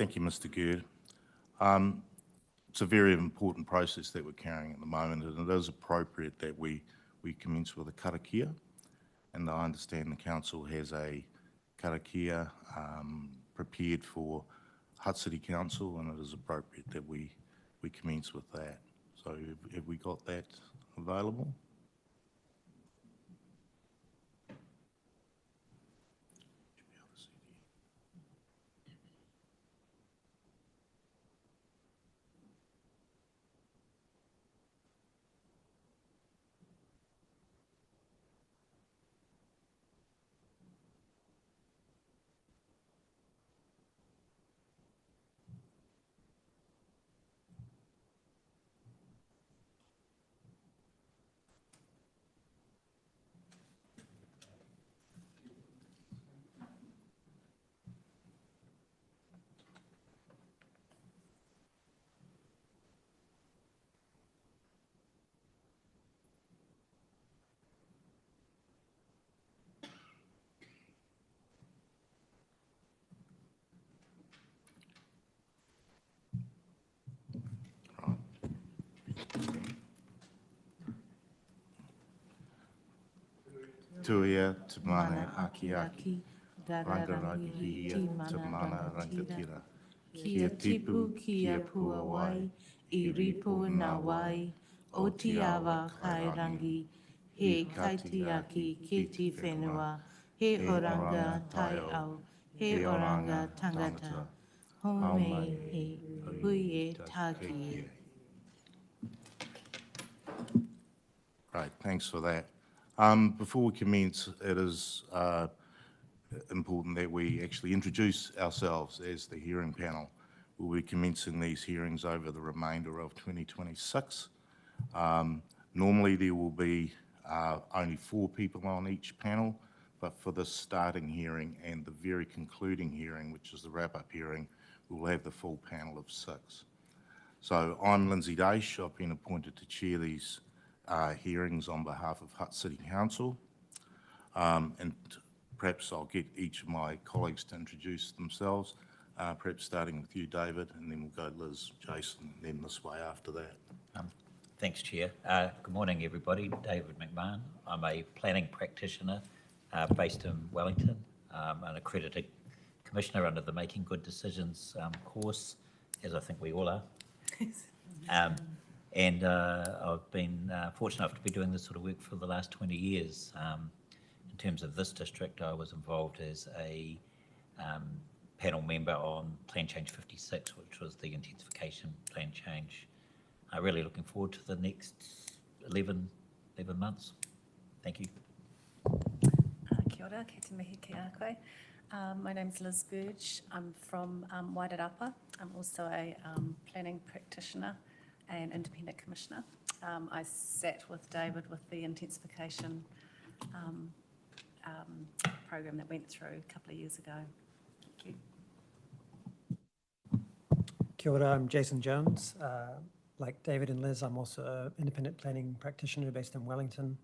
Thank you, Mr. Gerd. It's a very important process that we're carrying at the moment, and it is appropriate that we commence with a karakia. And I understand the council has a karakia prepared for Hutt City Council, and it is appropriate that we commence with that. So have we got that available? Tuia te mana aki aki, rangarangi hia te mana rangatira. Kia tipu kia pua wai, I ripo nā wai, o te awa kairangi, he kaitiaki ki te whenua, he oranga tai au, he oranga tangata, home he hui e tāki e. Right, thanks for that. Before we commence, it is important that we actually introduce ourselves as the hearing panel. We'll be commencing these hearings over the remainder of 2026. Normally there will be only 4 people on each panel, but for this starting hearing and the very concluding hearing, which is the wrap-up hearing, we'll have the full panel of 6. So I'm Lindsay Daish. I've been appointed to chair these hearings on behalf of Hutt City Council, and perhaps I'll get each of my colleagues to introduce themselves, perhaps starting with you, David, and then we'll go Liz, Jason, and then this way after that. Thanks, Chair. Good morning, everybody. David McMahon. I'm a planning practitioner based in Wellington, an accredited commissioner under the Making Good Decisions course, as I think we all are. And I've been fortunate enough to be doing this sort of work for the last 20 years. In terms of this district, I was involved as a panel member on Plan Change 56, which was the intensification plan change. I'm really looking forward to the next 11 months. Thank you. Kia ora, kei te mihi ki a koe. My name's Liz Burge. I'm from Wairarapa. I'm also a planning practitioner and independent commissioner. I sat with David with the intensification program that went through a couple of years ago. Thank you. Kia ora, I'm Jason Jones. Like David and Liz, I'm also an independent planning practitioner based in Wellington.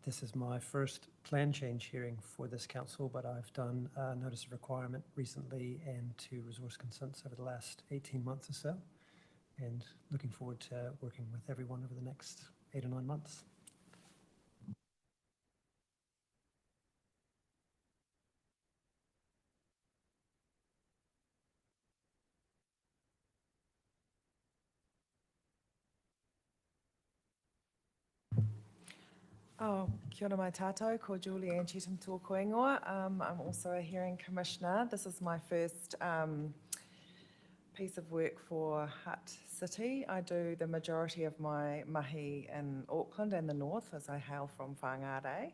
This is my first plan change hearing for this council, but I've done a notice of requirement recently and 2 resource consents over the last 18 months or so, and looking forward to working with everyone over the next 8 or 9 months. Oh, kia ora mai tātou, ko Julie Ann Cheetham tōku ingoa. I'm also a hearing commissioner. This is my first piece of work for Hutt City. I do the majority of my mahi in Auckland and the north, as I hail from Whangarei.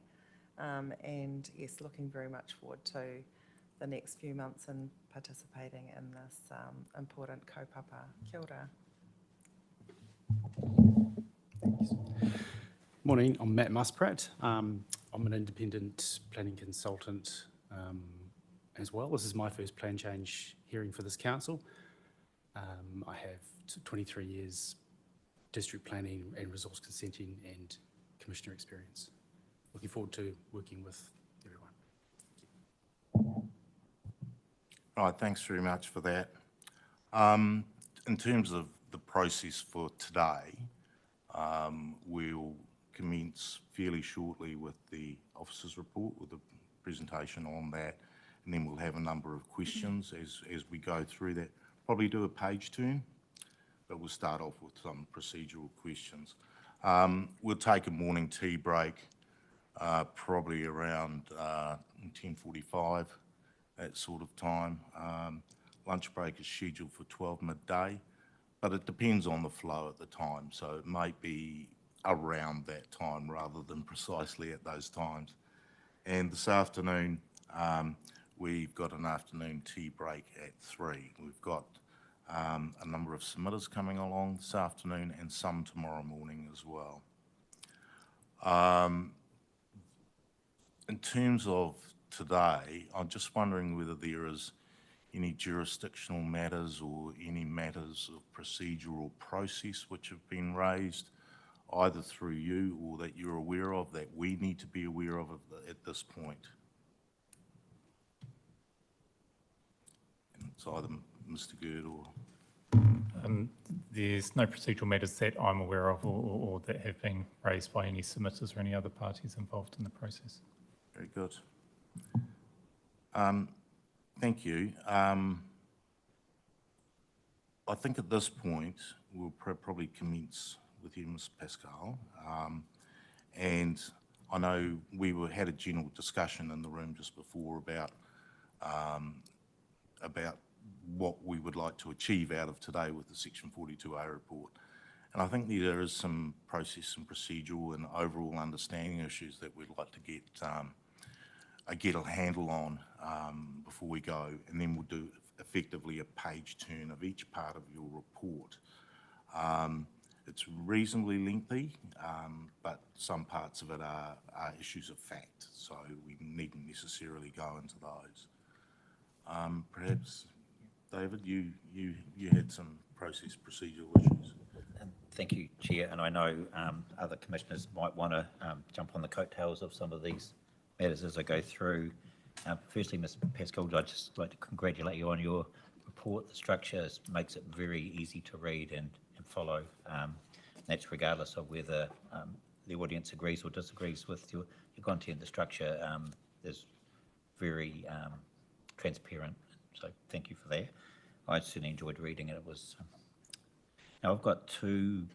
And yes, looking very much forward to the next few months and participating in this important kaupapa. Kia ora. Thanks. Morning, I'm Matt Muspratt. I'm an independent planning consultant as well. This is my first plan change hearing for this council. I have 23 years district planning and resource consenting and commissioner experience. Looking forward to working with everyone. Right, thanks very much for that. In terms of the process for today, we'll commence fairly shortly with the officer's report, with a presentation on that, and then we'll have a number of questions as we go through that. Probably do a page turn, but we'll start off with some procedural questions. We'll take a morning tea break, probably around 10:45, that sort of time. Lunch break is scheduled for 12 midday, but it depends on the flow at the time, so it might be around that time rather than precisely at those times. And this afternoon, we've got an afternoon tea break at 3. We've got a number of submitters coming along this afternoon and some tomorrow morning as well. In terms of today, I'm just wondering whether there is any jurisdictional matters or any matters of procedural process which have been raised either through you or that you're aware of that we need to be aware of at this point. And it's either Mr. Gerd or... There's no procedural matters that I'm aware of or that have been raised by any submitters or any other parties involved in the process. Very good. Thank you. I think at this point, we'll probably commence with you, Ms. Pascal. And I know we had a general discussion in the room just before about what we would like to achieve out of today with the Section 42A report. And I think there is some process and procedural and overall understanding issues that we'd like to get a handle on before we go, and then we'll do effectively a page turn of each part of your report. It's reasonably lengthy, but some parts of it are issues of fact, so we needn't necessarily go into those. Perhaps, David, you had some process procedural issues. Thank you, Chair, and I know other commissioners might want to jump on the coattails of some of these matters as I go through. Firstly, Ms. Pascal, I'd just like to congratulate you on your report. The structure makes it very easy to read and follow. That's regardless of whether the audience agrees or disagrees with your content. The structure is very transparent, so thank you for that. I certainly enjoyed reading it. It was. Now I've got two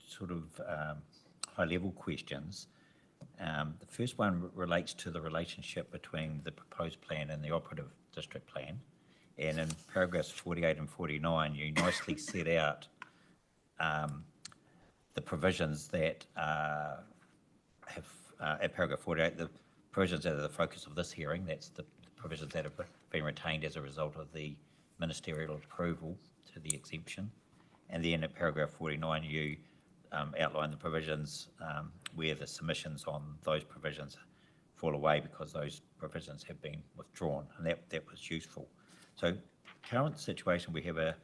sort of high-level questions. The first one relates to the relationship between the proposed plan and the operative district plan. And in paragraphs 48 and 49, you nicely set out the provisions that have, at paragraph 48, the provisions that are the focus of this hearing. That's the provisions that have been retained as a result of the ministerial approval to the exemption. And then at paragraph 49, you outline the provisions where the submissions on those provisions fall away because those provisions have been withdrawn, and that was useful. So current situation, we have an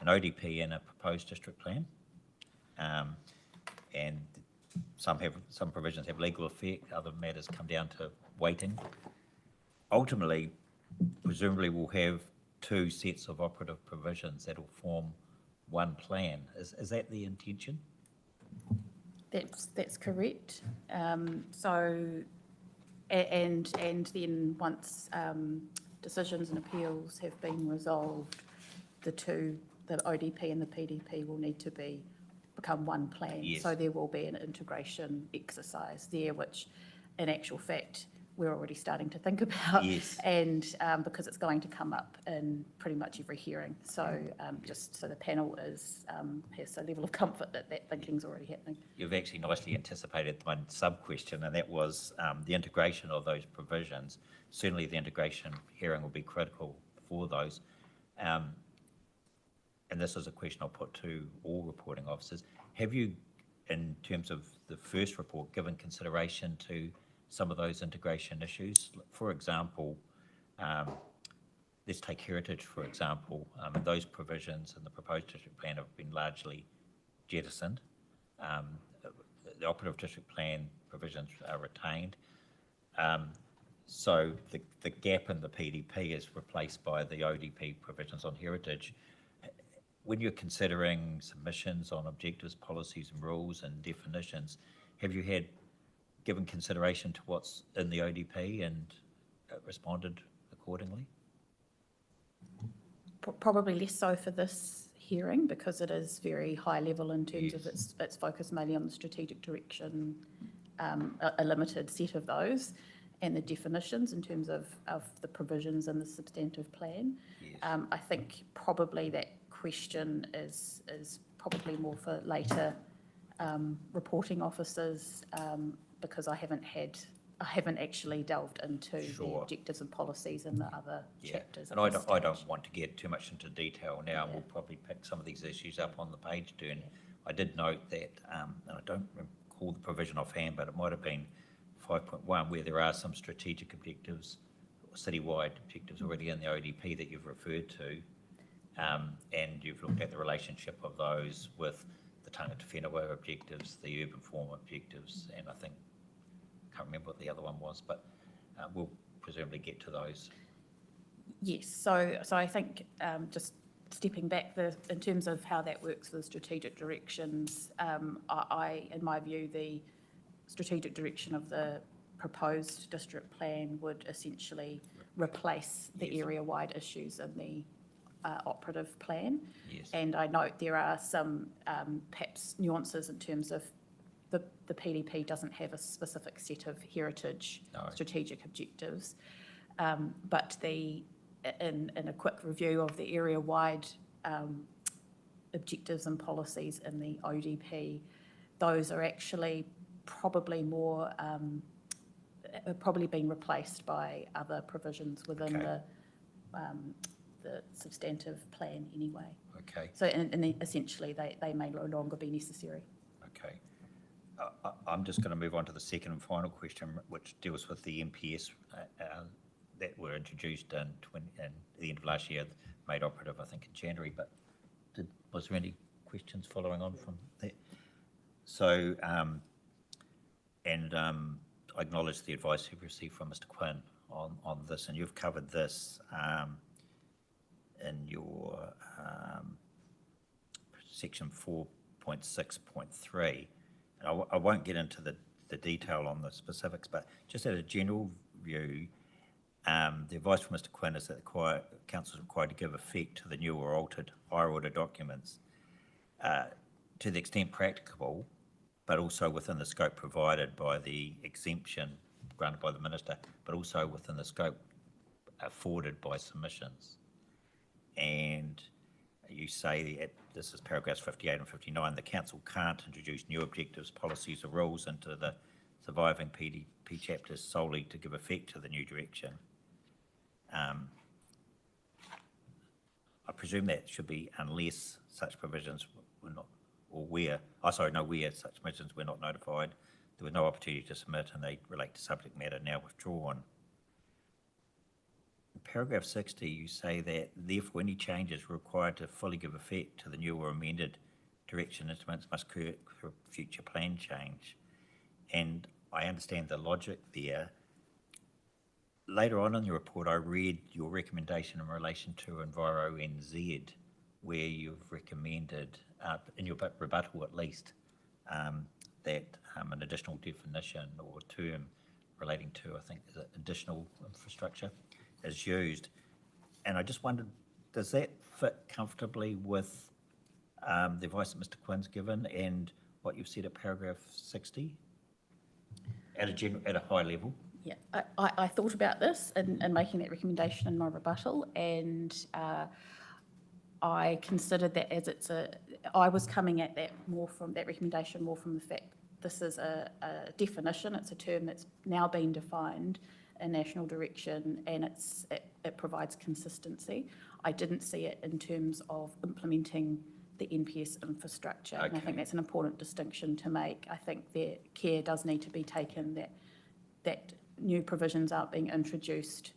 ODP and a proposed district plan, and some provisions have legal effect, other matters come down to weighting. Ultimately, presumably we'll have two sets of operative provisions that will form one plan. Is that the intention? That's correct. So, and then once decisions and appeals have been resolved, the ODP and the PDP will need to become one plan. Yes. So there will be an integration exercise there, which in actual fact, we're already starting to think about. Yes. And because it's going to come up in pretty much every hearing. So just so the panel has a level of comfort that thinking's already happening. You've actually nicely anticipated my sub-question, and that was the integration of those provisions. Certainly the integration hearing will be critical for those. And this is a question I'll put to all reporting officers. Have you, in terms of the first report, given consideration to some of those integration issues? For example, let's take heritage, for example. Those provisions in the proposed district plan have been largely jettisoned. The operative district plan provisions are retained. So the gap in the PDP is replaced by the ODP provisions on heritage. When you're considering submissions on objectives, policies and rules and definitions, have you given consideration to what's in the ODP and responded accordingly? Probably less so for this hearing because it is very high level in terms of its focus mainly on the strategic direction, a limited set of those, and the definitions in terms of the provisions in the substantive plan. Yes. I think probably that question is probably more for later reporting officers because I haven't actually delved into the Sure. objectives and policies in the other Yeah, chapters. and I don't want to get too much into detail now. We'll probably pick some of these issues up on the page turn. I did note that, and I don't recall the provision offhand, but it might have been 5.1 where there are some strategic objectives, or citywide objectives already in the ODP that you've referred to, and you've looked at the relationship of those with the tangata whenua objectives, the urban form objectives, and I think can't remember what the other one was, but we'll presumably get to those. Yes, so I think just stepping back, in terms of how that works for the strategic directions, in my view, the strategic direction of the proposed district plan would essentially replace the area-wide issues in the operative plan. Yes. And I note there are some perhaps nuances in terms of the PDP doesn't have a specific set of heritage strategic objectives, but in a quick review of the area-wide objectives and policies in the ODP, those are actually probably being replaced by other provisions within the substantive plan anyway. Okay. So essentially they may no longer be necessary. Okay. I'm just going to move on to the second and final question, which deals with the MPS that were introduced in the end of last year, made operative, I think, in January. But was there any questions following on from that? So, I acknowledge the advice you've received from Mr. Quinn on this, and you've covered this in your section 4.6.3. And I won't get into the detail on the specifics, but just at a general view, the advice from Mr. Quinn is that the council is required to give effect to the new or altered higher order documents to the extent practicable, but also within the scope provided by the exemption granted by the minister, but also within the scope afforded by submissions. And you say that this is paragraphs 58 and 59, the council can't introduce new objectives, policies or rules into the surviving PDP chapters solely to give effect to the new direction. I presume that should be unless such provisions were not, or where such provisions were not notified, there was no opportunity to submit and they relate to subject matter now withdrawn. In paragraph 60, you say that therefore any changes required to fully give effect to the new or amended direction instruments must occur through future plan change. And I understand the logic there. Later on in your report, I read your recommendation in relation to Enviro NZ, where you've recommended, in your rebuttal at least, that an additional definition or term relating to, I think, additional infrastructure is used. And I just wondered, does that fit comfortably with the advice that Mr. Quinn's given and what you've said at paragraph 60 at a high level? Yeah, I thought about this in making that recommendation in my rebuttal, and I considered that as I was coming at that recommendation more from the fact this is a definition, it's a term that's now been defined in national direction, and it provides consistency. I didn't see it in terms of implementing the NPS infrastructure, and I think that's an important distinction to make. I think that care does need to be taken that new provisions aren't being introduced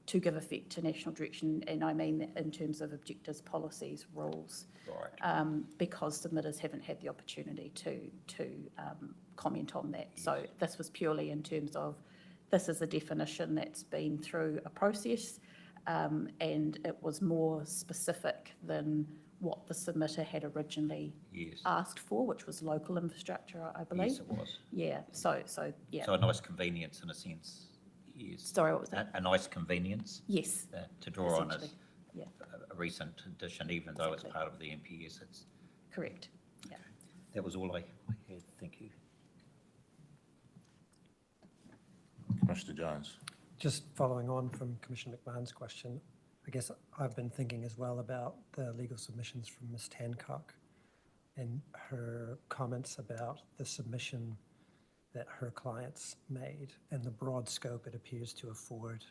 to give effect to national direction, and I mean that in terms of objectives, policies, rules, right. because submitters haven't had the opportunity to comment on that. Yes. So this was purely in terms of this is a definition that's been through a process, and it was more specific than what the submitter had originally Yes. asked for, which was local infrastructure, I believe. Yes, it was. Yeah, so, yeah. So a nice convenience in a sense. Yes. Sorry, what was that? A nice convenience Yes, to draw on as essentially. Yeah, a recent addition, even though it's Exactly. part of the MPS. correct. Yeah. That was all I had. Thank you. Commissioner Jones. Just following on from Commissioner McMahon's question, I guess I've been thinking as well about the legal submissions from Ms. Hancock and her comments about the submission that her clients made and the broad scope it appears to afford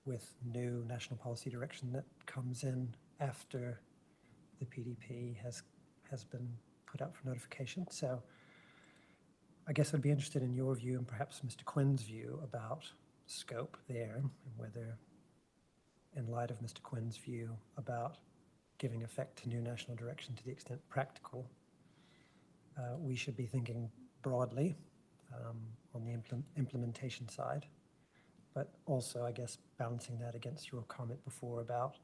with new national policy direction that comes in after the PDP has been put out for notification. So I guess I'd be interested in your view and perhaps Mr. Quinn's view about scope there and whether, in light of Mr. Quinn's view about giving effect to new national direction to the extent practical, we should be thinking broadly on the implementation side, but also, I guess, balancing that against your comment before about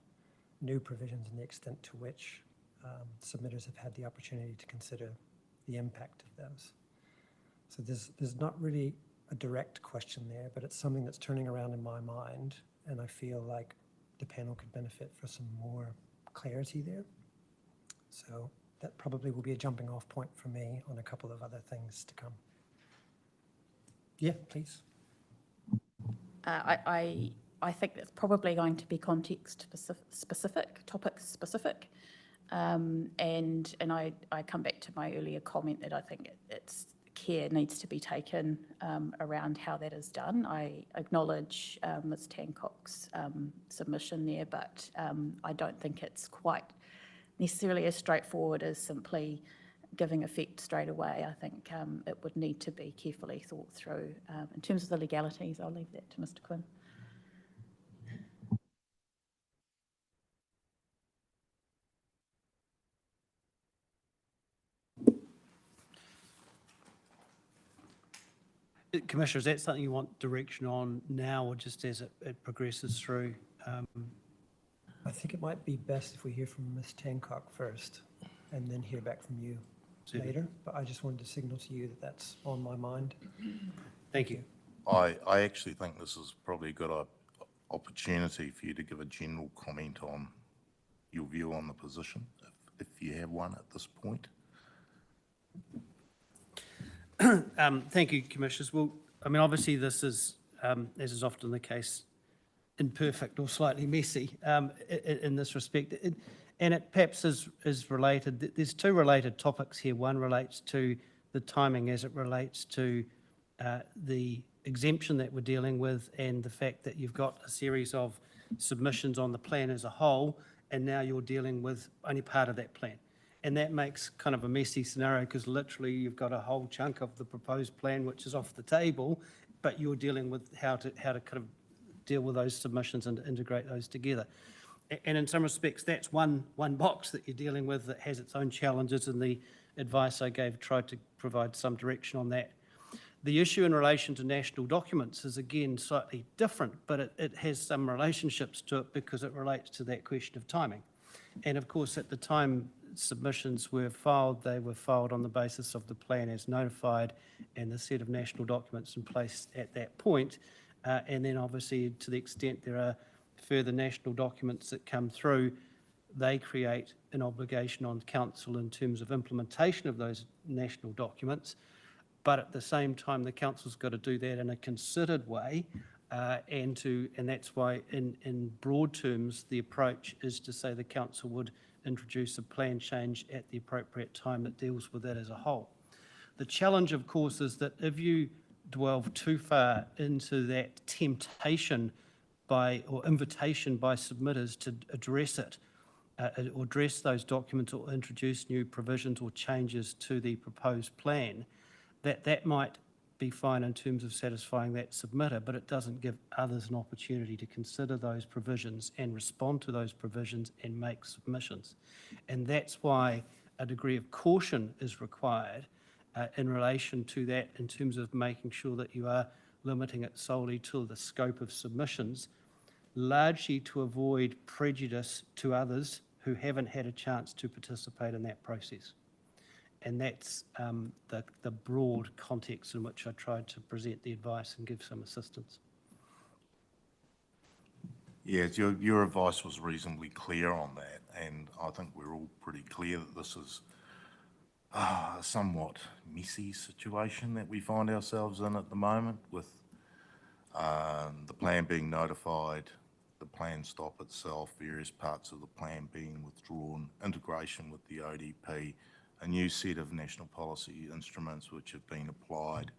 new provisions and the extent to which submitters have had the opportunity to consider the impact of those. So there's not really a direct question there, but it's something that's turning around in my mind, and I feel like the panel could benefit for some more clarity there. So that probably will be a jumping off point for me on a couple of other things to come. Yeah, please. I think that's probably going to be context specific, topic specific. And I come back to my earlier comment that I think it's care needs to be taken around how that is done. I acknowledge Ms. Hancock's submission there, but I don't think it's quite necessarily as straightforward as simply giving effect straight away. I think it would need to be carefully thought through. In terms of the legalities, I'll leave that to Mr. Quinn. Commissioner, is that something you want direction on now or just as it progresses through? I think it might be best if we hear from Ms. Hancock first and then hear back from you later, but I just wanted to signal to you that that's on my mind. Thank you. I actually think this is probably a good opportunity for you to give a general comment on your view on the position, if you have one at this point. Thank you, Commissioners. Well, I mean, obviously this is, as is often the case, imperfect or slightly messy in this respect. And it perhaps is related. There's two related topics here. One relates to the timing as it relates to the exemption that we're dealing with and the fact that you've got a series of submissions on the plan as a whole, and now you're dealing with only part of that plan. And that makes kind of a messy scenario because literally you've got a whole chunk of the proposed plan which is off the table, but you're dealing with how to kind of deal with those submissions and integrate those together. And in some respects, that's one box that you're dealing with that has its own challenges, and the advice I gave tried to provide some direction on that. The issue in relation to national documents is again slightly different, but it has some relationships to it because it relates to that question of timing. And of course, at the time submissions were filed, they were filed on the basis of the plan as notified and the set of national documents in place at that point. And then obviously to the extent there are further national documents that come through, they create an obligation on council in terms of implementation of those national documents. But at the same time, the council's got to do that in a considered way. And that's why in broad terms, the approach is to say the council would introduce a plan change at the appropriate time that deals with that as a whole. The challenge, of course, is that if you delve too far into that temptation or invitation by submitters to address it, or address those documents or introduce new provisions or changes to the proposed plan, that might be fine in terms of satisfying that submitter, but it doesn't give others an opportunity to consider those provisions and respond to those provisions and make submissions. And that's why a degree of caution is required in relation to that in terms of making sure that you are limiting it solely to the scope of submissions, largely to avoid prejudice to others who haven't had a chance to participate in that process. And that's the broad context in which I tried to present the advice and give some assistance. Yes, your advice was reasonably clear on that, and I think we're all pretty clear that this is a somewhat messy situation that we find ourselves in at the moment, with the plan being notified, the plan stop itself, various parts of the plan being withdrawn, integration with the ODP, a new set of national policy instruments which have been applied,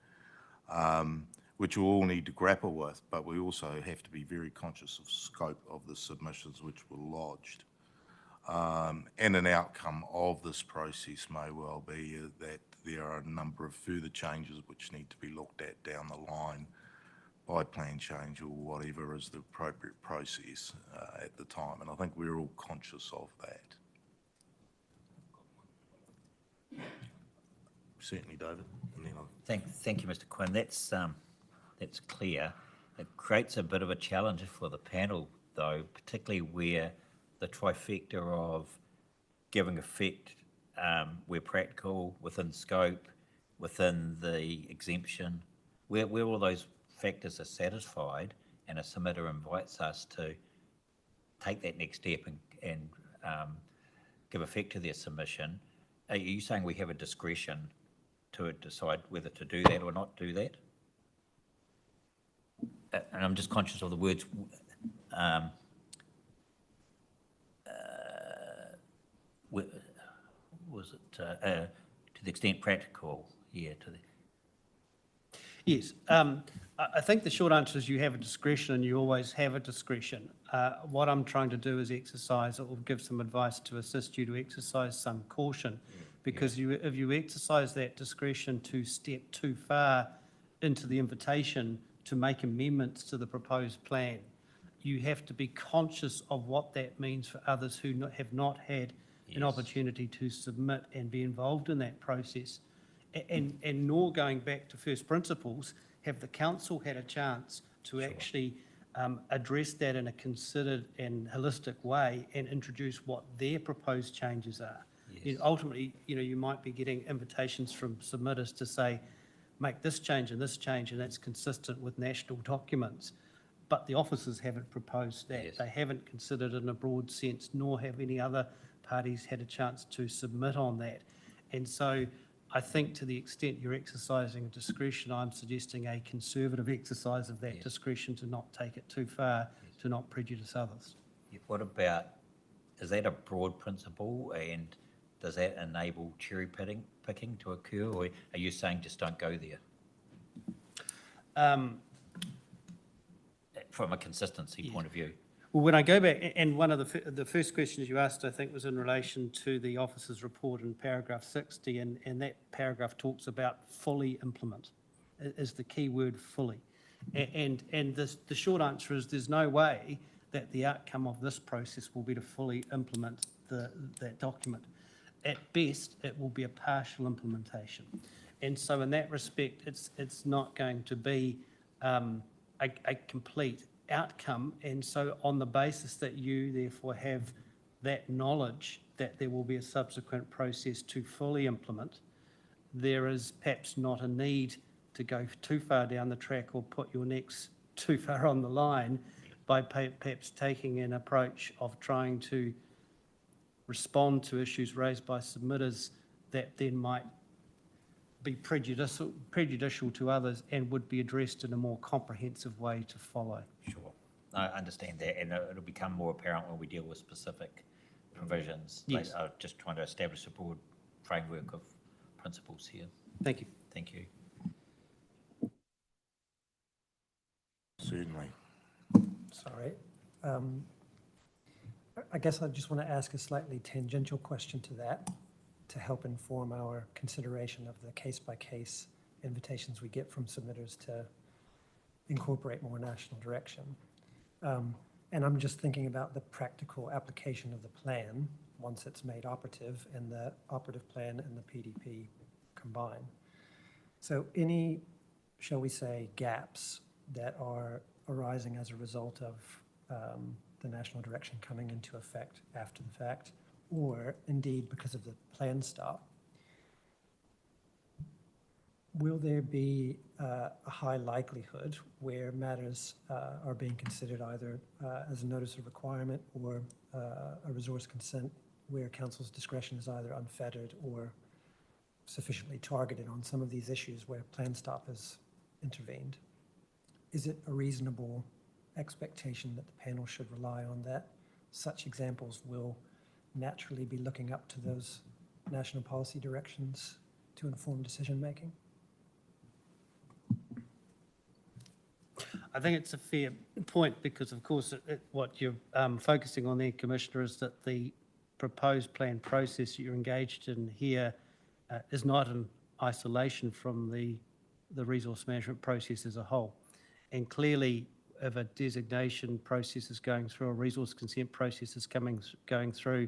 which we all need to grapple with, but we also have to be very conscious of scope of the submissions which were lodged. And an outcome of this process may well be that there are a number of further changes which need to be looked at down the line by plan change or whatever is the appropriate process at the time. And I think we're all conscious of that. Certainly, David. And then Thank you, Mr. Quinn. That's clear. It creates a bit of a challenge for the panel, though, particularly where the trifecta of giving effect where practical, within scope, within the exemption, where all those factors are satisfied and a submitter invites us to take that next step and give effect to their submission, are you saying we have a discretion to decide whether to do that or not do that? And I'm just conscious of the words, was it to the extent practical? Yeah, to the. Yes, I think the short answer is you have a discretion and you always have a discretion. What I'm trying to do is exercise or give some advice to assist you to exercise some caution, because if you exercise that discretion to step too far into the invitation to make amendments to the proposed plan, you have to be conscious of what that means for others who have not had an opportunity to submit and be involved in that process. And nor, going back to first principles, have the council had a chance to actually address that in a considered and holistic way and introduce what their proposed changes are. Ultimately, you might be getting invitations from submitters to say, make this change, and that's consistent with national documents. But the officers haven't proposed that. Yes. They haven't considered it in a broad sense, nor have any other parties had a chance to submit on that. And so I think, to the extent you're exercising discretion, I'm suggesting a conservative exercise of that discretion to not take it too far, to not prejudice others. What about, is that a broad principle, and does that enable cherry picking to occur, or are you saying just don't go there? From a consistency point of view. Well, when I go back, and one of the first questions you asked, I think, was in relation to the officer's report in paragraph 60, and that paragraph talks about fully implement, is the key word, fully. And the short answer is there's no way that the outcome of this process will be to fully implement that document. At best, it will be a partial implementation. And so in that respect, it's not going to be a complete outcome. And so on the basis that you therefore have that knowledge that there will be a subsequent process to fully implement, there is perhaps not a need to go too far down the track or put your necks too far on the line by perhaps taking an approach of trying to respond to issues raised by submitters that then might be prejudicial to others and would be addressed in a more comprehensive way to follow. Sure, I understand that, and it'll become more apparent when we deal with specific provisions. Yes. I'm just trying to establish a broad framework of principles here. Thank you. Thank you. Certainly. Sorry. I guess I just want to ask a slightly tangential question to that to help inform our consideration of the case-by-case invitations we get from submitters to incorporate more national direction. And I'm just thinking about the practical application of the plan once it's made operative, and the operative plan and the PDP combine. So any shall we say, gaps that are arising as a result of the national direction coming into effect after the fact, or indeed because of the plan stop, will there be a high likelihood where matters are being considered either as a notice of requirement or a resource consent where council's discretion is either unfettered or sufficiently targeted on some of these issues where plan stop has intervened? Is it a reasonable expectation that the panel should rely on that such examples will naturally be looking up to those national policy directions to inform decision making? I think it's a fair point because, of course, what you're focusing on there, Commissioner, is that the proposed plan process you're engaged in here is not in isolation from the resource management process as a whole. And clearly, if a designation process is going through, a resource consent process is going through,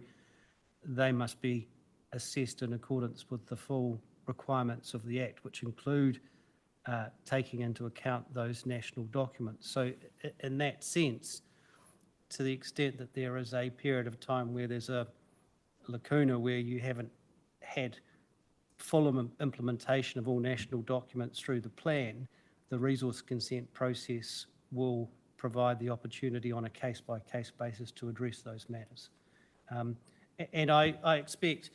they must be assessed in accordance with the full requirements of the Act, which include taking into account those national documents. So in that sense, to the extent that there is a period of time where there's a lacuna where you haven't had full implementation of all national documents through the plan, the resource consent process will provide the opportunity on a case-by-case basis to address those matters. And I expect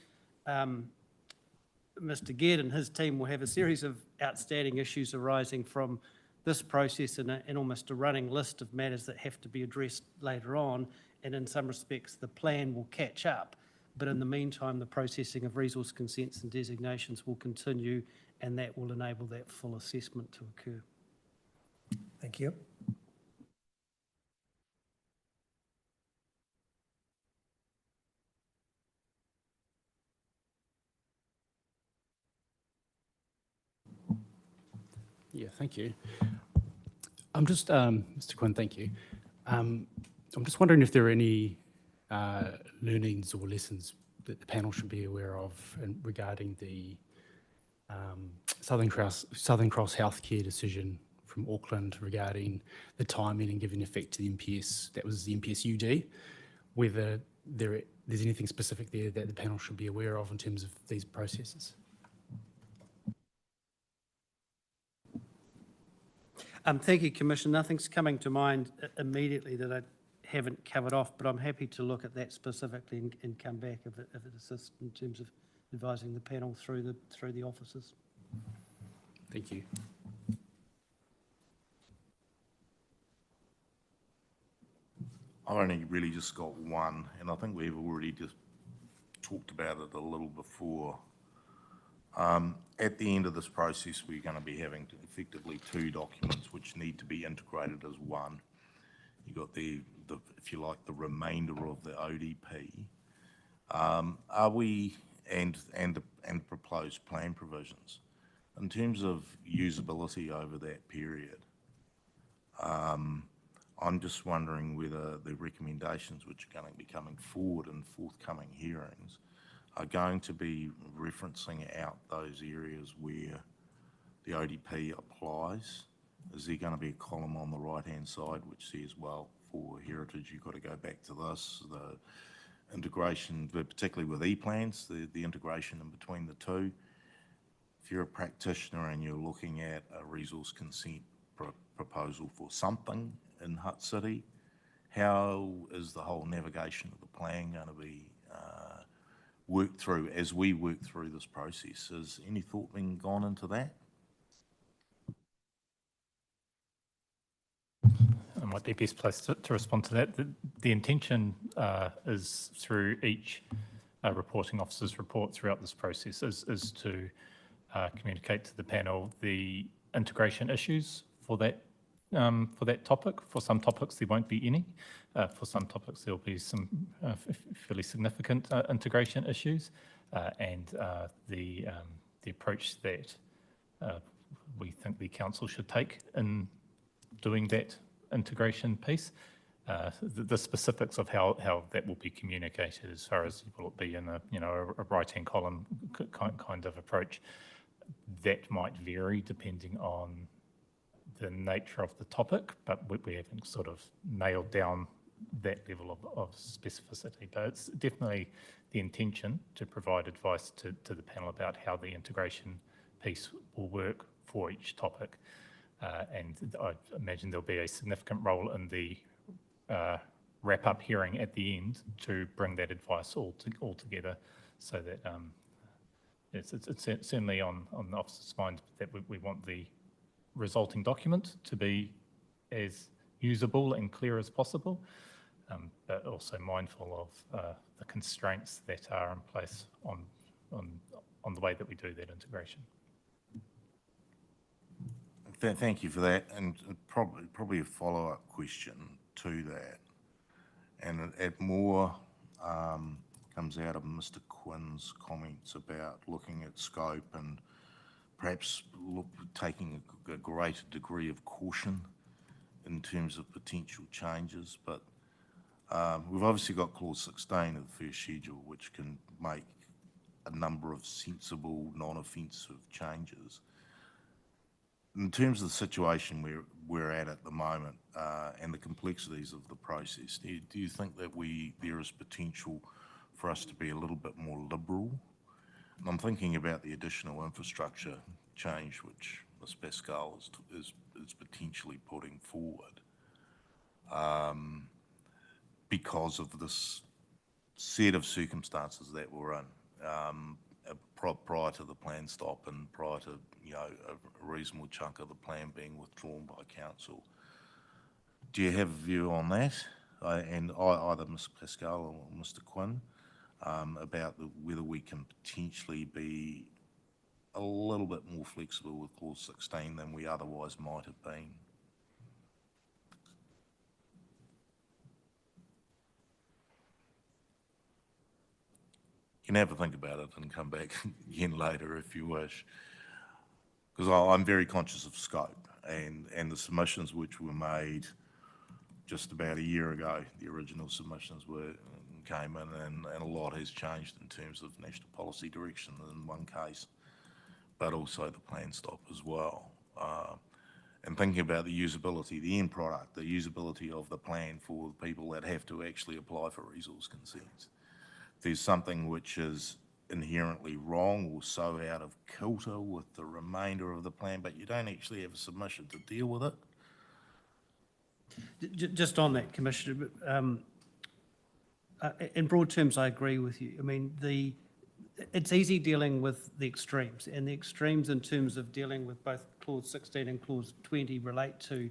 Mr. Gedd and his team will have a series of outstanding issues arising from this process and almost a running list of matters that have to be addressed later on. And in some respects, the plan will catch up. But in the meantime, the processing of resource consents and designations will continue, and that will enable that full assessment to occur. Thank you. Yeah, thank you. I'm just, Mr. Quinn, thank you. I'm just wondering if there are any learnings or lessons that the panel should be aware of regarding the Southern Cross Healthcare decision from Auckland regarding the timing and giving effect to the MPS, that was the MPS-UD, whether there's anything specific there that the panel should be aware of in terms of these processes. Thank you, Commissioner. Nothing's coming to mind immediately that I haven't covered off, but I'm happy to look at that specifically and come back if it assists in terms of advising the panel through the offices. Thank you. I've only really just got one, and I think we've already just talked about it a little before. At the end of this process, we're going to be having effectively two documents which need to be integrated as one. You've got the if you like, the remainder of the ODP. Are we, and the proposed plan provisions, in terms of usability over that period, I'm just wondering whether the recommendations which are going to be coming forward in forthcoming hearings are going to be referencing out those areas where the ODP applies. Is there going to be a column on the right-hand side which says, well, for heritage, you've got to go back to this, the integration, particularly with e-plans, the integration in between the two. If you're a practitioner and you're looking at a resource consent proposal for something in Hutt City, how is the whole navigation of the plan going to be worked through as we work through this process? Has any thought been gone into that? I might be best placed to respond to that. The intention is through each reporting officer's report throughout this process is to communicate to the panel the integration issues for that topic. For some topics, there won't be any. For some topics, there'll be some fairly significant integration issues, and the approach that we think the council should take in doing that integration piece. The specifics of how that will be communicated, as far as will it be in a right-hand column kind of approach, that might vary depending on the nature of the topic, but we haven't sort of nailed down that level of specificity. But it's definitely the intention to provide advice to the panel about how the integration piece will work for each topic. And I imagine there'll be a significant role in the wrap-up hearing at the end to bring that advice all together, so that it's certainly on the officer's mind that we want the resulting document to be as usable and clear as possible, but also mindful of the constraints that are in place on the way that we do that integration. Thank you for that, and probably a follow-up question to that, and it more comes out of Mr. Quinn's comments about looking at scope and perhaps taking a greater degree of caution in terms of potential changes. But we've obviously got clause 16 of the first schedule, which can make a number of sensible, non-offensive changes. In terms of the situation we're at the moment and the complexities of the process, do you think that there is potential for us to be a little bit more liberal? And I'm thinking about the additional infrastructure change which Ms. Pascal is potentially putting forward because of this set of circumstances that we're in. Prior to the plan stop and prior to a reasonable chunk of the plan being withdrawn by council. Do you have a view on that? And either Ms. Pascal or Mr. Quinn about whether we can potentially be a little bit more flexible with clause 16 than we otherwise might have been? You can have a think about it and come back again later if you wish, because I'm very conscious of scope and the submissions which were made just about a year ago. The original submissions came in, and a lot has changed in terms of national policy direction in one case, but also the plan stop as well. And thinking about the usability, the end product, the usability of the plan for the people that have to actually apply for resource consents. If there's something which is inherently wrong or so out of kilter with the remainder of the plan, but you don't actually have a submission to deal with it. Just on that, Commissioner, in broad terms, I agree with you. I mean, it's easy dealing with the extremes, and the extremes in terms of dealing with both clause 16 and clause 20 relate to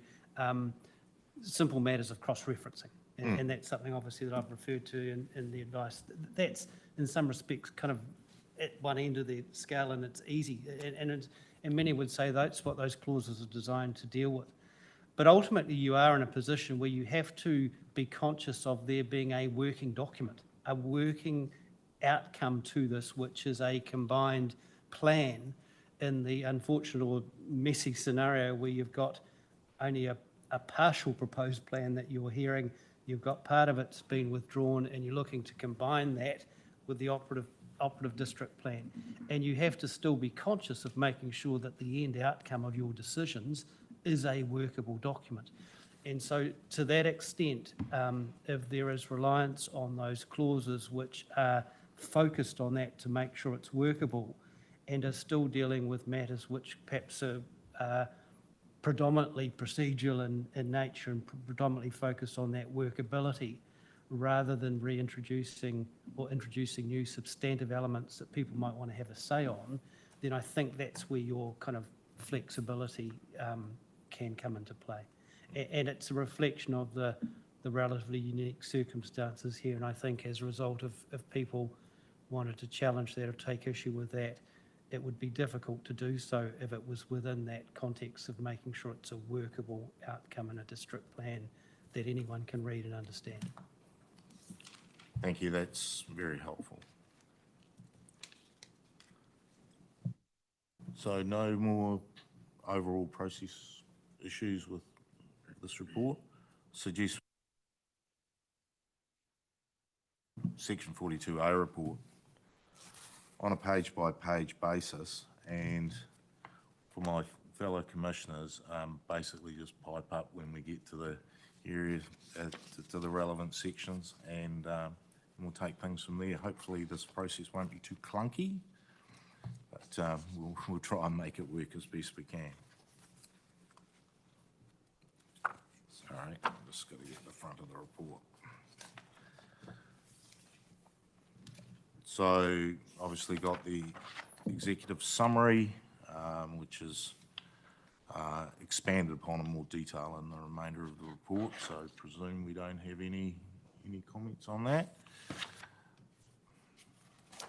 simple matters of cross-referencing. And that's something obviously that I've referred to in the advice. That's in some respects kind of at one end of the scale, and it's easy. And many would say that's what those clauses are designed to deal with. But ultimately you are in a position where you have to be conscious of there being a working document, a working outcome to this, which is a combined plan in the unfortunate or messy scenario where you've got only a partial proposed plan that you're hearing. You've got part of it's been withdrawn, and you're looking to combine that with the operative district plan. And you have to still be conscious of making sure that the end outcome of your decisions is a workable document. And so to that extent, if there is reliance on those clauses which are focused on that to make sure it's workable and are still dealing with matters which perhaps are predominantly procedural in nature and predominantly focused on that workability, rather than reintroducing or introducing new substantive elements that people might want to have a say on, then I think that's where your kind of flexibility can come into play. And it's a reflection of the relatively unique circumstances here. And I think as a result of if people wanted to challenge that or take issue with that, it would be difficult to do so if it was within that context of making sure it's a workable outcome in a district plan that anyone can read and understand. Thank you, that's very helpful. So no more overall process issues with this report. Suggest Section 42A report on a page-by-page basis, and fellow commissioners, basically just pipe up when we get to the area, to the relevant sections, and we'll take things from there. Hopefully this process won't be too clunky, but we'll try and make it work as best we can. Sorry, I'm just got to get the front of the report. So obviously got the executive summary, which is expanded upon in more detail in the remainder of the report, so I presume we don't have any comments on that.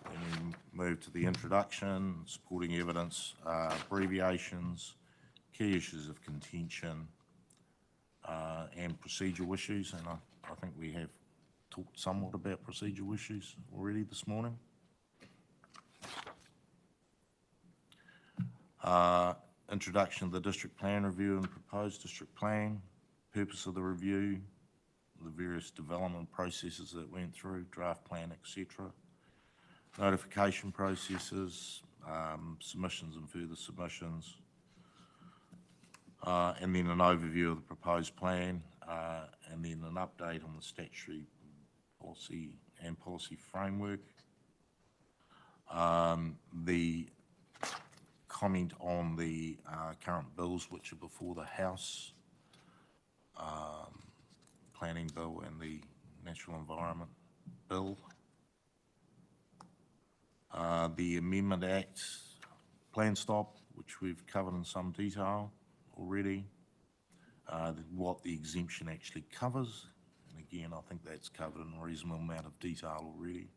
Then we move to the introduction, supporting evidence, abbreviations, key issues of contention, and procedural issues, and I think we have talked somewhat about procedural issues already this morning. Introduction of the district plan review and proposed district plan, purpose of the review, the various development processes that went through, draft plan, etc. Notification processes, submissions and further submissions, and then an overview of the proposed plan, and then an update on the statutory policy and policy framework. The comment on the current bills which are before the House, Planning Bill and the Natural Environment Bill. The Amendment Act, Plan Stop, which we've covered in some detail already. What the exemption actually covers, and again, I think that's covered in a reasonable amount of detail already.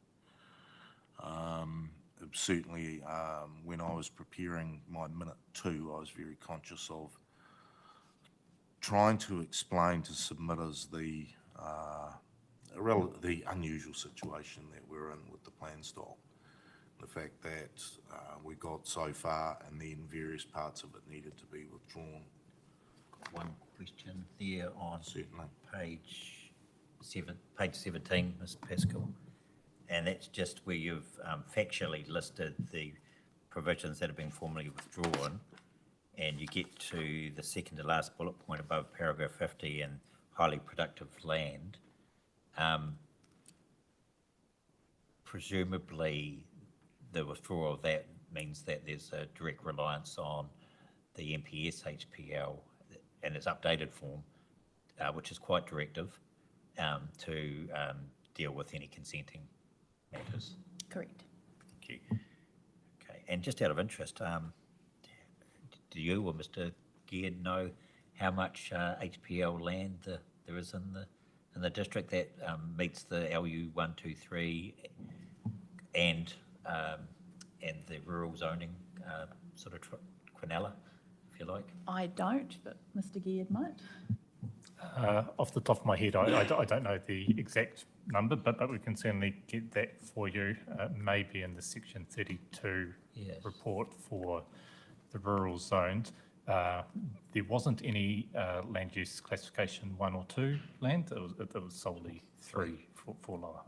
Certainly, when I was preparing my minute 2, I was very conscious of trying to explain to submitters the unusual situation that we're in with the plan stop. The fact that we got so far and then various parts of it needed to be withdrawn. One question there on Certainly. page 17, Ms. Pascal, and that's just where you've factually listed the provisions that have been formally withdrawn, and you get to the second to last bullet point above paragraph 50 and highly productive land. Presumably the withdrawal of that means that there's a direct reliance on the MPS HPL and its updated form, which is quite directive, to deal with any consenting matters. Correct. Thank you. Okay, and just out of interest, do you or Mr. Geard know how much HPL land there is in the district that meets the LU 123 and the rural zoning sort of quinella, if you like? I don't, but Mr. Geard might. Off the top of my head, I don't know the exact number, but we can certainly get that for you. Maybe in the section 32 Yes. report for the rural zones. There wasn't any land use classification 1 or 2 land. It was solely 3 for lower.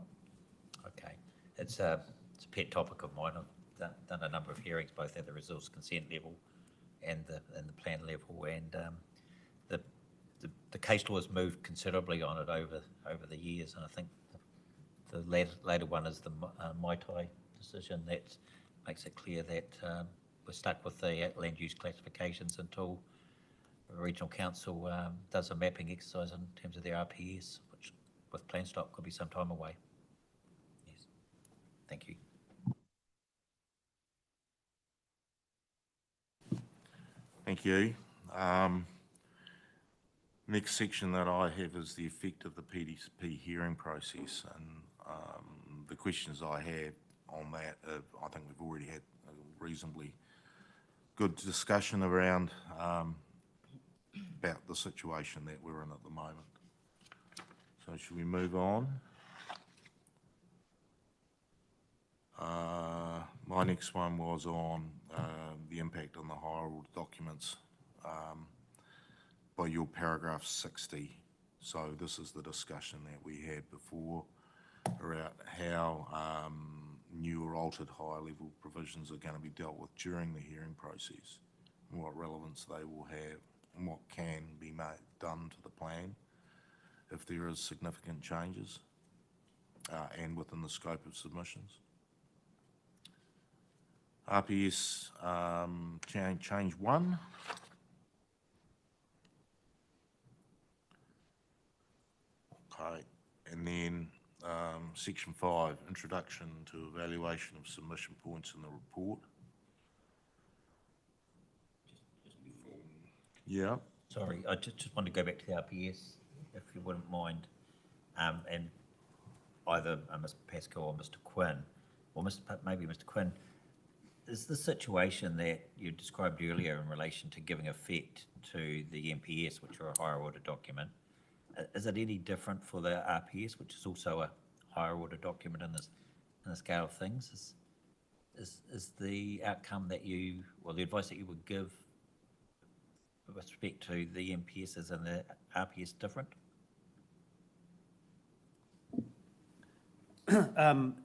Okay, it's a pet topic of mine. I've done a number of hearings, both at the resource consent level and the plan level, and the case law has moved considerably on it over the years, and I think the later one is the Maitai decision that makes it clear that we're stuck with the land use classifications until the regional council does a mapping exercise in terms of their RPS, which with plan stop could be some time away. Yes, thank you. Thank you. Next section that I have is the effect of the PDP hearing process, and the questions I have on that, I think we've already had a reasonably good discussion around about the situation that we're in at the moment. So should we move on? My next one was on the impact on the higher order documents by your paragraph 60. So this is the discussion that we had before around how new or altered higher level provisions are going to be dealt with during the hearing process. and what relevance they will have, and what can be done to the plan if there is significant changes, and within the scope of submissions. RPS, change 1. Okay, and then section 5, introduction to evaluation of submission points in the report. Yeah. Sorry, I just want to go back to the RPS, if you wouldn't mind. And either Mr. Pascoe or Mr. Quinn, or maybe Mr. Quinn, is the situation that you described earlier in relation to giving effect to the MPS, which are a higher order document, is it any different for the RPS, which is also a higher order document in the scale of things? Is the outcome that you, or the advice that you would give with respect to the MPSs and the RPS different?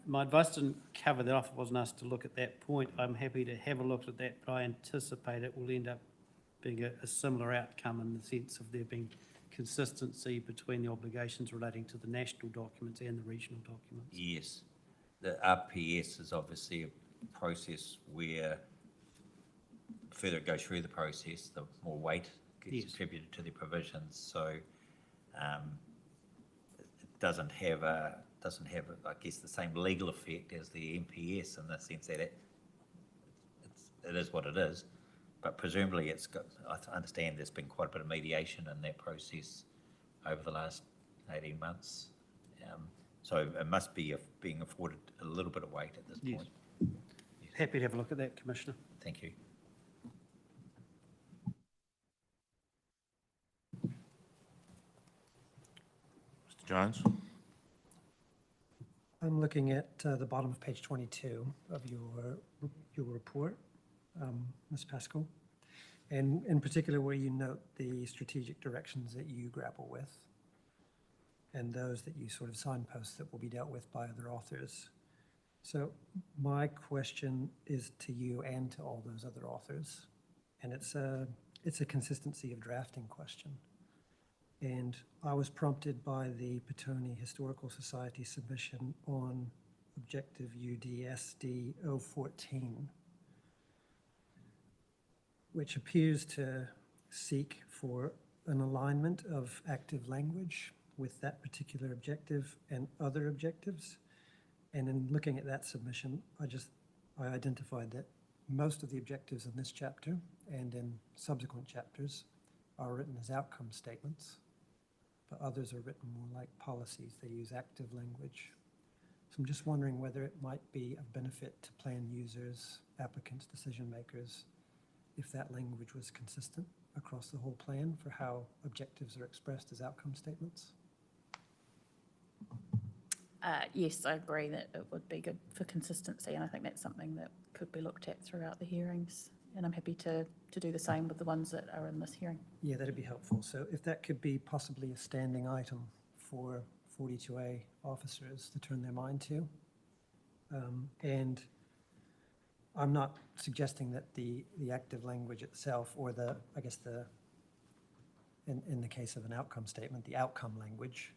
My advice didn't cover that off. It wasn't asked to look at that point. I'm happy to have a look at that, but I anticipate it will end up being a similar outcome in the sense of there being consistency between the obligations relating to the national documents and the regional documents. Yes. The RPS is obviously a process where the further it goes through the process, the more weight gets attributed to the provisions. So it doesn't have, I guess, the same legal effect as the MPS in the sense that it is what it is. But presumably it's got, I understand there's been quite a bit of mediation in that process over the last 18 months. So it must be being afforded a little bit of weight at this point. Happy to have a look at that, Commissioner. Thank you. Mr. Jones? I'm looking at the bottom of page 22 of your report, Ms. Pascal, and in particular where you note the strategic directions that you grapple with and those that you sort of signpost that will be dealt with by other authors. So my question is to you and to all those other authors, and it's a consistency of drafting question. And I was prompted by the Petone Historical Society submission on Objective UDSD 014, which appears to seek for an alignment of active language with that particular objective and other objectives. And in looking at that submission, I identified that most of the objectives in this chapter and in subsequent chapters are written as outcome statements, but others are written more like policies. They use active language. So I'm just wondering whether it might be of benefit to plan users, applicants, decision makers, if that language was consistent across the whole plan for how objectives are expressed as outcome statements. Yes, I agree that it would be good for consistency, and I think that's something that could be looked at throughout the hearings. And I'm happy to do the same with the ones that are in this hearing. Yeah, that'd be helpful. So if that could be possibly a standing item for 42A officers to turn their mind to. And I'm not suggesting that the active language itself or in the case of an outcome statement, the outcome language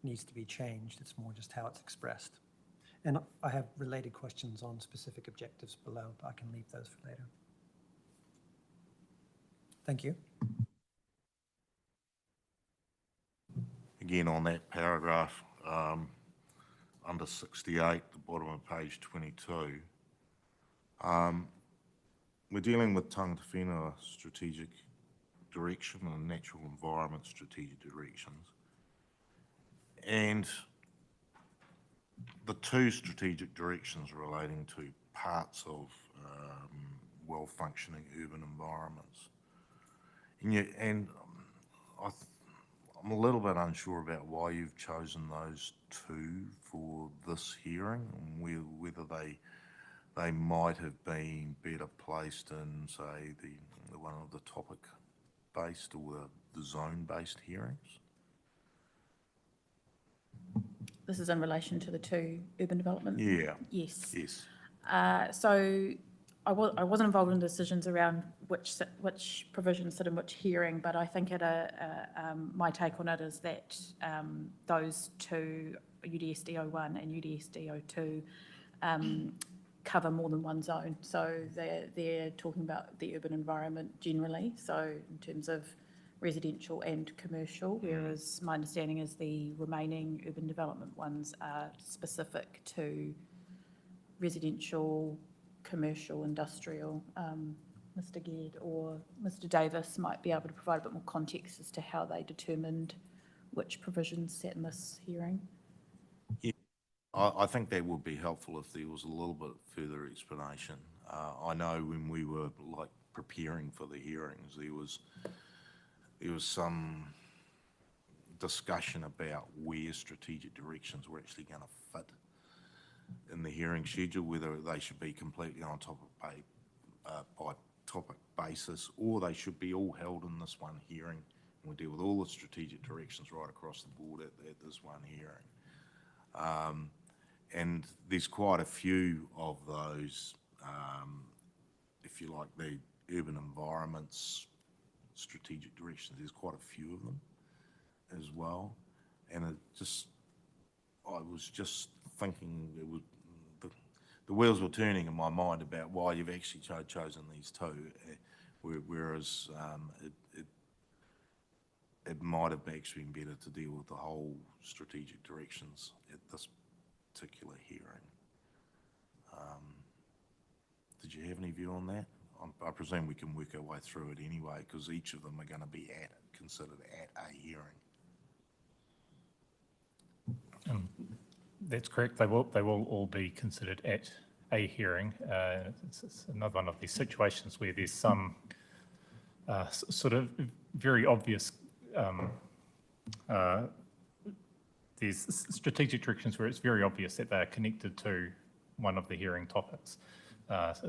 needs to be changed. It's more just how it's expressed. And I have related questions on specific objectives below, but I can leave those for later. Thank you. Again, on that paragraph, under 68, the bottom of page 22, we're dealing with tangata whenua strategic direction and natural environment strategic directions. And the two strategic directions relating to parts of well-functioning urban environments. And I'm a little bit unsure about why you've chosen those two for this hearing, and whether they might have been better placed in, say, the one of the topic-based or the zone-based hearings. This is in relation to the two urban development? Yeah. Yes. Yes. So I wasn't involved in decisions around which provisions sit in which hearing, but I think my take on it is that those two, UDSD 01 and UDSD 02, cover more than one zone. So they're talking about the urban environment generally, so in terms of residential and commercial, whereas my understanding is the remaining urban development ones are specific to residential, commercial, industrial. Mr. Ged or Mr. Davis might be able to provide a bit more context as to how they determined which provisions sat in this hearing. I think that would be helpful if there was a little bit further explanation. I know when we were like preparing for the hearings, there was some discussion about where strategic directions were actually going to fit in the hearing schedule, whether they should be completely on top of by topic basis, or they should be all held in this one hearing, and we deal with all the strategic directions right across the board at this one hearing. And there's quite a few of those, if you like, the urban environments, strategic directions, there's quite a few of them as well. And I was just thinking, the wheels were turning in my mind about why you've actually chosen these two, whereas it might have actually been better to deal with the whole strategic directions at this particular hearing. Did you have any view on that? I presume we can work our way through it anyway, because each of them are going to be considered at a hearing. That's correct. They will all be considered at a hearing. It's another one of these situations where there's some sort of very obvious there's strategic directions where it's very obvious that they're connected to one of the hearing topics. As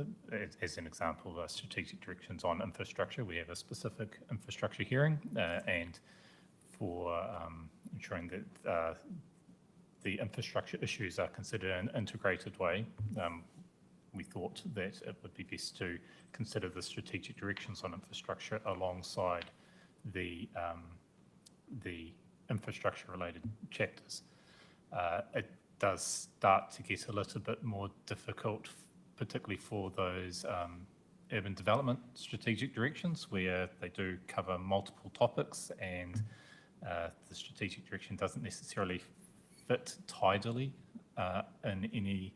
an example, strategic directions on infrastructure, we have a specific infrastructure hearing, and for ensuring that the infrastructure issues are considered in an integrated way, we thought that it would be best to consider the strategic directions on infrastructure alongside the infrastructure-related chapters. It does start to get a little bit more difficult, particularly for those urban development strategic directions where they do cover multiple topics, and the strategic direction doesn't necessarily fit tidily in any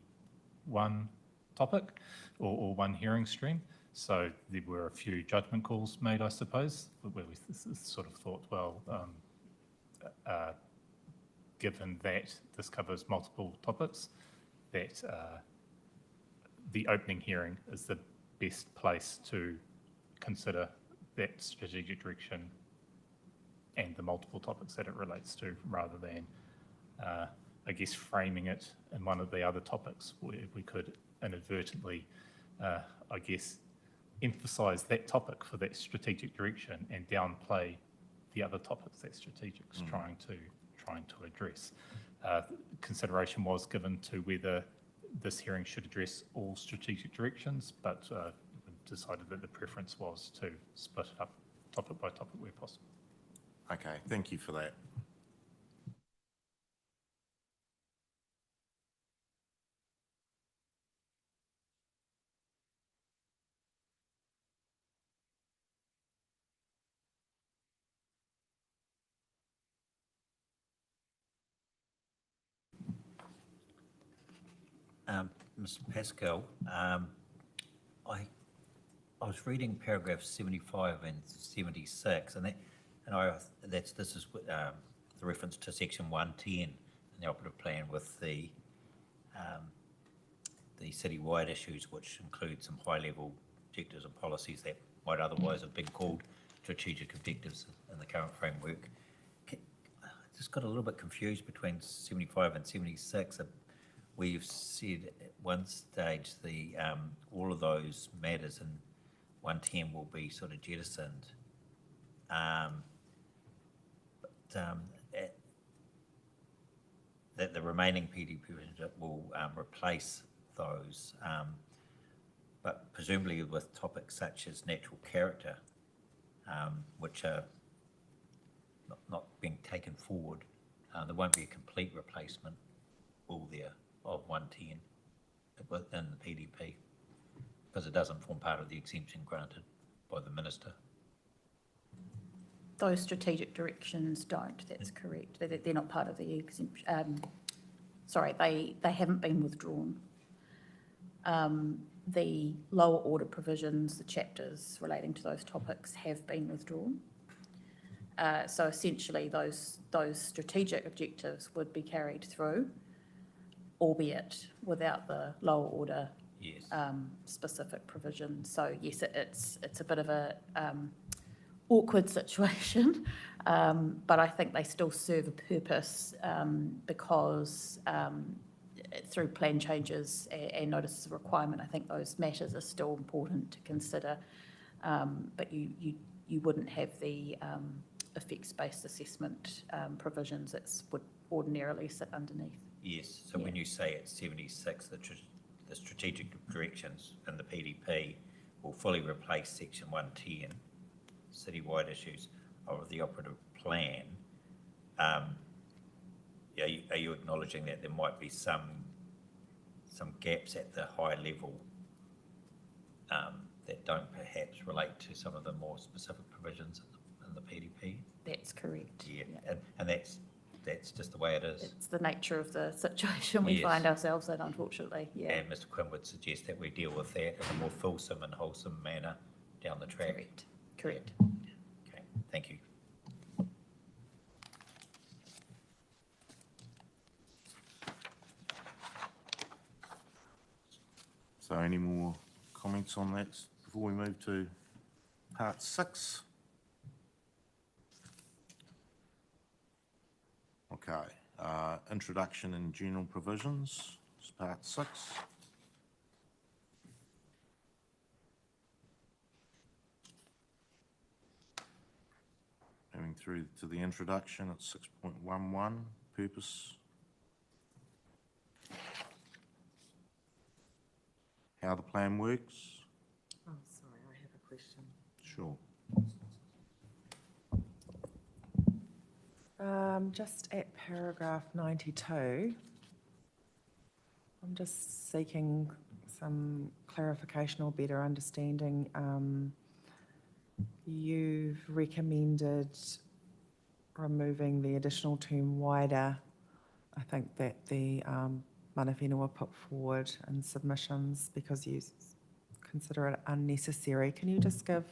one topic or one hearing stream. So there were a few judgment calls made, I suppose, where we sort of thought, well, given that this covers multiple topics, that the opening hearing is the best place to consider that strategic direction and the multiple topics that it relates to, rather than, I guess, framing it in one of the other topics where we could inadvertently, I guess, emphasise that topic for that strategic direction and downplay the other topics that strategic's trying to address. Consideration was given to whether this hearing should address all strategic directions, but we decided that the preference was to split it up topic by topic where possible. Okay, thank you for that. Mr. Pascal, I was reading paragraphs 75 and 76, and this is the reference to section 110 in the operative plan with the citywide issues, which include some high-level objectives and policies that might otherwise have been called strategic objectives in the current framework. I just got a little bit confused between 75 and 76. We've said at one stage all of those matters in 110 will be sort of jettisoned, that the remaining PD provisions will replace those. but presumably with topics such as natural character, which are not being taken forward, there won't be a complete replacement, will there, of 110 within the PDP, because it doesn't form part of the exemption granted by the minister. Those strategic directions don't, that's correct. They're not part of the exemption. Sorry, they haven't been withdrawn. The lower order provisions, the chapters relating to those topics have been withdrawn. So essentially those strategic objectives would be carried through, albeit without the lower order Yes. specific provision. So yes, it's a bit of a awkward situation, but I think they still serve a purpose because through plan changes and notices of requirement, I think those matters are still important to consider, but you wouldn't have the effects-based assessment provisions that would ordinarily sit underneath. Yes, so when you say it's 76, the strategic directions in the PDP will fully replace section 110, citywide issues of the operative plan. Are you acknowledging that there might be some gaps at the high level that don't perhaps relate to some of the more specific provisions in the PDP? That's correct. Yeah. And that's just the way it is. It's the nature of the situation we Yes. find ourselves in, unfortunately, yeah. And Mr. Quinn would suggest that we deal with that in a more fulsome and wholesome manner down the track. Correct. Okay, thank you. So any more comments on that before we move to part 6? Okay, introduction and general provisions, is part 6. Moving through to the introduction at 6.11, purpose. How the plan works. Oh, sorry, I have a question. Sure. Just at paragraph 92, I'm just seeking some clarification or better understanding. You've recommended removing the additional term wider. I think that the mana whenua put forward in submissions because you consider it unnecessary. Can you just give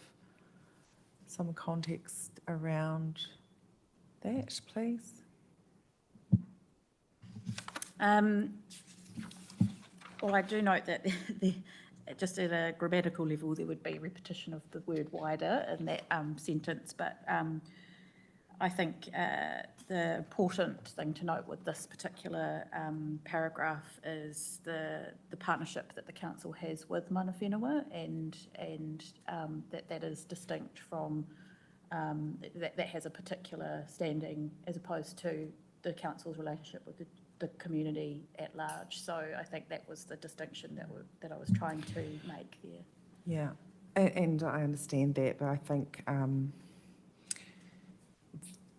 some context around that, please? Well, I do note that just at a grammatical level, there would be repetition of the word wider in that sentence, but I think the important thing to note with this particular paragraph is the partnership that the council has with mana whenua, and that is distinct from that has a particular standing as opposed to the council's relationship with the community at large. So I think that was the distinction that I was trying to make there. Yeah, and I understand that, but I think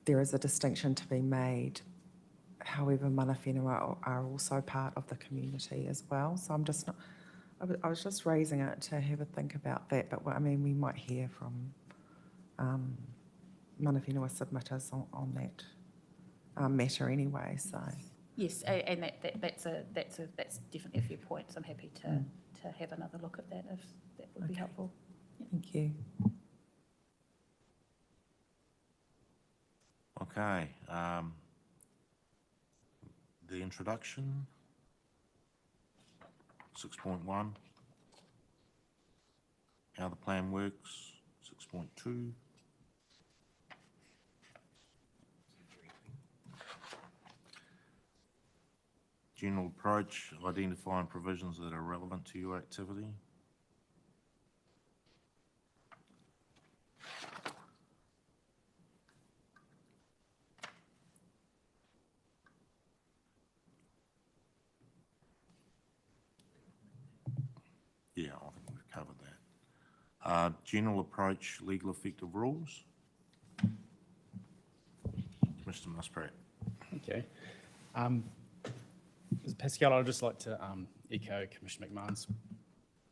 there is a distinction to be made. However, mana whenua are also part of the community as well. So I'm just not, I was just raising it to have a think about that, but I mean, we might hear from mana whenua submitters on that matter anyway, so. Yes, and that's definitely a fair point. So I'm happy to have another look at that if that would be helpful. Yeah. Thank you. Okay, the introduction, 6.1. How the plan works, 6.2. General approach, identifying provisions that are relevant to your activity. Yeah, I think we've covered that. General approach, legal effective rules. Mr. Muspratt. Okay. Pascal, I'd just like to echo Commissioner McMahon's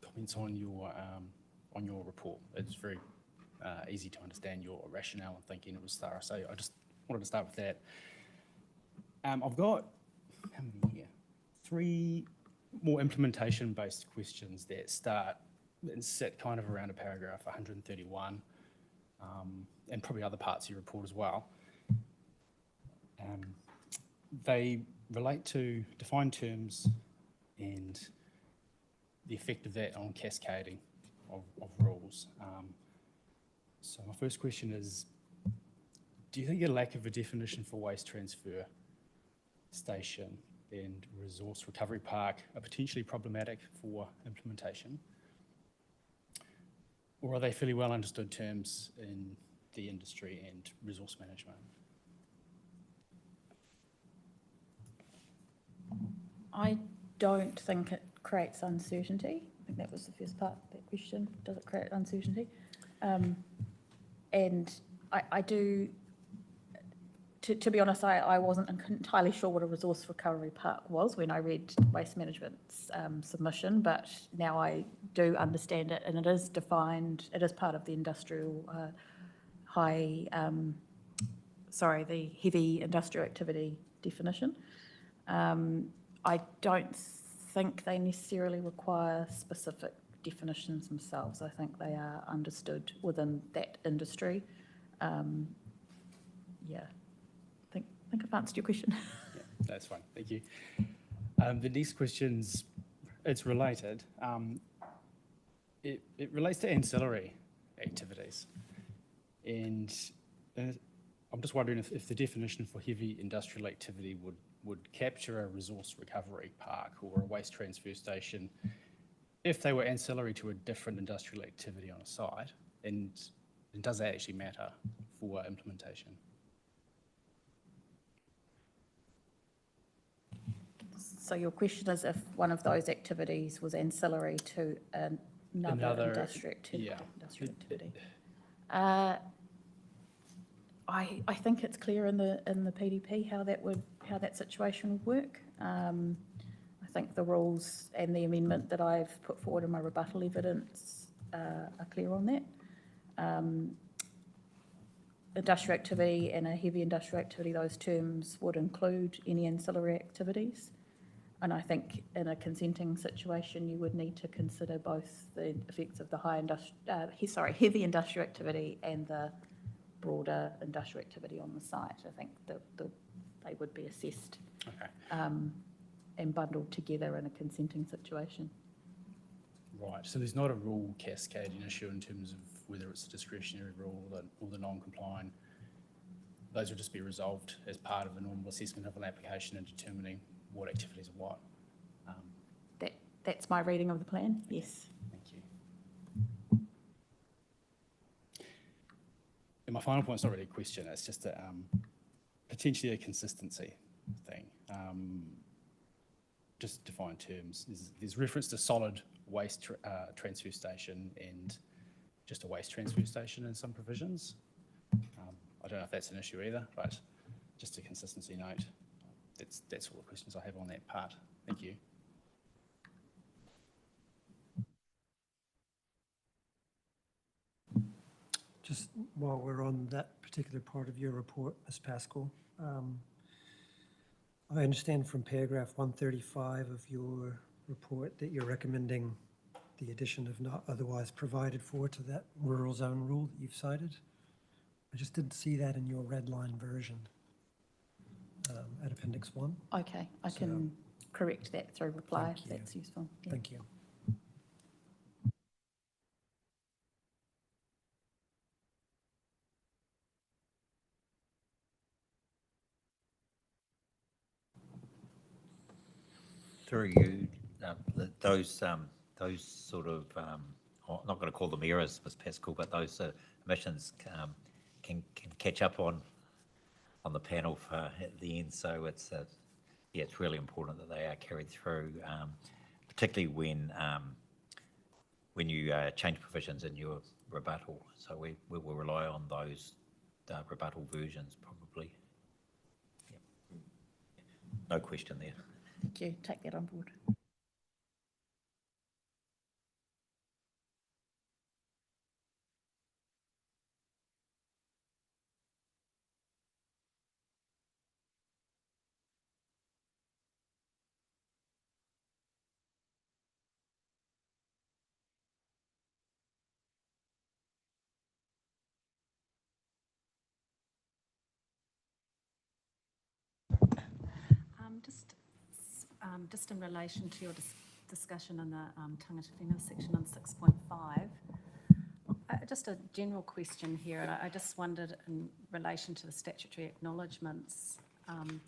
comments on your report. It's very easy to understand your rationale and thinking. It was thorough. So I just wanted to start with that. I've got, how many here? 3 more implementation-based questions that start and sit kind of around a paragraph 131, and probably other parts of your report as well. They relate to defined terms and the effect of that on cascading of rules. So my first question is, do you think the lack of a definition for waste transfer station and resource recovery park are potentially problematic for implementation? Or are they fairly well understood terms in the industry and resource management? I don't think it creates uncertainty. I think that was the first part of that question. Does it create uncertainty? And I do, to be honest, I wasn't entirely sure what a resource recovery park was when I read Waste Management's submission, but now I do understand it, and it is defined, it is part of the industrial the heavy industrial activity definition. I don't think they necessarily require specific definitions themselves. I think they are understood within that industry. Yeah, I think I've answered your question. Yeah, that's fine. Thank you. The next question's, it's related. It relates to ancillary activities. And I'm just wondering if the definition for heavy industrial activity would capture a resource recovery park or a waste transfer station if they were ancillary to a different industrial activity on a site, and does that actually matter for implementation? So your question is if one of those activities was ancillary to another industrial activity? Yeah. Industrial activity. I think it's clear in the PDP how that situation would work. I think the rules and the amendment that I've put forward in my rebuttal evidence are clear on that. Industrial activity and a heavy industrial activity, those terms would include any ancillary activities. And I think in a consenting situation, you would need to consider both the effects of the heavy industrial activity and the broader industrial activity on the site. I think they would be assessed and bundled together in a consenting situation. Right, so there's not a rule cascading issue in terms of whether it's a discretionary rule or the non-compliant. Those would just be resolved as part of the normal assessment of an application and determining what activities are what. That's my reading of the plan, yes. Thank you. And my final point is not really a question, it's just potentially a consistency thing. Just define terms. There's reference to solid waste transfer station and just a waste transfer station in some provisions. I don't know if that's an issue either, but just a consistency note. That's all the questions I have on that part. Thank you. Just while we're on that particular part of your report, Ms. Pascal, I understand from paragraph 135 of your report that you're recommending the addition of not otherwise provided for to that rural zone rule that you've cited. I just didn't see that in your red line version at Appendix 1. Okay, I can correct that through reply if Thank you. that's useful. Yeah. Thank you. Through you, those sort of, I'm not going to call them errors, Ms. Pascal, but those omissions can catch up on the panel at the end. So it's really important that they are carried through, particularly when when you change provisions in your rebuttal. So we will rely on those rebuttal versions probably. Yep. No question there. Thank you, take that on board. Just in relation to your discussion in the tangata whenua section on 6.5, just a general question here, and I just wondered in relation to the statutory acknowledgements and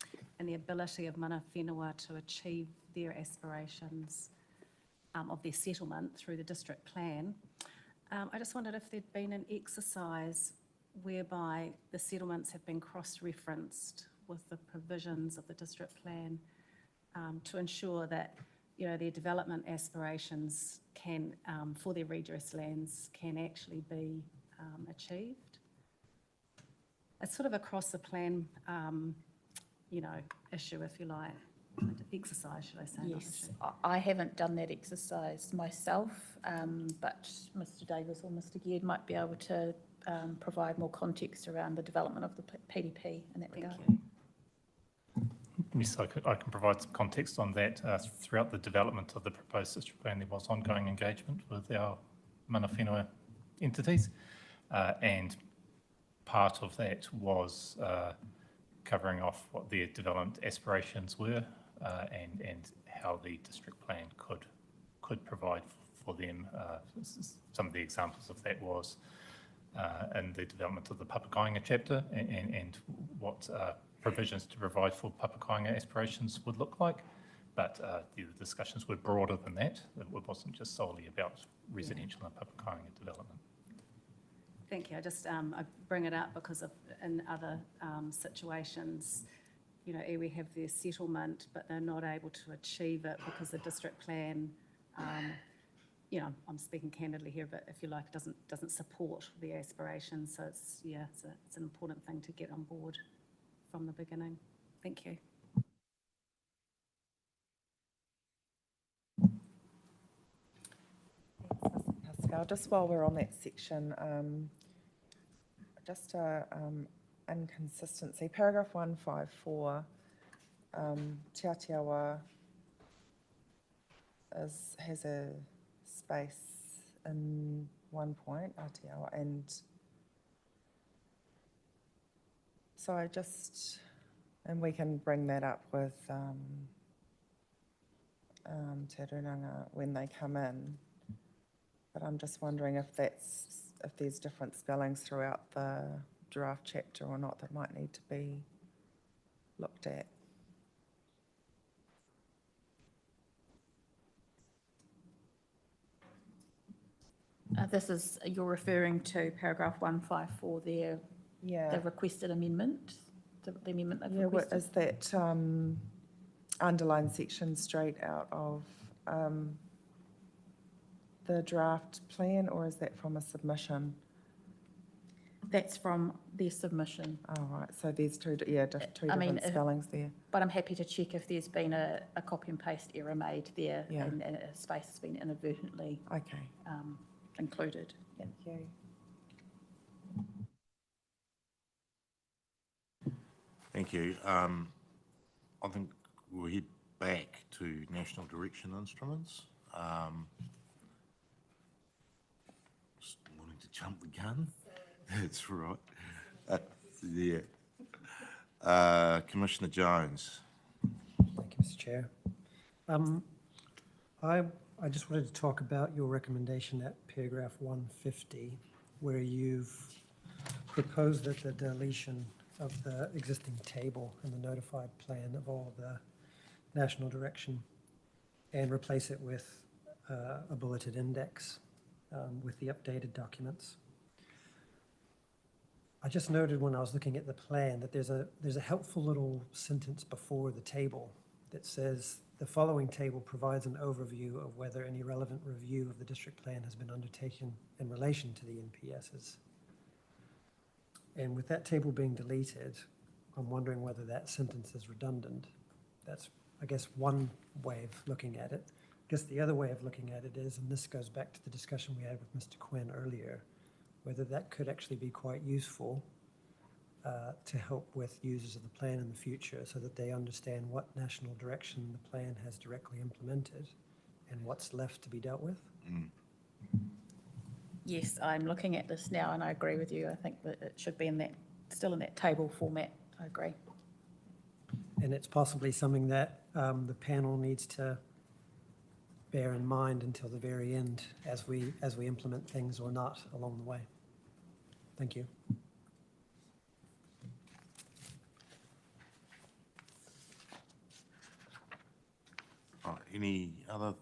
the ability of mana whenua to achieve their aspirations of their settlement through the district plan. I just wondered if there'd been an exercise whereby the settlements have been cross-referenced with the provisions of the district plan to ensure that, you know, their development aspirations can, for their redress lands, can actually be achieved. It's sort of across the plan, you know, issue, if you like, exercise, should I say? not Yes, issue. I haven't done that exercise myself, but Mr Davis or Mr Geard might be able to provide more context around the development of the PDP in that regard. Thank you. Yes, I can provide some context on that. Throughout the development of the proposed district plan, there was ongoing engagement with our mana whenua entities, and part of that was covering off what their development aspirations were and how the district plan could provide for them. Some of the examples of that was in the development of the Papakainga chapter and what provisions to provide for Papakainga aspirations would look like, but the discussions were broader than that. It wasn't just solely about residential and Papakainga development. Thank you. I just I bring it up because of in other situations, you know, iwi have their settlement, but they're not able to achieve it because the district plan, you know, I'm speaking candidly here, but if you like, doesn't support the aspirations. So it's it's an important thing to get on board from the beginning. Thank you. Pascal, just while we're on that section, just a inconsistency. Paragraph 154, Te Atiawa has a space in one point, Aotearoa, and so and we can bring that up with Te Runanga when they come in, but I'm just wondering if there's different spellings throughout the draft chapter or not that might need to be looked at. You're referring to paragraph 154 there, Yeah. the requested amendment, the amendment they've Yeah, what requested? is that underlined section straight out of the draft plan, or is that from a submission? That's from their submission, Oh, right, so there's two I mean, different spellings there. but I'm happy to check if there's been a copy and paste error made there Yeah. and a space has been inadvertently Okay, included. thank you. Thank you. I think we'll head back to national direction instruments. Just wanting to jump the gun. That's right. Yeah. Commissioner Jones. Thank you, Mr. Chair. I just wanted to talk about your recommendation at paragraph 150, where you've proposed that the deletion of the existing table in the notified plan of all of the national direction and replace it with a bulleted index with the updated documents. I just noted when I was looking at the plan that there's a helpful little sentence before the table that says the following table provides an overview of whether any relevant review of the district plan has been undertaken in relation to the NPSs. And with that table being deleted, I'm wondering whether that sentence is redundant. That's, I guess, one way of looking at it. I guess the other way of looking at it is, and this goes back to the discussion we had with Mr. Quinn earlier, whether that could actually be quite useful to help with users of the plan in the future so that they understand what national direction the plan has directly implemented and what's left to be dealt with. Yes, I'm looking at this now and I agree with you. I think that it should be in that, still in that table format. I agree. And it's possibly something that the panel needs to bear in mind until the very end as we implement things or not along the way. Thank you. Any other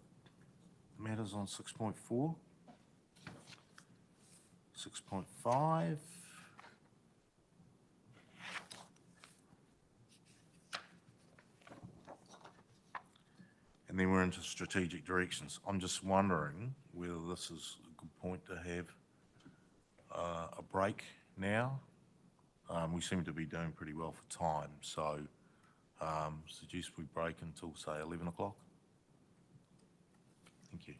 matters on 6.4? 6.5? And then we're into strategic directions. I'm just wondering whether this is a good point to have a break now. We seem to be doing pretty well for time, so suggest we break until, say, 11 o'clock. Thank you.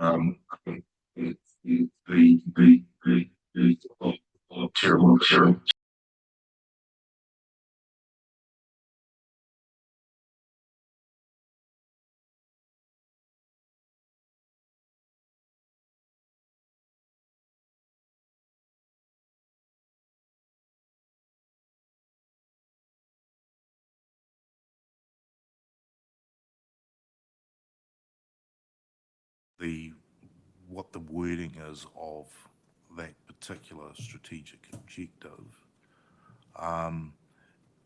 terrible. What the wording is of that particular strategic objective,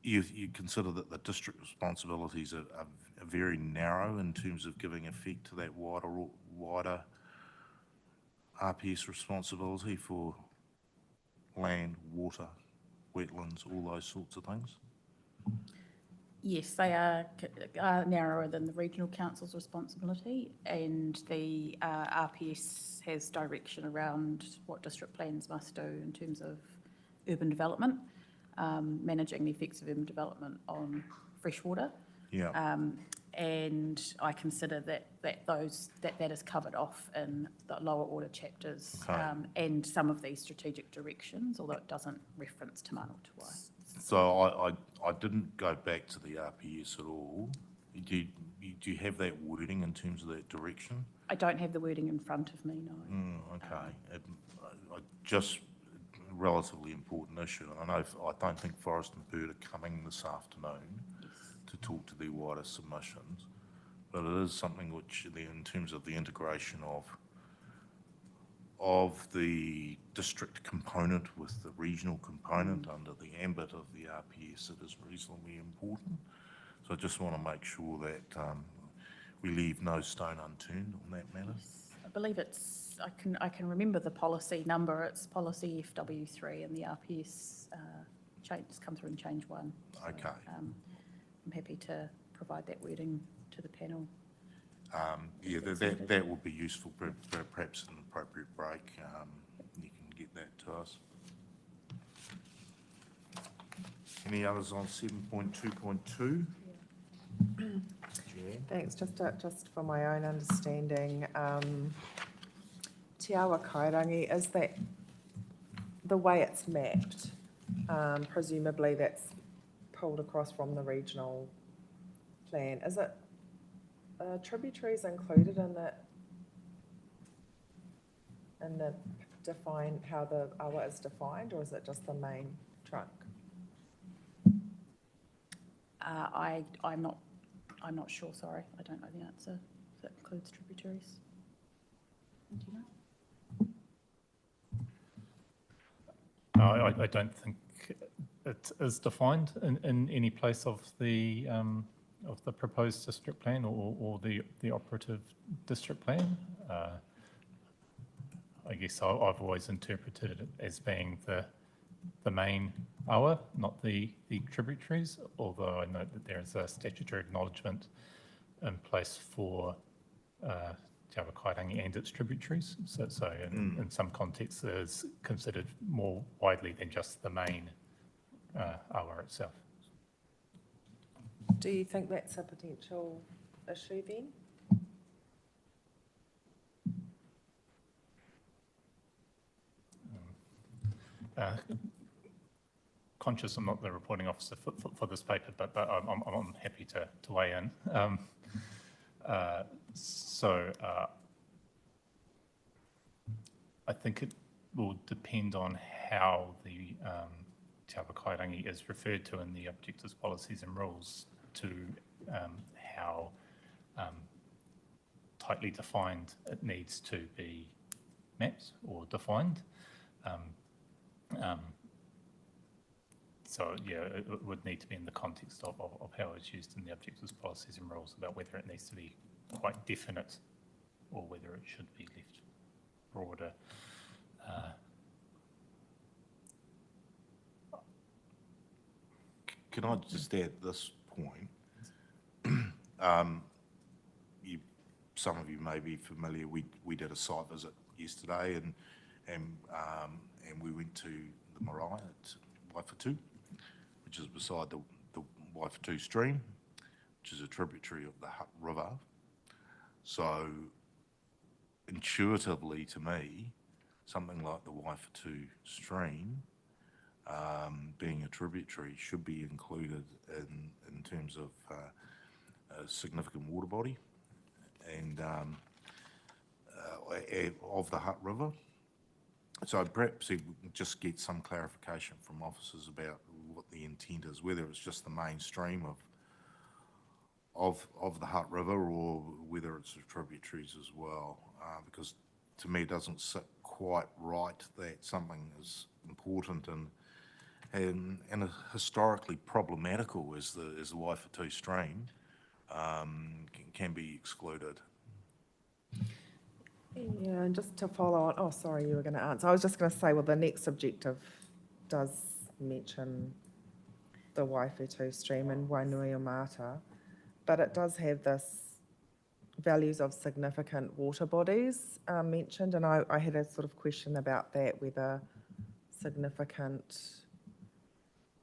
you consider that the district responsibilities are very narrow in terms of giving effect to that wider RPS responsibility for land, water, wetlands, all those sorts of things? Yes, they are narrower than the regional council's responsibility, and the RPS has direction around what district plans must do in terms of urban development, managing the effects of urban development on freshwater. Yeah. And I consider that is covered off in the lower order chapters, Okay. and some of these strategic directions, although it doesn't reference Te Mano Tuai. So I didn't go back to the RPS at all. Do you have that wording in terms of that direction? I don't have the wording in front of me, no. Okay. Just a relatively important issue. I don't think Forest and Bird are coming this afternoon to talk to their wider submissions, but it is something which, in terms of the integration of the district component with the regional component under the ambit of the RPS, it is reasonably important. So I just want to make sure that we leave no stone unturned on that matter. Yes. I believe it's, I can remember the policy number, it's policy FW3, and the RPS has come through and changed one. So, Okay. I'm happy to provide that wording to the panel. Yeah, that would be useful, perhaps an appropriate break. You can get that to us. Any others on 7.2.2? Thanks. Just for my own understanding, Te Awa Kairangi, is that the way it's mapped? Presumably that's pulled across from the regional plan. Is it tributaries included in the define how the awa is defined, or is it just the main trunk? I'm not sure, sorry. I don't know the answer. If that includes tributaries. Do you know? I don't think it is defined in any place of the proposed district plan or the operative district plan. I guess I've always interpreted it as being the main awa, not the tributaries, although I note that there is a statutory acknowledgement in place for Te Awa Kairangi and its tributaries. So in some contexts it is considered more widely than just the main awa itself. Do you think that's a potential issue then? Conscious I'm not the reporting officer for this paper, but I'm happy to weigh in. I think it will depend on how the Te Awa Kairangi is referred to in the objectives, policies and rules to how tightly defined it needs to be mapped or defined. So yeah, it would need to be in the context of how it's used in the objectives, policies and rules, about whether it needs to be quite definite or whether it should be left broader. Can I just add this point? Some of you may be familiar, we did a site visit yesterday and we went to the marae at Waifatu, which is beside the Waifatu stream, which is a tributary of the Hutt River. So intuitively to me, something like the Waifatu stream, being a tributary, should be included in terms of a significant water body and of the Hutt River. So perhaps we can just get some clarification from officers about what the intent is, whether it's just the mainstream of the Hutt River or whether it's the tributaries as well, because to me it doesn't sit quite right that something as important and historically problematical as the Waifatu stream can be excluded. Yeah, and just to follow on, oh, sorry, you were going to answer. I was just going to say, well, the next objective does mention the Waifatu stream and Wainuiomata, but it does have this values of significant water bodies mentioned, and I had a sort of question about that, whether significant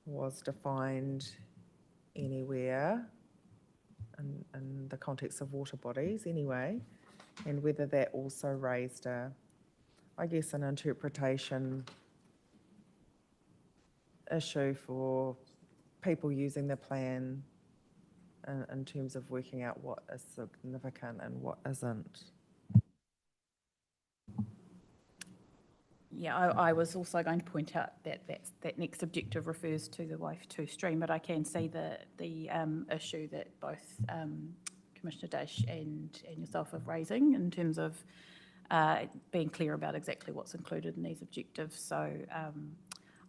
was defined anywhere in the context of water bodies anyway, and whether that also raised I guess, an interpretation issue for people using the plan in terms of working out what is significant and what isn't. Yeah, I was also going to point out that that next objective refers to the Waifatu stream, but I can see the issue that both Commissioner Dash and yourself are raising in terms of being clear about exactly what's included in these objectives. So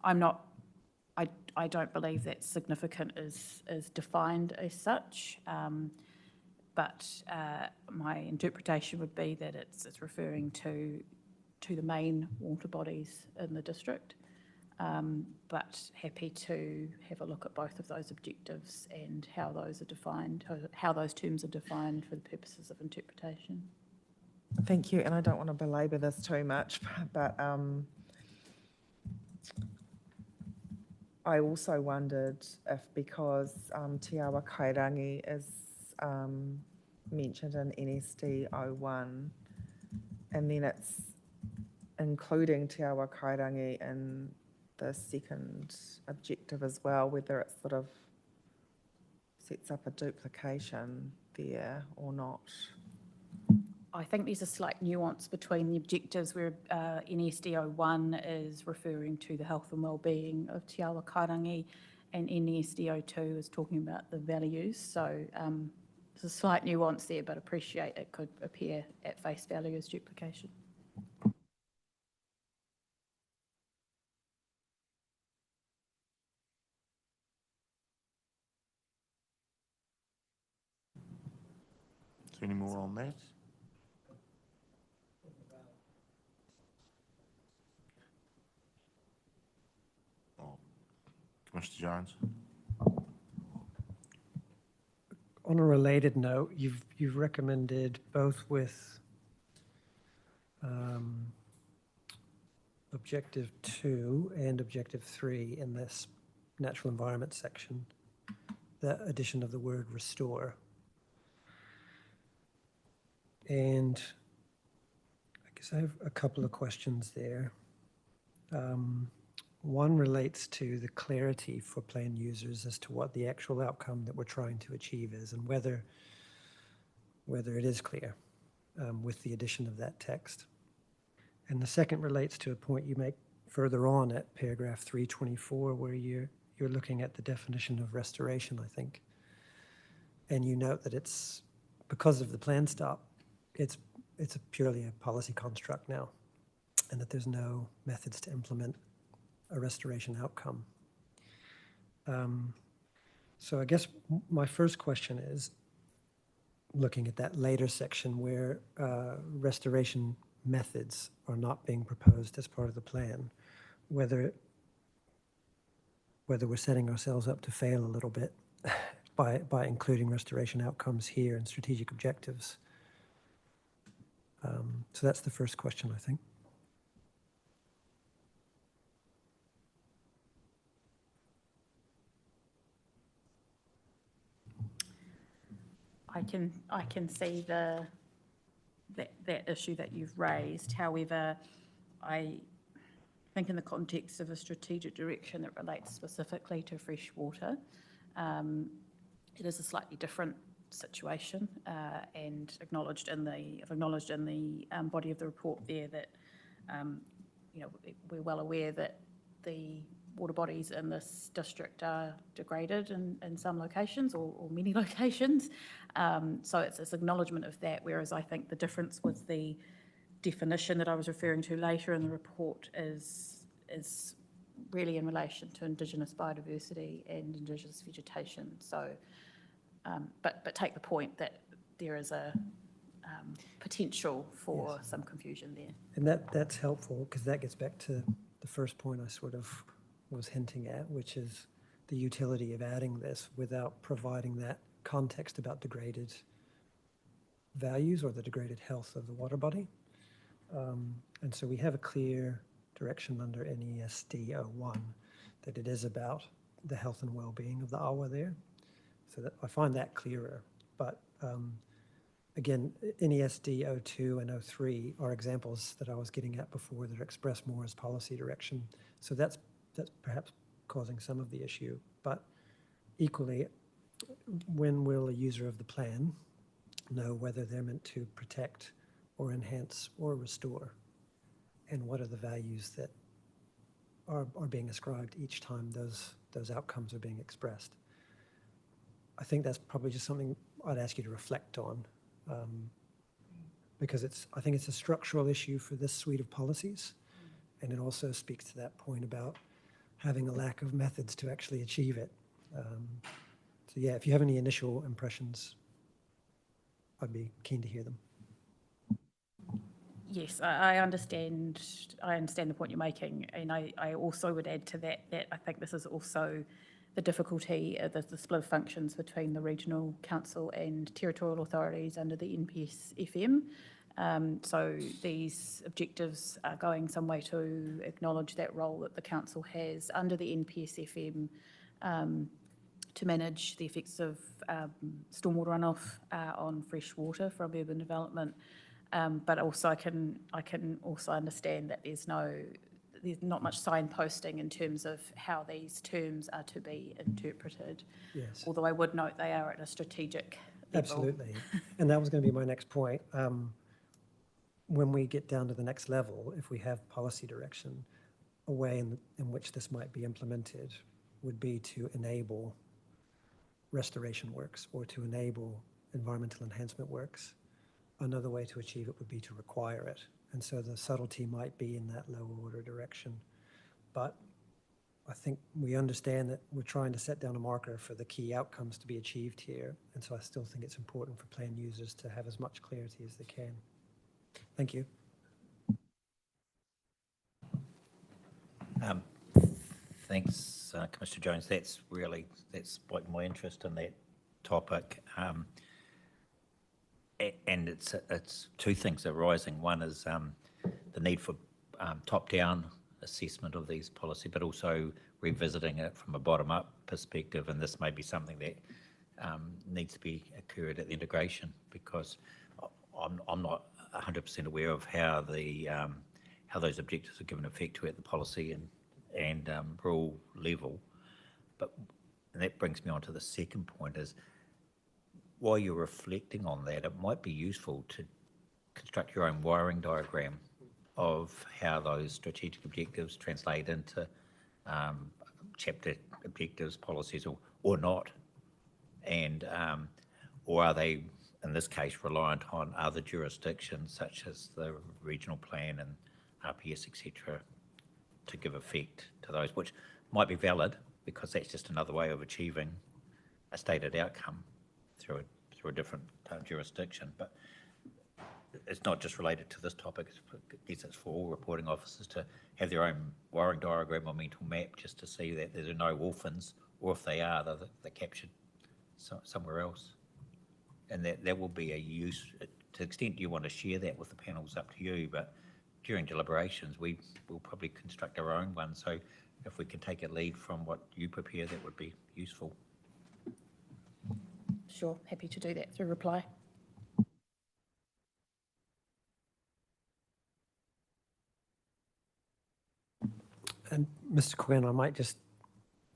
I don't believe that significant is defined as such, but my interpretation would be that it's referring to the main water bodies in the district, but happy to have a look at both of those objectives and how those are defined, how those terms are defined for the purposes of interpretation. Thank you, and I don't want to belabor this too much, but I also wondered if, because Te Awa Kairangi is mentioned in NSD 01, and then it's including Te Awa Kairangi in the second objective as well, whether it sort of sets up a duplication there or not. I think there's a slight nuance between the objectives where NSD 01 is referring to the health and well-being of Te Awa Kairangi, and NSD 02 is talking about the values. So there's a slight nuance there, but appreciate it could appear at face value as duplication. Is there any more on that? Oh, Commissioner Jones? On a related note, you've recommended both with Objective 2 and Objective 3 in this natural environment section, the addition of the word restore. And I guess I have a couple of questions there. One relates to the clarity for plan users as to what the actual outcome that we're trying to achieve is, and whether it is clear with the addition of that text. And the second relates to a point you make further on at paragraph 324, where you're looking at the definition of restoration, I think. And you note that it's, because of the plan stop, it's purely a policy construct now, and that there's no methods to implement a restoration outcome. So I guess my first question is, looking at that later section where restoration methods are not being proposed as part of the plan, whether we're setting ourselves up to fail a little bit by including restoration outcomes here and strategic objectives. So that's the first question, I think. I can see that issue that you've raised. However, I think in the context of a strategic direction that relates specifically to fresh water, it is a slightly different situation, and I've acknowledged in the body of the report there that we're well aware that the water bodies in this district are degraded in some locations or many locations. So it's this acknowledgement of that, whereas I think the difference with the definition that I was referring to later in the report is really in relation to Indigenous biodiversity and Indigenous vegetation. So, but take the point that there is a potential for some confusion there. And that's helpful because that gets back to the first point I sort of was hinting at, which is the utility of adding this without providing that context about degraded values or the degraded health of the water body. And so we have a clear direction under NESD 01 that it is about the health and well-being of the awa there. So that I find that clearer. But again, NESD 02 and 03 are examples that I was getting at before that are expressed more as policy direction. So that's perhaps causing some of the issue. But equally, when will a user of the plan know whether they're meant to protect or enhance or restore? And what are the values that are being ascribed each time those outcomes are being expressed? I think that's probably just something I'd ask you to reflect on, because I think it's a structural issue for this suite of policies, and it also speaks to that point about having a lack of methods to actually achieve it. So yeah, if you have any initial impressions, I'd be keen to hear them. Yes, I understand the point you're making, and I also would add to that I think this is also the difficulty of the split of functions between the regional council and territorial authorities under the NPS FM. So these objectives are going some way to acknowledge that role that the council has under the NPS FM to manage the effects of stormwater runoff on fresh water from urban development. But also I can also understand that there's not much signposting in terms of how these terms are to be interpreted. Yes. Although I would note they are at a strategic level. Absolutely. And that was going to be my next point. When we get down to the next level, if we have policy direction, a way in which this might be implemented would be to enable restoration works or to enable environmental enhancement works. Another way to achieve it would be to require it. And so the subtlety might be in that lower order direction. But I think we understand that we're trying to set down a marker for the key outcomes to be achieved here. And so I still think it's important for plan users to have as much clarity as they can. Thank you. Thanks, Commissioner Jones. That's spiked my interest in that topic. And it's two things arising. One is the need for top-down assessment of these policy, but also revisiting it from a bottom-up perspective. And this may be something that needs to be occurred at the integration, because I'm not 100% aware of how those objectives are given effect to at the policy and rule level. And that brings me on to the second point is, while you're reflecting on that, it might be useful to construct your own wiring diagram of how those strategic objectives translate into chapter objectives, policies, or not, and or are they, in this case, reliant on other jurisdictions such as the regional plan and RPS, etc., to give effect to those, which might be valid because that's just another way of achieving a stated outcome through a different jurisdiction. But it's not just related to this topic. It's for all reporting officers to have their own wiring diagram or mental map, just to see that there are no orphans, or if they are, they're captured somewhere else. And that will be a use. To the extent you want to share that with the panels, up to you. But during deliberations, we will probably construct our own one. So if we can take a lead from what you prepare, that would be useful. Sure, happy to do that through reply. And Mr. Quinn, I might just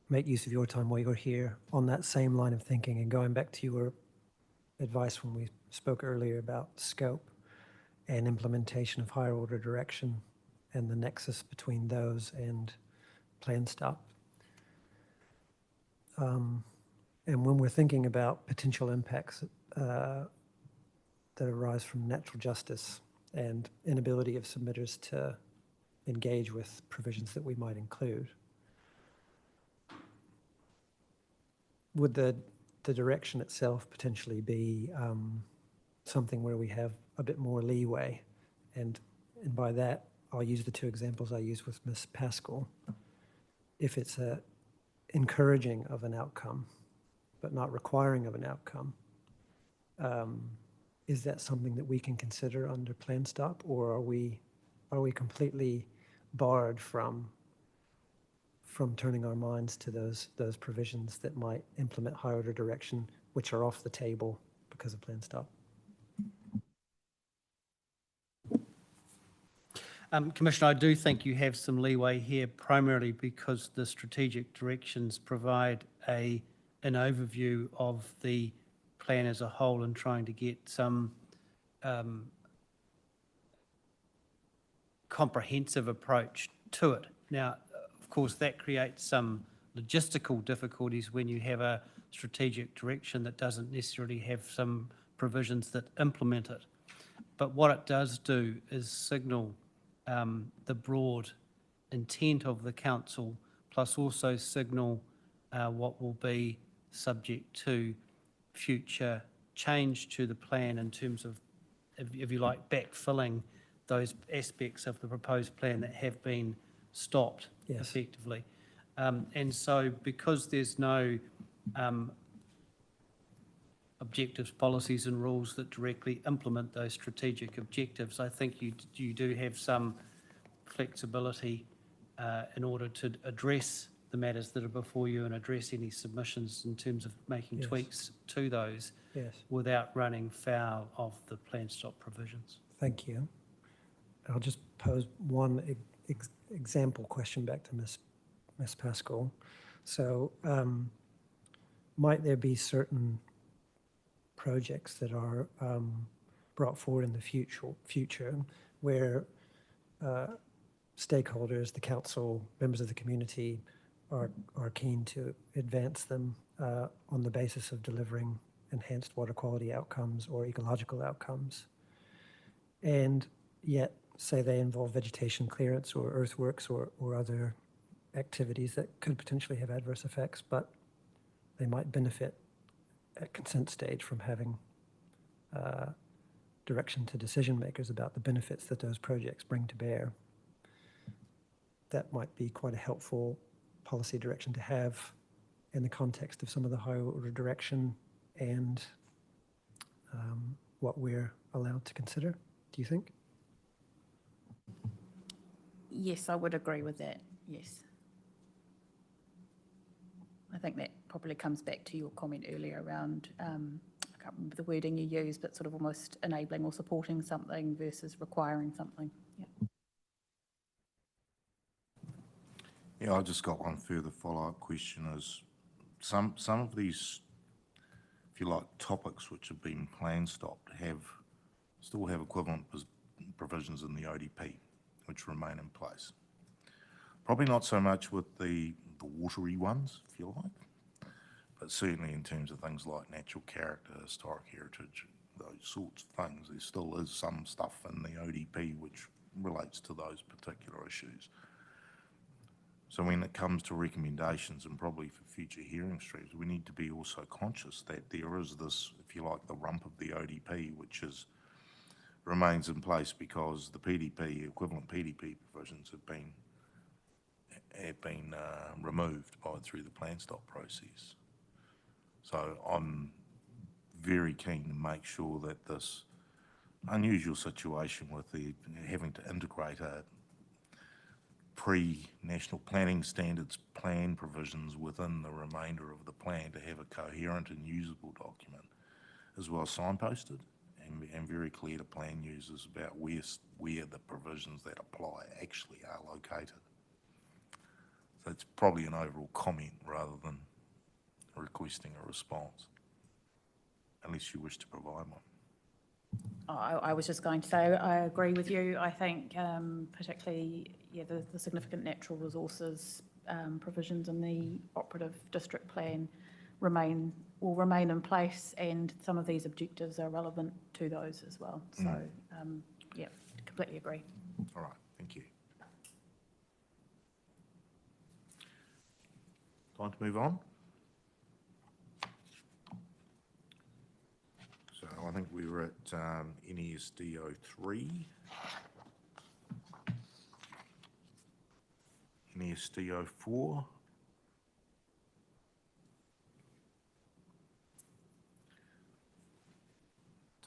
make use of your time while you're here on that same line of thinking and going back to your advice when we spoke earlier about scope and implementation of higher order direction and the nexus between those and plan stop. And when we're thinking about potential impacts that arise from natural justice and inability of submitters to engage with provisions that we might include, would the direction itself potentially be something where we have a bit more leeway? And by that, I'll use the two examples I used with Ms. Pascal. If it's a encouraging of an outcome, but not requiring of an outcome, is that something that we can consider under Plan Stop, or are we completely barred from turning our minds to those provisions that might implement higher order direction, which are off the table because of Plan Stop? Commissioner, I do think you have some leeway here, primarily because the strategic directions provide an overview of the plan as a whole and trying to get some comprehensive approach to it. Now, of course, that creates some logistical difficulties when you have a strategic direction that doesn't necessarily have some provisions that implement it. But what it does do is signal the broad intent of the council, plus also signal what will be subject to future change to the plan in terms of, if you like, backfilling those aspects of the proposed plan that have been stopped effectively. And so because there's no objectives, policies and rules that directly implement those strategic objectives, I think you do have some flexibility in order to address the matters that are before you and address any submissions in terms of making tweaks to those without running foul of the Plan Stop provisions. Thank you. I'll just pose one example question back to Ms. Pascal. So might there be certain projects that are brought forward in the future where stakeholders, the council, members of the community are keen to advance them on the basis of delivering enhanced water quality outcomes or ecological outcomes, and yet say they involve vegetation clearance or earthworks or other activities that could potentially have adverse effects, but they might benefit at consent stage from having direction to decision makers about the benefits that those projects bring to bear. That might be quite a helpful policy direction to have in the context of some of the higher order direction and what we're allowed to consider. Do you think? Yes, I would agree with that, yes. I think that probably comes back to your comment earlier around, I can't remember the wording you used, but sort of almost enabling or supporting something versus requiring something. Yeah, I just got one further follow-up question is some of these, if you like, topics which have been plan stopped still have equivalent provisions in the ODP which remain in place. Probably not so much with the watery ones, if you like, but certainly in terms of things like natural character, historic heritage, those sorts of things, there still is some stuff in the ODP which relates to those particular issues. So when it comes to recommendations and probably for future hearing streams, we need to be also conscious that there is this, if you like, the rump of the ODP, which remains in place because the PDP, equivalent PDP provisions have been removed through the plan stop process. So I'm very keen to make sure that this unusual situation with having to integrate a pre-national planning standards plan provisions within the remainder of the plan to have a coherent and usable document as well signposted and very clear to plan users about where the provisions that apply actually are located. it's probably an overall comment rather than requesting a response, unless you wish to provide one. I was just going to say, I agree with you. I think particularly, yeah, the significant natural resources provisions in the operative district plan will remain in place, and some of these objectives are relevant to those as well. So, yeah, completely agree. All right, thank you. Time to move on. So I think we were at NESDO 3. NESDO 4.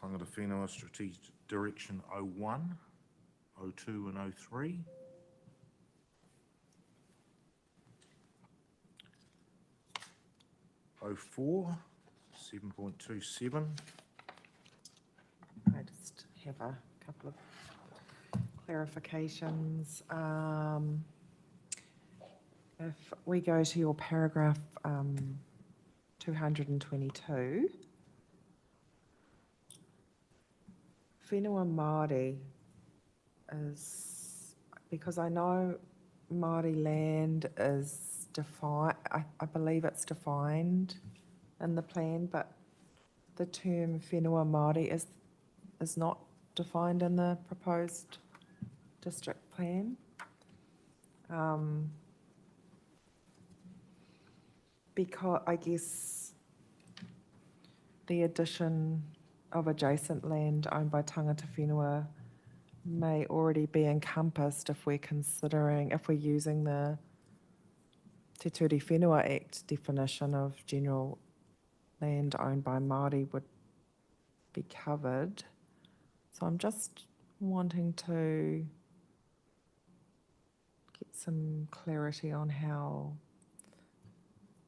Tangata Whenua Strategic Direction 01, 02 and 03. '04, 7.27. I just have a couple of clarifications. If we go to your paragraph 222, Whenua Māori is, because I know Māori land is defined, I believe it's defined in the plan, but the term Whenua Māori is not defined in the proposed district plan. Because I guess the addition of adjacent land owned by tangata whenua may already be encompassed if we're using the Te Ture Whenua Act definition of general land owned by Māori would be covered. So I'm just wanting to get some clarity on how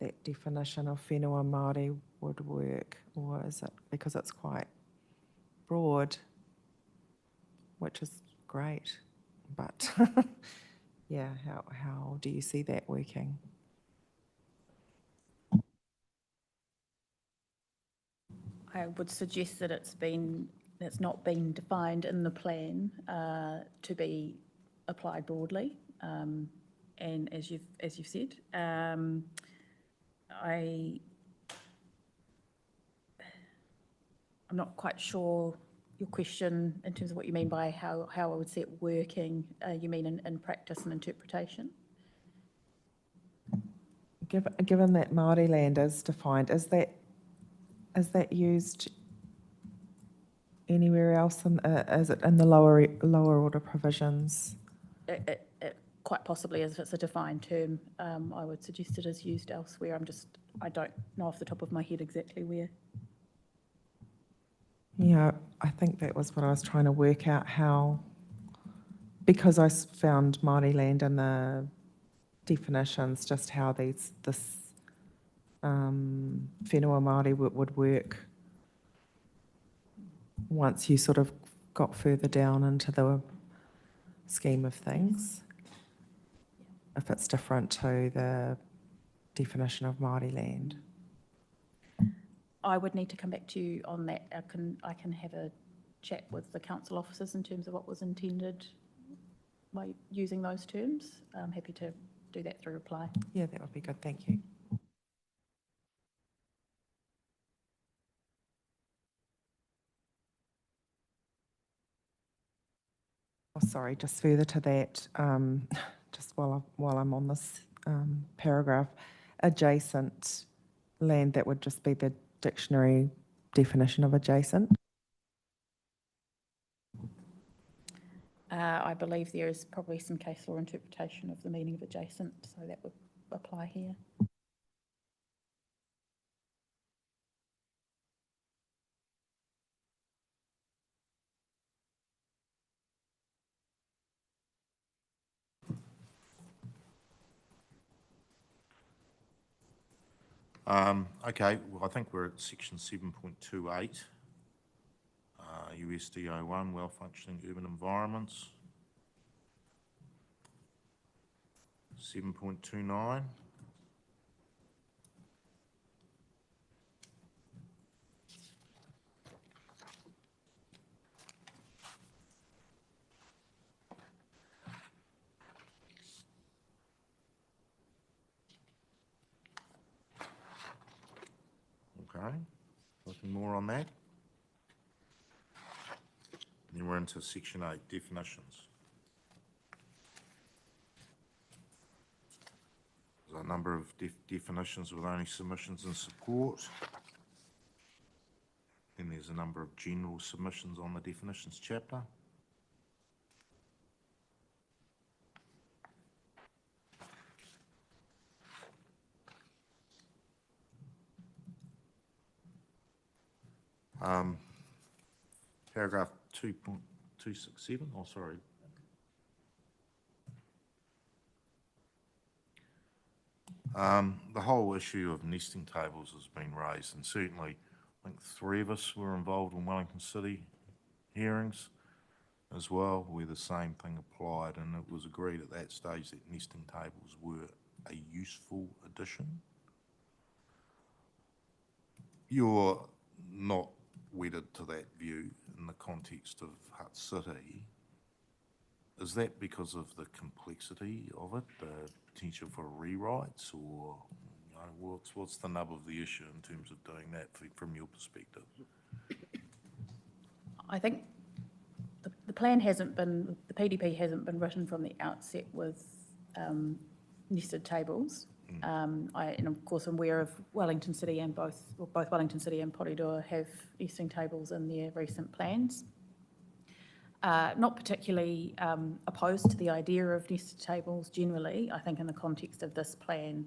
that definition of whenua Māori would work, or is it because it's quite broad, which is great, but yeah, how do you see that working? I would suggest that it's not been defined in the plan to be applied broadly, and as you've said, I'm not quite sure your question in terms of what you mean by how I would see it working. You mean in practice and interpretation? Given that Māori land is defined, is that used anywhere else? Is it in the lower order provisions? It quite possibly is. If it's a defined term, I would suggest it is used elsewhere. I don't know off the top of my head exactly where. Yeah, I think that was what I was trying to work out, how, because I found Māori land in the definitions, just how this whenua Māori would work once you sort of got further down into the scheme of things, if it's different to the definition of Māori land. I would need to come back to you on that. I can have a chat with the council officers in terms of what was intended by using those terms. I'm happy to do that through reply. Yeah, that would be good, thank you. Oh, sorry, just further to that, just while I'm on this paragraph, adjacent land, that would just be the dictionary definition of adjacent. I believe there is probably some case law interpretation of the meaning of adjacent, so that would apply here. Okay, well, I think we're at section 7.28. USDO 1, well-functioning urban environments. 7.29. Okay, nothing more on that. Then we're into section 8, definitions. There's a number of definitions with only submissions and support. Then there's a number of general submissions on the definitions chapter. Paragraph 2.267, oh, sorry. The whole issue of nesting tables has been raised, and certainly I think 3 of us were involved in Wellington City hearings as well, where the same thing applied, and it was agreed at that stage that nesting tables were a useful addition. You're not wedded to that view in the context of Hutt City. Is that because of the complexity of it, the potential for rewrites, or you know, what's the nub of the issue in terms of doing that from your perspective? I think the plan hasn't been, the PDP hasn't been written from the outset with nested tables. And of course I'm aware of Wellington City and both Wellington City and Porirua have nesting tables in their recent plans. Not particularly opposed to the idea of nested tables generally. I think in the context of this plan,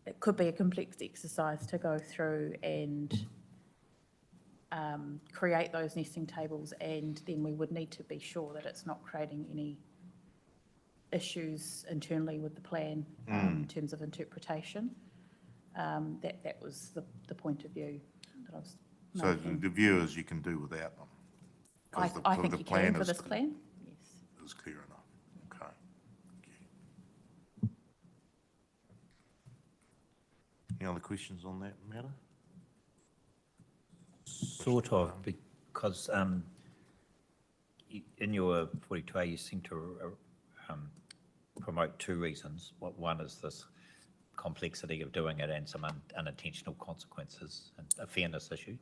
it could be a complex exercise to go through and create those nesting tables, and then we would need to be sure that it's not creating any issues internally with the plan in terms of interpretation. That was the point of view that I was making. So the view is you can do without them? I think you can for this plan, yes. Is clear enough. Okay. Thank you. Any other questions on that matter? Sort of, because in your 42A you seem to promote 2 reasons. One is this complexity of doing it and some unintentional consequences and a fairness issue.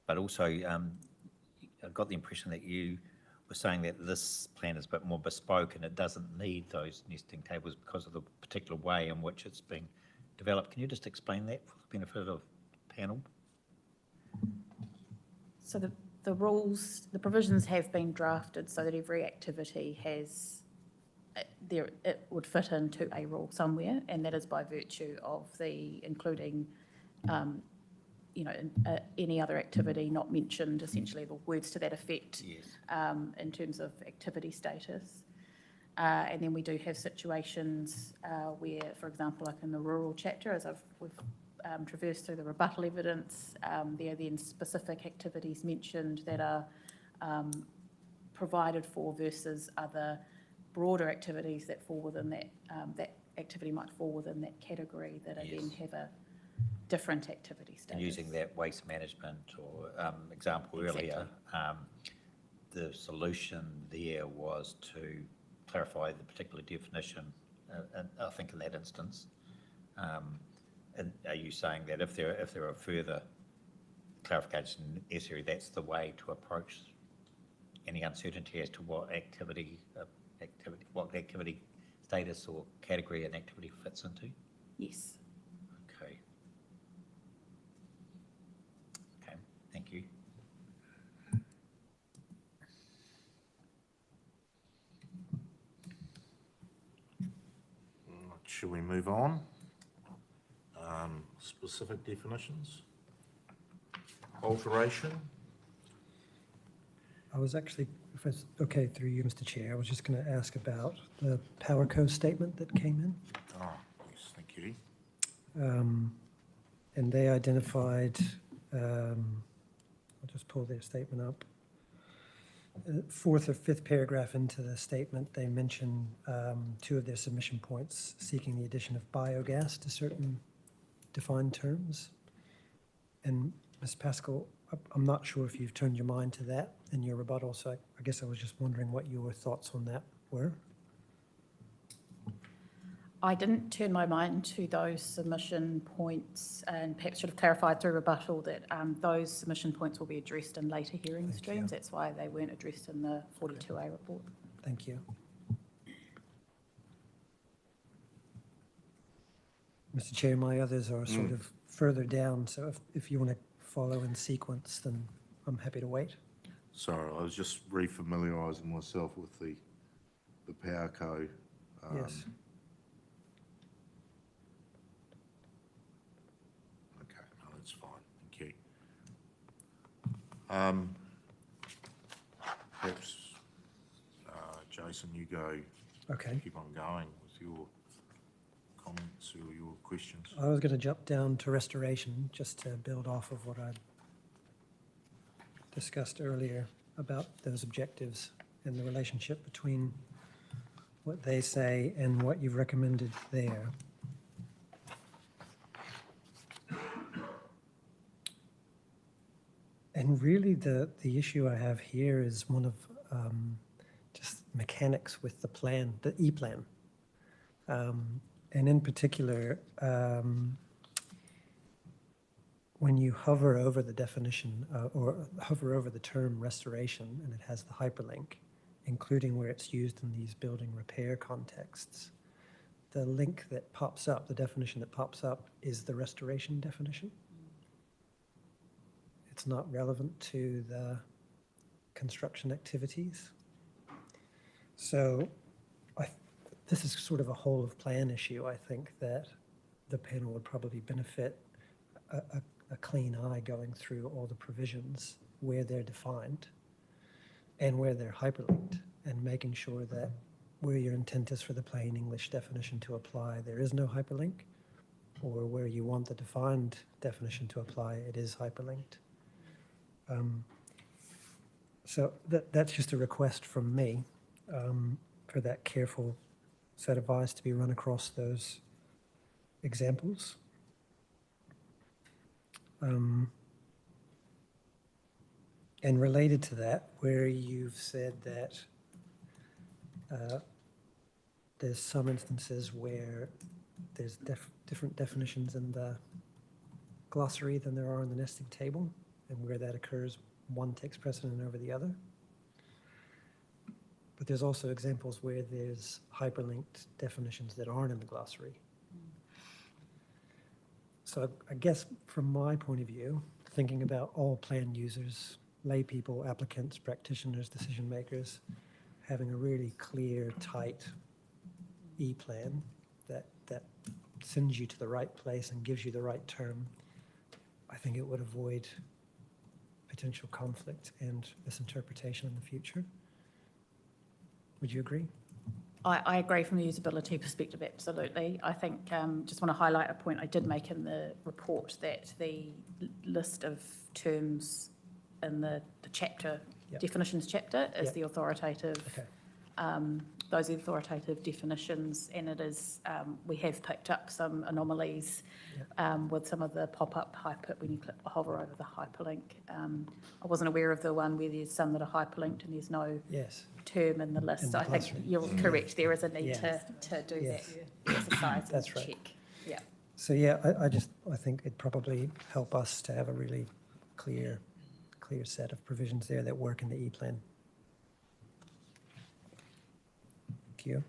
But also, I got the impression that you were saying that this plan is a bit more bespoke and it doesn't need those nesting tables because of the particular way in which it's been developed. Can you just explain that for the benefit of the panel? So the rules, the provisions have been drafted so that every activity has, it would fit into a rule somewhere, and that is by virtue of the including, you know, any other activity not mentioned, essentially the words to that effect. Yes. In terms of activity status. And then we do have situations where, for example, like in the rural chapter, as we've traversed through the rebuttal evidence, there are then specific activities mentioned that are provided for versus other broader activities that fall within that, that activity might fall within that category that are then have a different activity status. And using that waste management or example earlier, the solution there was to clarify the particular definition, and I think in that instance. And are you saying that if there are further clarification necessary, that's the way to approach any uncertainty as to what activity status or category an activity fits into? Yes. Okay. Okay, thank you. Shall we move on? Specific definitions? Alteration? I was actually, if it's okay through you, Mr. Chair, I was just going to ask about the Power Co statement that came in. Oh, yes, thank you. And they identified, I'll just pull their statement up. fourth or fifth paragraph into the statement, they mention two of their submission points, seeking the addition of biogas to certain defined terms. And Ms. Pascal, I'm not sure if you've turned your mind to that in your rebuttal, so I guess I was just wondering what your thoughts on that were. I didn't turn my mind to those submission points, and perhaps should have clarified through rebuttal that those submission points will be addressed in later hearing Thank streams. you. That's why they weren't addressed in the 42A report. Thank you. Mr. Chair, my others are sort of further down, so if you want to follow in sequence, then I'm happy to wait. Sorry, I was just refamiliarising myself with the PowerCo. Yes. Okay, no, that's fine, thank you. Perhaps, Jason, you go, Okay. keep on going with your comments or your questions. I was going to jump down to restoration, just to build off of what I discussed earlier about those objectives and the relationship between what they say and what you've recommended there. And really the issue I have here is one of just mechanics with the plan, the E-plan. And in particular, when you hover over the definition or hover over the term restoration and it has the hyperlink, including where it's used in these building repair contexts, the link that pops up, the definition that pops up is the restoration definition. It's not relevant to the construction activities. So this is sort of a whole of plan issue. I think that the panel would probably benefit a clean eye going through all the provisions where they're defined and where they're hyperlinked, and making sure that where your intent is for the plain English definition to apply, there is no hyperlink, or where you want the defined definition to apply, it is hyperlinked. So that's just a request from me for that careful set of eyes to be run across those examples. And related to that, where you've said that there's some instances where there's different definitions in the glossary than there are in the nesting table, and where that occurs, one takes precedent over the other. But there's also examples where there's hyperlinked definitions that aren't in the glossary. So I guess from my point of view, thinking about all plan users, lay people, applicants, practitioners, decision makers, having a really clear, tight E-plan that sends you to the right place and gives you the right term, I think it would avoid potential conflict and misinterpretation in the future. Would you agree? I agree from a usability perspective, absolutely. I think, just want to highlight a point I did make in the report, that the list of terms in the chapter, Yep. definitions chapter, is Yep. the authoritative, Okay. those are the authoritative definitions, and it is, we have picked up some anomalies with some of the pop-up when you hover over the hyperlink. I wasn't aware of the one where there's some that are hyperlinked and there's no Yes. term in the In list. the I think glossary. you're correct, there is a need Yeah. to do Yes. that exercise and That's right. check. Yeah. So yeah, I think it'd probably help us to have a really clear set of provisions there that work in the E-plan. Thank you.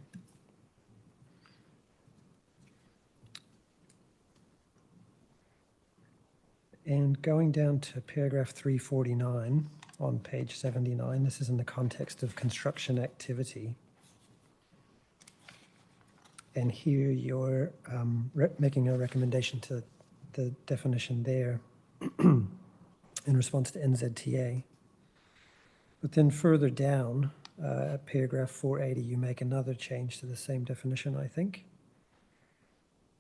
And going down to paragraph 349 on page 79, this is in the context of construction activity. And here you're making a recommendation to the definition there in response to NZTA. But then further down, at paragraph 480, you make another change to the same definition, I think.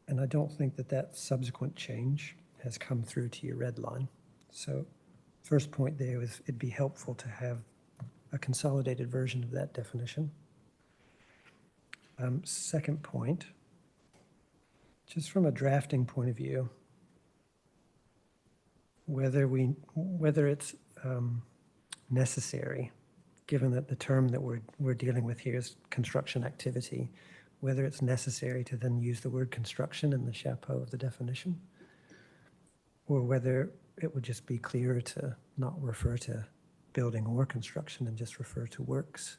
And I don't think that subsequent change has come through to your red line. So first point there is it'd be helpful to have a consolidated version of that definition. Second point, just from a drafting point of view, whether it's necessary, given that the term that we're dealing with here is construction activity, whether it's necessary to then use the word construction in the chapeau of the definition, or whether it would just be clearer to not refer to building or construction and just refer to works.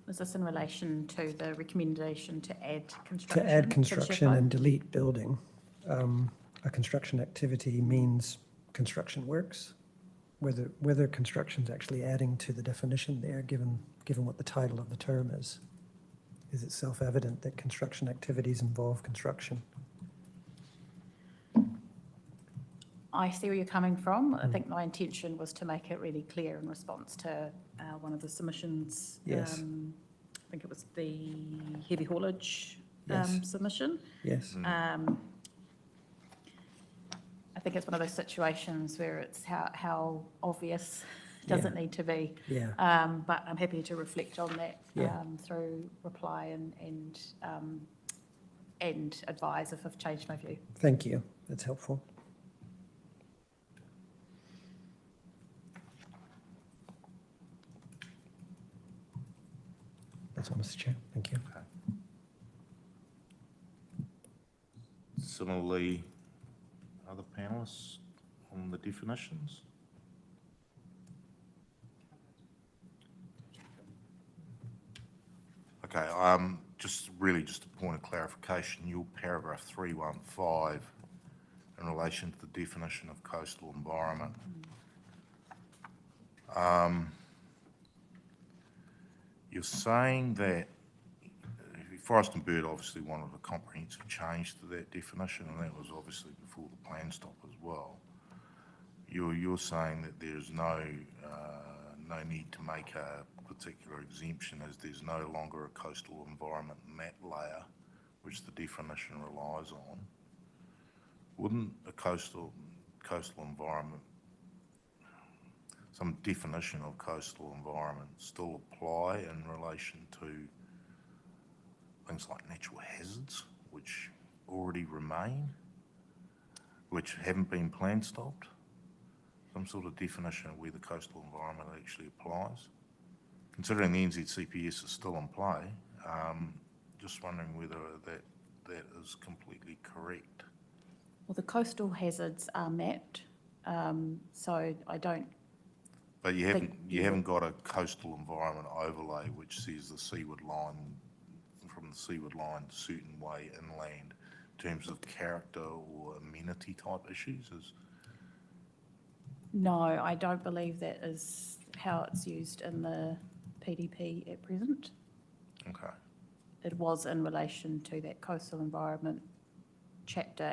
Was this in relation to the recommendation to add construction? To add the construction chapeau? and delete building. A construction activity means construction works. Whether construction's actually adding to the definition there, given what the title of the term is. Is it self-evident that construction activities involve construction? I see where you're coming from. I think my intention was to make it really clear in response to one of the submissions. Yes. I think it was the heavy haulage Yes. submission. Yes. I think it's one of those situations where it's how obvious does it need to be? Yeah. But I'm happy to reflect on that Yeah. through reply and advise if I've changed my view. Thank you. That's helpful. That's all, Mr. Chair. Thank you. Similarly, other panelists on the definitions? Okay, just a point of clarification, your paragraph 315 in relation to the definition of coastal environment. You're saying that Forest and Bird obviously wanted a comprehensive change to that definition, and that was obviously before the plan stop as well. You're saying that there's no need to make a particular exemption, as there's no longer a coastal environment mat layer, which the definition relies on. Wouldn't a coastal environment, some definition of coastal environment, still apply in relation to things like natural hazards, which already remain, which haven't been plan stopped? Some sort of definition of where the coastal environment actually applies. Considering the NZCPS is still in play, just wondering whether that is completely correct. Well, the coastal hazards are met, so I don't. But you haven't got a coastal environment overlay which says the seaward line, from the seaward line a certain way inland, in terms of character or amenity type issues. No, I don't believe that is how it's used in the PDP at present. Okay. It was in relation to that coastal environment chapter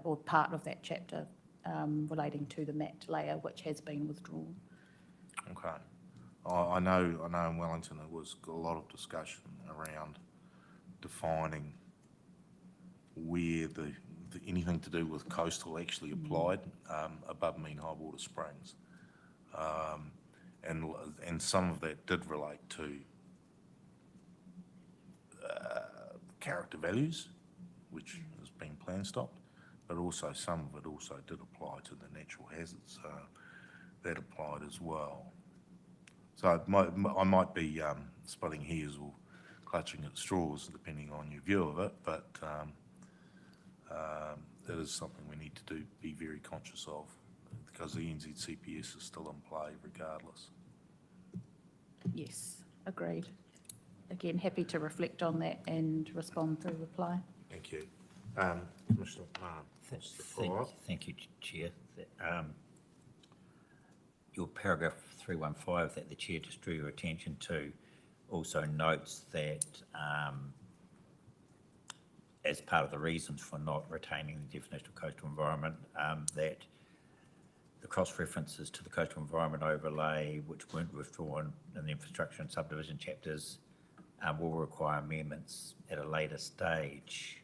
or part of that chapter relating to the mat layer, which has been withdrawn. Okay. I know in Wellington there was a lot of discussion around defining where anything to do with coastal actually applied above mean high water springs. And some of that did relate to character values, which has been plan stopped, but also some of it also did apply to the natural hazards. That applied as well. So I might be splitting hairs or clutching at straws depending on your view of it, but that is something we need to be very conscious of, because the NZCPS is still in play regardless. Yes, agreed. Again, happy to reflect on that and respond through reply. Thank you. Commissioner McMahon. Thank you, Chair. Your paragraph 315 that the Chair just drew your attention to also notes that as part of the reasons for not retaining the definition of coastal environment, that the cross-references to the coastal environment overlay, which weren't withdrawn in the infrastructure and subdivision chapters, will require amendments at a later stage.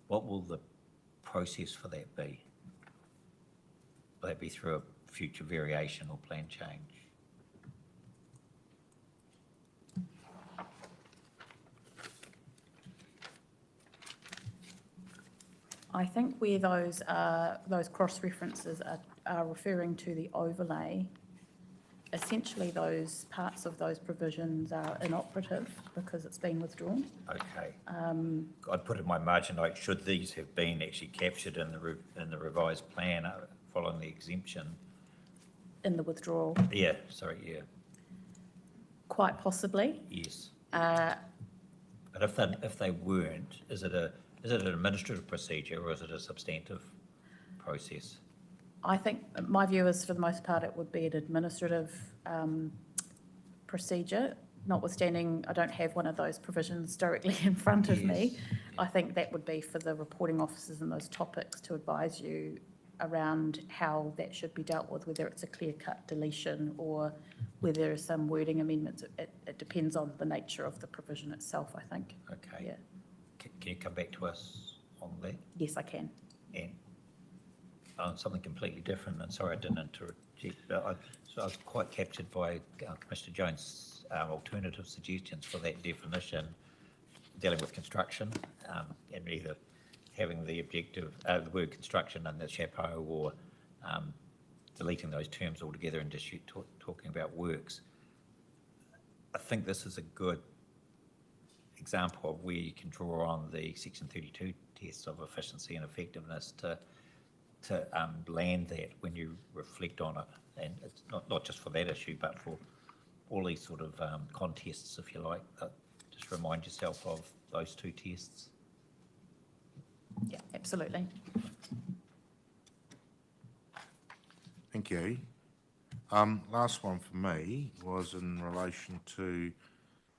What will the process for that be? Will that be through future variation or plan change. I think where those cross-references are referring to the overlay, essentially those parts of those provisions are inoperative because it's been withdrawn. Okay. I'd put in my margin note, should these have been actually captured in the revised plan following the exemption? In the withdrawal, Yeah, sorry, yeah, quite possibly. yes. But if they weren't, is it an administrative procedure or is it a substantive process? I think my view is, for the most part, it would be an administrative procedure, notwithstanding I don't have one of those provisions directly in front of me. Yes. I think that would be for the reporting officers and those topics to advise you around how that should be dealt with, whether it's a clear-cut deletion or whether there are some wording amendments. It depends on the nature of the provision itself, I think. Okay. Yeah. Can you come back to us on that? Yes, I can. And on something completely different, and sorry I didn't interject, but I was quite captured by Commissioner Jones' alternative suggestions for that definition, dealing with construction, and either having the objective, the word construction in the chapeau, or deleting those terms altogether and just talking about works. I think this is a good example of where you can draw on the Section 32 tests of efficiency and effectiveness to land that when you reflect on it. And it's not just for that issue, but for all these sort of contests, if you like. Just remind yourself of those two tests. Yeah, absolutely. Thank you. Last one for me was in relation to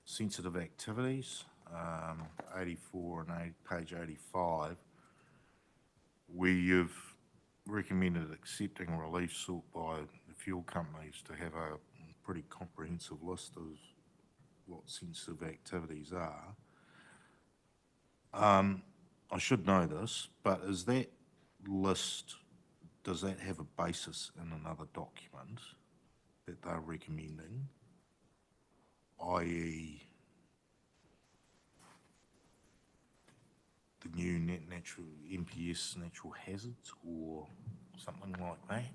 sensitive activities, 84 and page 85, where you've recommended accepting relief sought by the fuel companies to have a pretty comprehensive list of what sensitive activities are. I should know this, but is that list, does that have a basis in another document that they're recommending, i.e. the new natural NPS natural hazards or something like that?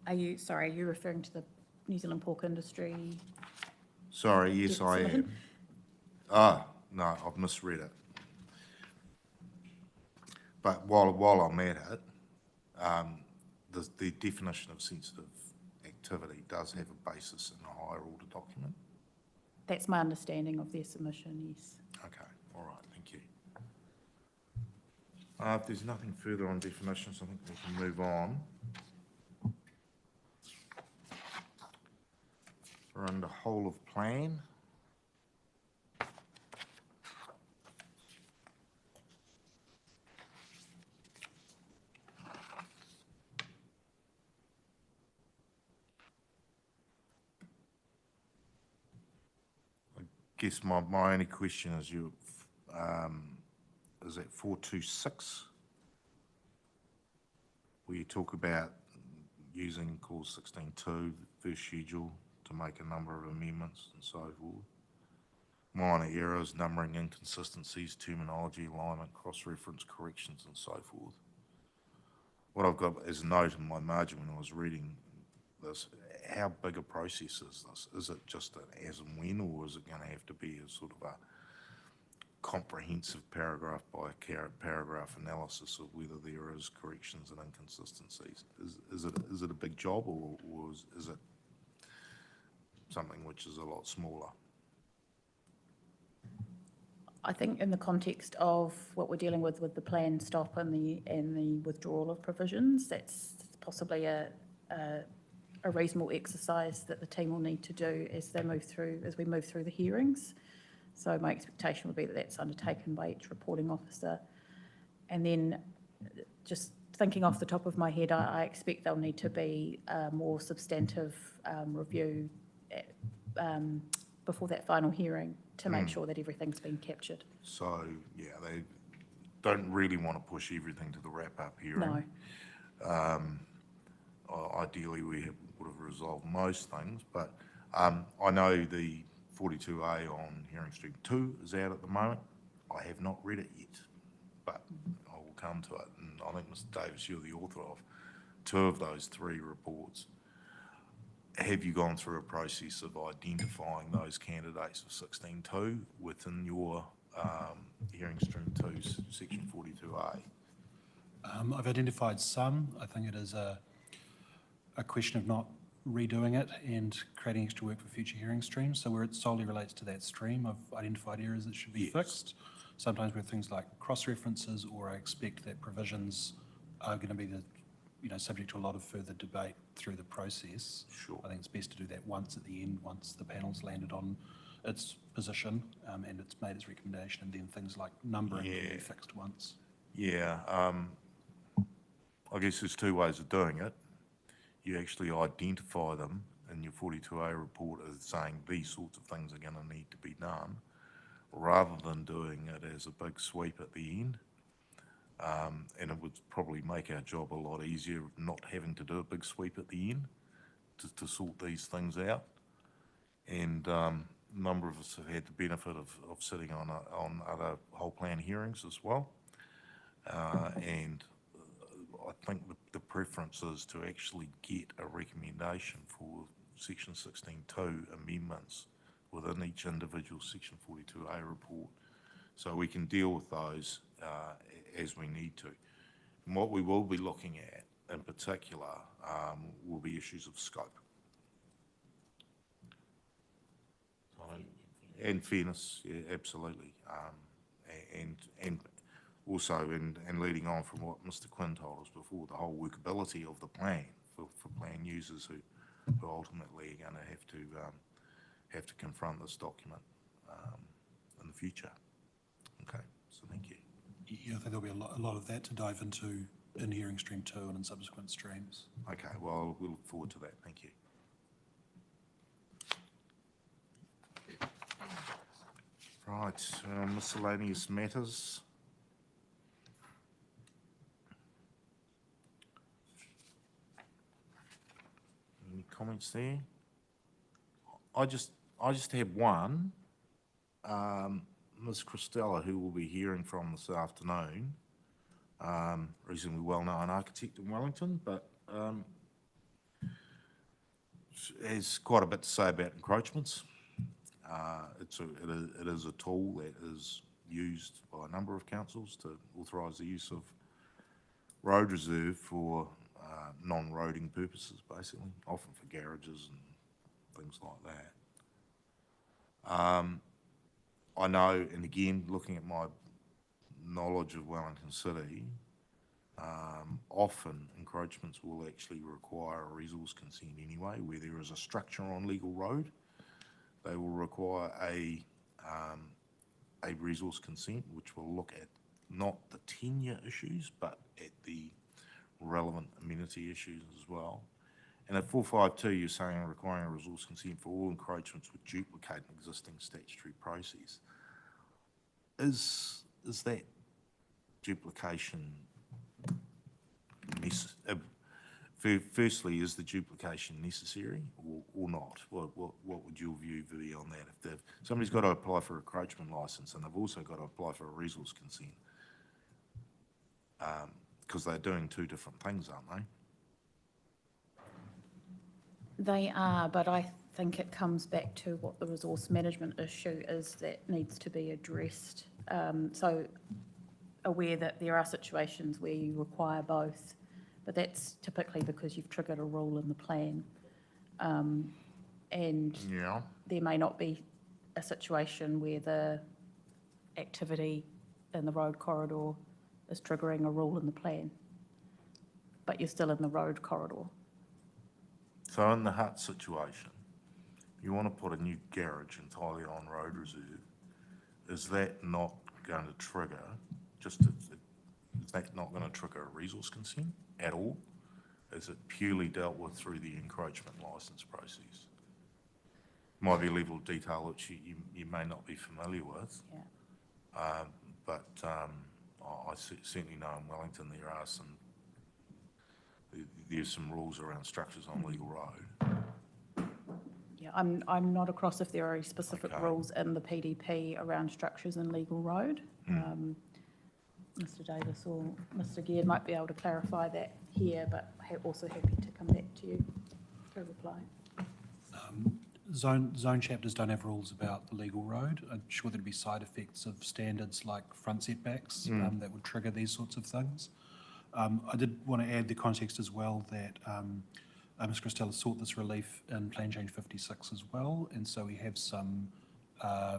Are you referring to the New Zealand pork industry? Sorry, yes, Yes, I am. Sullivan? Ah, no, I've misread it. But while I'm at it, the definition of sensitive activity does have a basis in a higher order document? That's my understanding of their submission, yes. Okay, all right, thank you. If there's nothing further on definitions, I think we can move on. We're under whole of plan. I guess my only question is is that 426, where you talk about using clause 16.2, first schedule, to make a number of amendments and so forth. Minor errors, numbering inconsistencies, terminology, alignment, cross-reference, corrections, and so forth. What I've got as a note in my margin when I was reading this, how big a process is this? Is it just an as and when, or is it going to have to be a sort of a comprehensive paragraph by paragraph analysis of whether there is corrections and inconsistencies? Is it a big job, or is it something which is a lot smaller? I think in the context of what we're dealing with the planned stop and the withdrawal of provisions, that's possibly a reasonable exercise that the team will need to do as we move through the hearings. So my expectation would be that that's undertaken by each reporting officer. And then just thinking off the top of my head, I expect there'll need to be a more substantive review before that final hearing to make sure that everything's been captured. So, yeah, they don't really want to push everything to the wrap-up hearing. No. I ideally we would have resolved most things, but I know the 42A on Herring Stream 2 is out at the moment. I have not read it yet, but I will come to it. And I think, Mr Davis, you're the author of 2 of those 3 reports. Have you gone through a process of identifying those candidates for 16.2 within your Herring Stream 2's section 42A? I've identified some. I think it is a question of not redoing it and creating extra work for future hearing streams. So where it solely relates to that stream, I've identified areas that should be Yes. fixed. Sometimes with things like cross-references, or I expect that provisions are going to be subject to a lot of further debate through the process. Sure. I think it's best to do that once at the end, once the panel's landed on its position and it's made its recommendation, and then things like numbering can be fixed once. Yeah, I guess there's 2 ways of doing it. You actually identify them in your 42A report as saying these sorts of things are going to need to be done, rather than doing it as a big sweep at the end. And it would probably make our job a lot easier not having to do a big sweep at the end to sort these things out. And a number of us have had the benefit of sitting on other whole plan hearings as well. And I think the preference is to actually get a recommendation for section 16.2 amendments within each individual section 42A report, so we can deal with those as we need to. And what we will be looking at in particular will be issues of scope. And fairness, yeah, absolutely. And also, and leading on from what Mr Quinn told us before, the whole workability of the plan for plan users who ultimately are going to have to confront this document in the future. Okay, so thank you. Yeah, I think there'll be a lot of that to dive into in Hearing Stream 2 and in subsequent streams. Okay, well, we'll look forward to that. Thank you. Right, miscellaneous matters. Any comments there? I just have one. Ms Christella, who we'll be hearing from this afternoon, reasonably well-known architect in Wellington, but has quite a bit to say about encroachments. It is a tool that is used by a number of councils to authorise the use of road reserve for non-roading purposes, basically, often for garages and things like that. I know, and again, looking at my knowledge of Wellington City, often encroachments will actually require a resource consent anyway, where there is a structure on legal road. They will require a resource consent, which will look at not the tenure issues, but at the relevant amenity issues as well. And at 452, you're saying requiring a resource consent for all encroachments which duplicate an existing statutory process. Is that duplication firstly, is the duplication necessary or not? What would your view be on that? If somebody's got to apply for a encroachment licence and they've also got to apply for a resource consent, because they're doing 2 different things, aren't they? They are, but I think it comes back to what the resource management issue is that needs to be addressed. So aware that there are situations where you require both, but that's typically because you've triggered a rule in the plan. And Yeah. there may not be a situation where the activity in the road corridor is triggering a rule in the plan, but you're still in the road corridor. So in the hut situation, you want to put a new garage entirely on road reserve. Is that not going to trigger, is that not going to trigger a resource consent at all? Is it purely dealt with through the encroachment licence process? Might be a level of detail which you may not be familiar with. Yeah. But I certainly know in Wellington there are there's some rules around structures on Legal Road. Yeah, I'm not across if there are any specific Okay. rules in the PDP around structures in Legal Road. Mr Davis or Mr Geard might be able to clarify that here, but also happy to come back to you for a reply. Zone chapters don't have rules about the legal road. I'm sure there'd be side effects of standards like front setbacks that would trigger these sorts of things. I did want to add the context as well that Ms Christella sought this relief in Plan Change 56 as well, and so we have some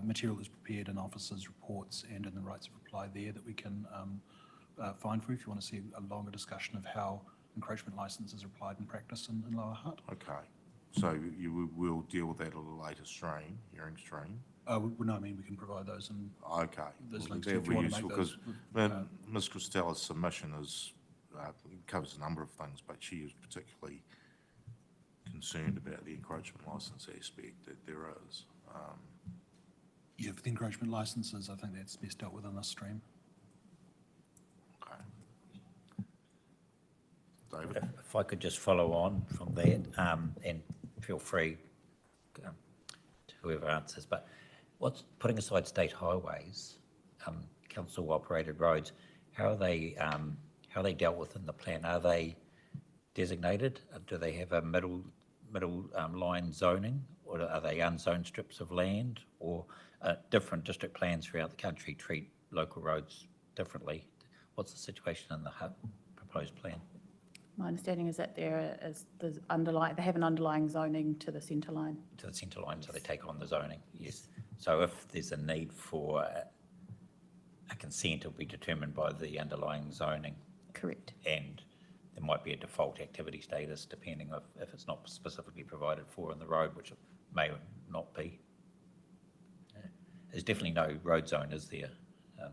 material that's prepared in officers' reports and in the rights of reply there that we can find for you if you want to see a longer discussion of how encroachment licences are applied in practice in Lower Hutt. Okay, so you will deal with that at a later hearing stream? No, I mean, we can provide those and Okay. those Well, links that'd if you be want to useful, make those. because Ms Christella's submission covers a number of things, but she is particularly concerned about the encroachment licence aspect that there is. Yeah, for the encroachment licences, I think that's best dealt with in this stream. Okay. David? If I could just follow on from that, and feel free to whoever answers, but what's putting aside state highways, council operated roads, how are they dealt with in the plan? Are they designated? Do they have a middle line zoning, or are they unzoned strips of land, or different district plans throughout the country treat local roads differently? What's the situation in the Hutt proposed plan? My understanding is that they have an underlying zoning to the centre line. To the centre line, so they take on the zoning, yes. So if there's a need for a consent, it'll be determined by the underlying zoning, Correct. and there might be a default activity status depending on if it's not specifically provided for in the road, which it may or not be. There's definitely no road zone, is there?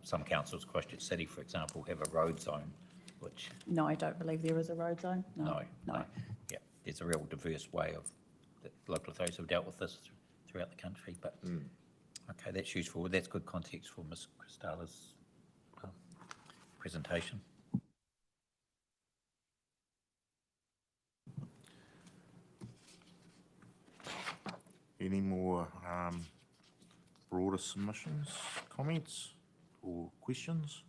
Some councils, Christchurch City, for example, have a road zone, which... No, I don't believe there is a road zone. No. Yeah, there's a real diverse way of that local authorities have dealt with this throughout the country, but okay, that's useful. That's good context for Ms Christella's presentation. Any more broader submissions, comments, or questions?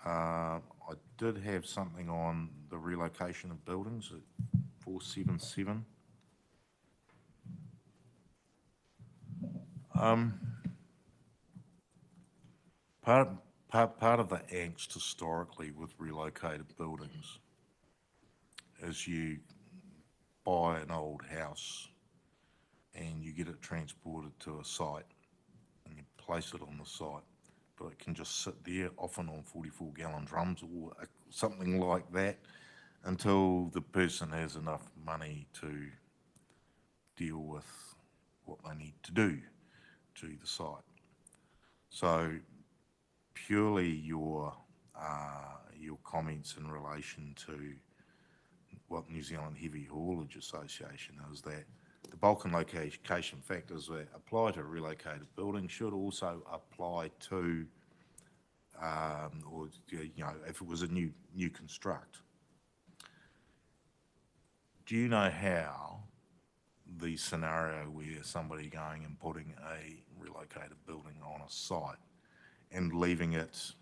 I did have something on the relocation of buildings at 477. Part of the angst historically with relocated buildings is you buy an old house and you get it transported to a site and you place it on the site, but it can just sit there, often on 44-gallon drums or something like that, until the person has enough money to deal with what they need to do to the site. So purely your comments in relation to what New Zealand Heavy Haulage Association is, that the bulk and location factors that apply to relocated buildings should also apply to, or if it was a new construct. Do you know how the scenario where somebody going and putting a relocated building on a site and leaving it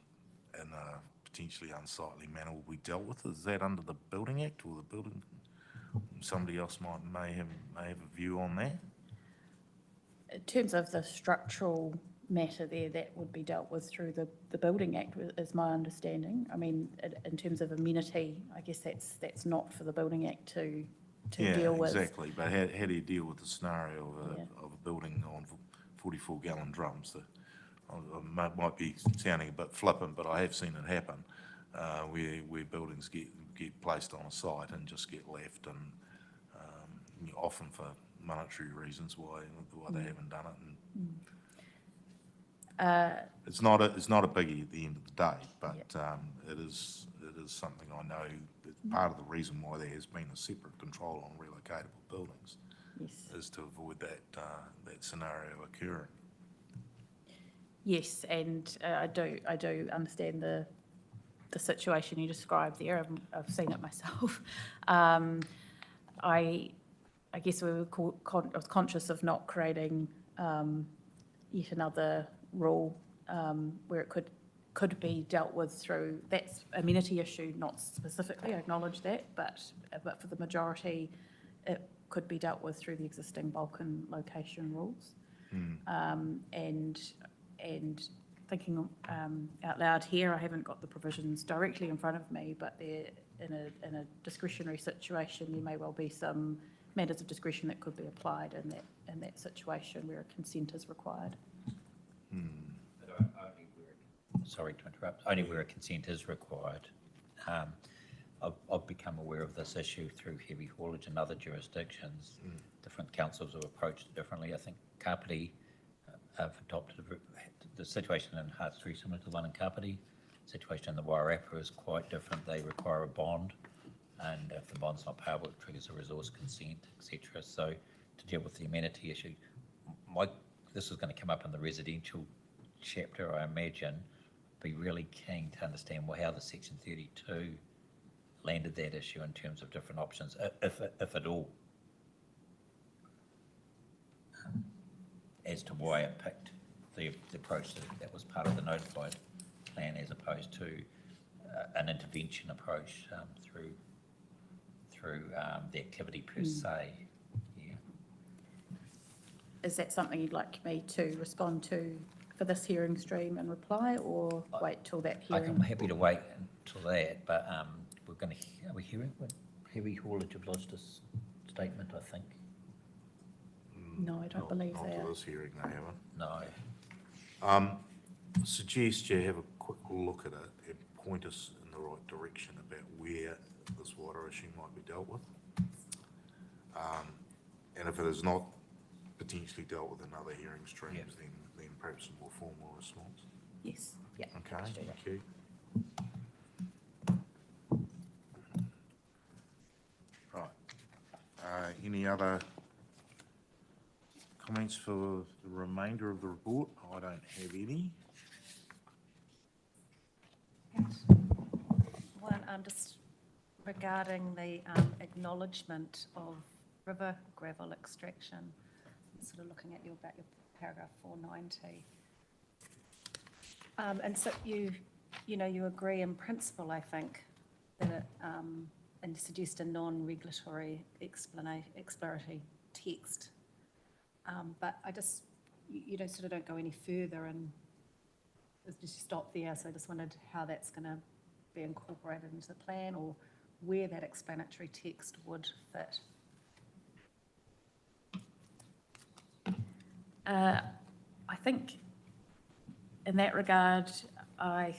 in a potentially unsightly manner will be dealt with? Is that under the Building Act, or the building? Somebody else may have a view on that. In terms of the structural matter there, that would be dealt with through the Building Act, is my understanding. I mean, in terms of amenity, I guess that's not for the Building Act to deal with. Yeah, exactly. But how do you deal with the scenario of a building on 44-gallon drums? I might be sounding a bit flippant, but I have seen it happen, where buildings get placed on a site and just get left, and often for monetary reasons why they haven't done it. And it's not a biggie at the end of the day, but it is something I know that's part of the reason why there has been a separate control on relocatable buildings. Yes. is to avoid that scenario occurring. Yes, and I do understand the situation you described there. I've seen it myself. I guess I was conscious of not creating yet another rule where it could be dealt with through, that's amenity issue, not specifically, I acknowledge that, but for the majority, it could be dealt with through the existing bulk and location rules. And thinking out loud here, I haven't got the provisions directly in front of me, but they're in a discretionary situation, there may well be some matters of discretion that could be applied in that situation where a consent is required. Sorry to interrupt, only where a consent is required. I've become aware of this issue through heavy haulage in other jurisdictions. Different councils have approached it differently. I think Kapiti have adopted the situation in Hearts 3 similar to the one in Kapiti. The situation in the Wairarapa is quite different. They require a bond, and if the bond's not payable, it triggers a resource consent, etc. So to deal with the amenity issue, this is going to come up in the residential chapter, I imagine. Be really keen to understand how the Section 32 landed that issue in terms of different options, if at all, as to why it picked the approach that was part of the notified plan as opposed to an intervention approach through the activity per se. Yeah. Is that something you'd like me to respond to for this hearing stream and reply, or wait till that hearing? I'm happy to wait until that, but are we hearing heavy haulage have lodged a statement, I think? No, I don't believe Not they to are. this hearing, they haven't. No. Suggest you have a quick look at it and point us in the right direction about where this water issue might be dealt with. And if it is not potentially dealt with in other hearing streams, then perhaps a more formal response. Yes, yeah. Okay, let's do that. thank you. Right. Any other comments for the remainder of the report? I don't have any. One, just regarding the acknowledgement of river gravel extraction, I'm sort of looking at about your paragraph 490. And so you agree in principle, I think, that it, and suggest a non-regulatory explanatory text. But I just, you don't sort of don't go any further and just stop there. So I just wondered how that's going to be incorporated into the plan, or where that explanatory text would fit. I think in that regard, I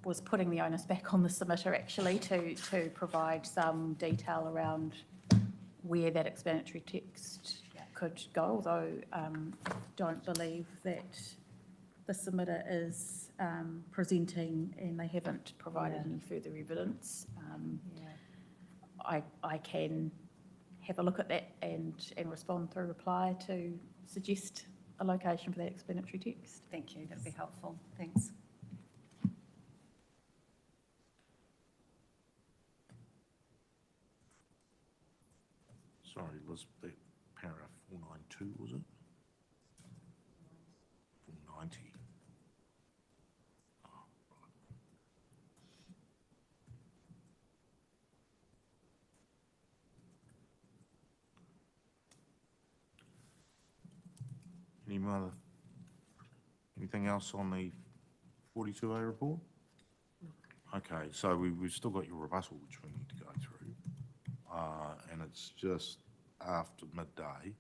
was putting the onus back on the submitter actually to provide some detail around where that explanatory text could go, although don't believe that the submitter is presenting and they haven't provided any further evidence. I can have a look at that and respond through reply to suggest a location for that explanatory text. Thank you, that'd be helpful. Thanks. Sorry, Liz, that paragraph 492, was it? 490. Oh, right. Anything else on the 42A report? Okay, so we've still got your rebuttal, which we need to go through. And it's just after midday,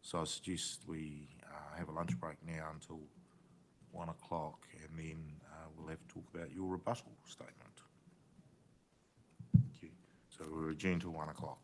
so I suggest we have a lunch break now until 1 o'clock, and then we'll have to talk about your rebuttal statement. Thank you. So we're adjourned till 1 o'clock.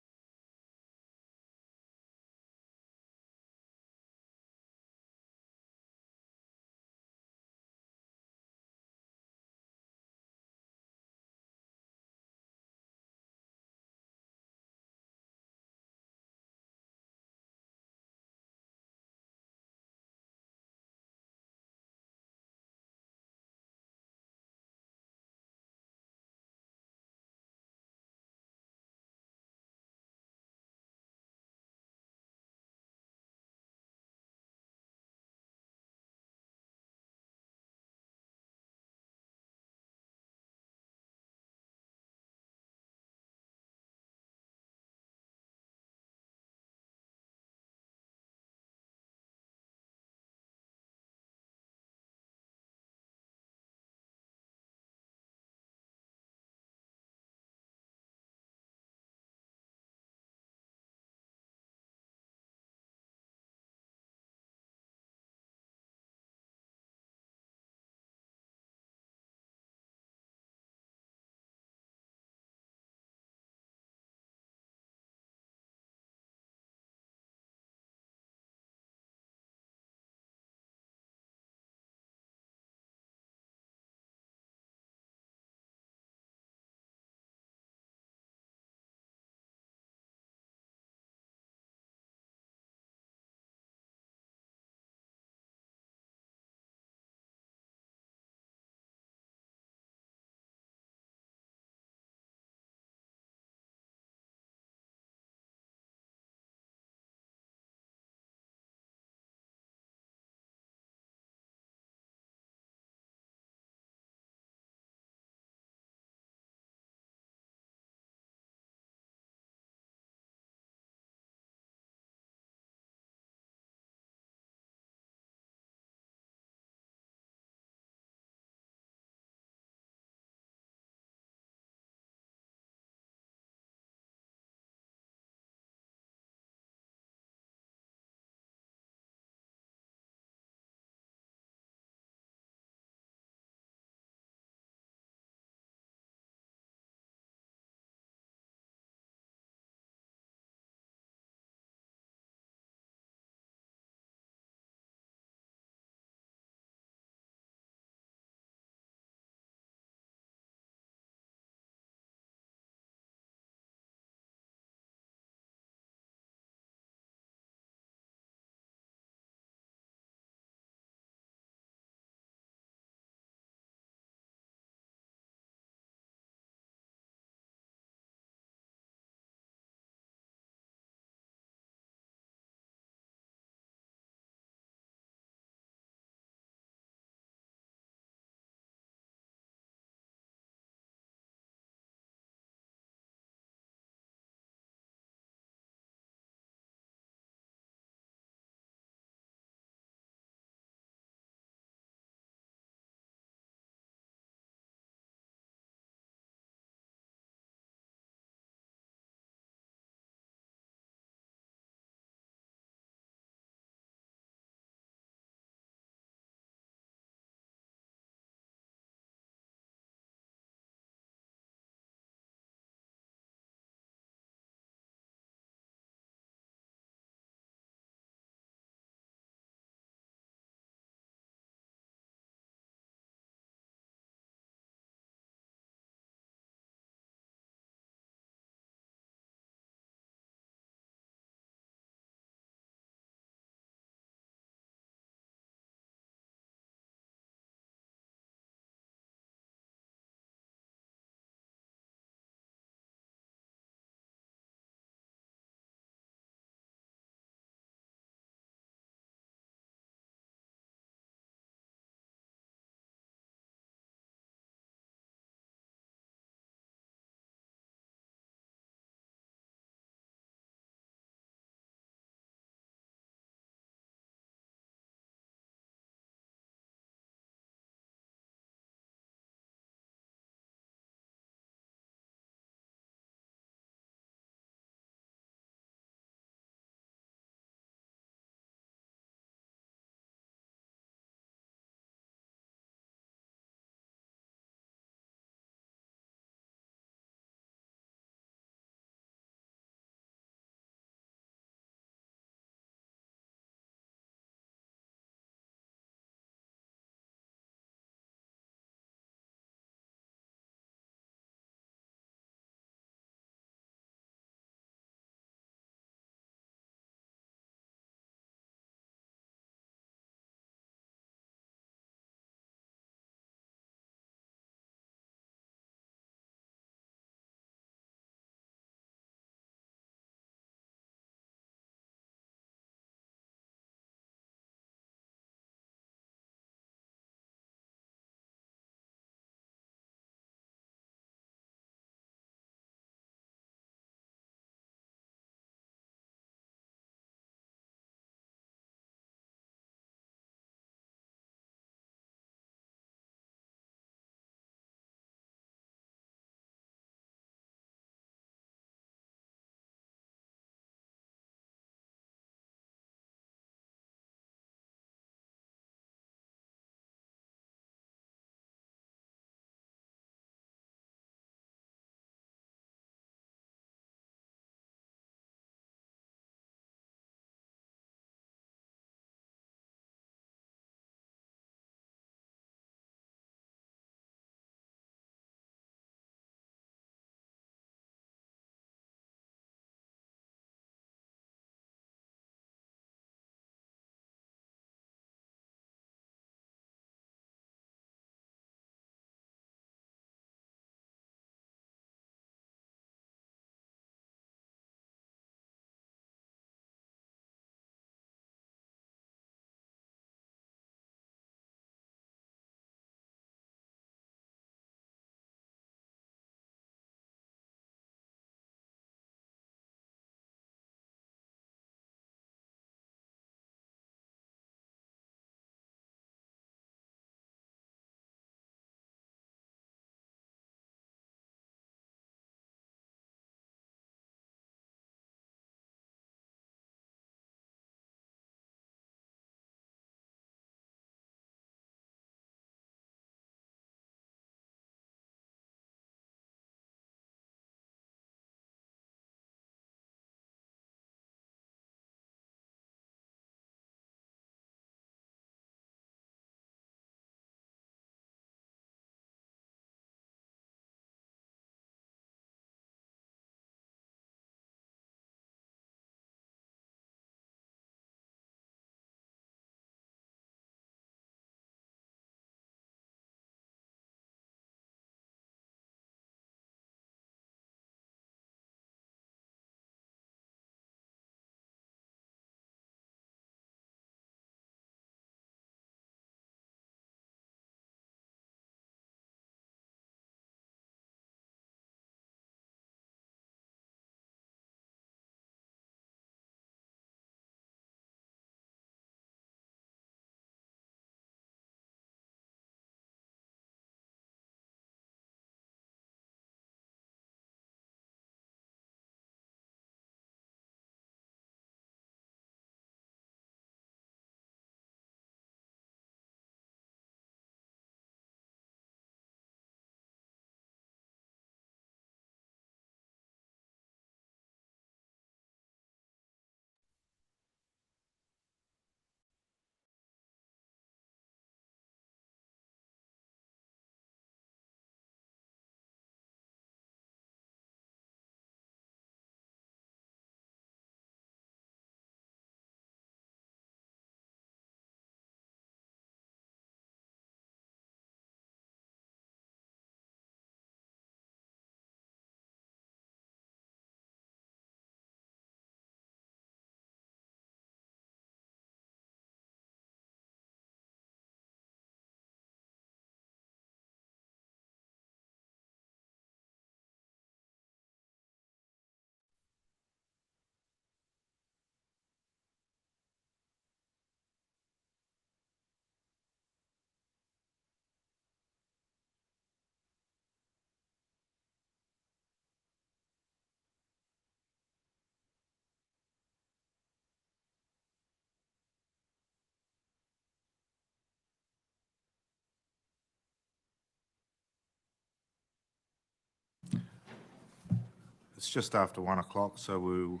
It's just after 1 o'clock, so we'll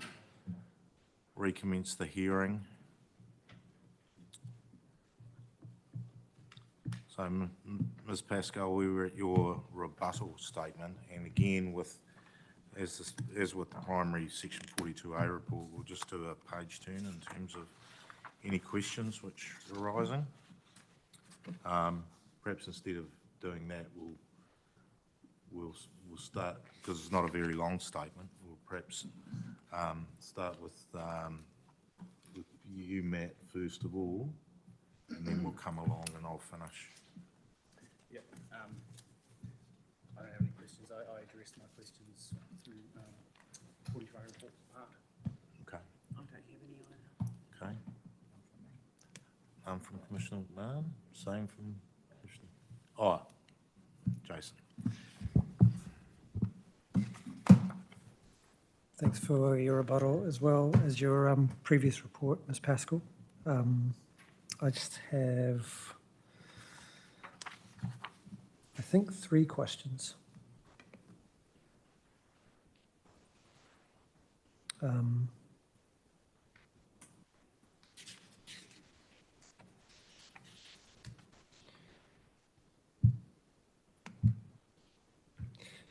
recommence the hearing. So, Ms. Pascal, we were at your rebuttal statement, and again, as with the primary Section 42A report, we'll just do a page turn in terms of any questions which are arising. Perhaps instead of doing that, we'll start, because it's not a very long statement, we'll perhaps start with you, Matt, first of all, and then we'll come along and I'll finish. Yep. I don't have any questions. I addressed my questions through 45 report part. Okay. I don't have any either. Okay. From Commissioner McMahon, same from Commissioner. Oh, Jason. Thanks for your rebuttal as well as your previous report, Ms. Pascal. I just have, I think, 3 questions.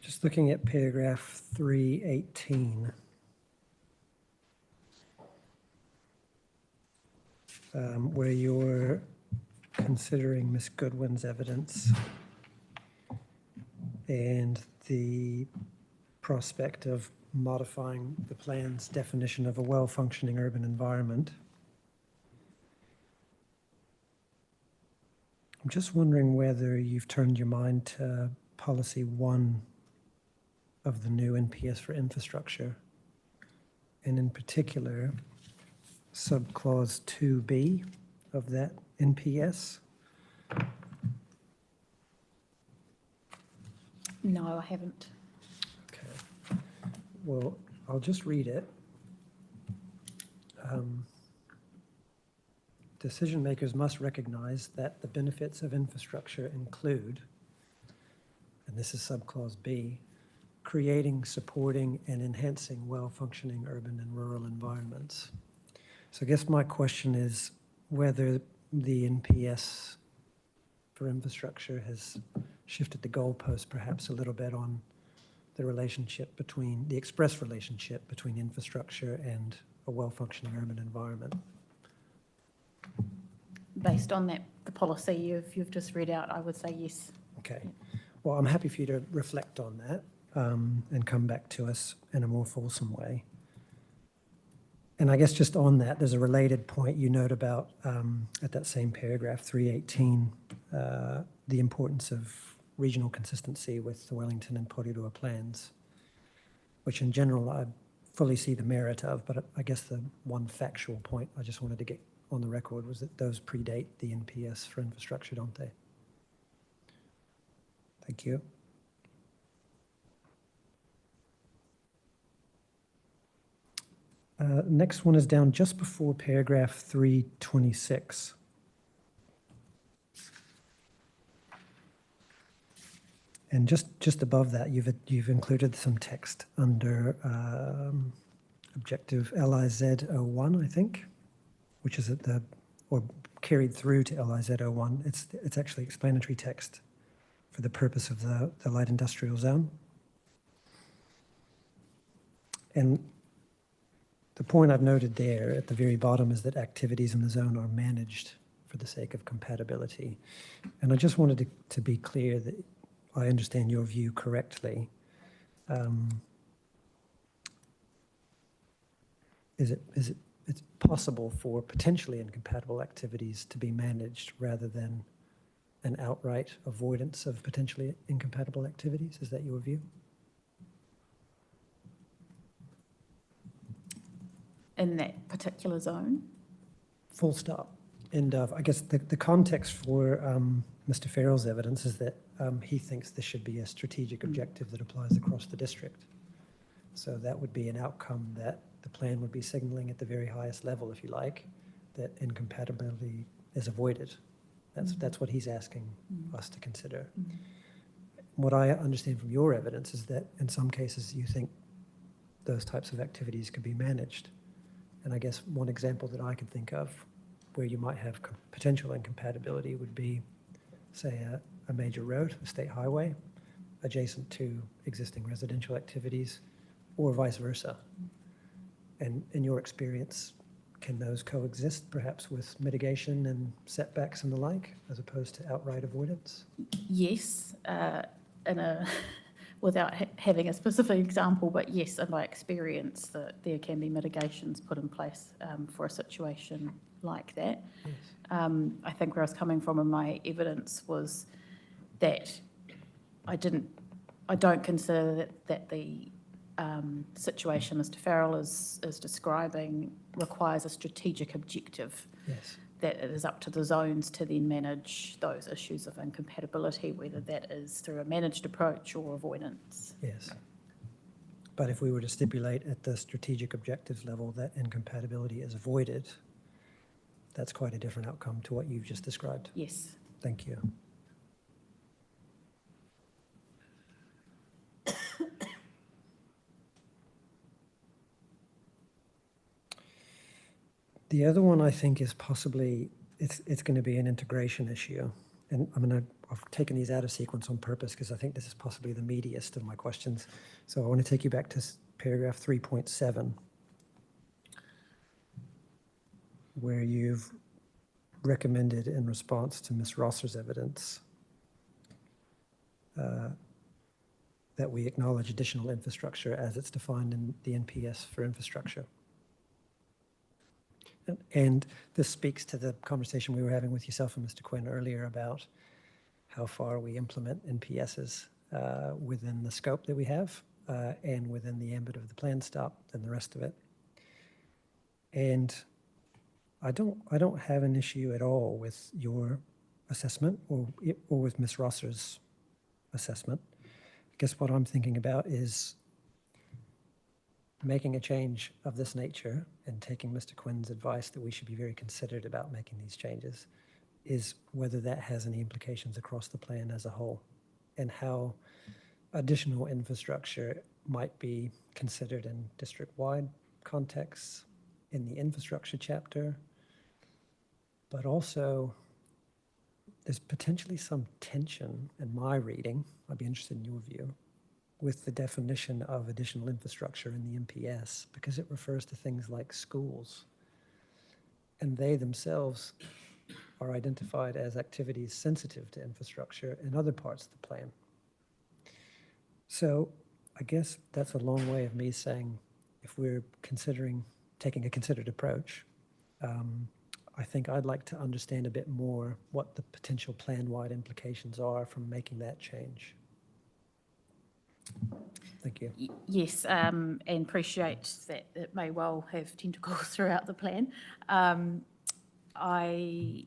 Just looking at paragraph 318. Where you're considering Ms. Goodwin's evidence and the prospect of modifying the plan's definition of a well-functioning urban environment. I'm just wondering whether you've turned your mind to policy 1 of the new NPS for infrastructure, and in particular, subclause 2B of that NPS. No, I haven't. Okay. Well, I'll just read it. Decision makers must recognize that the benefits of infrastructure include, and this is subclause B, creating, supporting, and enhancing well-functioning urban and rural environments. So I guess my question is whether the NPS for infrastructure has shifted the goalpost perhaps a little bit on the relationship between, the express relationship between infrastructure and a well-functioning urban environment. Based on that, the policy you've just read out, I would say yes. Okay. Well, I'm happy for you to reflect on that and come back to us in a more fulsome way. And I guess just on that, there's a related point you note about, at that same paragraph, 318, the importance of regional consistency with the Wellington and Porirua plans, which in general I fully see the merit of, but I guess the one factual point I just wanted to get on the record was that those predate the NPS for infrastructure, don't they? Thank you. Next one is down just before paragraph 326. And just above that, you've included some text under objective LIZ01, I think, which is at the, or carried through to LIZ01. It's actually explanatory text for the purpose of the light industrial zone. And the point I've noted there at the very bottom is that activities in the zone are managed for the sake of compatibility. And I just wanted to be clear that I understand your view correctly. It's possible for potentially incompatible activities to be managed rather than an outright avoidance of potentially incompatible activities? Is that your view? In that particular zone? Full stop. And I guess the context for Mr. Farrell's evidence is that he thinks this should be a strategic objective that applies across the district. So that would be an outcome that the plan would be signaling at the very highest level, if you like, that incompatibility is avoided. That's what he's asking us to consider. What I understand from your evidence is that in some cases you think those types of activities could be managed. And I guess one example that I could think of where you might have potential incompatibility would be, say, a major road, a state highway, adjacent to existing residential activities, or vice versa. And in your experience, can those coexist perhaps with mitigation and setbacks and the like, as opposed to outright avoidance? Yes, without having a specific example, but yes, in my experience, that there can be mitigations put in place for a situation like that. Yes. I think where I was coming from in my evidence was that I don't consider that the situation Mr. Farrell is describing requires a strategic objective. Yes. That it is up to the zones to then manage those issues of incompatibility, whether that is through a managed approach or avoidance. Yes. But if we were to stipulate at the strategic objectives level that incompatibility is avoided, that's quite a different outcome to what you've just described. Yes. Thank you. The other one I think is possibly, it's going to be an integration issue. And I've taken these out of sequence on purpose because I think this is possibly the meatiest of my questions. So I want to take you back to paragraph 3.7, where you've recommended in response to Ms. Rosser's evidence that we acknowledge additional infrastructure as it's defined in the NPS for infrastructure. And this speaks to the conversation we were having with yourself and Mr. Quinn earlier about how far we implement NPSs within the scope that we have and within the ambit of the plan stop and the rest of it. And I don't have an issue at all with your assessment or with Ms. Rosser's assessment. I guess what I'm thinking about is making a change of this nature and taking Mr. Quinn's advice that we should be very considerate about making these changes is whether that has any implications across the plan as a whole and how additional infrastructure might be considered in district-wide contexts, in the infrastructure chapter, but also there's potentially some tension in my reading, I'd be interested in your view, with the definition of additional infrastructure in the NPS, because it refers to things like schools. And they themselves are identified as activities sensitive to infrastructure in other parts of the plan. So I guess that's a long way of me saying, if we're considering taking a considered approach, I think I'd like to understand a bit more what the potential plan-wide implications are from making that change. Thank you. Yes, and appreciate that it may well have tentacles throughout the plan. I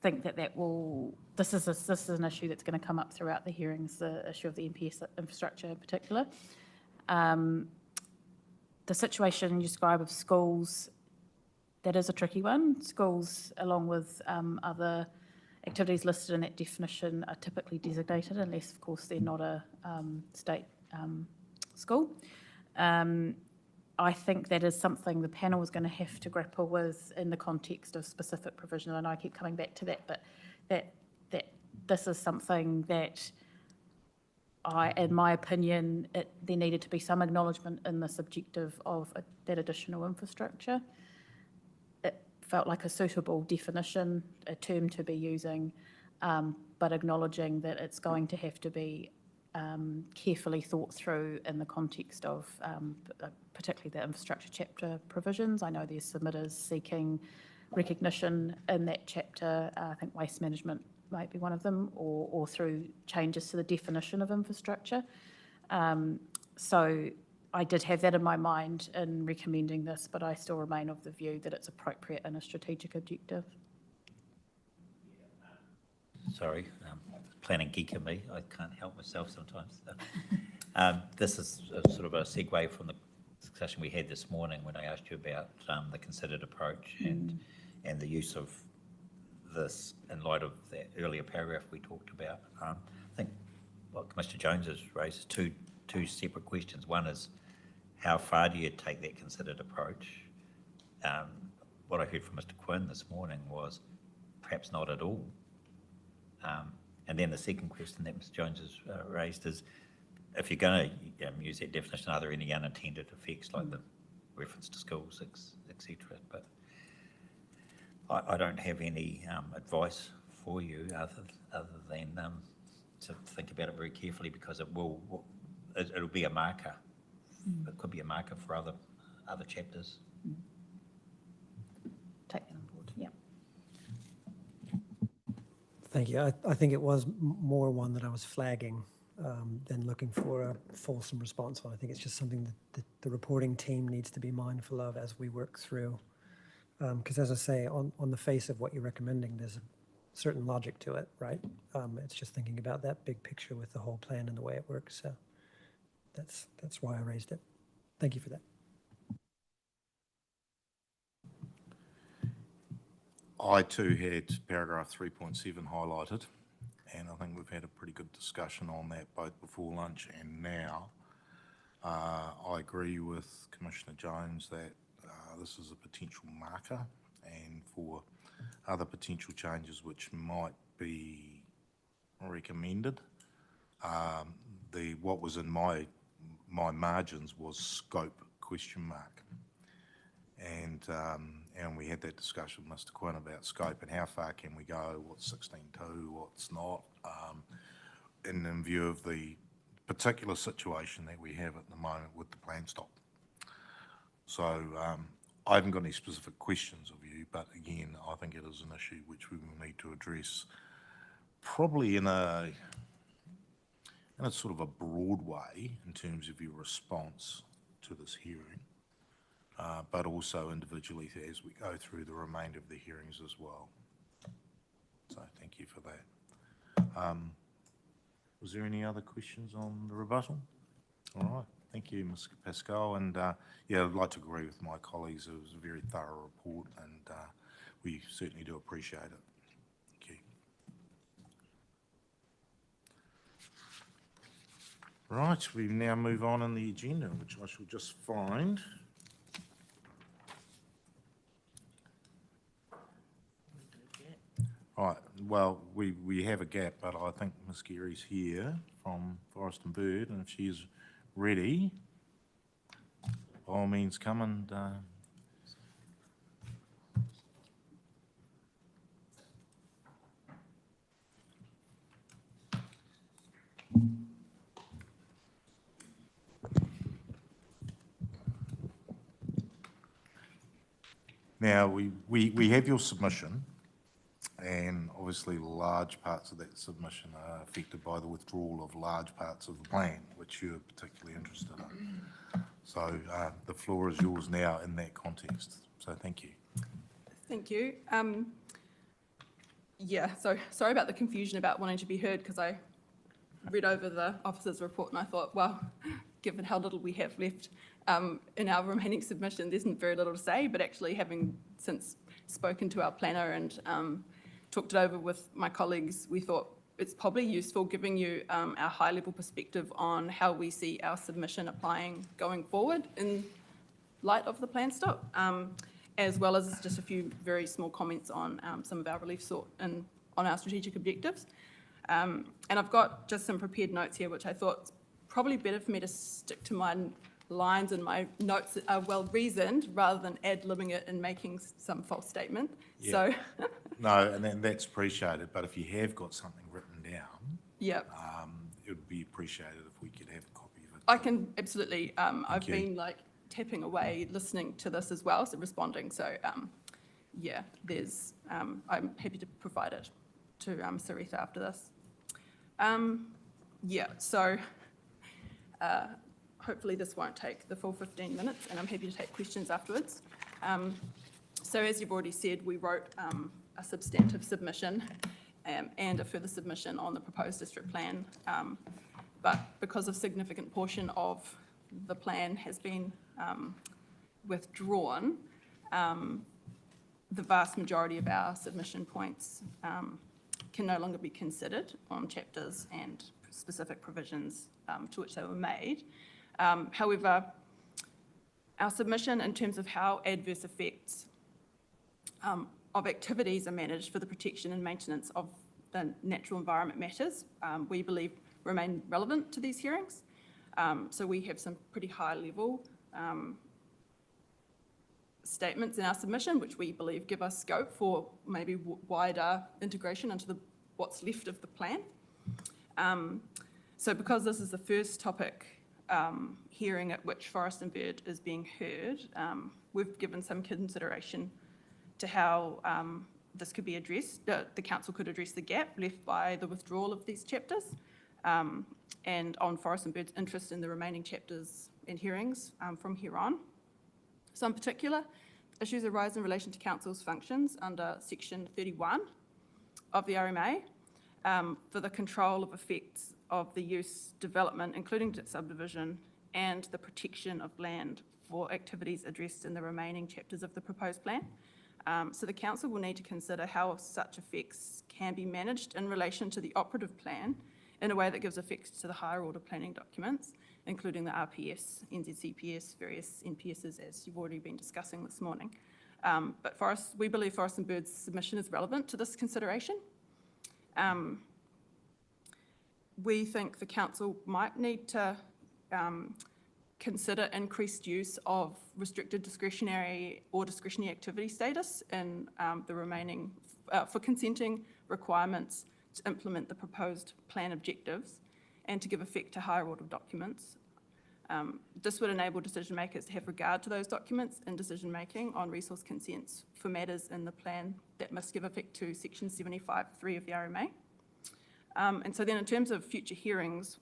think that this is an issue that's going to come up throughout the hearings, the issue of the NPS infrastructure in particular. The situation you describe of schools, that is a tricky one. Schools, along with other activities listed in that definition, are typically designated unless, of course, they're not a state school. I think that is something the panel is going to have to grapple with in the context of specific provision. And I keep coming back to that, but that this is something that in my opinion, there needed to be some acknowledgement in this objective of that additional infrastructure. It felt like a suitable definition, a term to be using, but acknowledging that it's going to have to be carefully thought through in the context of particularly the infrastructure chapter provisions. I know there's submitters seeking recognition in that chapter. I think waste management might be one of them, or through changes to the definition of infrastructure. So I did have that in my mind in recommending this, but I still remain of the view that it's appropriate in a strategic objective. Sorry, planning geek in me, I can't help myself sometimes. This is sort of a segue from the discussion we had this morning when I asked you about the considered approach and the use of this in light of that earlier paragraph we talked about. I think what Commissioner Jones has raised is two separate questions. One is, how far do you take that considered approach? What I heard from Mr. Quinn this morning was perhaps not at all. And then the second question that Mr. Jones has raised is, if you're going to use that definition, are there any unintended effects like the reference to schools, etc.? But I don't have any advice for you other than to think about it very carefully, because it'll be a marker. It could be a marker for other chapters. Take that on board, yeah. Thank you. I think it was more one that I was flagging than looking for a fulsome response on. I think it's just something that the reporting team needs to be mindful of as we work through. Because as I say, on the face of what you're recommending, there's a certain logic to it, right? It's just thinking about that big picture with the whole plan and the way it works. So that's why I raised it. Thank you for that. I too had paragraph 3.7 highlighted, and I think we've had a pretty good discussion on that both before lunch and now. I agree with Commissioner Jones that this is a potential marker, and for other potential changes which might be recommended. What was in my margins was scope ? And we had that discussion with Mr. Quinn about scope and how far can we go, what's 16.2, what's not, in view of the particular situation that we have at the moment with the plan stop. So I haven't got any specific questions of you, but again, I think it is an issue which we will need to address probably in a sort of a broad way in terms of your response to this hearing. But also individually as we go through the remainder of the hearings as well. So thank you for that. Was there any other questions on the rebuttal? All right, thank you, Ms. Pascal. And yeah, I'd like to agree with my colleagues. It was a very thorough report, and we certainly do appreciate it. Thank you. Right, we now move on in the agenda, which I shall just find. Right, well, we have a gap, but I think Ms. Gary's here from Forest and Bird, and if she's ready, by all means come and now we have your submission. And obviously large parts of that submission are affected by the withdrawal of large parts of the plan, which you're particularly interested in. So the floor is yours now in that context. So thank you. Thank you. Yeah, so sorry about the confusion about wanting to be heard, because I read over the officer's report and I thought, well, given how little we have left in our remaining submission, there's very little to say, but actually having since spoken to our planner and talked it over with my colleagues, we thought it's probably useful giving you our high-level perspective on how we see our submission applying going forward in light of the plan stop, as well as just a few very small comments on some of our relief sought and on our strategic objectives. And I've got just some prepared notes here, which I thought it's probably better for me to stick to my lines and my notes that are well reasoned rather than ad-libbing it and making some false statement. Yeah. So No, and that's appreciated, but if you have got something written down, yeah, it would be appreciated if we could have a copy of it. I can absolutely. I've you. been like tapping away, listening to this as well, so responding. So yeah, there's. I'm happy to provide it to Sarita after this. Yeah, so hopefully this won't take the full 15 minutes, and I'm happy to take questions afterwards. So as you've already said, we wrote a substantive submission and a further submission on the proposed district plan. But because a significant portion of the plan has been withdrawn, the vast majority of our submission points can no longer be considered on chapters and specific provisions to which they were made. However, Our submission in terms of how adverse effects of activities are managed for the protection and maintenance of the natural environment matters, we believe remain relevant to these hearings. So we have some pretty high level statements in our submission, which we believe give us scope for maybe wider integration into what's left of the plan. So because this is the first topic hearing at which Forest and Bird is being heard, we've given some consideration to how this could be addressed. The council could address the gap left by the withdrawal of these chapters, and on Forest and Bird's interest in the remaining chapters and hearings from here on. Some particular issues arise in relation to council's functions under section 31 of the RMA for the control of effects of the use development, including subdivision, and the protection of land for activities addressed in the remaining chapters of the proposed plan. So the council will need to consider how such effects can be managed in relation to the operative plan in a way that gives effect to the higher order planning documents, including the RPS, NZCPS, various NPSs, as you've already been discussing this morning. But we believe Forest and Bird's submission is relevant to this consideration. We think the council might need to consider increased use of restricted discretionary or discretionary activity status in the remaining, for consenting requirements to implement the proposed plan objectives and to give effect to higher order documents. This would enable decision makers to have regard to those documents in decision making on resource consents for matters in the plan that must give effect to section 75(3) of the RMA. And so then in terms of future hearings,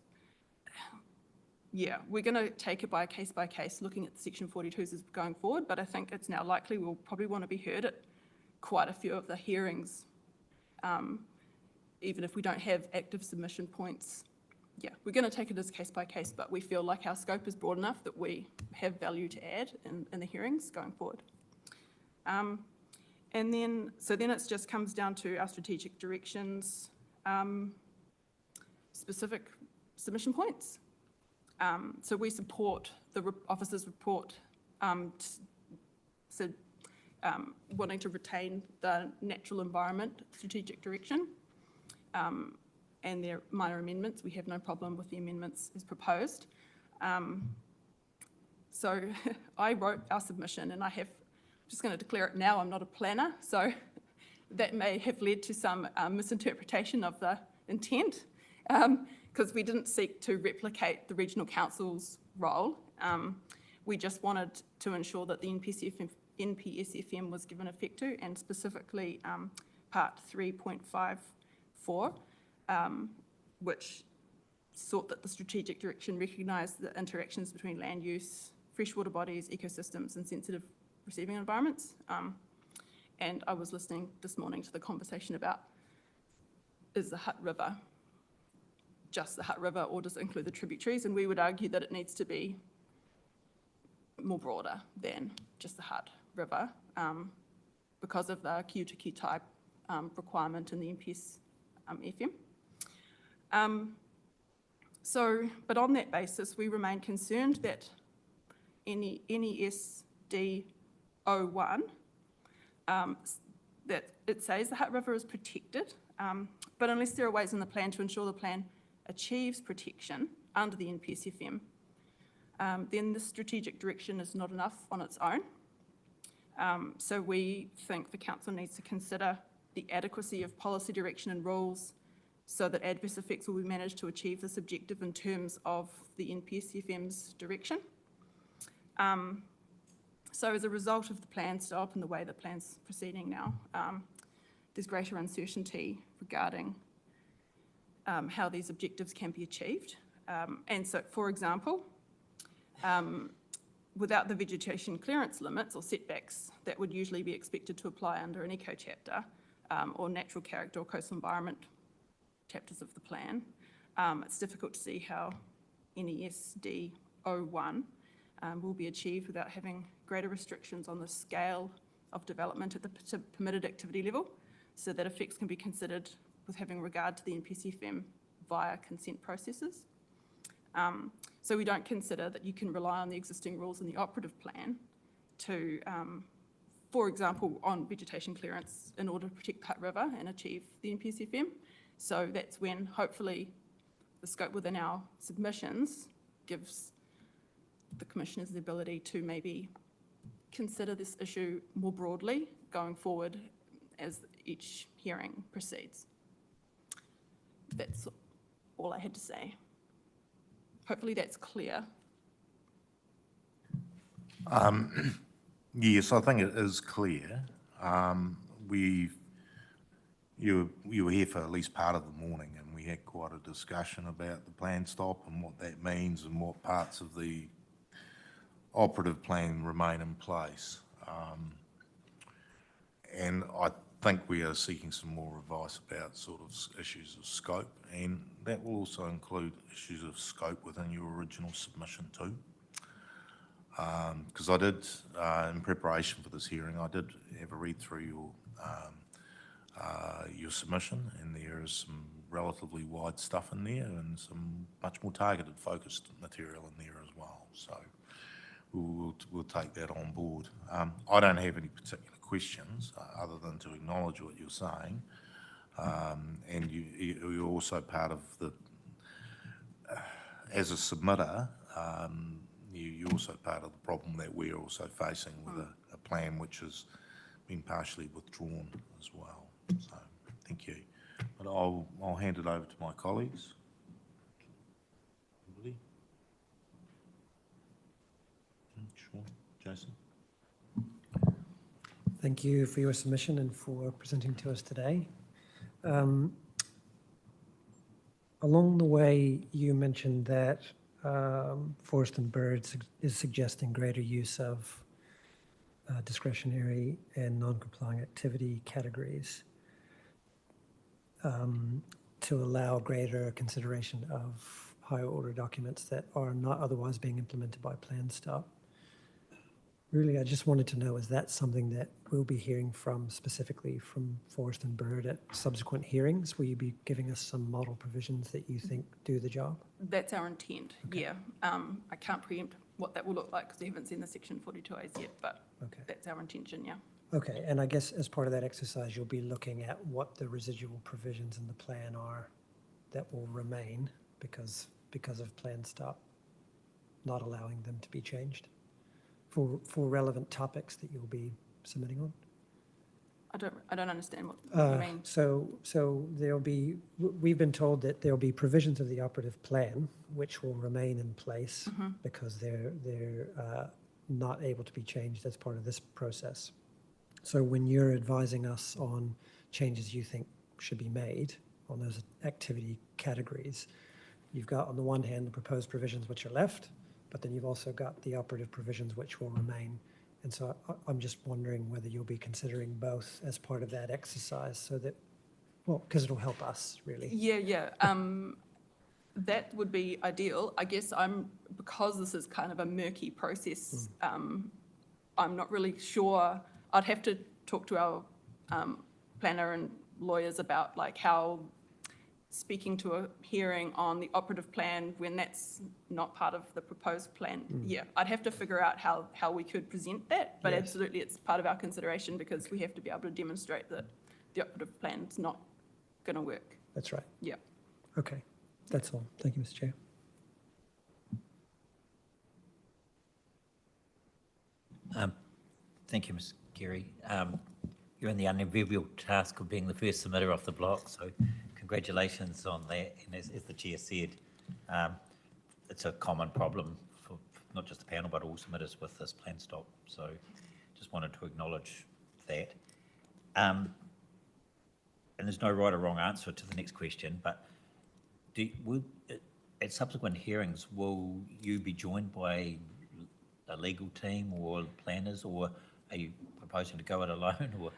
yeah, we're going to take it by case, looking at section 42s as going forward, but I think it's now likely we'll probably want to be heard at quite a few of the hearings, even if we don't have active submission points. Yeah, we're going to take it as case by case, but we feel like our scope is broad enough that we have value to add in the hearings going forward. And then it just comes down to our strategic directions, specific submission points. So we support the officer's report, wanting to retain the natural environment strategic direction, and their minor amendments. We have no problem with the amendments as proposed. So I wrote our submission, and just going to declare it now, I'm not a planner, so that may have led to some misinterpretation of the intent, because we didn't seek to replicate the regional council's role. We just wanted to ensure that the NPSFM was given effect to, and specifically part 3.54, which sought that the strategic direction recognised the interactions between land use, freshwater bodies, ecosystems, and sensitive receiving environments. And I was listening this morning to the conversation about, is the Hutt River just the Hutt River, or does it include the tributaries? And we would argue that it needs to be more broader than just the Hutt River because of the Q2Q type requirement in the NPS FM. But on that basis, we remain concerned that NESD 01, that it says the Hutt River is protected, but unless there are ways in the plan to ensure the plan achieves protection under the NPSFM, then the strategic direction is not enough on its own. So we think the council needs to consider the adequacy of policy direction and rules so that adverse effects will be managed to achieve this objective in terms of the NPSFM's direction. So as a result of the plan stop and the way the plan's proceeding now, there's greater uncertainty regarding how these objectives can be achieved. And so, for example, without the vegetation clearance limits or setbacks that would usually be expected to apply under an eco chapter or natural character or coastal environment chapters of the plan, it's difficult to see how NESD 01 will be achieved without having greater restrictions on the scale of development at the permitted activity level, so that effects can be considered with having regard to the NPSFM via consent processes. So we don't consider that you can rely on the existing rules in the operative plan to, for example, on vegetation clearance in order to protect Putt River and achieve the NPSFM. So that's when hopefully the scope within our submissions gives the commissioners the ability to maybe consider this issue more broadly going forward as each hearing proceeds. That's all I had to say. Hopefully that's clear. Yes, I think it is clear. You were here for at least part of the morning, and we had quite a discussion about the plan stop and what that means and what parts of the operative plan remain in place. And I think we are seeking some more advice about sort of issues of scope, and that will also include issues of scope within your original submission too. Because I did, in preparation for this hearing, I did have a read through your submission, and there is some relatively wide stuff in there and some much more targeted, focused material in there as well. So we'll take that on board. I don't have any particular questions other than to acknowledge what you're saying. And you're also part of the, as a submitter, you're also part of the problem that we're also facing with a plan which has been partially withdrawn as well. So, thank you. But I'll hand it over to my colleagues. Anybody? Sure. Jason? Thank you for your submission and for presenting to us today. Along the way, you mentioned that Forest and Birds is suggesting greater use of discretionary and non-complying activity categories to allow greater consideration of higher order documents that are not otherwise being implemented by Plan Stop. Really, I just wanted to know, is that something that we'll be hearing from specifically from Forest and Bird at subsequent hearings? Will you be giving us some model provisions that you think do the job? That's our intent, yeah. I can't preempt what that will look like because we haven't seen the Section 42As yet, but that's our intention, yeah. Okay, and I guess as part of that exercise, you'll be looking at what the residual provisions in the plan are that will remain because of Plan Stop not allowing them to be changed for relevant topics that you'll be submitting on. I don't understand what you mean. So there'll be, we've been told that there'll be provisions of the operative plan which will remain in place because they're not able to be changed as part of this process. So when you're advising us on changes you think should be made on those activity categories, you've got on the one hand the proposed provisions which are left, but then you've also got the operative provisions which will remain. And so I'm just wondering whether you'll be considering both as part of that exercise so that, well, because it'll help us really. Yeah. That would be ideal. I guess because this is kind of a murky process, I'm not really sure. I'd have to talk to our planner and lawyers about like how speaking to a hearing on the operative plan when that's not part of the proposed plan. Yeah, I'd have to figure out how we could present that, but absolutely it's part of our consideration because we have to be able to demonstrate that the operative plan's not going to work. That's right. Yeah. Okay, that's all. Thank you, Mr. Chair. Thank you, Ms. Geary. You're in the unenviable task of being the first submitter off the block, so congratulations on that. And as the chair said, it's a common problem for not just the panel, but all submitters with this Plan Stop. So just wanted to acknowledge that. And there's no right or wrong answer to the next question, but at subsequent hearings, will you be joined by a legal team or planners, or are you proposing to go it alone, or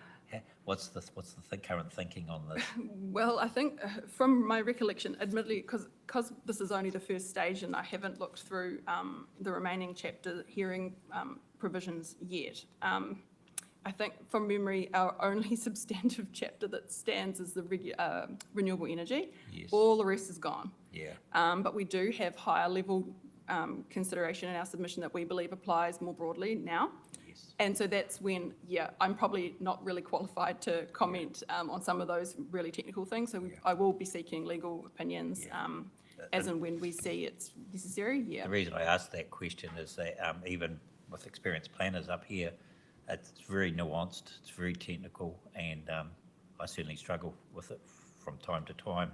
what's the current thinking on this? Well, I think from my recollection, admittedly, because this is only the first stage and I haven't looked through the remaining chapter hearing provisions yet, I think from memory, our only substantive chapter that stands is the renewable energy. Yes. All the rest is gone. Yeah, But we do have higher level consideration in our submission that we believe applies more broadly now. yes. And so that's when, yeah, I'm probably not really qualified to comment on some of those really technical things. So Yeah. I will be seeking legal opinions Yeah. as and when we see it's necessary, yeah. The reason I asked that question is that even with experienced planners up here, it's very nuanced, it's very technical, and I certainly struggle with it from time to time.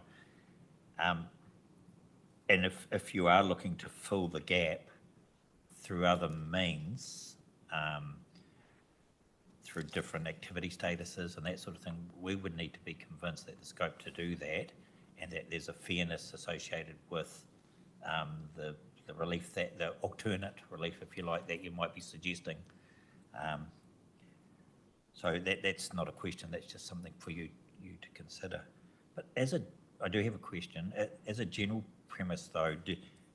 And if you are looking to fill the gap through other means, through different activity statuses and that sort of thing, we would need to be convinced that the scope to do that and that there's a fairness associated with the relief, that the alternate relief, if you like, that you might be suggesting. So that's not a question, that's just something for you to consider. But I do have a question. As a general premise though,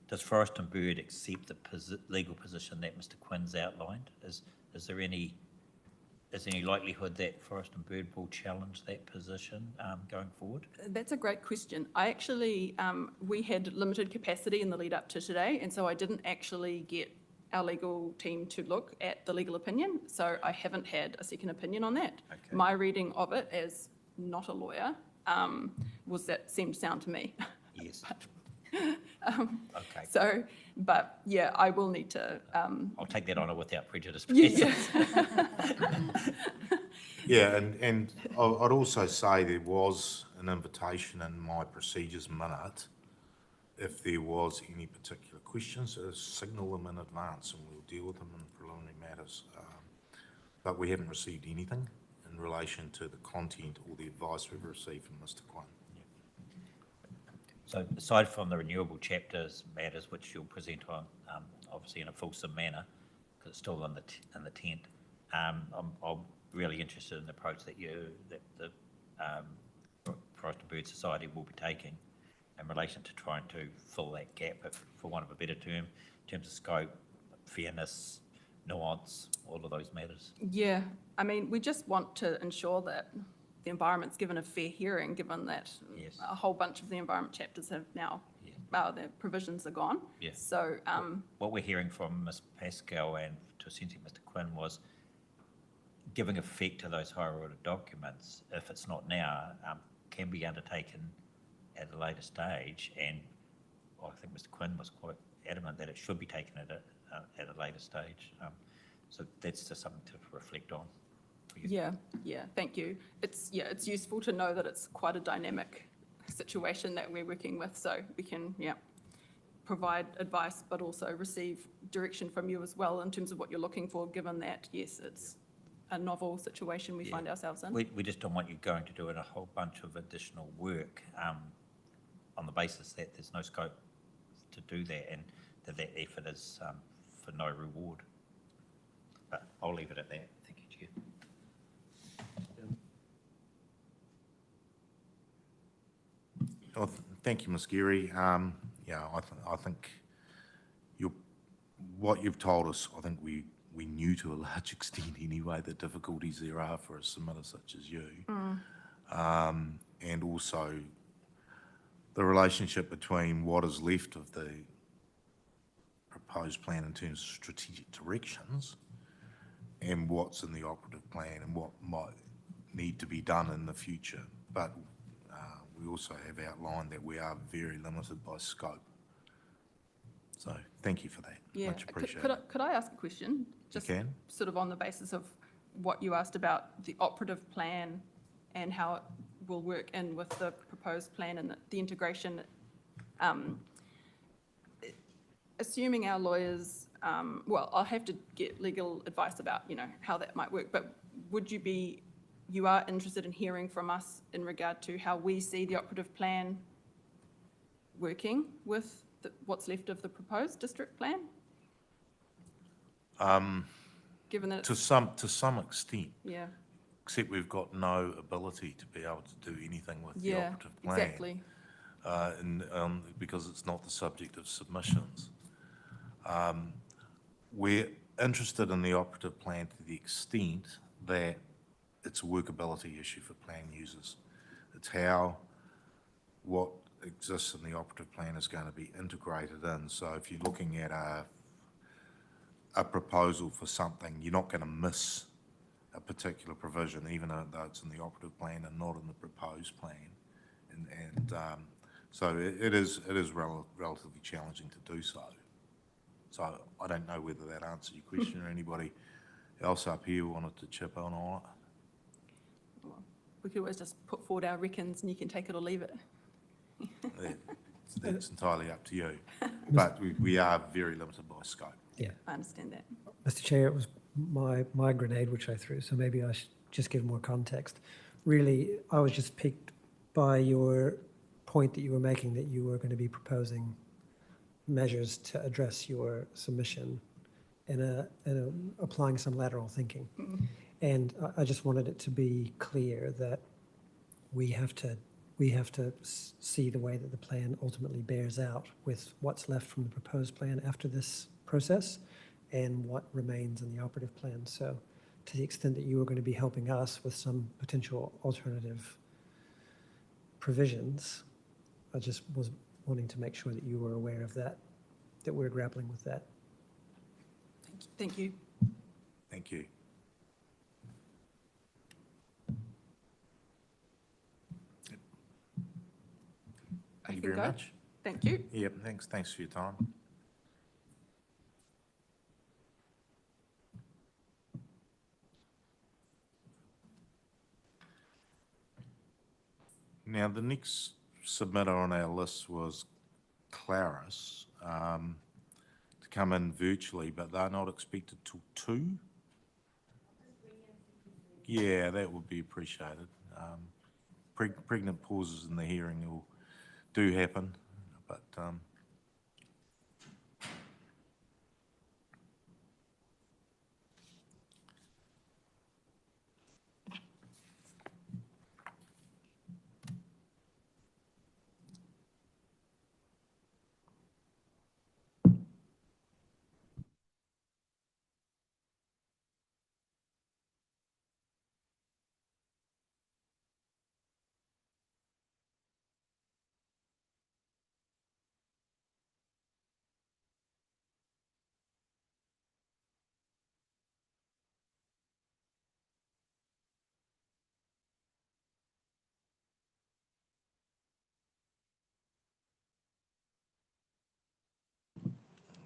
does Forest and Bird accept the legal position that Mr. Quinn's outlined? Is there any likelihood that Forest and Bird will challenge that position going forward? That's a great question. I actually, we had limited capacity in the lead up to today, and so I didn't actually get our legal team to look at the legal opinion, so I haven't had a second opinion on that. Okay. My reading of it as not a lawyer was that seemed sound to me. Yes. Okay. So, but yeah, I will need to. I'll take that on without prejudice. Yeah. Yeah, and I'd also say there was an invitation in my procedures minute. If there was any particular questions, signal them in advance and we'll deal with them in preliminary matters. But we haven't received anything in relation to the content or the advice we've received from Mr. Quinn. So aside from the renewable chapters matters, which you'll present on, obviously in a fulsome manner, because it's still in the tent, I'm really interested in the approach that the Forest and Bird Society will be taking in relation to trying to fill that gap, for want of a better term, in terms of scope, fairness, nuance, all of those matters. Yeah, I mean, we just want to ensure that the environment's given a fair hearing, given that Yes. a whole bunch of the environment chapters have now, their provisions are gone. Yes. So, What we're hearing from Ms. Pascal and to a extent Mr. Quinn was giving effect to those higher order documents, if it's not now, can be undertaken at a later stage. And I think Mr. Quinn was quite adamant that it should be taken at a later stage. So that's just something to reflect on. For you. yeah, thank you. It's useful to know that it's quite a dynamic situation that we're working with, so we can, provide advice, but also receive direction from you as well in terms of what you're looking for, given that, yes, it's a novel situation we find ourselves in. We just don't want you going to do a whole bunch of additional work on the basis that there's no scope to do that and that effort is for no reward. But I'll leave it at that. Thank you, Chair. Well, thank you, Ms. Geary. I think what you've told us, I think we knew to a large extent anyway the difficulties there are for a submitter such as you. And also the relationship between what is left of the proposed plan in terms of strategic directions and what's in the operative plan and what might need to be done in the future. But we also have outlined that we are very limited by scope. So thank you for that. Yeah. Much appreciated. Could I ask a question? Just can. sort of on the basis of what you asked about the operative plan and how it will work in with the proposed plan and the integration. Assuming our lawyers, I'll have to get legal advice about, how that might work, but you are interested in hearing from us in regard to how we see the operative plan working with what's left of the proposed district plan? Given that To some extent, yeah, except we've got no ability to be able to do anything with the yeah, operative plan. exactly. Because it's not the subject of submissions. We're interested in the operative plan to the extent that it's a workability issue for plan users. It's how what exists in the operative plan is going to be integrated in. So if you're looking at a proposal for something, you're not going to miss a particular provision, even though it's in the operative plan and not in the proposed plan. So it is relatively challenging to do so. So I don't know whether that answered your question or anybody else up here wanted to chip in on it. We could always just put forward our reckons and you can take it or leave it. That's entirely up to you. But we are very limited by scope. Yeah. I understand that. Mr. Chair, it was my grenade which I threw, so maybe I should just give more context. Really, I was just piqued by your point that you were making that you were going to be proposing measures to address your submission in applying some lateral thinking. And I just wanted it to be clear that we have to see the way that the plan ultimately bears out with what's left from the proposed plan after this process and what remains in the operative plan. So to the extent that you are going to be helping us with some potential alternative provisions, I just was wanting to make sure that you were aware of that we're grappling with that. Thank you. Thank you. Thank you very go. much. Thank you. Yep, thanks for your time. Now, the next submitter on our list was Claris to come in virtually, but they're not expected till 2. Yeah, that would be appreciated. Pregnant pauses in the hearing do happen, but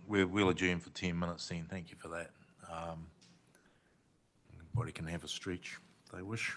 we'll adjourn for 10 minutes then. Thank you for that. Everybody can have a stretch if they wish.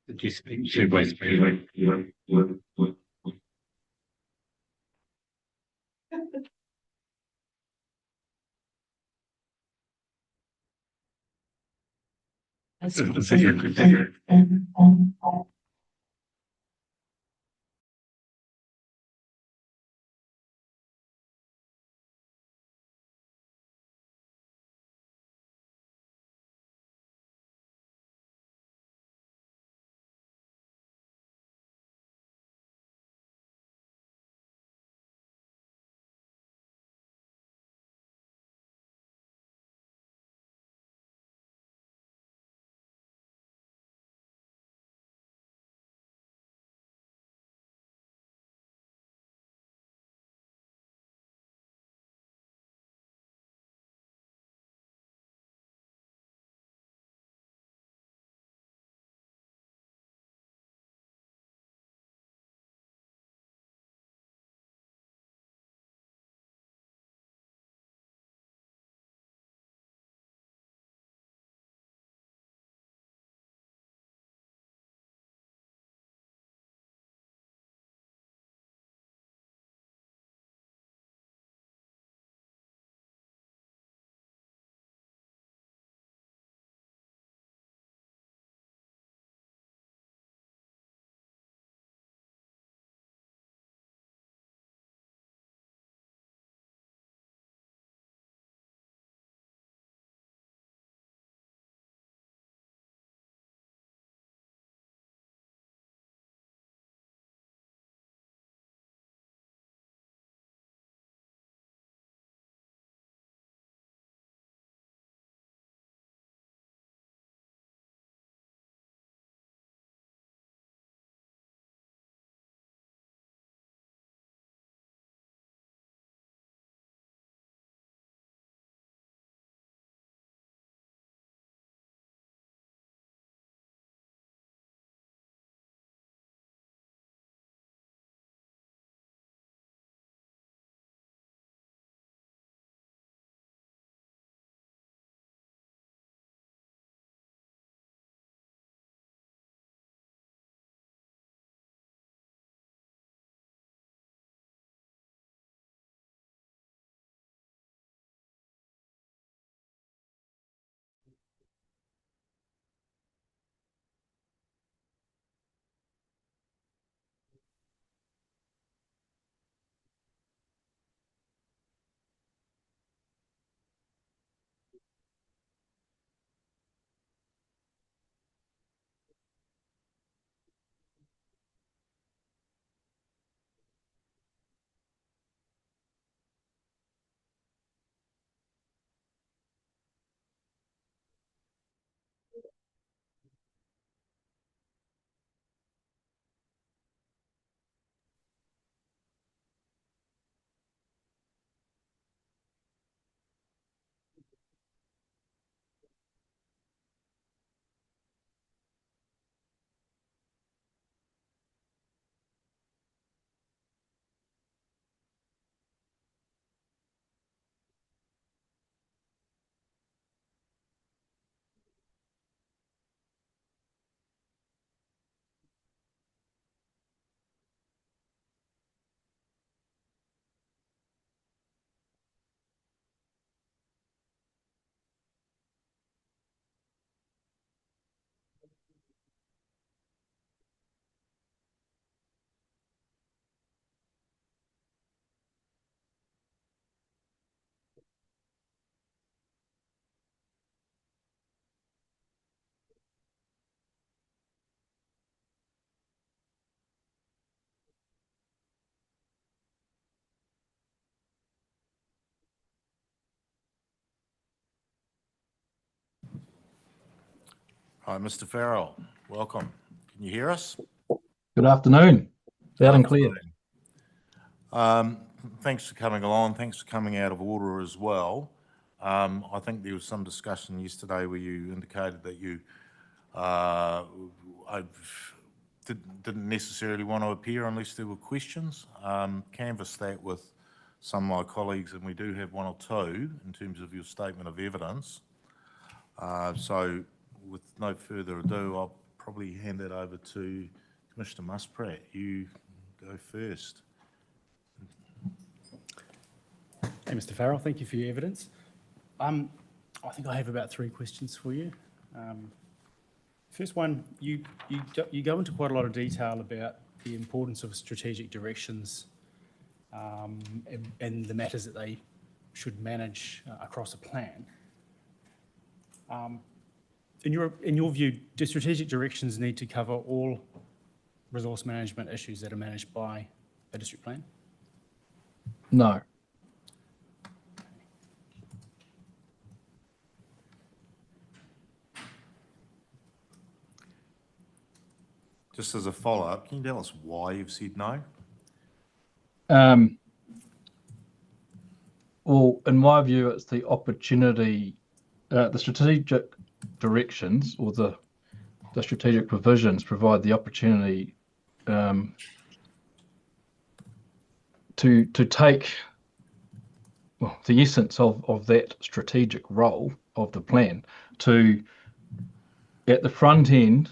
Did you speak to West Greenway? Hi, Mr. Farrell, welcome. Can you hear us? Good afternoon. Loud and clear. Thanks for coming along. Thanks for coming out of order as well. I think there was some discussion yesterday where you indicated that you didn't necessarily want to appear unless there were questions. Canvassed that with some of my colleagues, and we do have one or two in terms of your statement of evidence. So with no further ado, I'll probably hand it over to Commissioner Muspratt. You go first. Hey, Mr. Farrell, thank you for your evidence. I think I have about 3 questions for you. First one, you go into quite a lot of detail about the importance of strategic directions and the matters that they should manage across a plan. In your view, do strategic directions need to cover all resource management issues that are managed by a district plan? No. Just as a follow-up, can you tell us why you've said no? Well, in my view, it's the opportunity, the strategic directions or the strategic provisions provide the opportunity to take the essence of that strategic role of the plan to, at the front end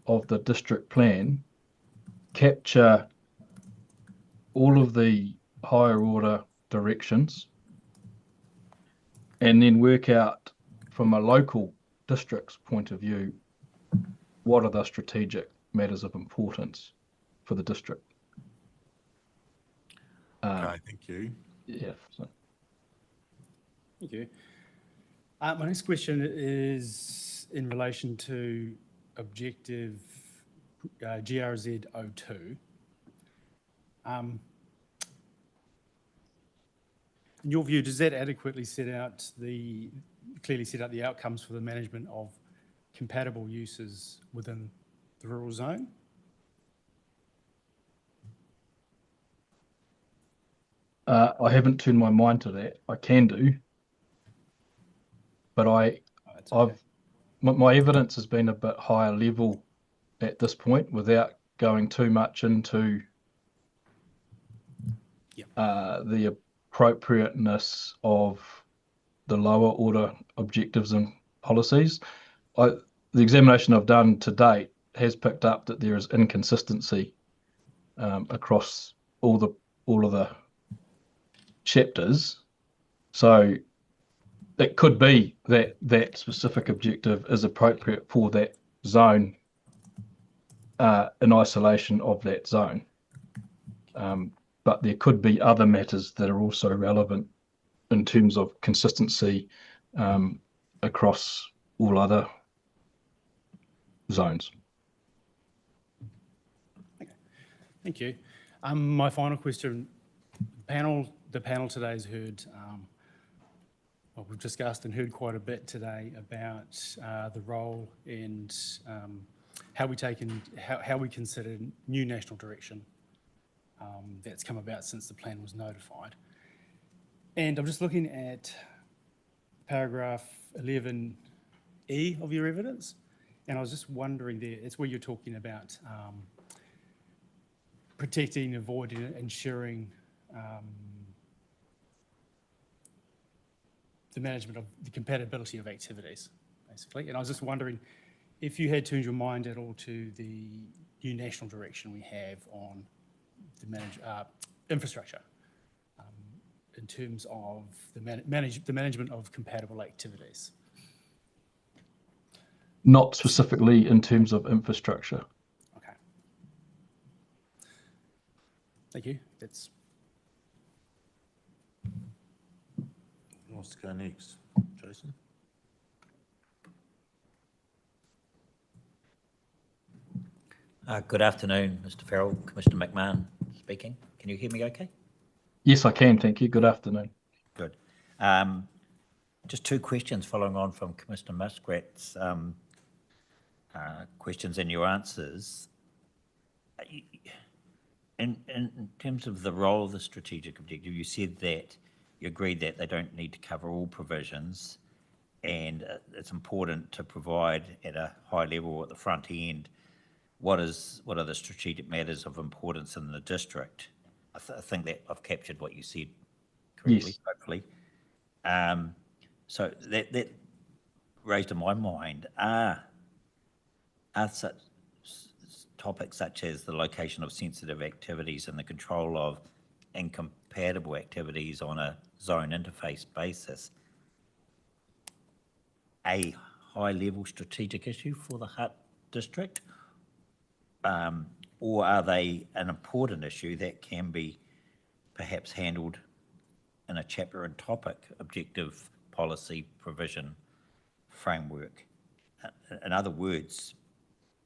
of the district plan, capture all of the higher order directions and then work out from a local district's point of view what are the strategic matters of importance for the district. Okay, thank you. Yeah. So. Thank you. My next question is in relation to objective GRZ02. In your view, does that adequately clearly set out the outcomes for the management of compatible uses within the rural zone? I haven't turned my mind to that. I can do, but my evidence has been a bit higher level at this point without going too much into the appropriateness of the lower order objectives and policies. The examination I've done to date has picked up that there is inconsistency across all of the chapters. So it could be that that specific objective is appropriate for that zone in isolation of that zone. But there could be other matters that are also relevant in terms of consistency across all other zones. Okay. Thank you. My final question, the panel today has heard, we've discussed and heard quite a bit today about the role and how we consider new national direction that's come about since the plan was notified. And I'm just looking at paragraph 11E of your evidence, and I was just wondering there, it's where you're talking about protecting, avoiding, ensuring the management of the compatibility of activities, basically. And I was just wondering if you had turned your mind at all to the new national direction we have on the infrastructure in terms of the management of compatible activities. Not specifically in terms of infrastructure. Okay. Thank you. That's. Who wants to go next? Jason? Good afternoon, Mr. Farrell. Commissioner McMahon speaking. Can you hear me okay? Yes, I can. Thank you. Good afternoon. Good. Just 2 questions following on from Commissioner Muspratt's questions and your answers. In terms of the role of the strategic objective, you said that you agreed that they don't need to cover all provisions, and it's important to provide at a high level at the front end what are the strategic matters of importance in the district. I think that I've captured what you said correctly, yes. Hopefully. So that raised in my mind, are are such topics such as the location of sensitive activities and the control of incompatible activities on a zone interface basis a high-level strategic issue for the Hutt district? Or are they an important issue that can be perhaps handled in a chapter and topic objective policy provision framework? In other words,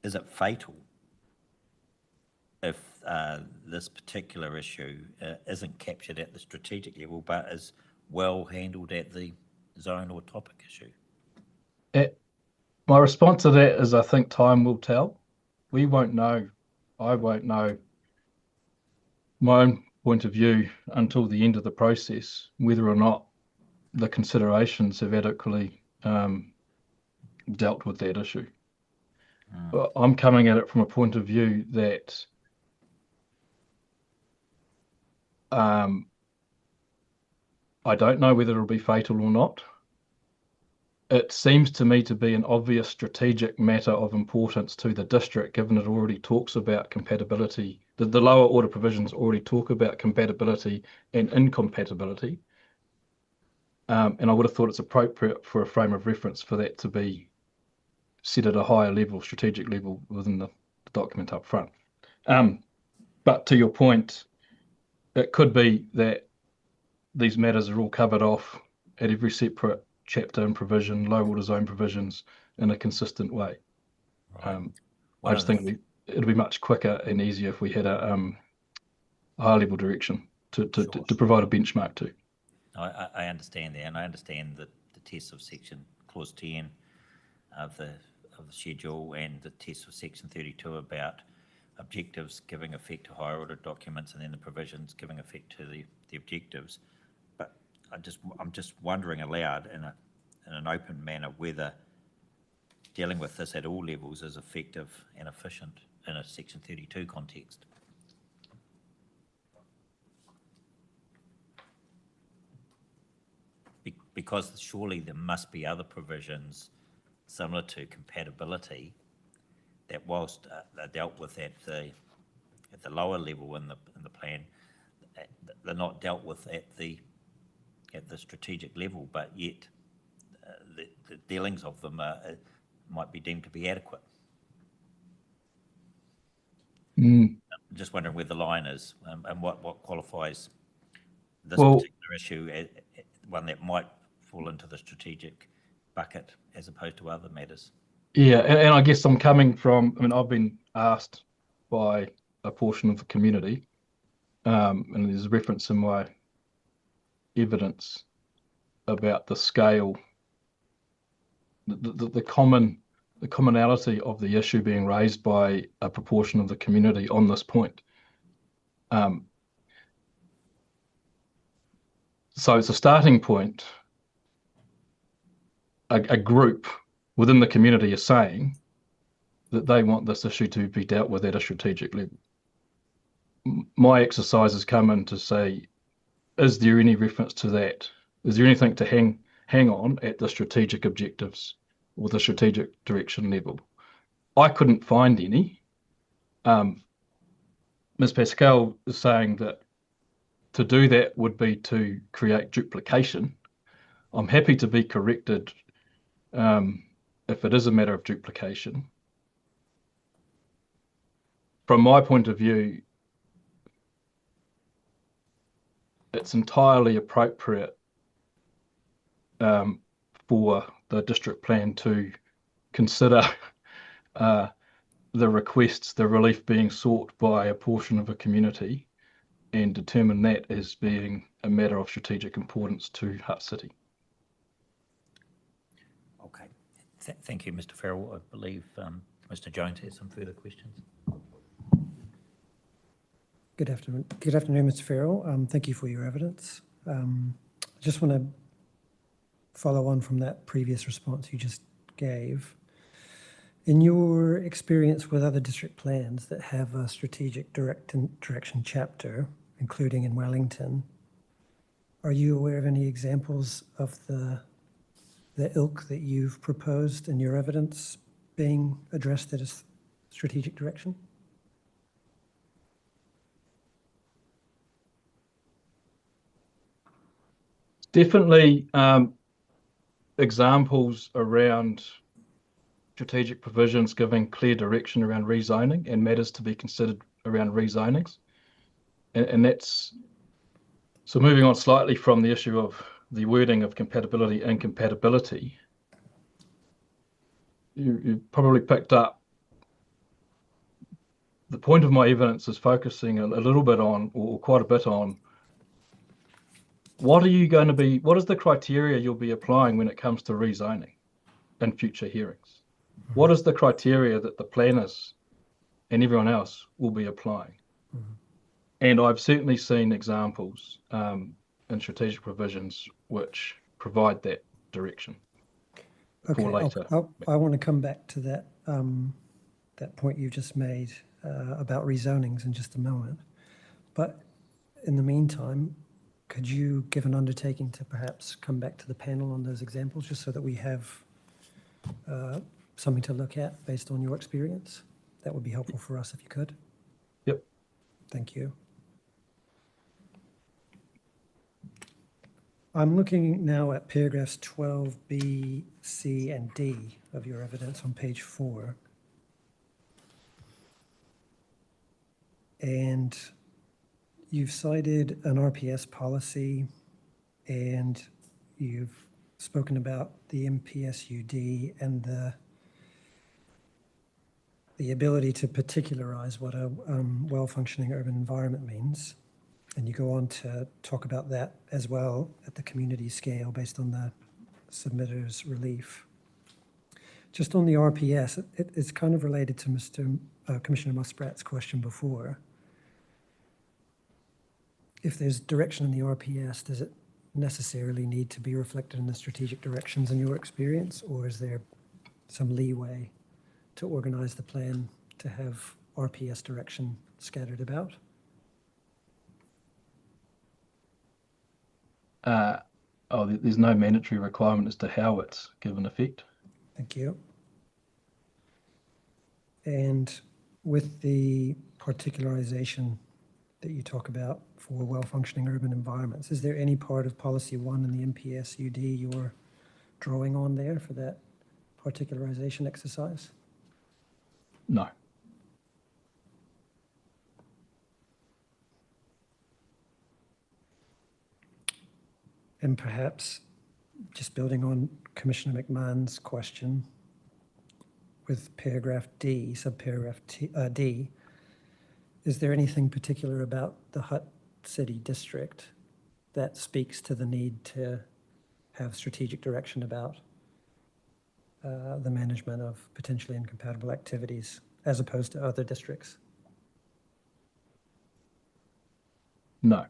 is it fatal if this particular issue isn't captured at the strategic level but is well handled at the zone or topic issue? My response to that is I think time will tell. We won't know. I won't know my own point of view until the end of the process, whether or not the considerations have adequately dealt with that issue. But I'm coming at it from a point of view that I don't know whether it'll be fatal or not. It seems to me to be an obvious strategic matter of importance to the district, given it already talks about compatibility. The lower order provisions already talk about compatibility and incompatibility. And I would have thought it's appropriate for a frame of reference for that to be set at a higher level, strategic level within the document up front. But to your point, it could be that these matters are all covered off at every separate chapter and provision, low order zone provisions in a consistent way. Right. I just think it'd be much quicker and easier if we had a high level direction to provide a benchmark to. I understand that, and I understand that the test of section clause 10 of the schedule and the test of section 32 about objectives giving effect to higher order documents and then the provisions giving effect to the objectives. But I'm just wondering aloud in an open manner whether dealing with this at all levels is effective and efficient in a section 32 context. Because surely there must be other provisions similar to compatibility that, whilst they're dealt with at the lower level in the plan, they're not dealt with at the strategic level, but yet the dealings of them might be deemed to be adequate. I'm just wondering where the line is and what qualifies this particular issue as one that might fall into the strategic bucket as opposed to other matters. Yeah, and I guess I'm coming from, I mean, I've been asked by a portion of the community, and there's a reference in my evidence about the scale, the commonality of the issue being raised by a proportion of the community on this point. So it's a starting point. A group within the community is saying that they want this issue to be dealt with at a strategic level. My exercise has come in to say, is there any reference to that? Is there anything to hang on at the strategic objectives or the strategic direction level? I couldn't find any. Ms. Pascal is saying that to do that would be to create duplication. I'm happy to be corrected if it is a matter of duplication. From my point of view, it's entirely appropriate for the district plan to consider the requests, the relief being sought by a portion of a community and determine that as being a matter of strategic importance to Hutt City. Okay. Thank you, Mr. Farrell. I believe Mr. Jones has some further questions. Good afternoon, Mr. Farrell. Thank you for your evidence. I just want to follow on from that previous response you just gave. In your experience with other district plans that have a strategic direction chapter, including in Wellington, are you aware of any examples of the ilk that you've proposed in your evidence being addressed as strategic direction? Definitely examples around strategic provisions giving clear direction around rezoning and matters to be considered around rezonings. And that's, so moving on slightly from the issue of the wording of compatibility, incompatibility, you probably picked up the point of my evidence is focusing a little bit on, or quite a bit on, what is the criteria you'll be applying when it comes to rezoning in future hearings? What is the criteria that the planners and everyone else will be applying? And I've certainly seen examples in strategic provisions which provide that direction Okay, for later. I want to come back to that, that point you just made about rezonings in just a moment. But in the meantime, could you give an undertaking to perhaps come back to the panel on those examples, just so that we have something to look at based on your experience? That would be helpful for us if you could. Yep. Thank you. I'm looking now at paragraphs 12B, C, and D of your evidence on page 4. And you've cited an RPS policy, and you've spoken about the MPSUD and the ability to particularize what a well-functioning urban environment means. And you go on to talk about that as well at the community scale based on the submitter's relief. Just on the RPS, it's kind of related to Commissioner Musprat's question before. If there's direction in the RPS, does it necessarily need to be reflected in the strategic directions in your experience, or is there some leeway to organize the plan to have RPS direction scattered about? There's no mandatory requirement as to how it's given effect. Thank you. And with the particularization that you talk about for well-functioning urban environments, is there any part of Policy 1 in the MPSUD you're drawing on there for that particularization exercise? No. And perhaps just building on Commissioner McMahon's question with paragraph D, subparagraph D, is there anything particular about the Hutt City District that speaks to the need to have strategic direction about the management of potentially incompatible activities as opposed to other districts? No.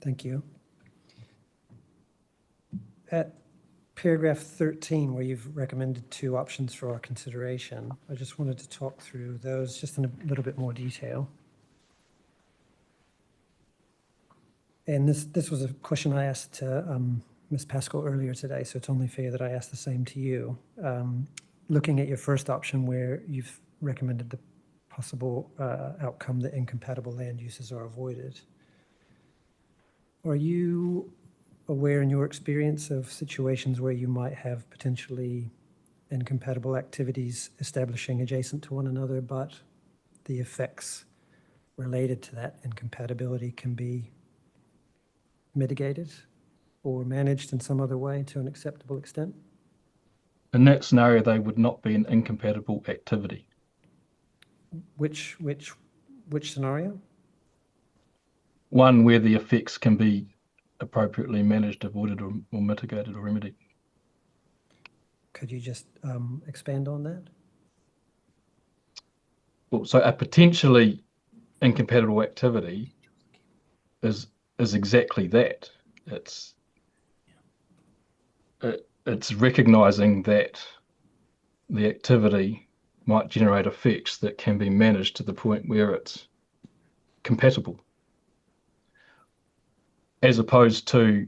Thank you. At paragraph 13, where you've recommended 2 options for our consideration, I just wanted to talk through those just in a little bit more detail. And this was a question I asked to Ms. Pascal earlier today, so it's only fair that I ask the same to you. Looking at your first option where you've recommended the possible outcome that incompatible land uses are avoided, are you aware in your experience of situations where you might have potentially incompatible activities establishing adjacent to one another, but the effects related to that incompatibility can be mitigated or managed in some other way to an acceptable extent? In that scenario, they would not be an incompatible activity. Which scenario? One where the effects can be appropriately managed, avoided, or mitigated or remedied. Could you just expand on that? Well, so a potentially incompatible activity is exactly that. It's recognizing that the activity might generate effects that can be managed to the point where it's compatible, as opposed to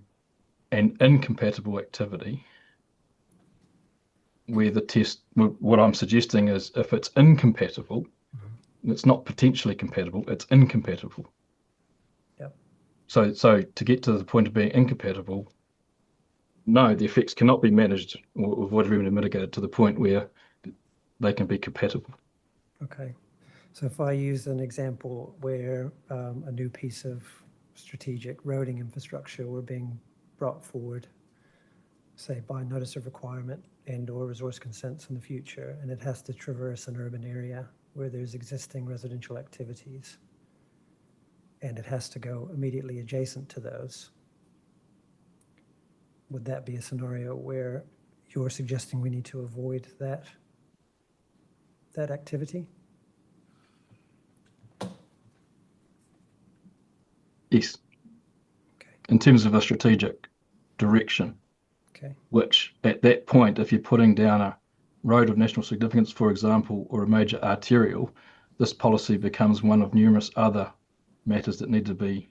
an incompatible activity where the test, what I'm suggesting is if it's incompatible, it's not potentially compatible, it's incompatible. Yep. So to get to the point of being incompatible, no, the effects cannot be managed or avoided, removed, and mitigated to the point where they can be compatible. Okay. So if I use an example where a new piece of strategic roading infrastructure were being brought forward, say by notice of requirement and/or resource consents in the future, and it has to traverse an urban area where there's existing residential activities, and it has to go immediately adjacent to those, would that be a scenario where you're suggesting we need to avoid that activity? Yes. Okay. In terms of a strategic direction, Okay. which at that point, if you're putting down a road of national significance, for example, or a major arterial, this policy becomes one of numerous other matters that need to be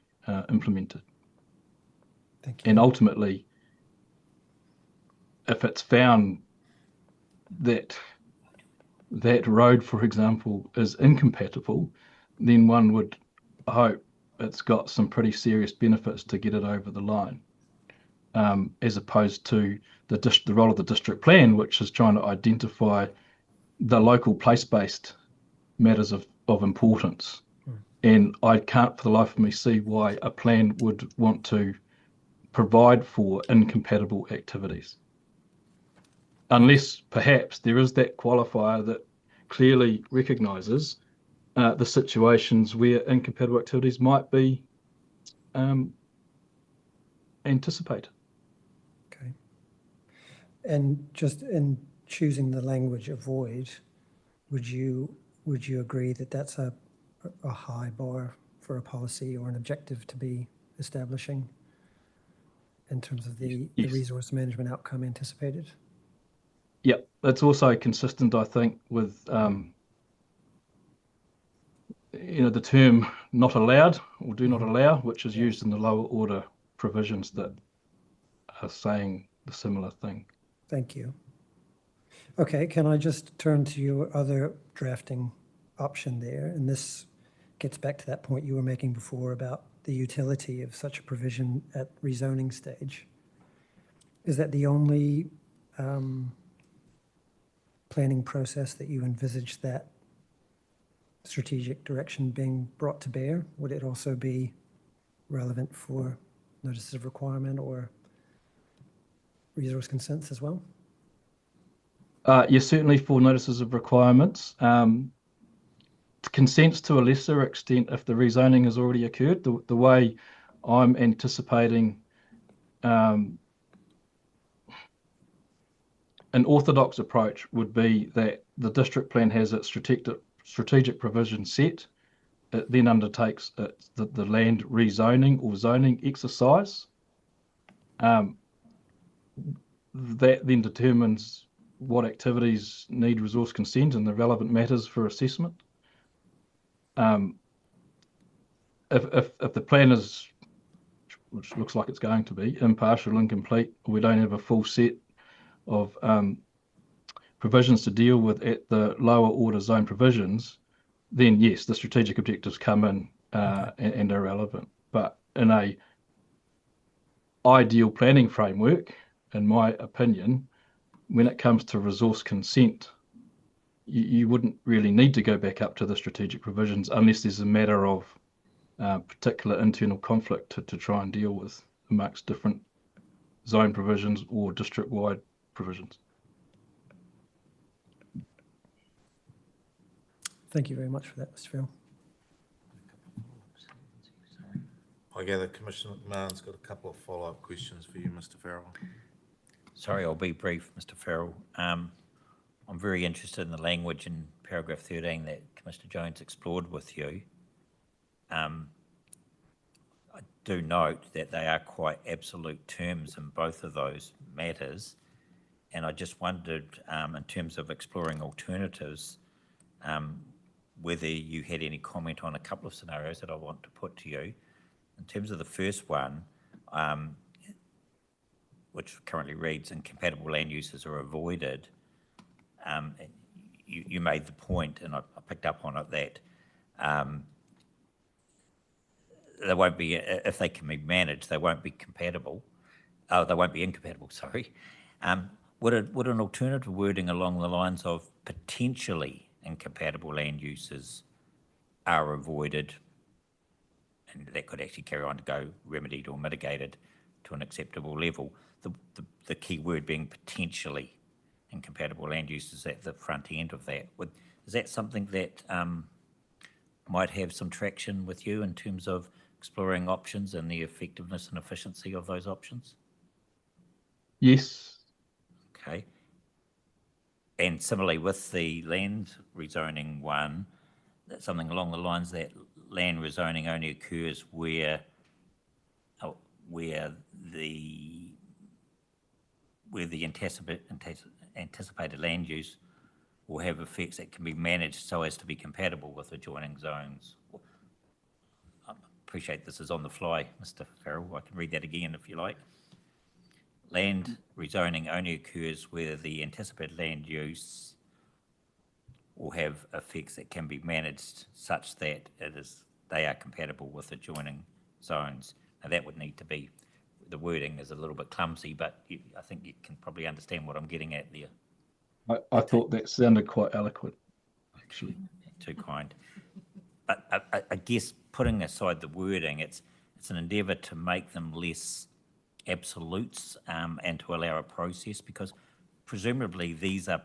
implemented. Thank you. And ultimately, if it's found that that road, for example, is incompatible, then one would hope it's got some pretty serious benefits to get it over the line, as opposed to the role of the district plan, which is trying to identify the local place-based matters of importance. And I can't for the life of me see why a plan would want to provide for incompatible activities. Unless perhaps there is that qualifier that clearly recognises the situations where incompatible activities might be anticipated. Okay. And just in choosing the language avoid, would you agree that that's a high bar for a policy or an objective to be establishing in terms of the Yes. resource management outcome anticipated? Yep, that's also consistent, I think, with the term "not allowed" or "do not allow," which is used in the lower order provisions that are saying the similar thing. Thank you. Okay, can I just turn to your other drafting option there? And this gets back to that point you were making before about the utility of such a provision at rezoning stage. Is that the only planning process that you envisage that strategic direction being brought to bear? Would it also be relevant for notices of requirement or resource consents as well? Yes, certainly for notices of requirements. Consents to a lesser extent if the rezoning has already occurred. The way I'm anticipating an orthodox approach would be that the district plan has its strategic provision set. It then undertakes the land rezoning or zoning exercise. That then determines what activities need resource consent and the relevant matters for assessment. If the plan is, which looks like it's going to be, impartial, incomplete, we don't have a full set of provisions to deal with at the lower order zone provisions, then yes, the strategic objectives come in and are relevant. But in a ideal planning framework, in my opinion, when it comes to resource consent, you wouldn't really need to go back up to the strategic provisions unless there's a matter of particular internal conflict to try and deal with amongst different zone provisions or district-wide provisions. Thank you very much for that, Mr. Farrell. I gather Commissioner McMahon's got a couple of follow-up questions for you, Mr. Farrell. Sorry, I'll be brief, Mr. Farrell. I'm very interested in the language in paragraph 13 that Commissioner Jones explored with you. I do note that they are quite absolute terms in both of those matters, and I just wondered, in terms of exploring alternatives, whether you had any comment on a couple of scenarios that I want to put to you. In terms of the first one, which currently reads incompatible land uses are avoided, you made the point, and I picked up on it, that they won't be, if they can be managed, they won't be compatible. Oh, they won't be incompatible, sorry. Would an alternative wording along the lines of potentially incompatible land uses are avoided, and that could actually carry on to go remedied or mitigated to an acceptable level, the key word being potentially incompatible land uses at the front end of that. Is that something that might have some traction with you in terms of exploring options and the effectiveness and efficiency of those options? Yes. Okay. And similarly with the land rezoning one, that's something along the lines that land rezoning only occurs where the anticipated land use will have effects that can be managed so as to be compatible with adjoining zones. I appreciate this is on the fly, Mr. Farrell. I can read that again if you like. Land rezoning only occurs where the anticipated land use will have effects that can be managed such that they are compatible with adjoining zones. Now that would need to be, the wording is a little bit clumsy, but I think you can probably understand what I'm getting at there. I thought that sounded quite eloquent, actually. Too kind. But I guess putting aside the wording, it's an endeavour to make them less absolutes and to allow a process, because presumably these are,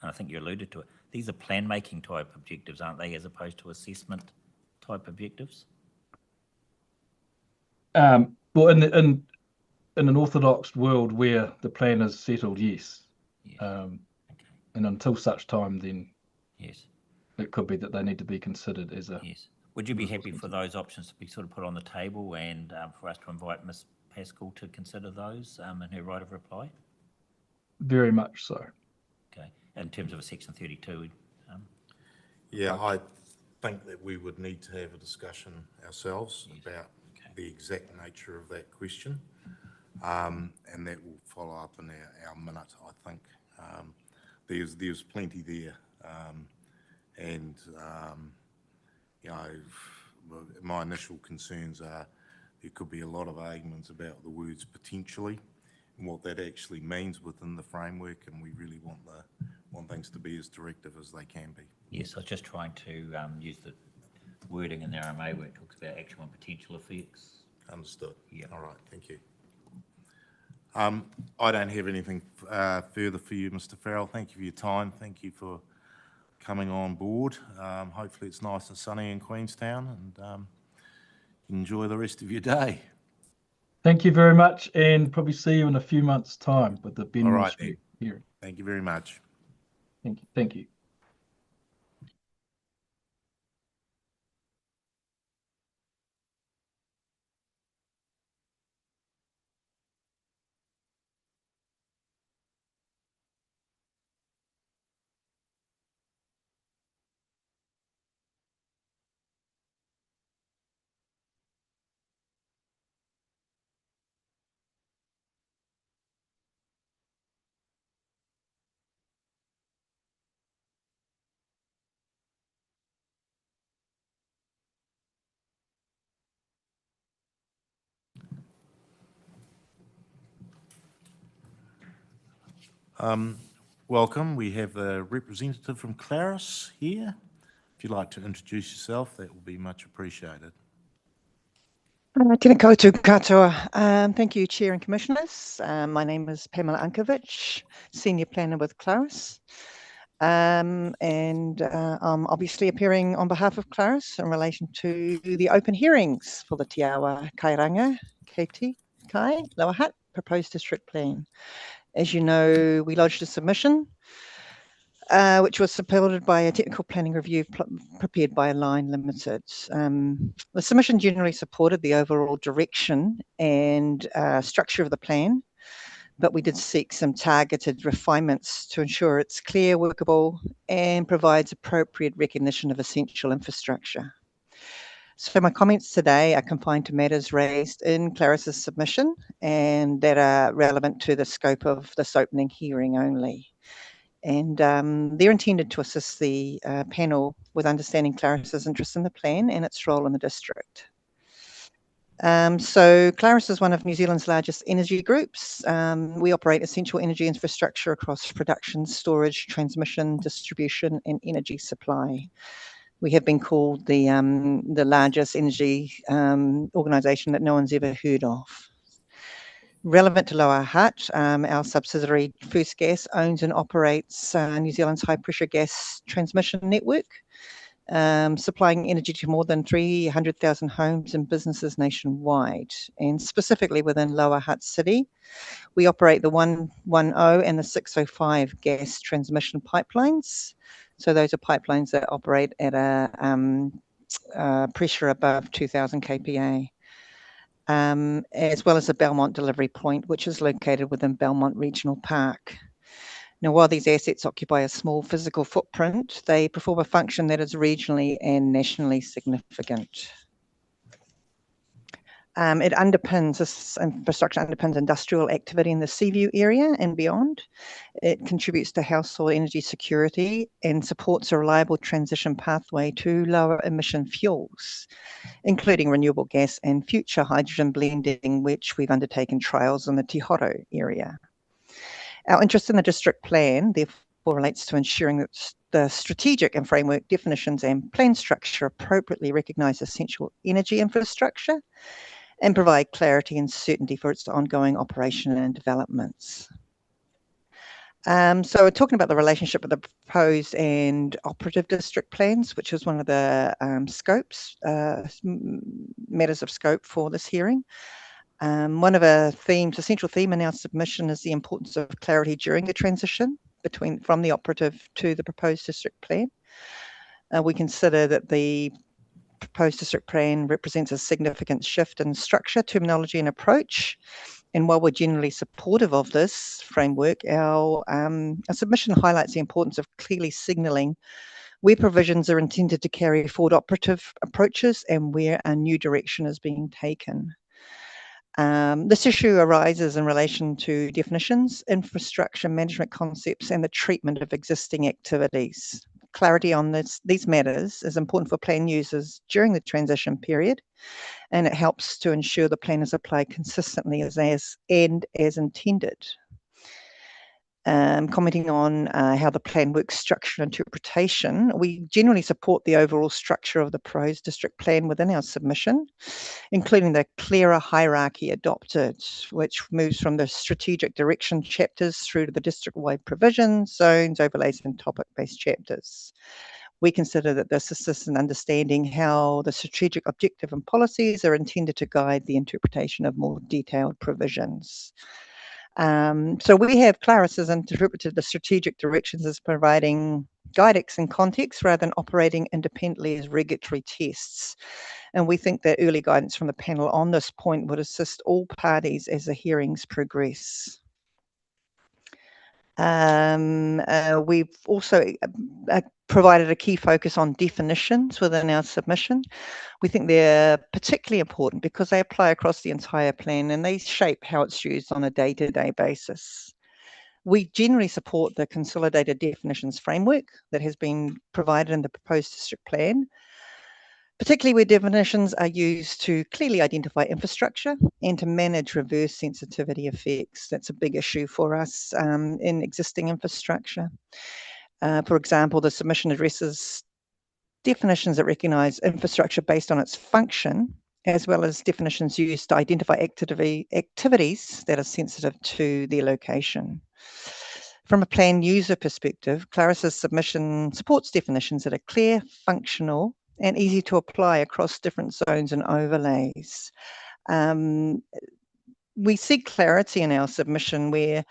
and I think you alluded to it, these are plan-making type objectives, aren't they, as opposed to assessment type objectives? Well, in an orthodox world where the plan is settled, yes. Okay. And until such time, then Yes. it could be that they need to be considered as a. Yes. Would you be happy for those options to be sort of put on the table and for us to invite Ms. Pascal to consider those in her right of reply? Very much so. Okay. In terms of a section 32. Yeah, I think that we would need to have a discussion ourselves about the exact nature of that question. And that will follow up in our minute, I think. There's plenty there. You know, my initial concerns are there could be a lot of arguments about the words potentially and what that actually means within the framework, and we really want things to be as directive as they can be. Yes, I was just trying to use the wording in the RMA where it talks about actual and potential effects. Understood. Yeah. All right, thank you. I don't have anything further for you, Mr. Farrell. Thank you for your time. Thank you for coming on board. Hopefully it's nice and sunny in Queenstown, and enjoy the rest of your day. Thank you very much, and probably see you in a few months' time with the Ben Moore Street hearing. Thank you very much. Thank you. Thank you. Welcome. We have a representative from Claris here. If you'd like to introduce yourself, that will be much appreciated. Tēnā koutou katoa. Thank you, Chair and Commissioners. My name is Pamela Ankovich, Senior Planner with Claris. I'm obviously appearing on behalf of Claris in relation to the open hearings for the Te Awa Kairanga, Keiti, Kai, Lower Hutt proposed district plan. As you know, we lodged a submission which was supported by a technical planning review prepared by Align Limited. The submission generally supported the overall direction and structure of the plan, but we did seek some targeted refinements to ensure it's clear, workable, and provides appropriate recognition of essential infrastructure. So my comments today are confined to matters raised in Claris's submission and that are relevant to the scope of this opening hearing only. And they're intended to assist the panel with understanding Claris's interest in the plan and its role in the district. So Claris is one of New Zealand's largest energy groups. We operate essential energy infrastructure across production, storage, transmission, distribution, and energy supply. We have been called the largest energy organisation that no one's ever heard of. Relevant to Lower Hutt, our subsidiary First Gas owns and operates New Zealand's high-pressure gas transmission network, supplying energy to more than 300,000 homes and businesses nationwide. And specifically within Lower Hutt City, we operate the 110 and the 605 gas transmission pipelines. So those are pipelines that operate at a pressure above 2,000 kPa. As well as the Belmont delivery point, which is located within Belmont Regional Park. Now, while these assets occupy a small physical footprint, they perform a function that is regionally and nationally significant. This infrastructure underpins industrial activity in the Seaview area and beyond. It contributes to household energy security and supports a reliable transition pathway to lower emission fuels, including renewable gas and future hydrogen blending, which we've undertaken trials in the Te Horo area. Our interest in the district plan, therefore, relates to ensuring that the strategic and framework definitions and plan structure appropriately recognise essential energy infrastructure and provide clarity and certainty for its ongoing operation and developments. So we're talking about the relationship with the proposed and operative district plans, which is one of the matters of scope for this hearing. One of our themes, a central theme in our submission, is the importance of clarity during the transition from the operative to the proposed district plan. We consider that the proposed district plan represents a significant shift in structure, terminology, and approach. And while we're generally supportive of this framework, our submission highlights the importance of clearly signalling where provisions are intended to carry forward operative approaches and where a new direction is being taken. This issue arises in relation to definitions, infrastructure management concepts, and the treatment of existing activities. Clarity on these matters is important for plan users during the transition period, and it helps to ensure the plan is applied consistently as intended. Commenting on how the plan works, structure and interpretation, we generally support the overall structure of the proposed district plan within our submission, including the clearer hierarchy adopted, which moves from the strategic direction chapters through to the district-wide provisions, zones, overlays, and topic-based chapters. We consider that this assists in understanding how the strategic objective and policies are intended to guide the interpretation of more detailed provisions. So we have Claris has interpreted the strategic directions as providing guidance and context rather than operating independently as regulatory tests. And we think that early guidance from the panel on this point would assist all parties as the hearings progress. We've also provided a key focus on definitions within our submission. We think they're particularly important because they apply across the entire plan and they shape how it's used on a day-to-day basis. We generally support the consolidated definitions framework that has been provided in the proposed district plan, particularly where definitions are used to clearly identify infrastructure and to manage reverse sensitivity effects. That's a big issue for us in existing infrastructure. For example, the submission addresses definitions that recognise infrastructure based on its function, as well as definitions used to identify activities that are sensitive to their location. From a plan user perspective, Claris's submission supports definitions that are clear, functional, and easy to apply across different zones and overlays. We seek clarity in our submission where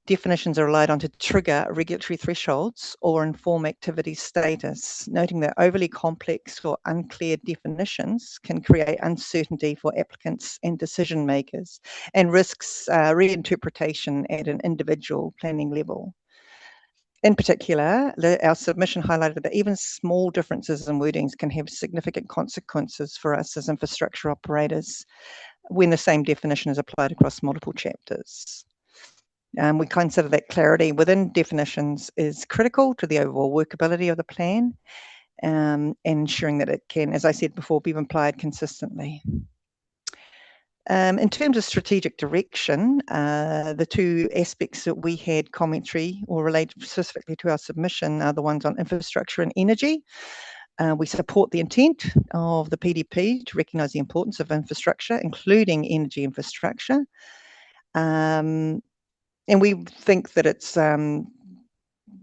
definitions are relied on to trigger regulatory thresholds or inform activity status, noting that overly complex or unclear definitions can create uncertainty for applicants and decision makers and risks reinterpretation at an individual planning level. In particular, our submission highlighted that even small differences in wordings can have significant consequences for us as infrastructure operators when the same definition is applied across multiple chapters. We consider that clarity within definitions is critical to the overall workability of the plan, and ensuring that it can, as I said before, be applied consistently. In terms of strategic direction, the two aspects that we had commentary or related specifically to our submission are the ones on infrastructure and energy. We support the intent of the PDP to recognise the importance of infrastructure, including energy infrastructure. And we think that it's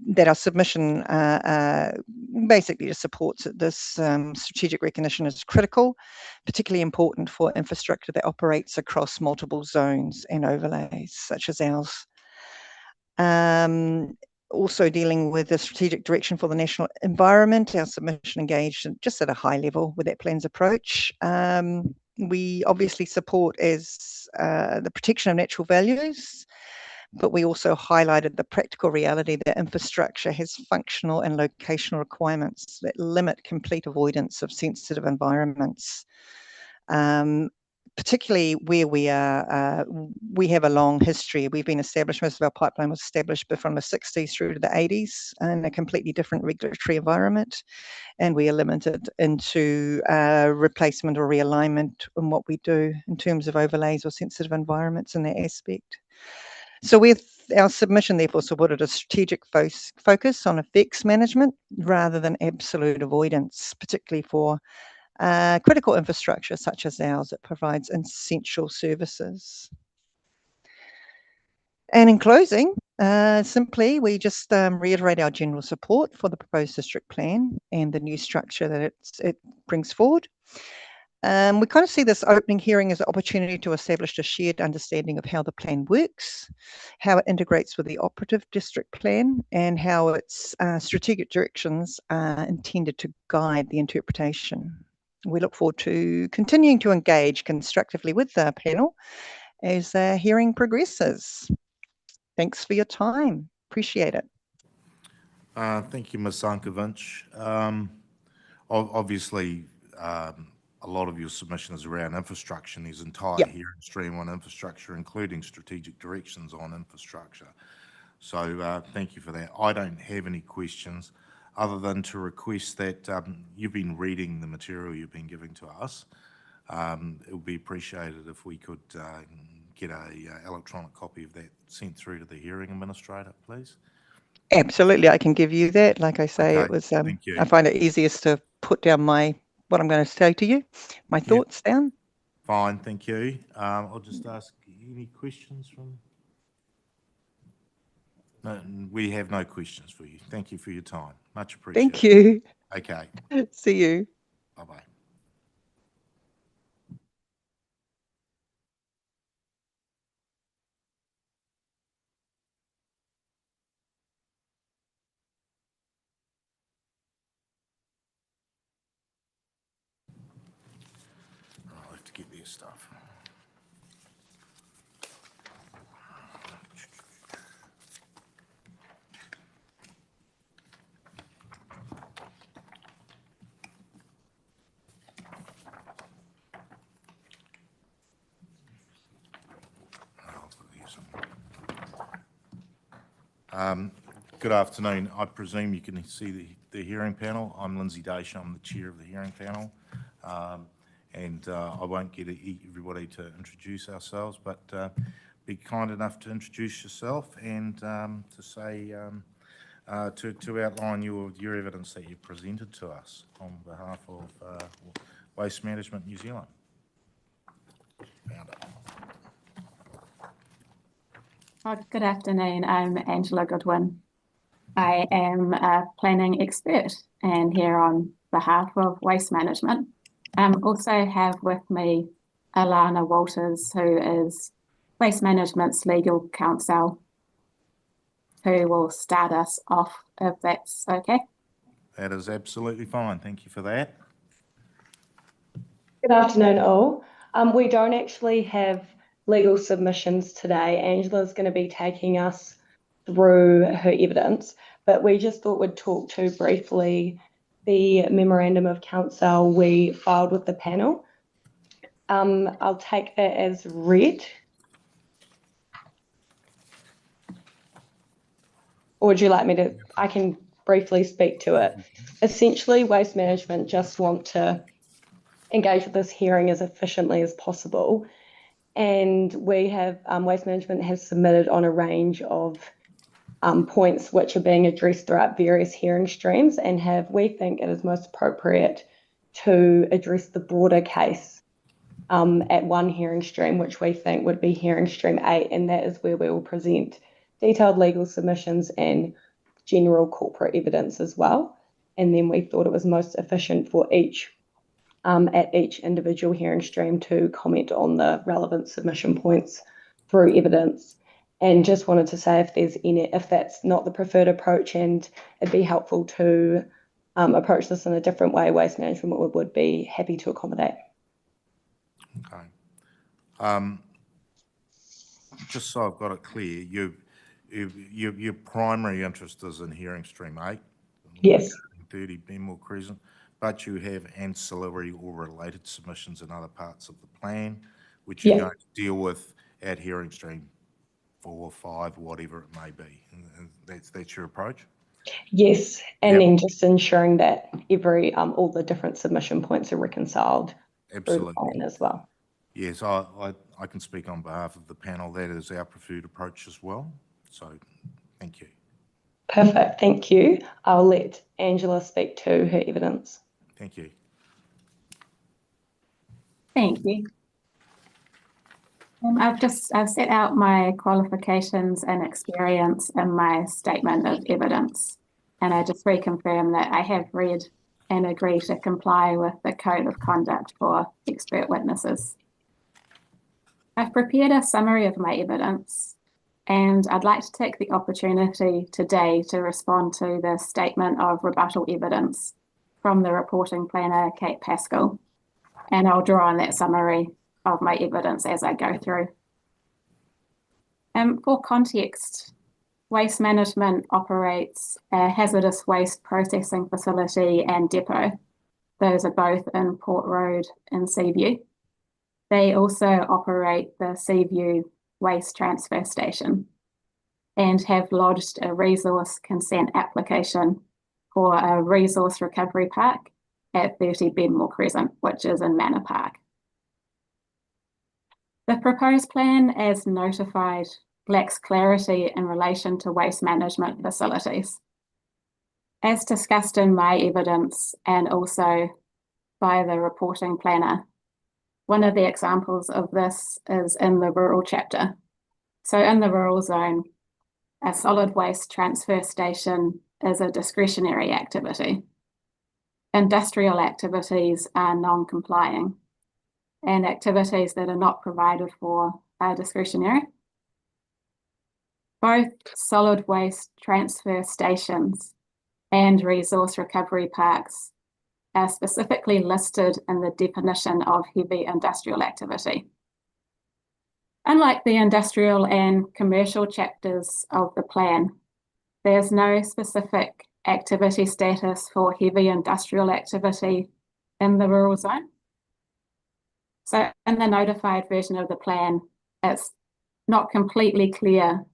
that our submission basically just supports that this strategic recognition is critical, particularly important for infrastructure that operates across multiple zones and overlays, such as ours. Also dealing with the strategic direction for the national environment, our submission engaged just at a high level with that plan's approach. We obviously support as the protection of natural values, but we also highlighted the practical reality that infrastructure has functional and locational requirements that limit complete avoidance of sensitive environments. Particularly where we are, we have a long history. We've been established, most of our pipeline was established from the 60s through to the 80s in a completely different regulatory environment. And we are limited into replacement or realignment in what we do in terms of overlays or sensitive environments in that aspect. So with our submission, therefore, supported a strategic focus on effects management rather than absolute avoidance, particularly for critical infrastructure such as ours that provides essential services. And in closing, simply, we just reiterate our general support for the proposed district plan and the new structure that it brings forward. We kind of see this opening hearing as an opportunity to establish a shared understanding of how the plan works, how it integrates with the operative district plan, and how its strategic directions are intended to guide the interpretation. We look forward to continuing to engage constructively with the panel as the hearing progresses. Thanks for your time. Appreciate it. Thank you, Ms. Ankovic. Obviously, a lot of your submission is around infrastructure and there's entire hearing stream on infrastructure, including strategic directions on infrastructure. So thank you for that. I don't have any questions other than to request that you've been reading the material you've been giving to us. It would be appreciated if we could get an electronic copy of that sent through to the hearing administrator, please. Absolutely, I can give you that. Like I say, Okay, it was. thank you. I find it easiest to put down what I'm going to say to you, my thoughts down. Fine, thank you. I'll just ask any questions from. No, we have no questions for you. Thank you for your time. Much appreciated. Thank you. Okay. See you. Bye-bye. I'll have to get their stuff. Good afternoon. I presume you can see the hearing panel. I'm Lindsay Dacia. I'm the chair of the hearing panel. And I won't get everybody to introduce ourselves, but be kind enough to introduce yourself and to say, to outline your evidence that you presented to us on behalf of Waste Management New Zealand. Found it. Good afternoon, I'm Angela Goodwin. I am a planning expert and here on behalf of Waste Management. Also have with me Alana Walters, who is Waste Management's legal counsel, who will start us off if that's okay. That is absolutely fine. Thank you for that. Good afternoon, all. We don't actually have legal submissions today. Angela's going to be taking us through her evidence, but we just thought we'd talk to briefly the memorandum of counsel we filed with the panel. I'll take that as read. or would you like me to? I can briefly speak to it. Essentially, Waste Management just want to engage with this hearing as efficiently as possible. And we have, Waste Management has submitted on a range of points which are being addressed throughout various hearing streams, and we think it is most appropriate to address the broader case at one hearing stream, which we think would be hearing stream 8, and that is where we will present detailed legal submissions and general corporate evidence as well. And then we thought it was most efficient for each at each individual hearing stream to comment on the relevant submission points through evidence. And just wanted to say if that's not the preferred approach and it'd be helpful to approach this in a different way, Waste Management would be happy to accommodate. Okay. Just so I've got it clear, your primary interest is in hearing stream 8? Yes. 30 Benmore Crescent, but you have ancillary or related submissions in other parts of the plan, which you're going to deal with at hearing stream 4, 5, whatever it may be. And that's your approach? Yes, and then just ensuring that all the different submission points are reconciled. Absolutely. Through the plan as well. Yes, I can speak on behalf of the panel. That is our preferred approach as well. So thank you. Perfect, thank you. I'll let Angela speak to her evidence. Thank you. Thank you. I've set out my qualifications and experience in my statement of evidence, and I just reconfirm that I have read and agree to comply with the Code of Conduct for expert witnesses. I've prepared a summary of my evidence, and I'd like to take the opportunity today to respond to the statement of rebuttal evidence from the reporting planner, Kate Pascal, and I'll draw on that summary of my evidence as I go through. For context, Waste Management operates a hazardous waste processing facility and depot. Those are both in Port Road and Seaview. They also operate the Seaview Waste Transfer Station and have lodged a resource consent application for a resource recovery park at 30 Benmore Crescent, which is in Manor Park. The proposed plan, as notified, lacks clarity in relation to waste management facilities. As discussed in my evidence and also by the reporting planner, one of the examples of this is in the rural chapter. So in the rural zone, a solid waste transfer station is a discretionary activity. Industrial activities are non-complying, and activities that are not provided for are discretionary. Both solid waste transfer stations and resource recovery parks are specifically listed in the definition of heavy industrial activity. Unlike the industrial and commercial chapters of the plan, there's no specific activity status for heavy industrial activity in the rural zone. So in the notified version of the plan, it's not completely clear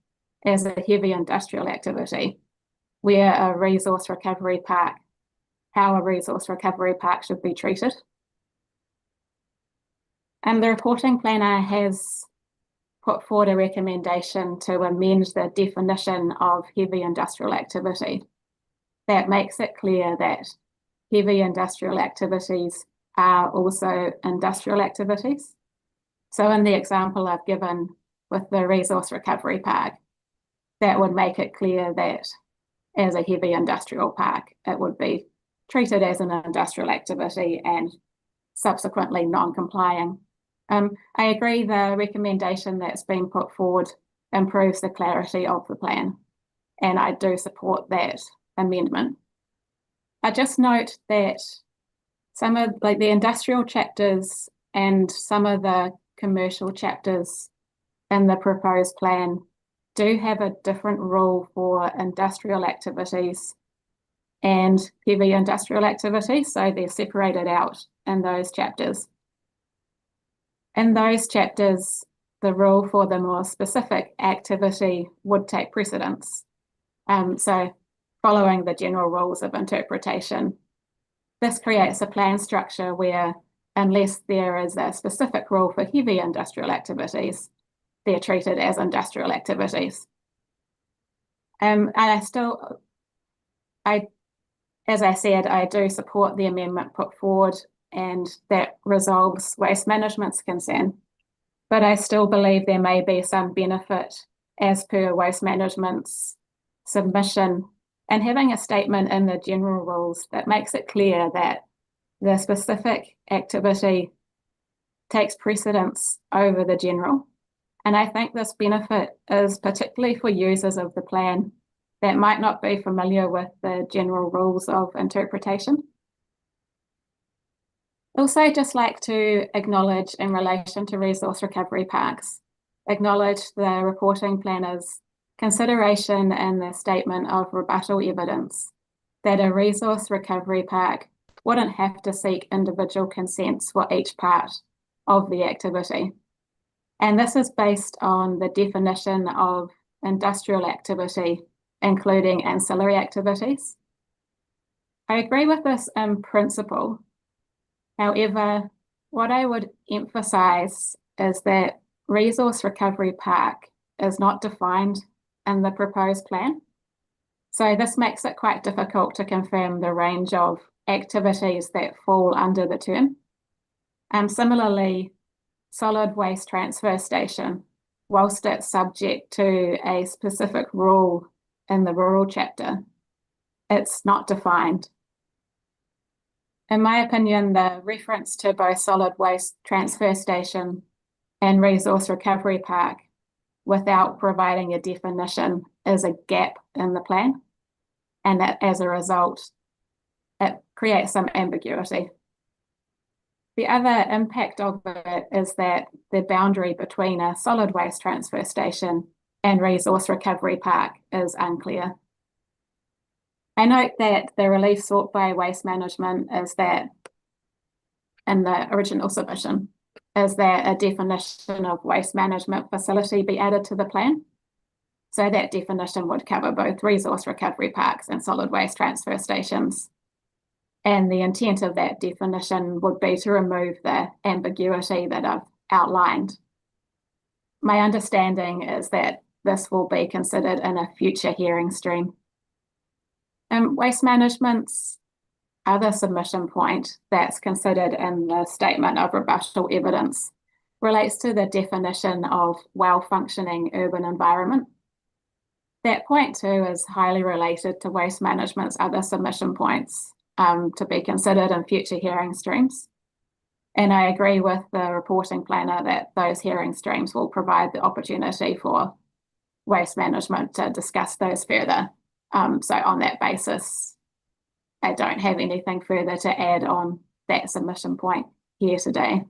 as a heavy industrial activity where a resource recovery park, how a resource recovery park should be treated. And the reporting planner has put forward a recommendation to amend the definition of heavy industrial activity. That makes it clear that heavy industrial activities are also industrial activities. So in the example I've given with the resource recovery park, that would make it clear that as a heavy industrial park, it would be treated as an industrial activity and subsequently non-complying. I agree the recommendation that's been put forward improves the clarity of the plan, and I do support that amendment. I just note that some of the industrial chapters and some of the commercial chapters in the proposed plan do have a different rule for industrial activities and heavy industrial activities, so they're separated out in those chapters. In those chapters, the rule for the more specific activity would take precedence So following the general rules of interpretation, this creates a plan structure where, unless there is a specific rule for heavy industrial activities, they're treated as industrial activities. And as I said, I do support the amendment put forward, and that resolves waste management's concern. But I still believe there may be some benefit, as per waste management's submission, and having a statement in the general rules that makes it clear that the specific activity takes precedence over the general. And I think this benefit is particularly for users of the plan that might not be familiar with the general rules of interpretation. Also, just like to acknowledge, in relation to resource recovery parks, acknowledge the reporting planner's consideration in the statement of rebuttal evidence that a resource recovery park wouldn't have to seek individual consents for each part of the activity. And this is based on the definition of industrial activity, including ancillary activities. I agree with this in principle. However, what I would emphasize is that resource recovery park is not defined in the proposed plan. So this makes it quite difficult to confirm the range of activities that fall under the term. Similarly, solid waste transfer station, whilst it's subject to a specific rule in the rural chapter, it's not defined. In my opinion, the reference to both solid waste transfer station and resource recovery park without providing a definition is a gap in the plan, and that as a result, it creates some ambiguity. The other impact of it is that the boundary between a solid waste transfer station and resource recovery park is unclear. I note that the relief sought by waste management is that, in the original submission, is that a definition of waste management facility be added to the plan. So that definition would cover both resource recovery parks and solid waste transfer stations. And the intent of that definition would be to remove the ambiguity that I've outlined. My understanding is that this will be considered in a future hearing stream. Waste management's other submission point that's considered in the statement of rebuttal evidence relates to the definition of well-functioning urban environment. That point too is highly related to waste management's other submission points to be considered in future hearing streams. And I agree with the reporting planner that those hearing streams will provide the opportunity for waste management to discuss those further. So on that basis, I don't have anything further to add on that submission point here today.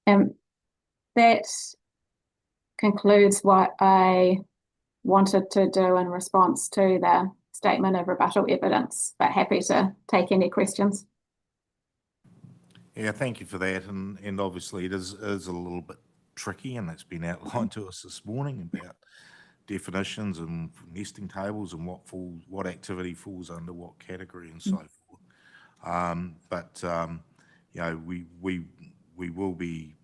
That concludes what I wanted to do in response to the statement of rebuttal evidence, but happy to take any questions. Yeah, thank you for that. And obviously it is a little bit tricky, and it's been outlined to us this morning about definitions and nesting tables and what activity falls under what category and so forth. You know, we will be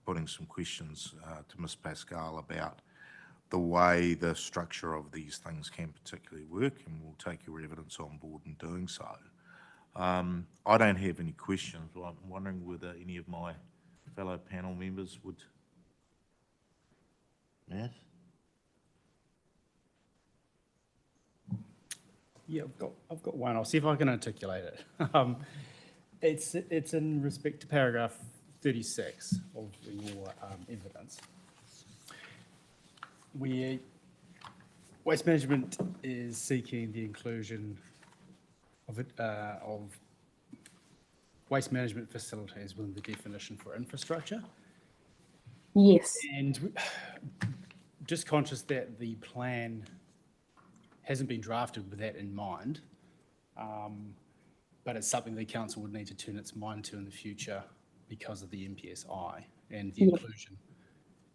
putting some questions to Ms. Pascal about the way the structure of these things can particularly work, and we'll take your evidence on board in doing so. I don't have any questions. I'm wondering whether any of my fellow panel members would. Matt? Yeah, I've got one. I'll see if I can articulate it. It's in respect to paragraph 36 of your evidence, where waste management is seeking the inclusion of waste management facilities within the definition for infrastructure. Yes. And just conscious that the plan hasn't been drafted with that in mind, but it's something the council would need to turn its mind to in the future because of the MPSI and the inclusion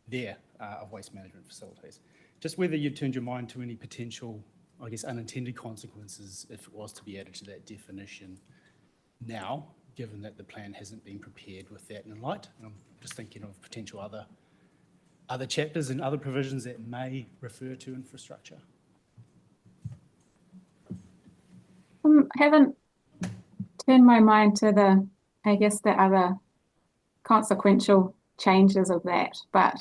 there of waste management facilities. just whether you turned your mind to any potential, I guess, unintended consequences if it was to be added to that definition now, given that the plan hasn't been prepared with that in light. And I'm just thinking of potential other chapters and other provisions that may refer to infrastructure. Haven't turned my mind to the, I guess, the other consequential changes of that, but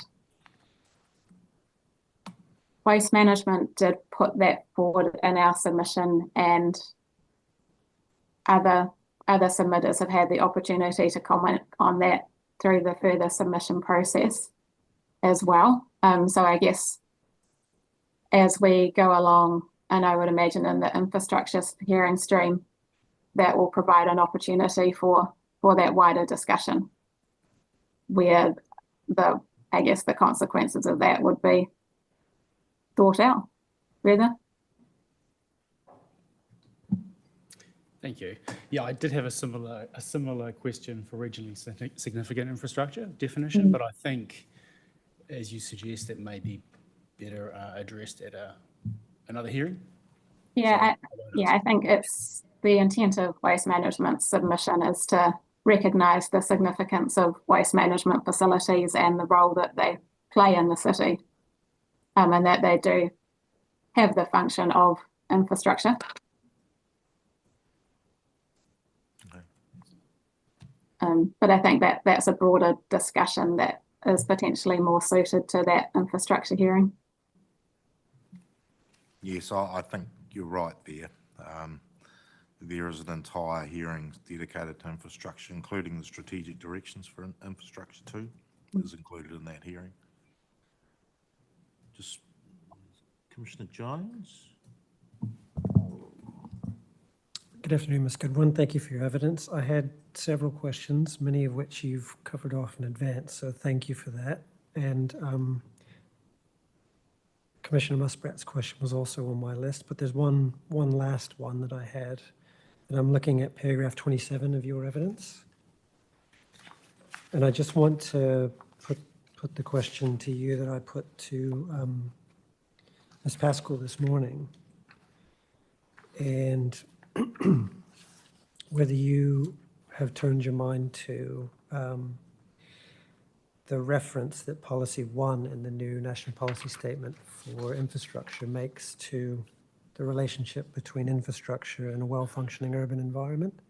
Waste Management did put that forward in our submission, and other submitters have had the opportunity to comment on that through the further submission process as well. So I guess as we go along, and I would imagine in the infrastructure hearing stream, that will provide an opportunity for that wider discussion, where I guess the consequences of that would be thought out further. Thank you. Yeah, I did have a similar question for regionally significant infrastructure definition, but I think, as you suggest, that may be better addressed at another hearing. Yeah, I think it's the intent of Waste Management submission is to recognise the significance of waste management facilities and the role that they play in the city, and that they do have the function of infrastructure. But I think that's a broader discussion that is potentially more suited to that infrastructure hearing. Yes, I think you're right there. There is an entire hearing dedicated to infrastructure, including the strategic directions for infrastructure too, is included in that hearing. Just Commissioner Jones. Good afternoon, Ms. Goodwin. Thank you for your evidence. I had several questions, many of which you've covered off in advance, so thank you for that. And Commissioner Muspratt's question was also on my list, but there's one last one that I had, and I'm looking at paragraph 27 of your evidence. And I just want to put the question to you that I put to Ms. Pascal this morning, and whether you have turned your mind to the reference that Policy 1 in the new National Policy Statement for Infrastructure makes to the relationship between infrastructure and a well-functioning urban environment.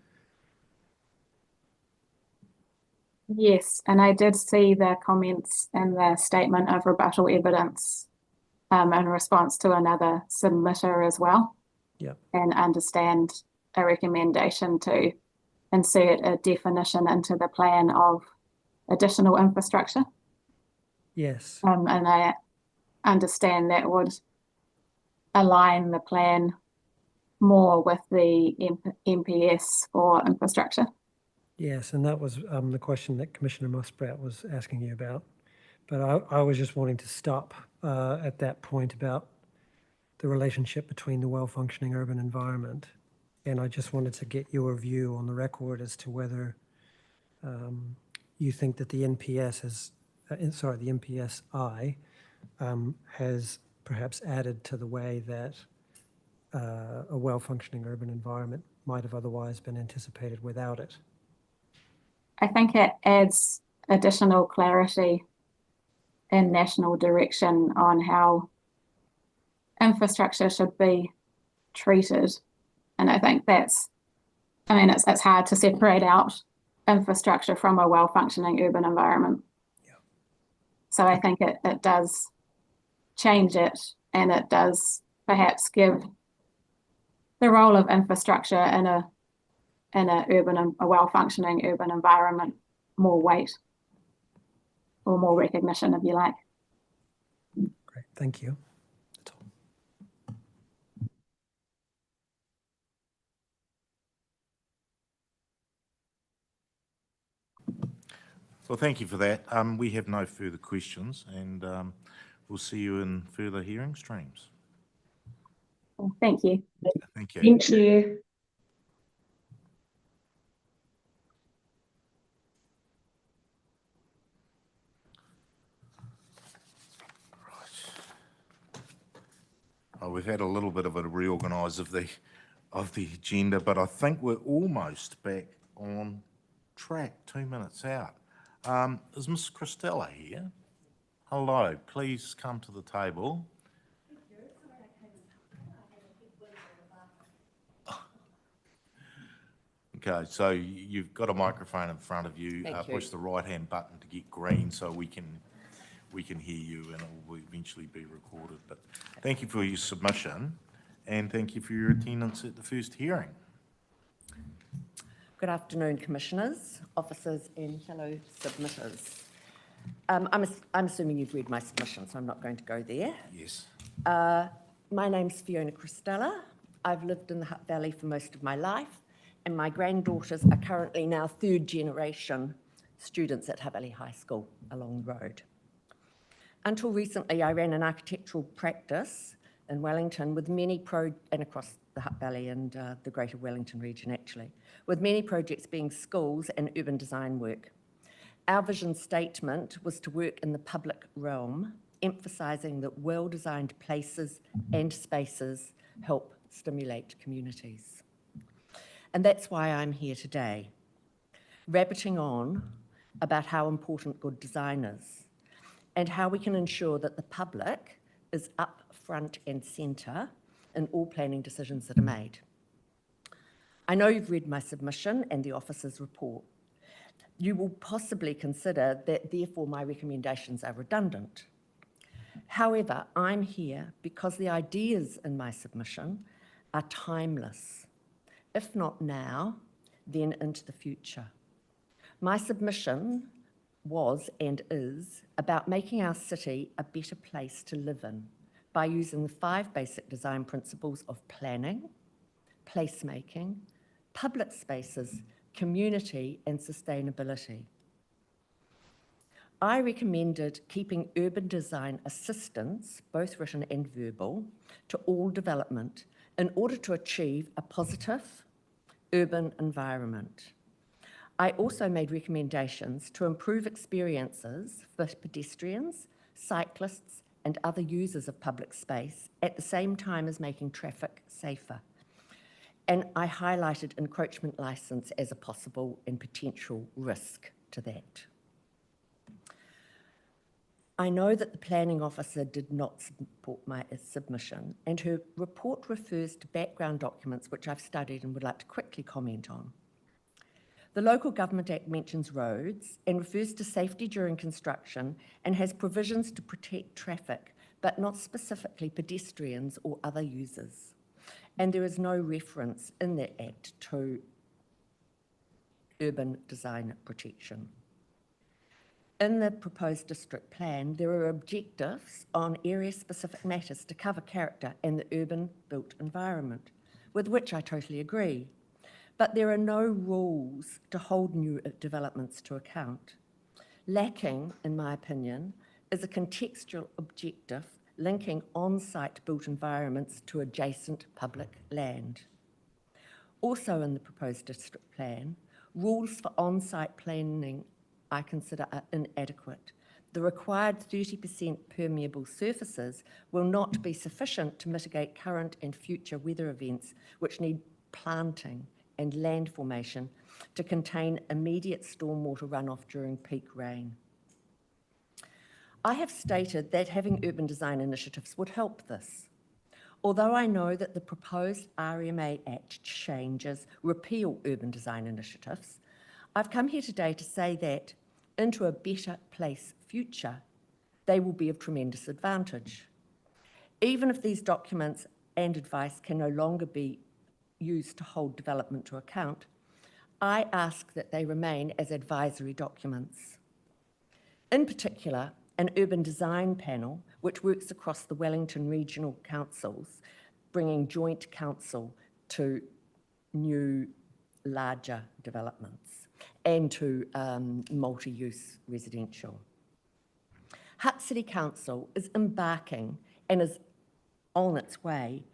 Yes, and I did see the comments in the statement of rebuttal evidence in response to another submitter as well. Yeah. And understand a recommendation to insert a definition into the plan of additional infrastructure. Yes. And I understand that would align the plan more with the MPS for infrastructure. Yes, and that was the question that Commissioner Muspratt was asking you about. But I was just wanting to stop at that point about the relationship between the well-functioning urban environment. And I just wanted to get your view on the record as to whether you think that the NPS has, the MPSI has perhaps added to the way that a well-functioning urban environment might have otherwise been anticipated without it. I think it adds additional clarity and national direction on how infrastructure should be treated. And I think it's hard to separate out infrastructure from a well-functioning urban environment. Yeah. So I think it does change it, and it does perhaps give the role of infrastructure in a well-functioning urban environment more weight or more recognition, if you like. Great, thank you. That's all. So thank you for that. We have no further questions, and we'll see you in further hearing streams. Well, thank you. Thank you. Thank you. we've had a little bit of a reorganise of the agenda, but I think we're almost back on track, 2 minutes out. Is Ms. Christella here? Hello, please come to the table. Okay, so you've got a microphone in front of you. Push the right-hand button to get green so we can hear you, and it will eventually be recorded. But thank you for your submission, and thank you for your attendance at the first hearing. Good afternoon, Commissioners, officers and fellow submitters. I'm assuming you've read my submission, so I'm not going to go there. Yes. My name's Fiona Christella. I've lived in the Hutt Valley for most of my life, and my granddaughters are currently now third generation students at Hutt Valley High School along the road. Until recently, I ran an architectural practice in Wellington with many and across the Hutt Valley and the Greater Wellington region actually, with many projects being schools and urban design work. Our vision statement was to work in the public realm, emphasising that well-designed places and spaces help stimulate communities. And that's why I'm here today, rabbiting on about how important good design is and how we can ensure that the public is up front and centre in all planning decisions that are made. I know you've read my submission and the officer's report. You will possibly consider that therefore my recommendations are redundant. However, I'm here because the ideas in my submission are timeless. If not now, then into the future. My submission was and is about making our city a better place to live in by using the 5 basic design principles of planning, placemaking, public spaces, community and sustainability. I recommended keeping urban design assistance, both written and verbal, to all development in order to achieve a positive urban environment. I also made recommendations to improve experiences for pedestrians, cyclists, and other users of public space at the same time as making traffic safer. And I highlighted encroachment licence as a possible and potential risk to that. I know that the planning officer did not support my submission, and her report refers to background documents which I've studied and would like to quickly comment on. The Local Government Act mentions roads and refers to safety during construction and has provisions to protect traffic, but not specifically pedestrians or other users. And there is no reference in the Act to urban design protection. In the proposed district plan, there are objectives on area-specific matters to cover character and the urban built environment, with which I totally agree. But there are no rules to hold new developments to account. Lacking, in my opinion, is a contextual objective linking on-site built environments to adjacent public land. Also in the proposed district plan, rules for on-site planning I consider are inadequate. The required 30% permeable surfaces will not be sufficient to mitigate current and future weather events which need planting and land formation to contain immediate stormwater runoff during peak rain. I have stated that having urban design initiatives would help this. Although I know that the proposed RMA Act changes repeal urban design initiatives, I've come here today to say that into a better place future, they will be of tremendous advantage. Even if these documents and advice can no longer be used to hold development to account, I ask that they remain as advisory documents. In particular, an urban design panel, which works across the Wellington Regional Councils, bringing joint counsel to new, larger developments and to multi-use residential. Hutt City Council is embarking and is on its way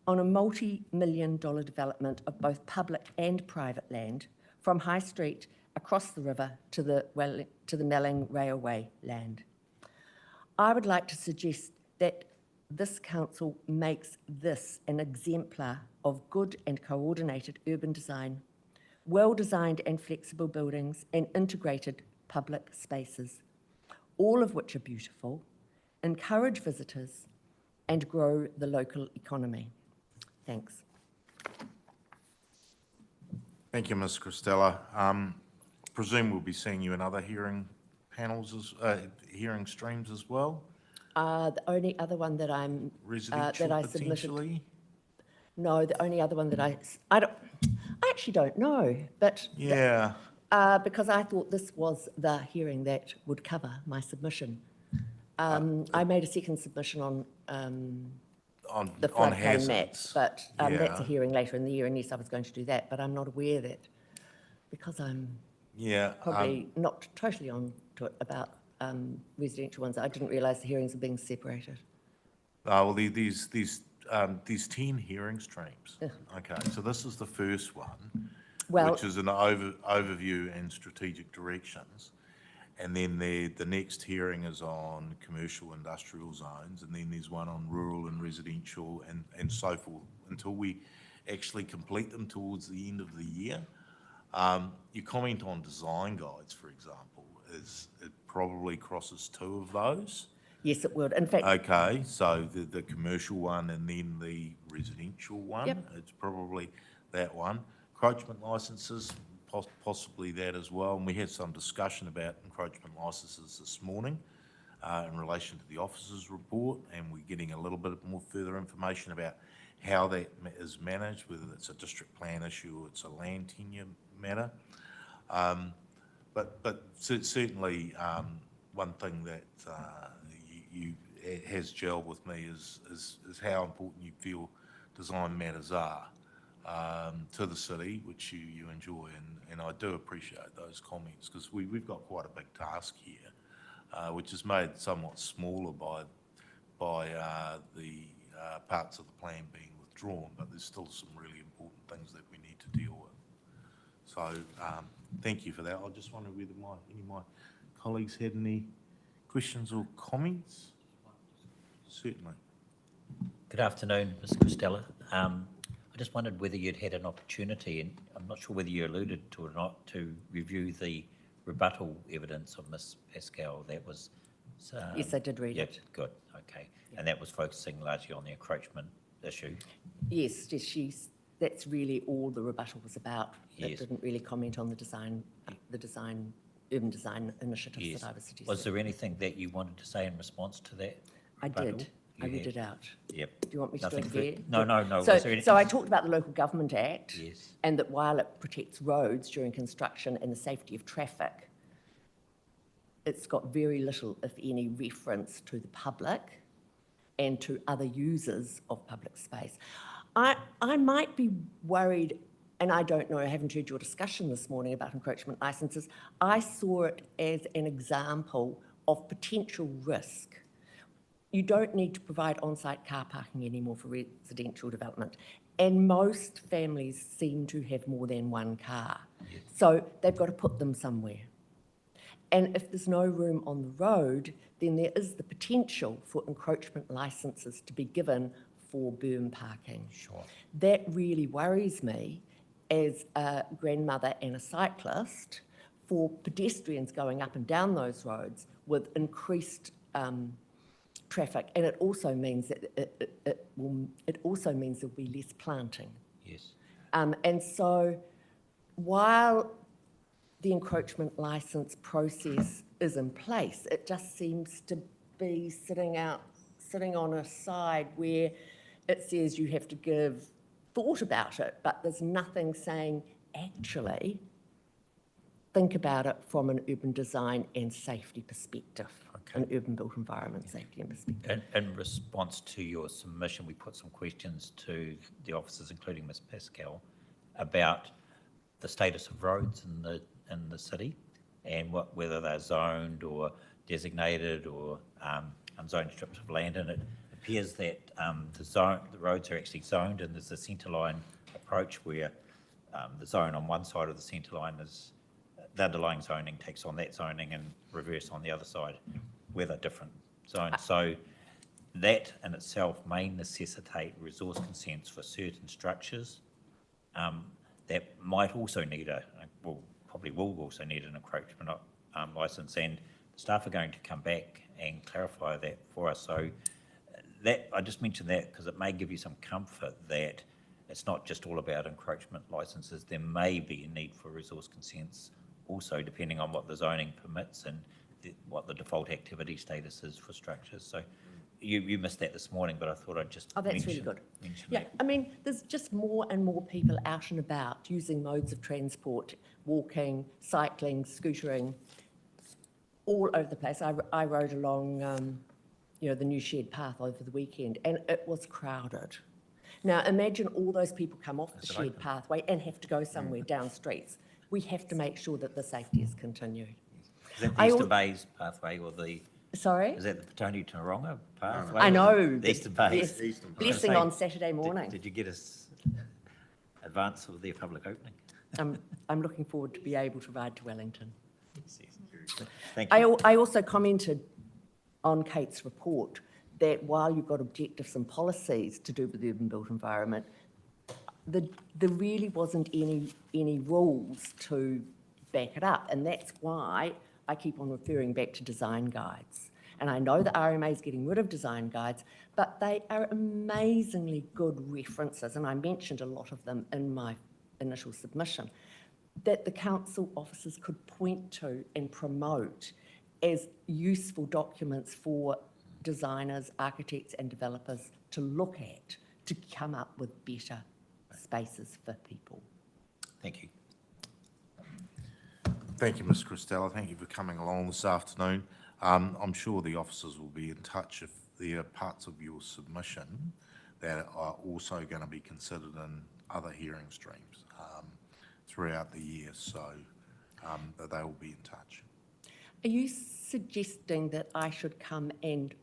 on a multi-million-dollar development of both public and private land from High Street across the river to the Melling Railway land. I would like to suggest that this council makes this an exemplar of good and coordinated urban design, well-designed and flexible buildings and integrated public spaces, all of which are beautiful, encourage visitors and grow the local economy. Thanks. Thank you, Ms. Christella. Presume we'll be seeing you in other hearing panels, hearing streams as well? The only other one that I'm, Residential that I submitted. potentially? No, the only other one that I actually don't know, but. Yeah. Because I thought this was the hearing that would cover my submission. I made a second submission on the floodplain maps, but that's a hearing later in the year, and yes, I was going to do that, but I'm not aware that, because I'm probably not totally on to it about residential ones, I didn't realise the hearings were being separated. Well, these 10 hearing streams. Okay, so this is the first one, which is an overview and strategic directions. And then the next hearing is on commercial industrial zones, and then there's one on rural and residential and so forth, until we actually complete them towards the end of the year. Your comment on design guides, for example, it probably crosses 2 of those. Yes, it would. In fact. Okay, so the commercial one and then the residential one. Yep. It's probably that one. Encroachment licenses, possibly that as well. And we had some discussion about encroachment licenses this morning in relation to the officers' report, and we're getting a little bit more further information about how that is managed, whether it's a district plan issue or it's a land tenure matter. But certainly one thing that has gelled with me is how important you feel design matters are to the city, which you enjoy, and I do appreciate those comments, because we've got quite a big task here, which is made somewhat smaller by the parts of the plan being withdrawn, but there's still some really important things that we need to deal with. So thank you for that. I just wondered whether any of my colleagues had any questions or comments? Certainly. Good afternoon, Ms. Christella. I just wondered whether you'd had an opportunity, and I'm not sure whether you alluded to it or not, to review the rebuttal evidence of Ms. Pascal. That was... yes, I did read it. Good, okay. Yeah. And that was focusing largely on the encroachment issue? Yes, that's really all the rebuttal was about. Yes. It didn't really comment on the design, urban design initiatives Yes. that I was suggesting. Was there anything that you wanted to say in response to that rebuttal? I did. I read it out. Yep. Do you want me to Nothing do it No. So I talked about the Local Government Act. Yes. And that while it protects roads during construction and the safety of traffic, it's got very little, if any, reference to the public and to other users of public space. I might be worried, and I don't know, I haven't heard your discussion this morning about encroachment licenses. I saw it as an example of potential risk. You don't need to provide on-site car parking anymore for residential development. And most families seem to have more than one car. Yes. So they've got to put them somewhere. And if there's no room on the road, then there is the potential for encroachment licenses to be given for berm parking. Sure. That really worries me as a grandmother and a cyclist for pedestrians going up and down those roads with increased traffic, and it also means that it also means there'll be less planting. Yes. And so while the encroachment licence process is in place, it just seems to be sitting on a side where it says you have to give thought about it, but there's nothing saying actually think about it from an urban design and safety perspective. An urban built environment safety and perspective. In response to your submission, we put some questions to the officers, including Ms. Pascal, about the status of roads in the city and whether they're zoned or designated or unzoned strips of land. And it appears that the roads are actually zoned, and there's a centreline approach where the zone on one side of the centreline is the underlying zoning takes on that zoning and reverse on the other side, where they're different zones. So that in itself may necessitate resource consents for certain structures that might also need probably will also need an encroachment licence, and the staff are going to come back and clarify that for us. So that, I just mentioned that because it may give you some comfort that it's not just all about encroachment licences. There may be a need for resource consents also, depending on what the zoning permits and what the default activity status is for structures. So you missed that this morning, but I thought I'd just Oh, that's really good. mention Yeah, that. I mean, there's just more and more people out and about using modes of transport, walking, cycling, scootering, all over the place. I rode along, the new shared path over the weekend, and it was crowded. Now, imagine all those people come off the shared pathway and have to go somewhere down streets. We have to make sure that the safety is continued. Is that the Eastern Bays pathway or the... Sorry? Is that the Petone Taronga pathway? I know. The Eastern Bays. Yes, blessing on Saturday morning. Did you get us advance of their public opening? I'm looking forward to be able to ride to Wellington. Thank you. I also commented on Kate's report that while you've got objectives and policies to do with the urban built environment, there really wasn't any rules to back it up. And that's why I keep on referring back to design guides. And I know the RMA is getting rid of design guides, but they are amazingly good references, and I mentioned a lot of them in my initial submission, that the council officers could point to and promote as useful documents for designers, architects and developers to look at to come up with better spaces for people. Thank you. Thank you, Ms Christella. Thank you for coming along this afternoon. I'm sure the officers will be in touch if there are parts of your submission that are also going to be considered in other hearing streams throughout the year, so that they will be in touch. Are you suggesting that I should come and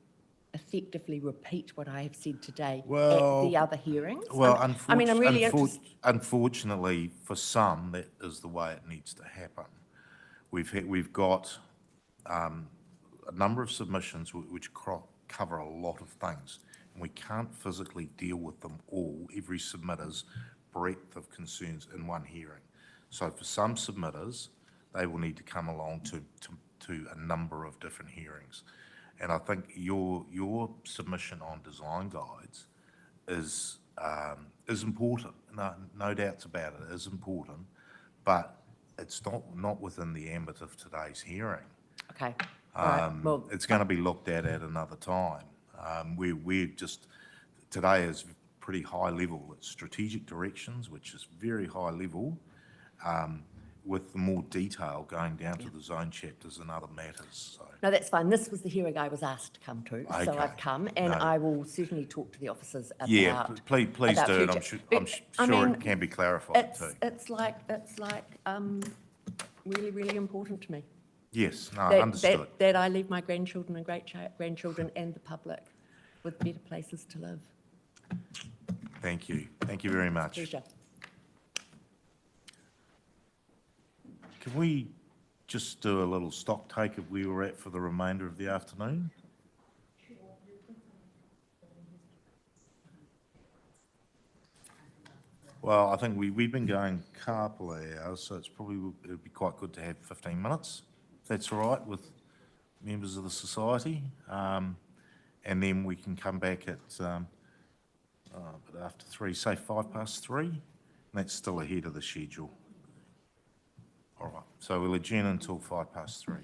effectively repeat what I have said today at the other hearings? Well, I'm really interested. Unfortunately, for some, that is the way it needs to happen. We've got a number of submissions which cover a lot of things, and we can't physically deal with them all, every submitter's breadth of concerns in one hearing. So for some submitters, they will need to come along to a number of different hearings. And I think your submission on design guides is important. No doubts about it. It is important, but it's not within the ambit of today's hearing. Okay. Right. Well, It's going to be looked at another time. We're just, today is pretty high level. It's strategic directions, which is very high level, with the more detail going down to the zone chapters and other matters. So. No, that's fine. This was the hearing I was asked to come to, so Okay. I've come, and I will certainly talk to the officers about. Yeah, please about do, and future. I'm I sure mean, it can be clarified too. It's like really, really important to me. Yes, no, That- understood. That I leave my grandchildren and great-grandchildren and the public with better places to live. Thank you. Thank you very much. Pleasure. Can we just do a little stock take of where we're at for the remainder of the afternoon? Well, I think we've been going a couple of hours, so it'd be quite good to have 15 minutes, if that's all right with members of the society. And then we can come back at but after 3, say 3:05, and that's still ahead of the schedule. All right, so we'll adjourn until 3:05.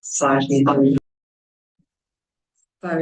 society. So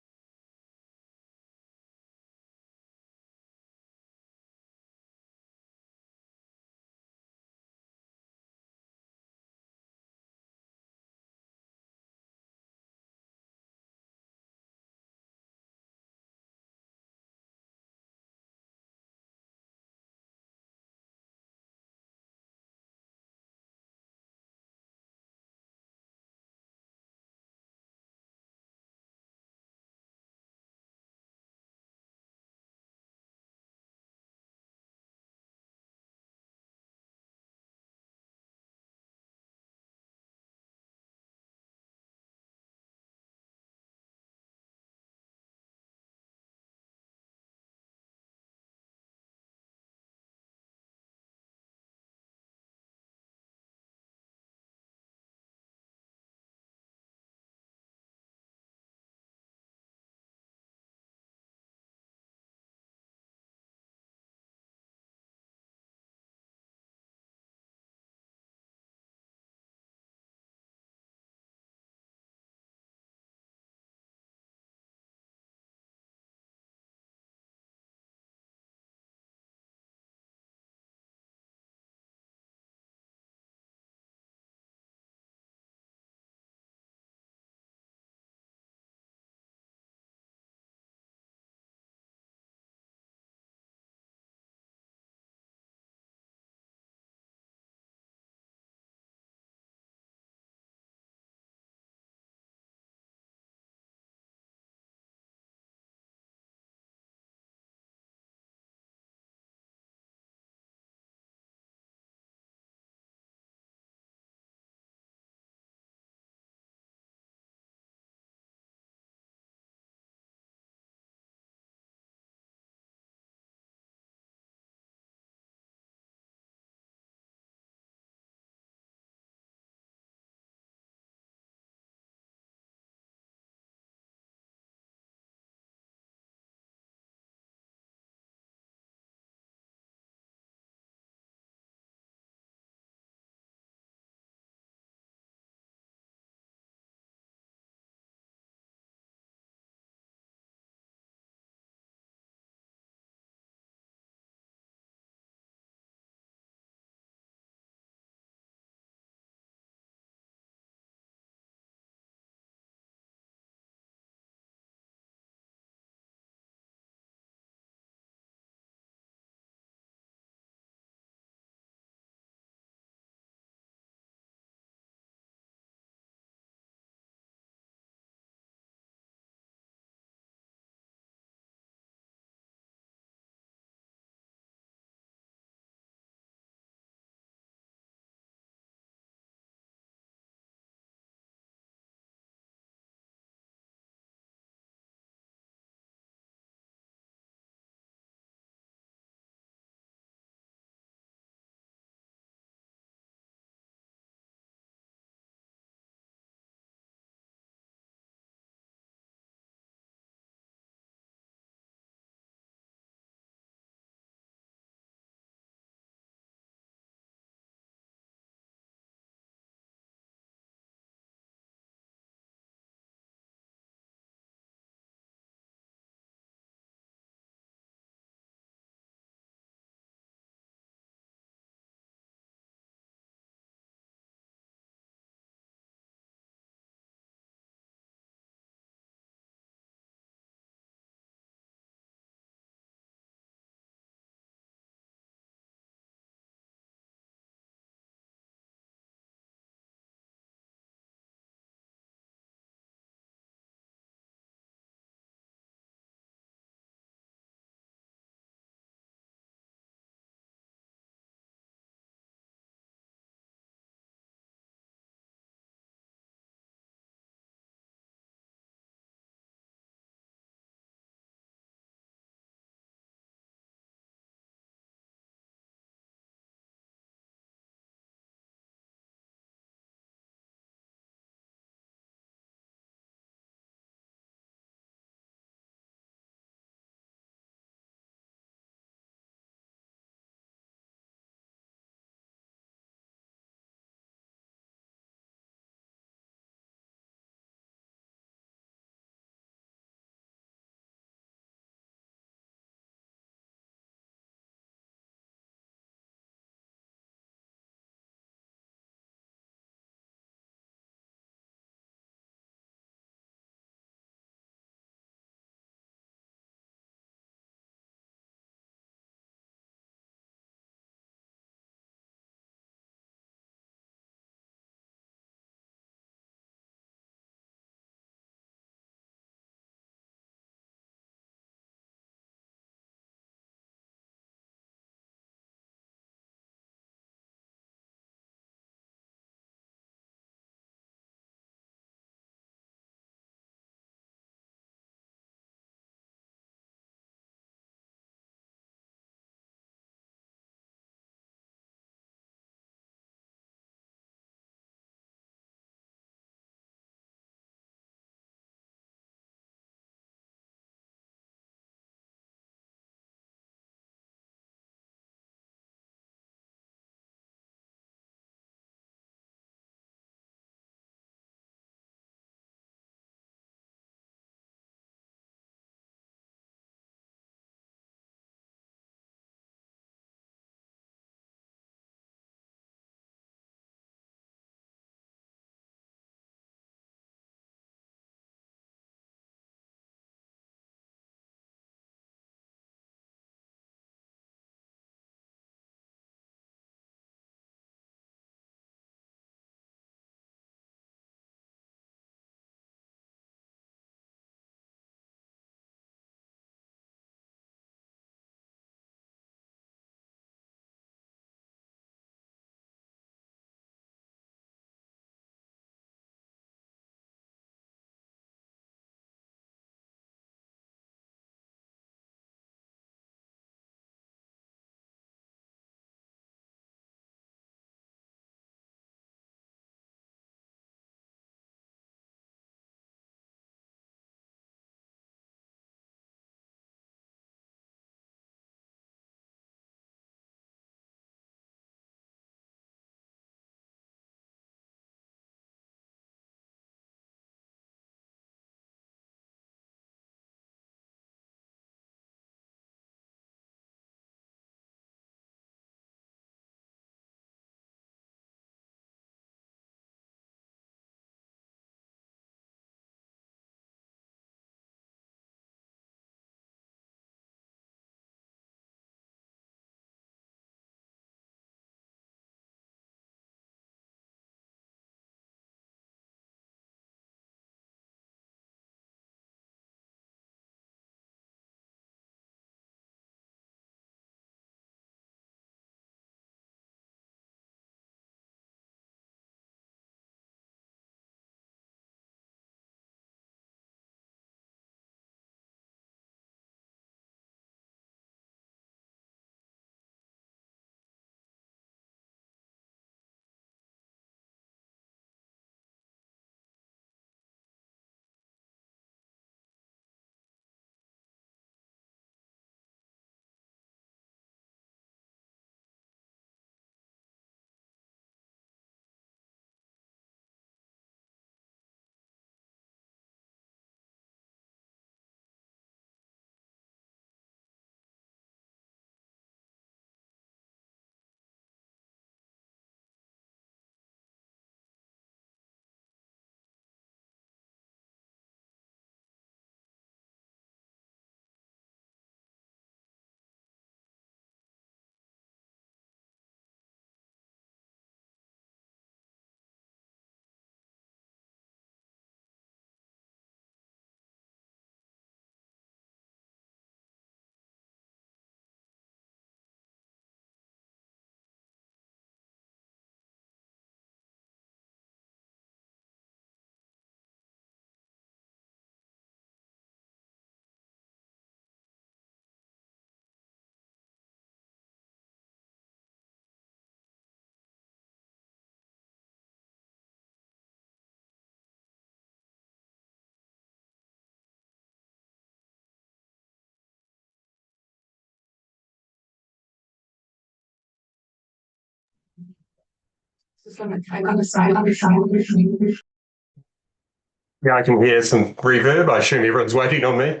Yeah, I can hear some reverb. I assume everyone's waiting on me.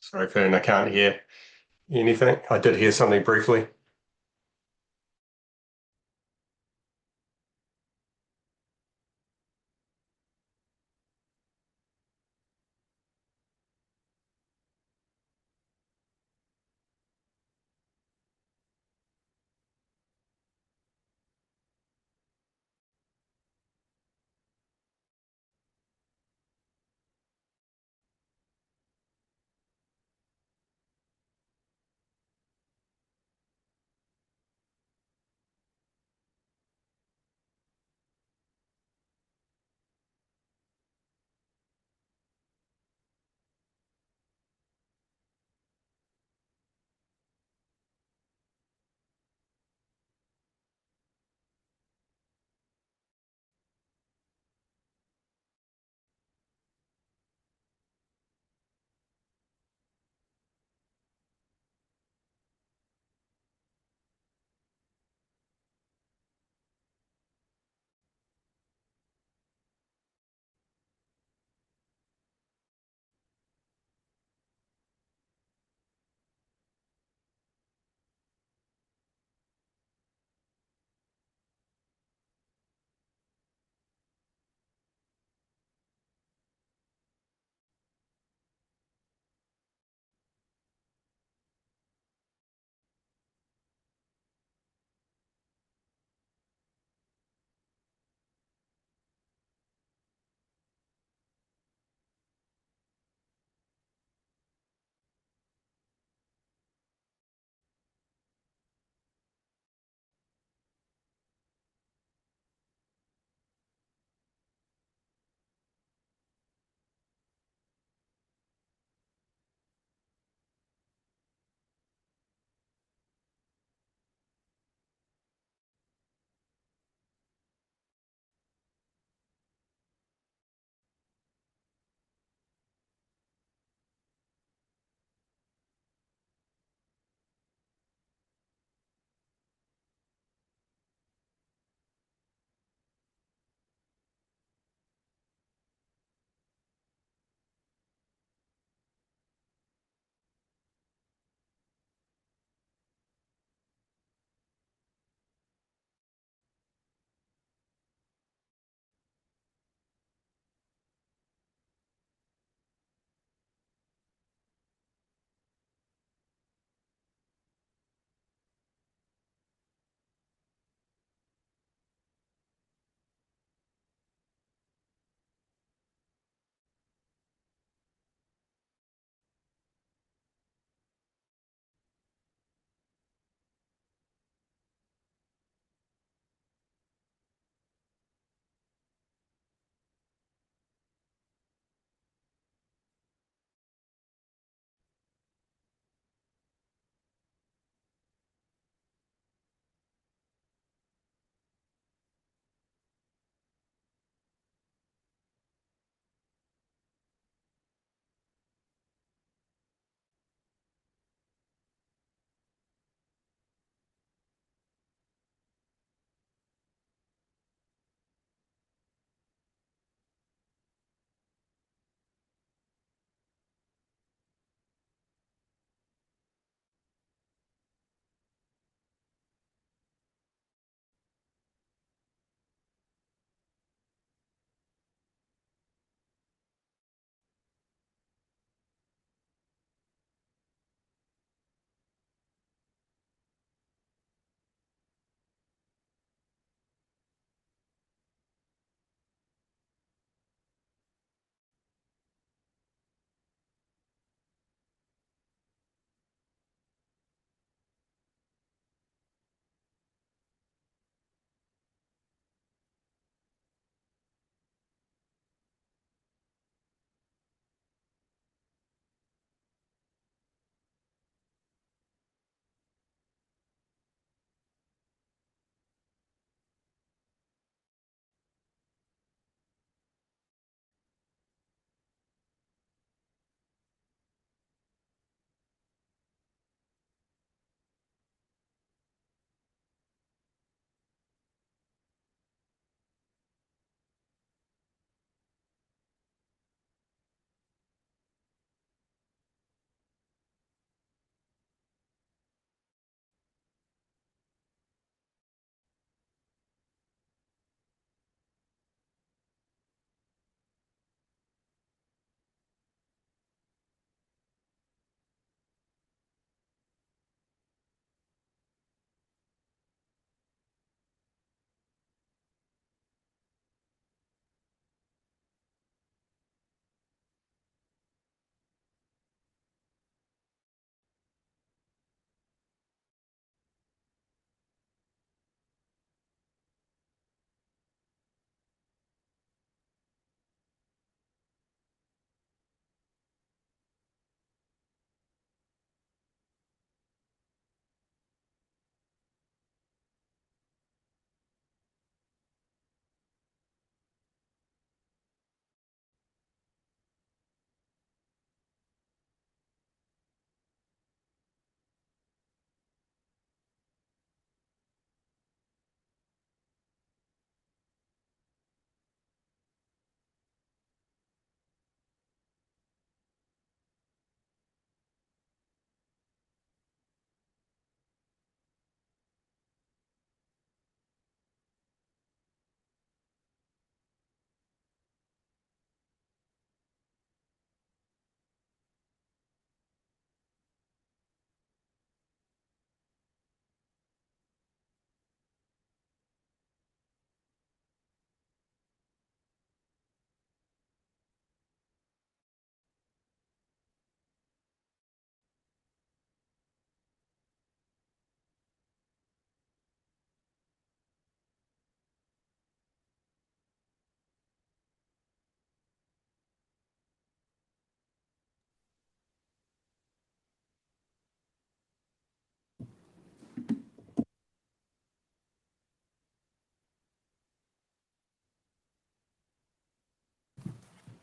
Sorry, Fern, I can't hear anything. I did hear something briefly.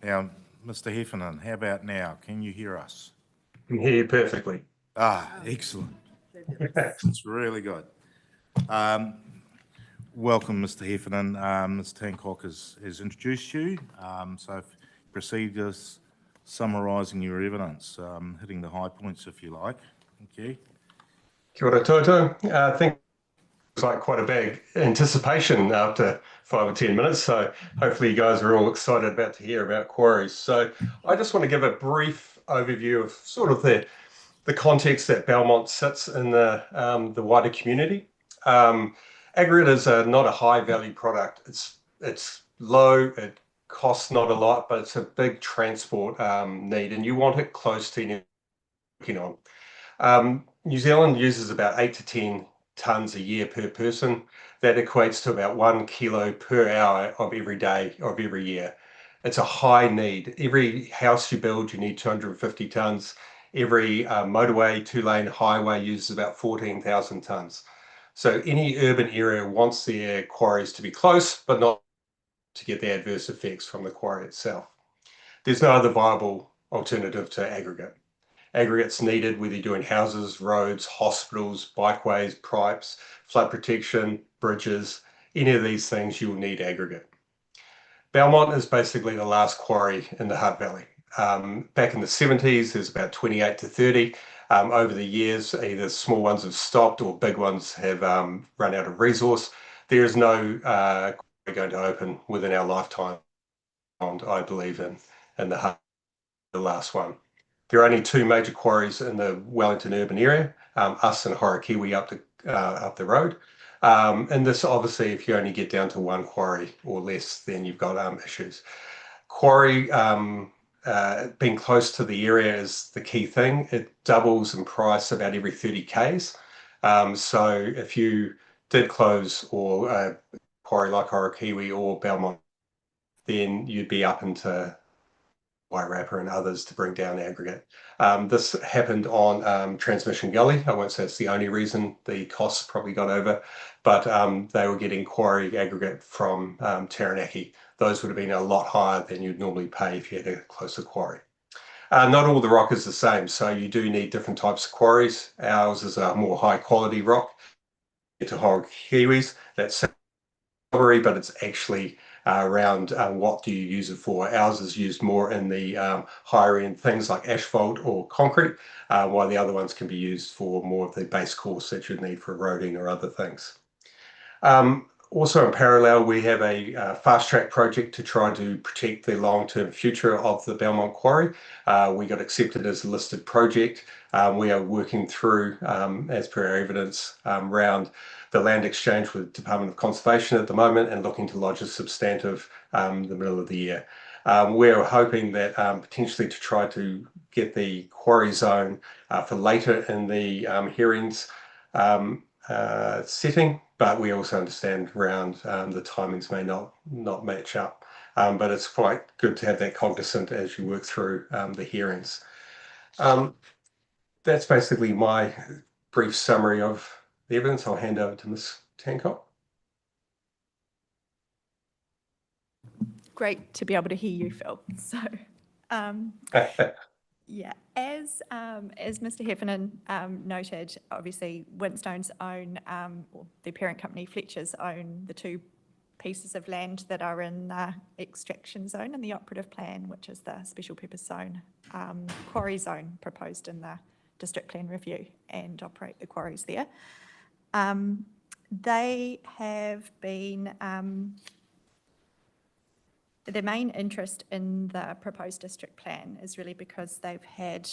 Now, Mr. Heffernan, how about now? Can you hear us? I can hear you perfectly. Excellent. That's really good. Welcome, Mr. Heffernan. Ms. Tancock has introduced you. So if you proceed just summarising your evidence, hitting the high points if you like. Thank you. Kia ora toto. I think it's like quite a big anticipation after 5 or 10 minutes. So hopefully you guys are all excited about to hear about quarries. So I just want to give a brief overview of sort of the context that Belmont sits in the wider community. Aggregate is not a high value product. It's low, it costs not a lot, but it's a big transport need, and you want it close to you working on. New Zealand uses about 8 to 10 tonnes a year per person. That equates to about 1 kilo per hour of every day of every year. It's a high need. Every house you build, you need 250 tonnes. Every motorway, 2-lane highway uses about 14,000 tonnes. So any urban area wants their quarries to be close, but not to get the adverse effects from the quarry itself. There's no other viable alternative to aggregate. Aggregate's needed whether you're doing houses, roads, hospitals, bikeways, pipes, flood protection, bridges, any of these things, you will need aggregate. Belmont is basically the last quarry in the Hutt Valley. Back in the 70s, there's about 28 to 30. Over the years, either small ones have stopped or big ones have run out of resource. There is no quarry going to open within our lifetime, I believe, in the Hutt, the last one. There are only 2 major quarries in the Wellington urban area, us and Horokiwi up the road. And this, obviously, if you only get down to 1 quarry or less, then you've got issues. Quarry being close to the area is the key thing. It doubles in price about every 30 Ks. So if you did close or a quarry like Horokiwi or Belmont, then you'd be up into Wairarapa and others to bring down aggregate. This happened on Transmission Gully. I won't say it's the only reason the costs probably got over, but they were getting quarry aggregate from Taranaki. Those would have been a lot higher than you'd normally pay if you had a closer quarry. Not all the rock is the same, so you do need different types of quarries. Ours is a more high quality rock. To Horokiwi's, that's silvery, but it's actually around what do you use it for. Ours is used more in the higher end things like asphalt or concrete, while the other ones can be used for more of the base course that you'd need for roading or other things. Also in parallel, we have a fast track project to try to protect the long-term future of the Belmont Quarry. We got accepted as a listed project. We are working through, as per our evidence, around the land exchange with the Department of Conservation at the moment and looking to lodge a substantive the middle of the year. We're hoping that potentially to try to get the quarry zone for later in the hearings setting, but we also understand around the timings may not match up. But it's quite good to have that cognizant as you work through the hearings. That's basically my brief summary of the evidence. I'll hand over to Ms. Tancock. Great to be able to hear you, Phil. So, yeah, as Mr. Heffernan noted, obviously Winstones own, or their parent company Fletchers own the 2 pieces of land that are in the extraction zone in the operative plan, which is the special purpose zone, quarry zone proposed in the district plan review, and operate the quarries there. They have been, their main interest in the proposed district plan is really because they've had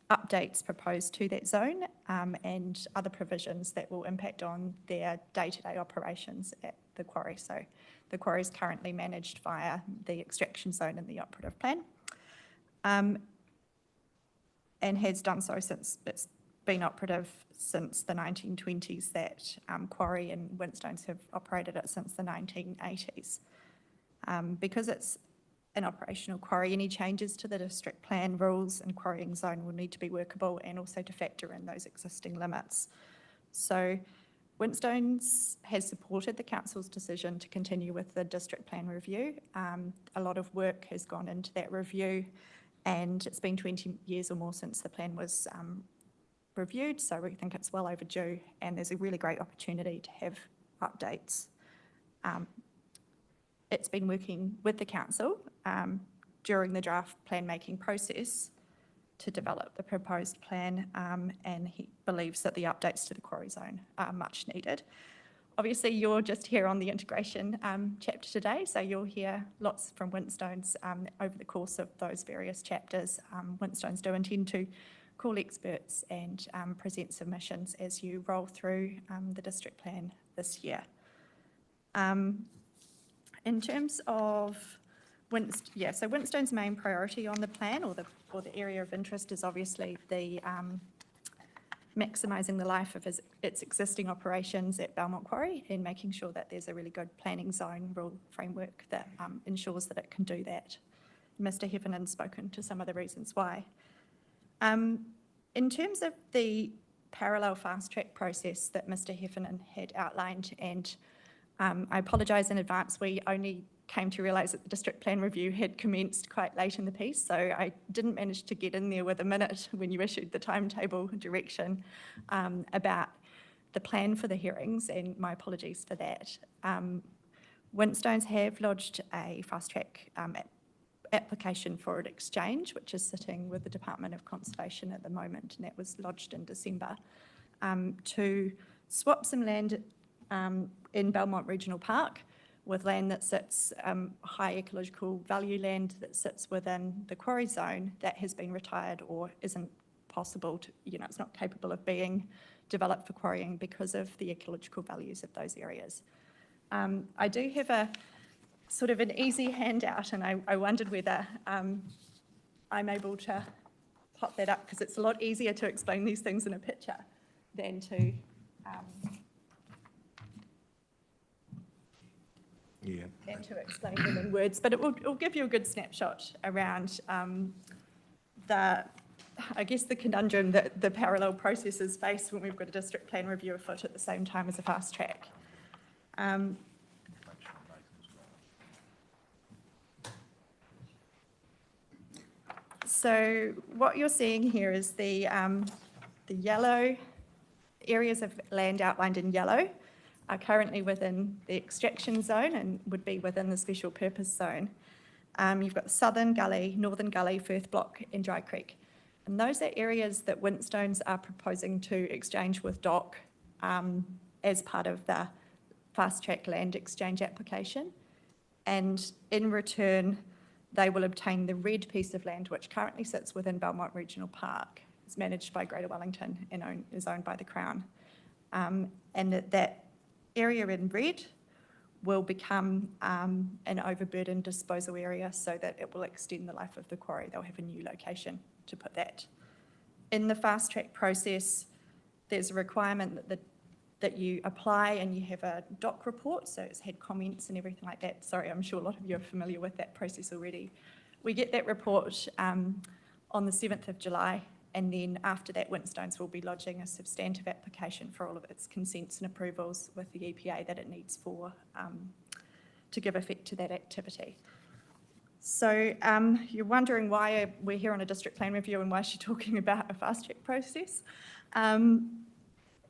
updates proposed to that zone and other provisions that will impact on their day-to-day operations at the quarry. So the quarry is currently managed via the extraction zone in the operative plan, and has done so since it's been operative since the 1920s. That quarry and Winstones have operated it since the 1980s. Because it's an operational quarry, any changes to the district plan rules and quarrying zone will need to be workable and also to factor in those existing limits. So Winstones has supported the council's decision to continue with the district plan review. A lot of work has gone into that review, and it's been 20 years or more since the plan was reviewed, so we think it's well overdue, and there's a really great opportunity to have updates. It's been working with the council during the draft plan making process to develop the proposed plan, and he believes that the updates to the quarry zone are much needed. Obviously, you're just here on the integration chapter today, so you'll hear lots from Winstones over the course of those various chapters. Winstones do intend to call experts and present submissions as you roll through the district plan this year. In terms of so Winstone's main priority on the plan or the area of interest is obviously the maximising the life of its existing operations at Belmont Quarry and making sure that there's a really good planning zone rule framework that ensures that it can do that. Mr. Heffernan's spoken to some of the reasons why. In terms of the parallel fast track process that Mr. Heffernan had outlined, and I apologise in advance, we only came to realise that the district plan review had commenced quite late in the piece, so I didn't manage to get in there with a minute when you issued the timetable direction about the plan for the hearings, and my apologies for that. Winstones have lodged a fast track application for an exchange, which is sitting with the Department of Conservation at the moment, and that was lodged in December, to swap some land in Belmont Regional Park with land that sits, high ecological value land that sits within the quarry zone that has been retired or isn't possible to, it's not capable of being developed for quarrying because of the ecological values of those areas. I do have a sort of an easy handout, and I wondered whether I'm able to pop that up, because it's a lot easier to explain these things in a picture than to and to explain them in words, but it'll give you a good snapshot around I guess the conundrum that the parallel processes face when we've got a district plan review afoot at the same time as a fast track. So what you're seeing here is the yellow areas of land outlined in yellow are currently within the extraction zone and would be within the special purpose zone. You've got the Southern Gully, Northern Gully, Firth Block and Dry Creek. And those are areas that Winstones are proposing to exchange with DOC as part of the fast track land exchange application. And in return, they will obtain the red piece of land, which currently sits within Belmont Regional Park. It's managed by Greater Wellington and is owned by the Crown. And that area in red will become an overburden disposal area so that it will extend the life of the quarry. They'll have a new location to put that. In the fast track process, there's a requirement that you apply and you have a DOC report, so it's had comments and everything like that. Sorry, I'm sure a lot of you are familiar with that process already. We get that report on the 7th of July, and then after that, Winstones will be lodging a substantive application for all of its consents and approvals with the EPA that it needs for to give effect to that activity. So you're wondering why we're here on a district plan review and why is she talking about a fast track process?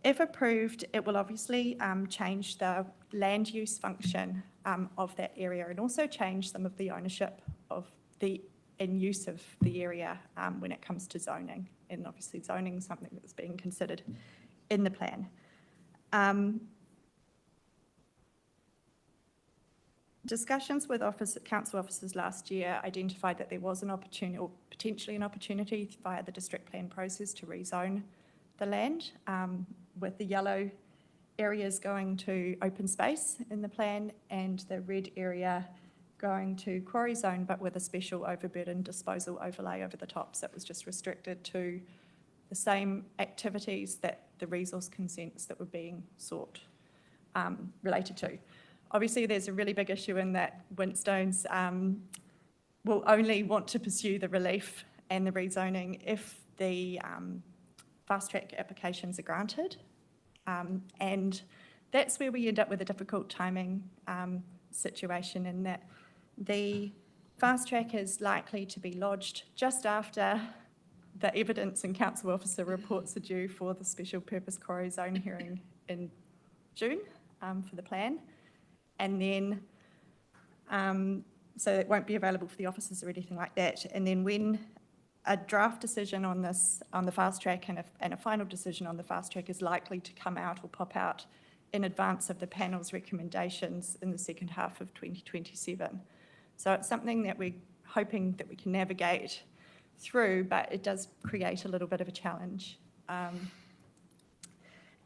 If approved, it will obviously change the land use function of that area and also change some of the ownership of and use of the area when it comes to zoning. And obviously zoning is something that's being considered in the plan. Discussions with council officers last year identified that there was an opportunity, or potentially an opportunity via the district plan process to rezone the land, with the yellow areas going to open space in the plan and the red area going to quarry zone, but with a special overburden disposal overlay over the top. So it was just restricted to the same activities that the resource consents that were being sought related to. Obviously, there's a really big issue in that Winstones will only want to pursue the relief and the rezoning if the fast track applications are granted. And that's where we end up with a difficult timing situation, in that the fast track is likely to be lodged just after the evidence and council officer reports are due for the special purpose quarry zone hearing in June for the plan. And then, so it won't be available for the officers or anything like that. And then when a draft decision on this, on the fast track, and a final decision on the fast track is likely to come out or pop out in advance of the panel's recommendations in the second half of 2027. So it's something that we're hoping that we can navigate through, but it does create a little bit of a challenge.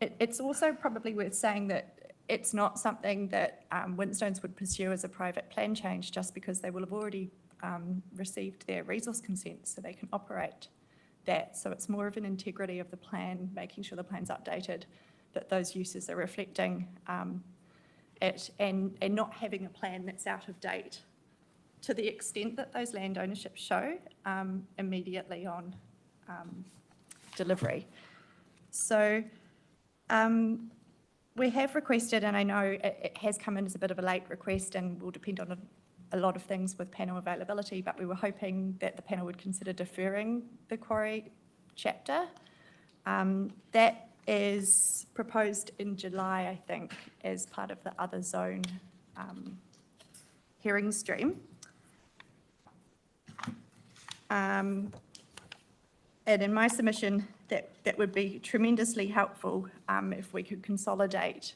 It's also probably worth saying that it's not something that Winstones would pursue as a private plan change, just because they will have already received their resource consent, so they can operate that. So it's more of an integrity of the plan, making sure the plan's updated, that those uses are reflecting it, and not having a plan that's out of date to the extent that those land ownerships show immediately on delivery. So we have requested, and I know it has come in as a bit of a late request and will depend on a lot of things with panel availability, but we were hoping that the panel would consider deferring the quarry chapter. That is proposed in July, I think, as part of the other zone hearing stream. And in my submission, that would be tremendously helpful if we could consolidate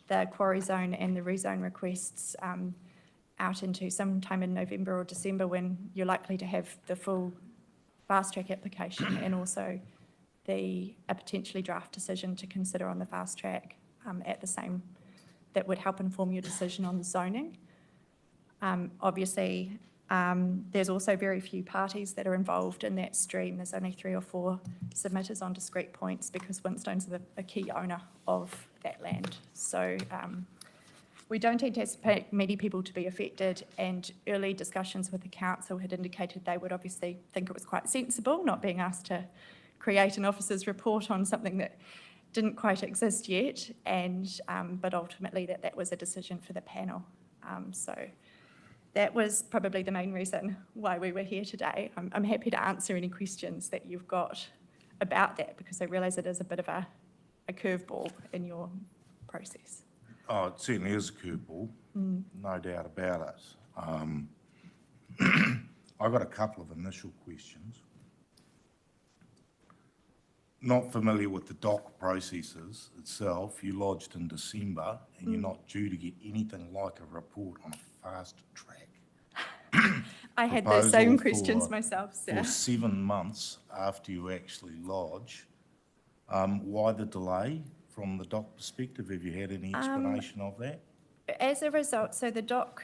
the quarry zone and the rezone requests out into sometime in November or December, when you're likely to have the full fast track application and also a potentially draft decision to consider on the fast track at the same, that would help inform your decision on the zoning. Obviously, there's also very few parties that are involved in that stream. There's only 3 or 4 submitters on discrete points, because Winstones are a key owner of that land. So we don't anticipate many people to be affected, and early discussions with the council had indicated they would obviously think it was quite sensible not being asked to create an officer's report on something that didn't quite exist yet, and but ultimately that was a decision for the panel. So that was probably the main reason why we were here today. I'm happy to answer any questions that you've got about that, because I realise it is a bit of a curveball in your process. Oh, it certainly is a curveball, no doubt about it. I've got a couple of initial questions. Not familiar with the DOC processes itself. You lodged in December, and you're not due to get anything like a report on a fast track. I had the same questions myself, sir. For 7 months after you actually lodge. Why the delay from the DOC perspective? Have you had any explanation of that? As a result, so the DOC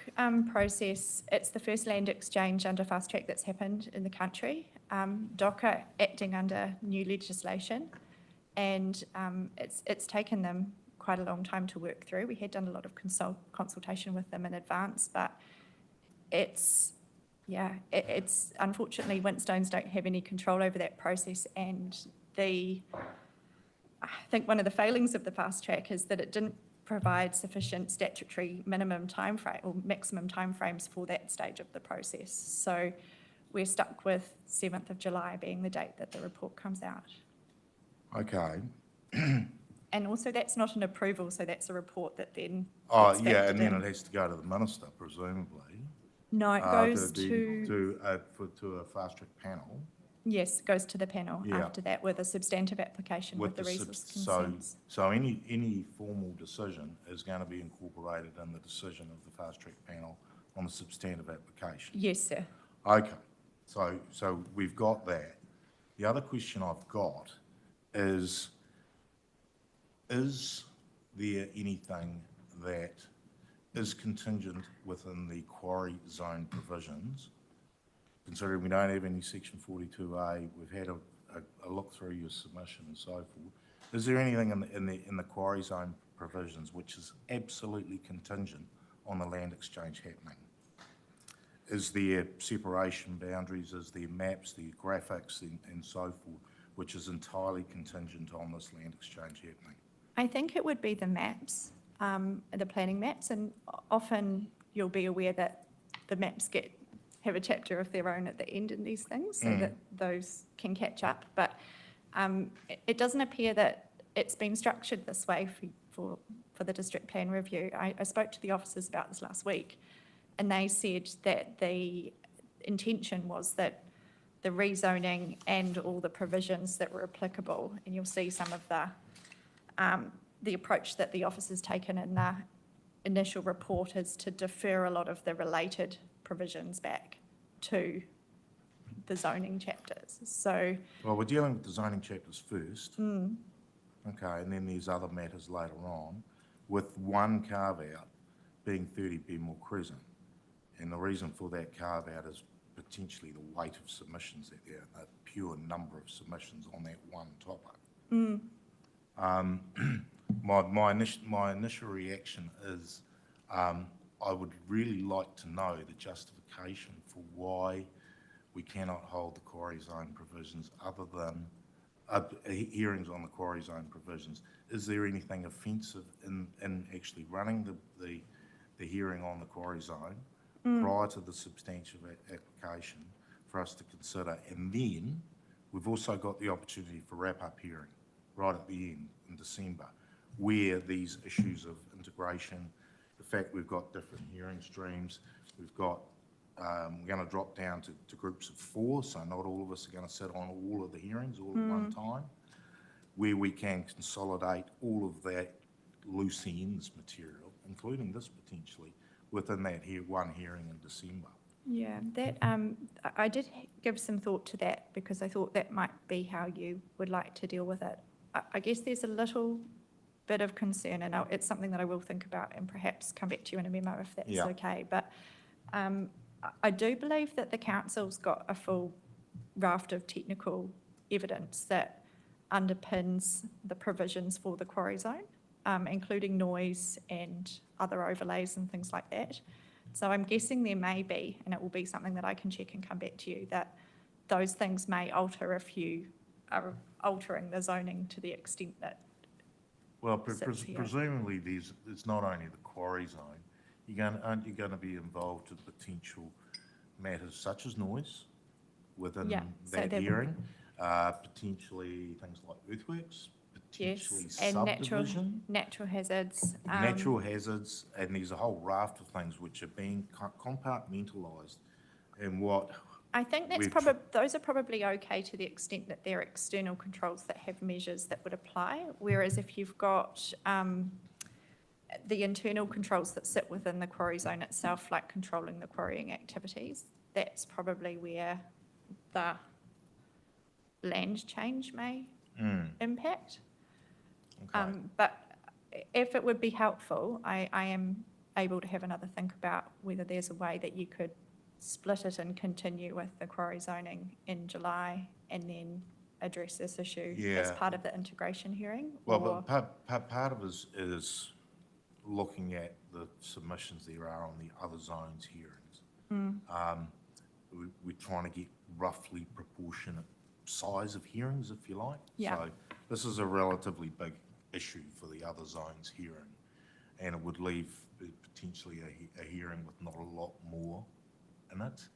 process, it's the first land exchange under fast track that's happened in the country. DOC are acting under new legislation, and it's taken them quite a long time to work through. We had done a lot of consultation with them in advance, but it's unfortunately Winstones don't have any control over that process, and I think one of the failings of the fast track is that it didn't provide sufficient statutory minimum timeframe or maximum timeframes for that stage of the process. So we're stuck with 7th of July being the date that the report comes out. Okay. And also that's not an approval, so that's a report that then Oh, gets yeah, factored and then in. it has to go to the minister, presumably. No, it goes to a fast track panel. yes, it goes to the panel Yeah. after that with a substantive application with the resource consents. So any formal decision is going to be incorporated in the decision of the fast track panel on the substantive application. Yes, sir. Okay, so we've got that. The other question I've got is there anything that is contingent within the quarry zone provisions? Considering we don't have any section 42A, we've had a look through your submission and so forth. Is there anything in the quarry zone provisions which is absolutely contingent on the land exchange happening? Is there separation boundaries, is there maps, the graphics and so forth, which is entirely contingent on this land exchange happening? I think it would be the maps, the planning maps, and often you'll be aware that the maps have a chapter of their own at the end in these things, so that those can catch up. But it doesn't appear that it's been structured this way for the district plan review. I spoke to the officers about this last week, and they said that the intention was that the rezoning and all the provisions that were applicable, and you'll see some of the approach that the officers taken in the initial report is to defer a lot of the related provisions back to the zoning chapters. So, Well, we're dealing with the zoning chapters first. Okay, and then there's other matters later on, with one carve-out being 30 Benmore Crescent. And the reason for that carve-out is potentially the weight of submissions that there are, the pure number of submissions on that one topic. My initial reaction is I would really like to know the justification for why we cannot hold the quarry zone provisions other than hearings on the quarry zone provisions. Is there anything offensive in actually running the hearing on the quarry zone prior to the substantive application for us to consider? And then we've also got the opportunity for wrap-up hearing right at the end in December, where these issues of integration, the fact we've got different hearing streams, we've got we're going to drop down to groups of 4, so not all of us are going to sit on all of the hearings all at one time, where we can consolidate all of that loose ends material, including this potentially, within that one hearing in December. yeah, that I did give some thought to that because I thought that might be how you would like to deal with it. I guess there's a little bit of concern, and it's something that I will think about and perhaps come back to you in a memo if that's okay. But I do believe that the council's got a full raft of technical evidence that underpins the provisions for the quarry zone, including noise and other overlays and things like that. So I'm guessing there may be, and it will be something that I can check and come back to you, that those things may alter if you are altering the zoning to the extent that Well, sits here. presumably it's not only the quarry zone. Aren't you going to be involved in potential matters such as noise within that hearing? Potentially things like earthworks, potentially and subdivision. natural hazards. Natural hazards, and there's a whole raft of things which are being compartmentalised. And what I think that's those are probably okay to the extent that they're external controls that have measures that would apply. Whereas if you've got the internal controls that sit within the quarry zone itself, like controlling the quarrying activities, that's probably where the land change may impact. Okay. But if it would be helpful, I am able to have another think about whether there's a way that you could split it and continue with the quarry zoning in July and then address this issue as part of the integration hearing? Well, but part of it is looking at the submissions there are on the other zones hearings. We're trying to get roughly proportionate size of hearings, if you like. Yeah. So this is a relatively big issue for the other zones hearing, and it would leave potentially a hearing with not a lot more in it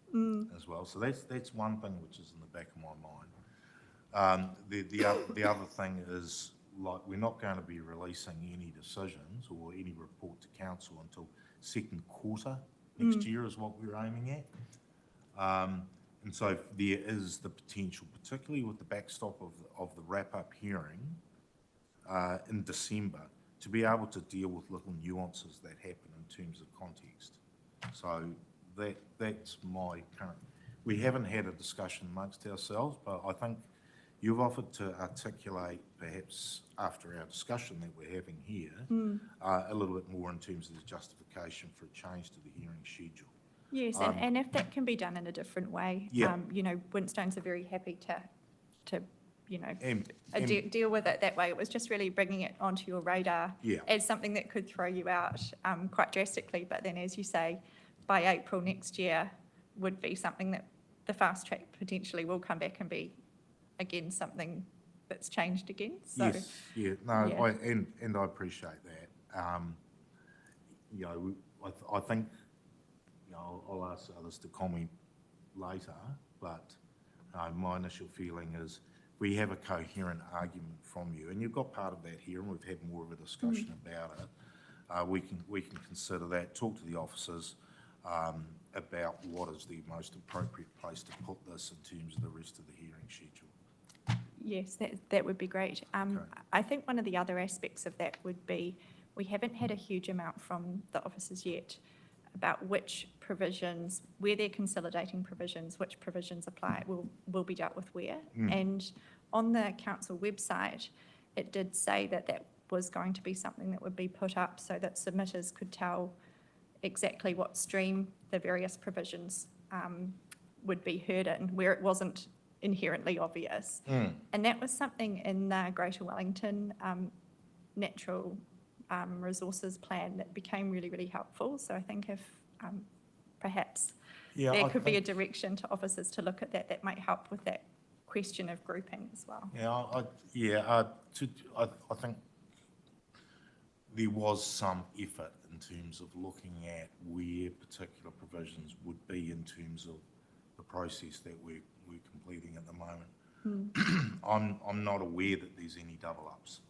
as well. So that's one thing which is in the back of my mind. The other thing is, like, we're not going to be releasing any decisions or any report to council until second quarter next year is what we're aiming at. And so there is the potential, particularly with the backstop of the wrap-up hearing in December, to be able to deal with little nuances that happen in terms of context. So that's my current. We haven't had a discussion amongst ourselves, but I think you've offered to articulate, perhaps after our discussion that we're having here, a little bit more in terms of the justification for a change to the hearing schedule. Yes, and if that can be done in a different way, you know, Winstones are very happy to you know, deal with it that way. It was just really bringing it onto your radar as something that could throw you out quite drastically. But then, as you say, by April next year would be something that the fast track potentially will come back and be, again, something that's changed again, so. Yes, yeah, no, yeah. and I appreciate that. You know, I think, you know, I'll ask others to comment later, but my initial feeling is we have a coherent argument from you, and you've got part of that here, and we've had more of a discussion about it. We can consider that, talk to the officers about what is the most appropriate place to put this in terms of the rest of the hearing schedule. Yes, that would be great. I think one of the other aspects of that would be, we haven't had a huge amount from the officers yet about which provisions, where they're consolidating provisions, which provisions apply, will be dealt with where. And on the council website, it did say that that was going to be something that would be put up so that submitters could tell exactly what stream the various provisions would be heard in, where it wasn't inherently obvious. And that was something in the Greater Wellington Natural Resources Plan that became really, really helpful. So I think if perhaps there could be a direction to officers to look at that, that might help with that question of grouping as well. I think there was some effort in terms of looking at where particular provisions would be in terms of the process that we're completing at the moment. I'm not aware that there's any double ups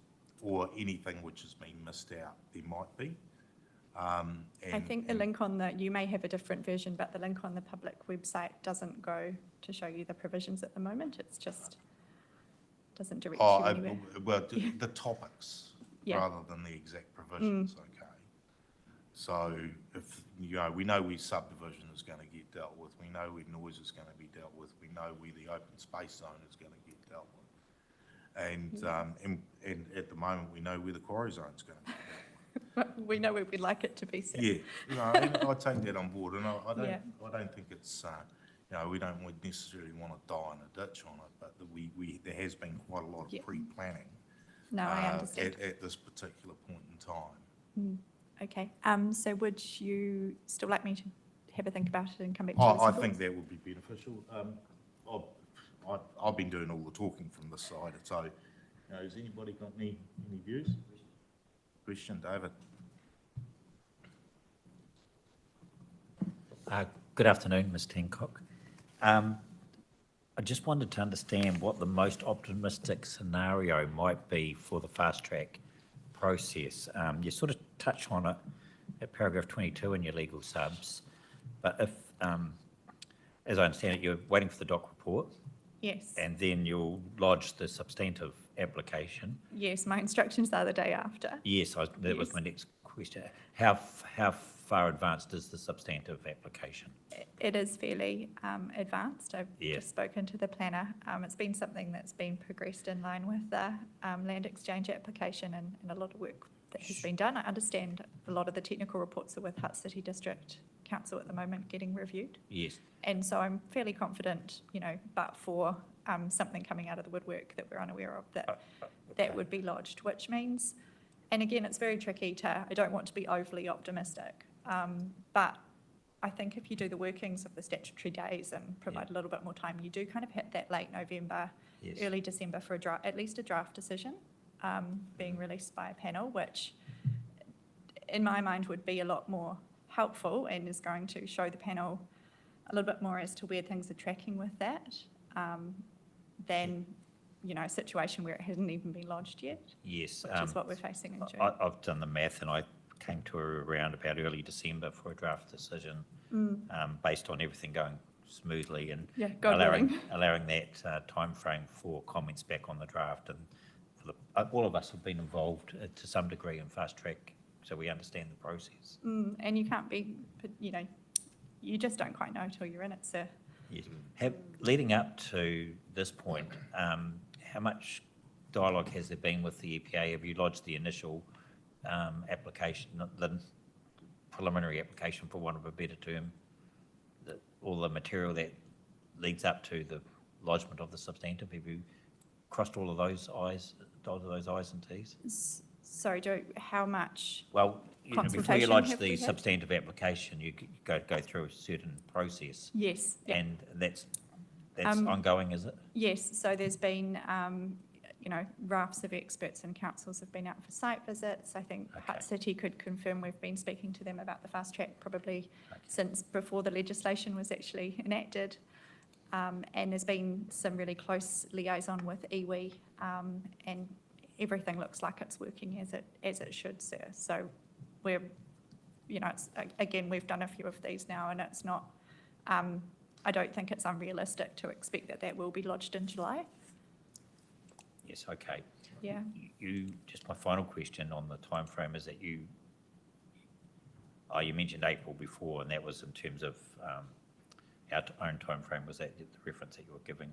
or anything which has been missed out. There might be. I think the link on you may have a different version, but the link on the public website doesn't go to show you the provisions at the moment. It's just, doesn't direct you anywhere. Well, the topics rather than the exact provisions, okay. So if, you know, we know where subdivision is going to get dealt with, we know where noise is going to be dealt with, we know where the open space zone is going to get dealt with. And at the moment, we know where the quarry zone is going to be dealt with. We know where we'd like it to be set. Yeah, no, I take that on board, and I don't think it's, you know, we don't necessarily want to die in a ditch on it, but there has been quite a lot of pre-planning. No, I understand. At this particular point in time. Okay, so would you still like me to have a think about it and come back to you? I think that would be beneficial. I've been doing all the talking from this side, so, you know, has anybody got any views? Question, David? Good afternoon, Ms. Hancock. I just wanted to understand what the most optimistic scenario might be for the fast track process. You sort of touch on it at paragraph 22 in your legal subs, but if, as I understand it, you're waiting for the doc report. Yes. And then you'll lodge the substantive application. Yes, my instructions are the day after. Yes, that was my next question. How far advanced is the substantive application? It is fairly advanced. I've just spoken to the planner. It's been something that's been progressed in line with the land exchange application and a lot of work that has been done. I understand a lot of the technical reports are with Hutt City District Council at the moment getting reviewed. Yes. And so I'm fairly confident, you know, but for something coming out of the woodwork that we're unaware of, that would be lodged, which means, and again, it's very tricky I don't want to be overly optimistic, but I think if you do the workings of the statutory days and provide a little bit more time, you do kind of hit that late November, early December for at least a draft decision being released by a panel, which in my mind would be a lot more helpful and is going to show the panel a little bit more as to where things are tracking with that than, you know, a situation where it hasn't even been lodged yet. Yes. Which is what we're facing in June. I've done the math and I came to around about early December for a draft decision based on everything going smoothly and allowing that time frame for comments back on the draft. And all of us have been involved to some degree in fast track, so we understand the process. And you can't be, you know, you just don't quite know until you're in it, sir. Yes. Leading up to this point, how much dialogue has there been with the EPA? Have you lodged the initial application, the preliminary application, for want of a better term, all the material that leads up to the lodgement of the substantive? Have you crossed all of those I's, dotted those I's and T's? Sorry, Joe, how much? Well, you know, before you lodge the substantive application, you go through a certain process. Yes. And that's ongoing, is it? Yes. So there's been, you know, rafts of experts and councils have been out for site visits. I think Hutt City could confirm we've been speaking to them about the fast track probably since before the legislation was actually enacted. And there's been some really close liaison with iwi, and everything looks like it's working as it should, sir. So we're, you know, it's, again, we've done a few of these now, and it's not, I don't think it's unrealistic to expect that will be lodged in July. Yes, okay. Yeah. Just my final question on the timeframe is that you mentioned April before, and that was in terms of our own timeframe. Was that the reference that you were giving?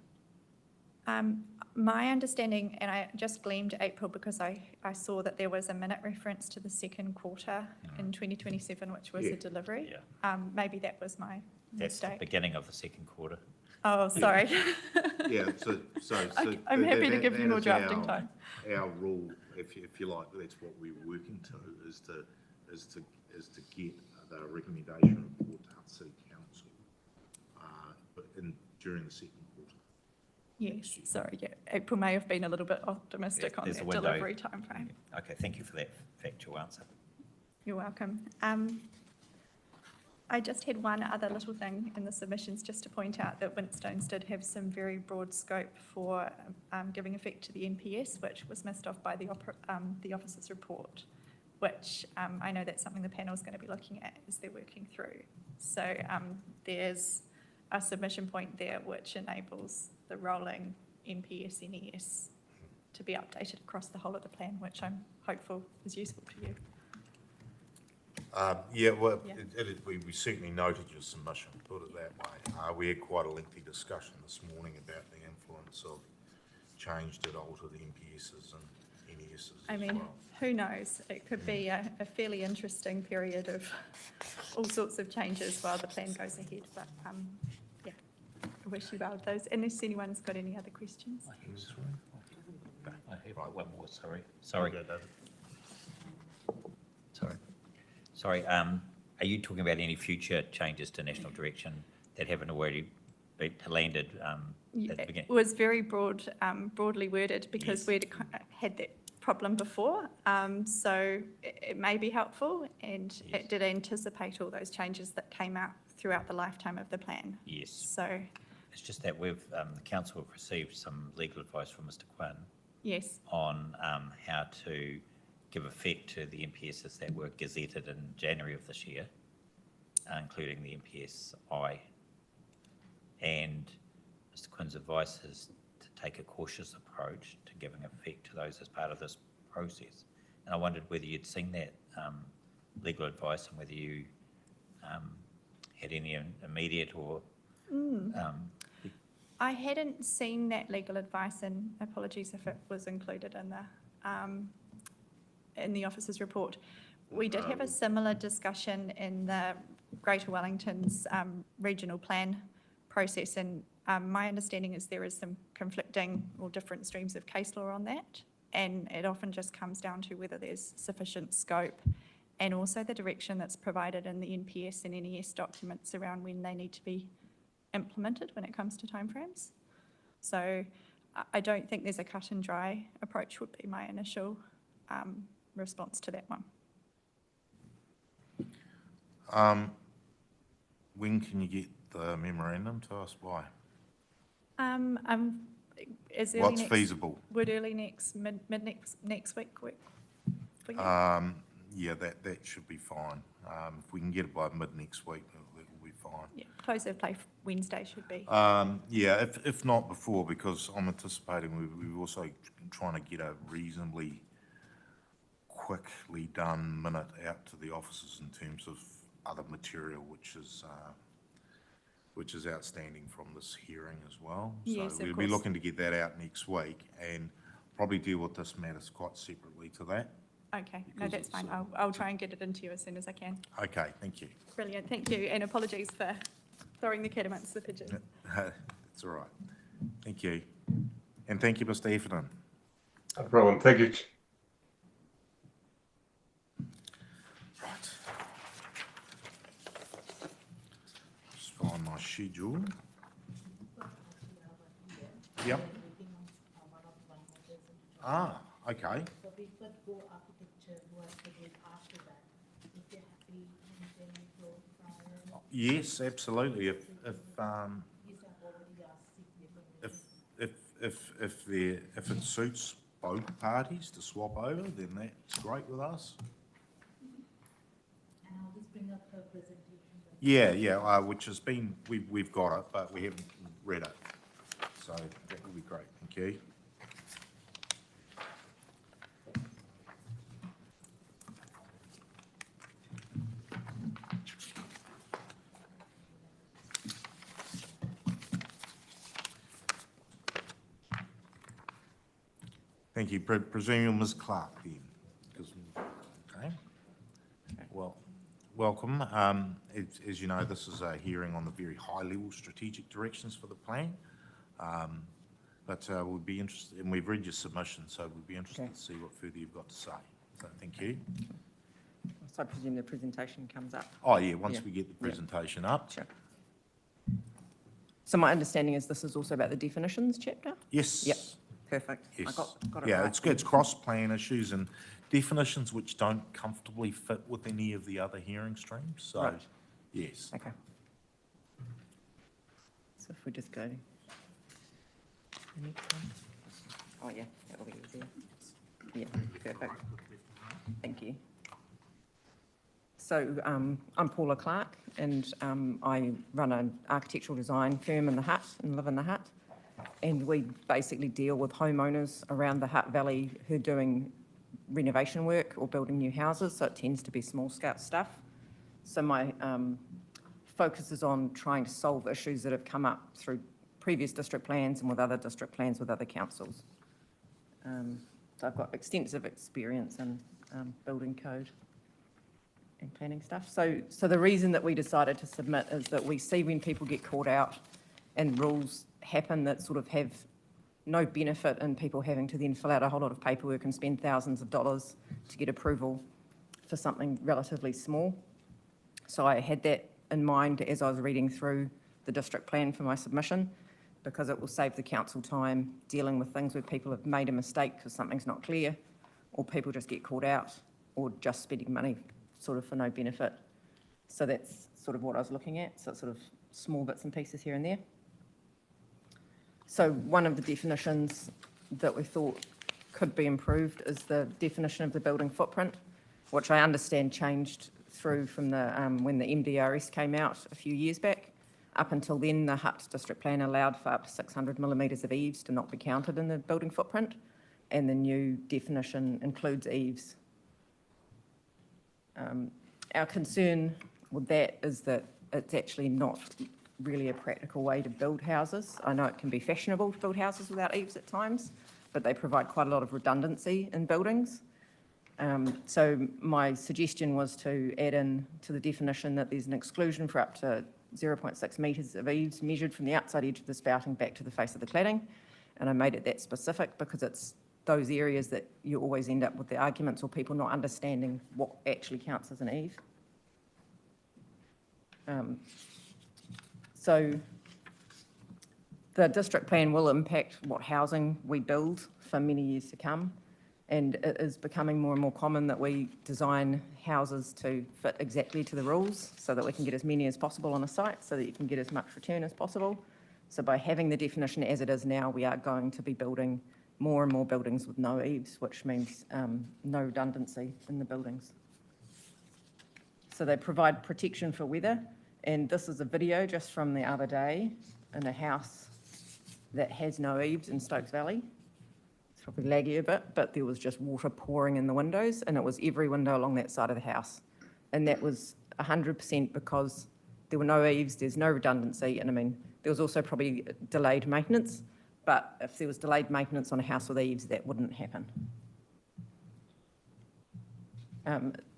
My understanding, and I just gleaned April because I saw that there was a minute reference to the second quarter in 2027, which was a delivery. Yeah. Maybe that was my That's mistake. the beginning of the second quarter. Oh, sorry. Yeah, so Okay, I'm happy to give you more is drafting time. Our rule, if you like, that's what we're working to, is to get the recommendation report to Hutt City Council, but during the second quarter. Yes, sorry, yeah. April may have been a little bit optimistic on There's that a window. delivery timeframe. Okay, thank you for that factual answer. You're welcome. I just had one other little thing in the submissions, just to point out that Winstones did have some very broad scope for giving effect to the NPS, which was missed off by the officer's report, which I know that's something the panel is going to be looking at as they're working through. So there's a submission point there which enables the rolling NPS NES to be updated across the whole of the plan, which I'm hopeful is useful to you. Yeah, well, we certainly noted your submission, put it that way. We had quite a lengthy discussion this morning about the influence of change that alter the NPSs and NESs I mean, who knows? It could be a fairly interesting period of all sorts of changes while the plan goes ahead. But yeah, I wish you well with those. Unless anyone's got any other questions. I have one more, sorry. Sorry. Sorry, are you talking about any future changes to national direction that haven't already been landed at the beginning? It was very broadly worded because we'd had that problem before. So it may be helpful, and it did anticipate all those changes that came out throughout the lifetime of the plan. Yes. So it's just that the council have received some legal advice from Mr. Quinn. Yes. On how to give effect to the NPSs that were gazetted in January of this year, including the NPS-I. And Mr. Quinn's advice is to take a cautious approach to giving effect to those as part of this process. And I wondered whether you'd seen that legal advice and whether you had any immediate or... I hadn't seen that legal advice, and apologies if it was included in the officer's report. We did have a similar discussion in the Greater Wellington's regional plan process, and my understanding is there is some conflicting or different streams of case law on that, and it often just comes down to whether there's sufficient scope and also the direction that's provided in the NPS and NES documents around when they need to be implemented when it comes to timeframes. So I don't think there's a cut and dry approach would be my initial response to that one. When can you get the memorandum to us by? Is early What's next, feasible? Would early mid next week work for you? Yeah, that should be fine. If we can get it by mid next week, that will be fine. Yeah, close of play Wednesday should be. Yeah, if not before, because I'm anticipating we're also trying to get a reasonably quickly done minute out to the officers in terms of other material which is outstanding from this hearing as well. Yes, so of we'll be course. looking to get that out next week and probably deal with this matter quite separately to that. Okay, no, because that's it's, fine. I'll try and get it into you as soon as I can. Okay, thank you. Brilliant, thank you, and apologies for throwing the cat amongst the pigeons. That's all right. Thank you. And thank you, Mr. Heffernan. No problem. Thank you. Right. Just find my schedule. Yep. Ah, okay. So we could go architecture work to do after that, if you're happy and then we go prior. Yes, absolutely. If These are already our significant. if it suits both parties to swap over, then that's great with us. And I'll just bring up her presentation. Yeah, which has been, we've got it, but we haven't read it. So that will be great, thank you. Thank you. Presume Ms. Clark then. Okay. Well, welcome. As you know, this is a hearing on the very high-level strategic directions for the plan. But we'll be interested, and we've read your submission, so we'll be interested to see what further you've got to say. So thank you. So I presume the presentation comes up? Oh, yeah, once we get the presentation up. Sure. So my understanding is this is also about the definitions chapter? Yes. Yep, perfect. I Yes. got it Yeah, right. it's good. It's cross-plan issues and definitions which don't comfortably fit with any of the other hearing streams. So, Right. yes. Okay. So if we just go. the next one. Oh, yeah, that will be easier. Yeah, perfect. Thank you. So I'm Paula Clark, and I run an architectural design firm in the Hutt and live in the Hutt. And we basically deal with homeowners around the Hutt Valley who are doing renovation work or building new houses, so it tends to be small-scale stuff. So my focus is on trying to solve issues that have come up through previous district plans and with other district plans with other councils. So I've got extensive experience in building code and planning stuff. So the reason that we decided to submit is that we see when people get caught out and rules happen that sort of have no benefit in people having to then fill out a whole lot of paperwork and spend thousands of dollars to get approval for something relatively small. So I had that in mind as I was reading through the district plan for my submission, because it will save the council time dealing with things where people have made a mistake because something's not clear, or people just get caught out, or just spending money sort of for no benefit. So that's sort of what I was looking at, so it's sort of small bits and pieces here and there. So one of the definitions that we thought could be improved is the definition of the building footprint, which I understand changed through from the when the MDRS came out a few years back. Up until then, the Hutt district plan allowed for up to 600 millimetres of eaves to not be counted in the building footprint, and the new definition includes eaves. Our concern with that is that it's actually not really a practical way to build houses. I know it can be fashionable to build houses without eaves at times, but they provide quite a lot of redundancy in buildings. So my suggestion was to add in to the definition that there's an exclusion for up to 0.6 metres of eaves measured from the outside edge of the spouting back to the face of the cladding. And I made it that specific because it's those areas that you always end up with the arguments or people not understanding what actually counts as an eave. So the district plan will impact what housing we build for many years to come. And it is becoming more and more common that we design houses to fit exactly to the rules so that we can get as many as possible on a site so that you can get as much return as possible. So by having the definition as it is now, we are going to be building more and more buildings with no eaves, which means no redundancy in the buildings. So they provide protection for weather. And this is a video just from the other day in a house that has no eaves in Stokes Valley. Probably laggy a bit, but there was just water pouring in the windows, and it was every window along that side of the house. And that was 100% because there were no eaves, there's no redundancy, and I mean, there was also probably delayed maintenance, but if there was delayed maintenance on a house with eaves, that wouldn't happen.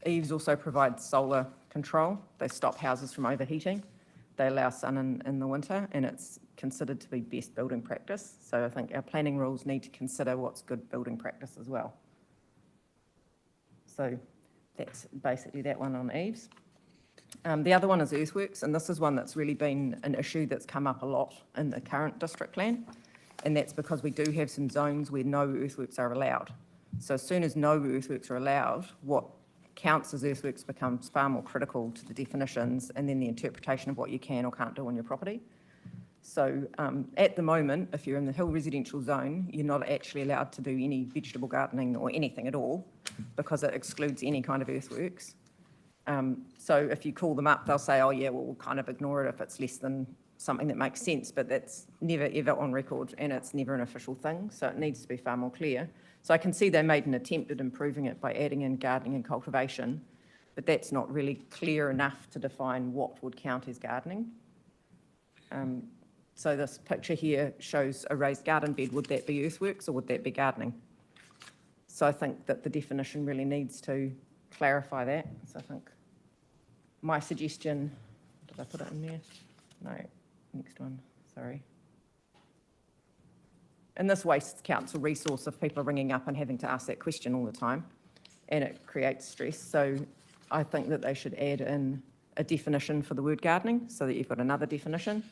Eaves also provide solar control. They stop houses from overheating. They allow sun in the winter, and it's considered to be best building practice. So I think our planning rules need to consider what's good building practice as well. So that's basically that one on eaves. The other one is earthworks, and this is one that's really been an issue that's come up a lot in the current district plan. And that's because we do have some zones where no earthworks are allowed. So as soon as no earthworks are allowed, what counts as earthworks becomes far more critical to the definitions and then the interpretation of what you can or can't do on your property. So at the moment, if you're in the hill residential zone, you're not actually allowed to do any vegetable gardening or anything at all because it excludes any kind of earthworks. So if you call them up, they'll say, oh yeah, well, we'll kind of ignore it if it's less than something that makes sense, but that's never ever on record and it's never an official thing. So it needs to be far more clear. So I can see they made an attempt at improving it by adding in gardening and cultivation, but that's not really clear enough to define what would count as gardening. So this picture here shows a raised garden bed. Would that be earthworks or would that be gardening? So I think that the definition really needs to clarify that. So I think my suggestion, did I put it in there? No, next one, sorry. And this wastes council resource if people are ringing up and having to ask that question all the time, and it creates stress. So I think that they should add in a definition for the word gardening so that you've got another definition,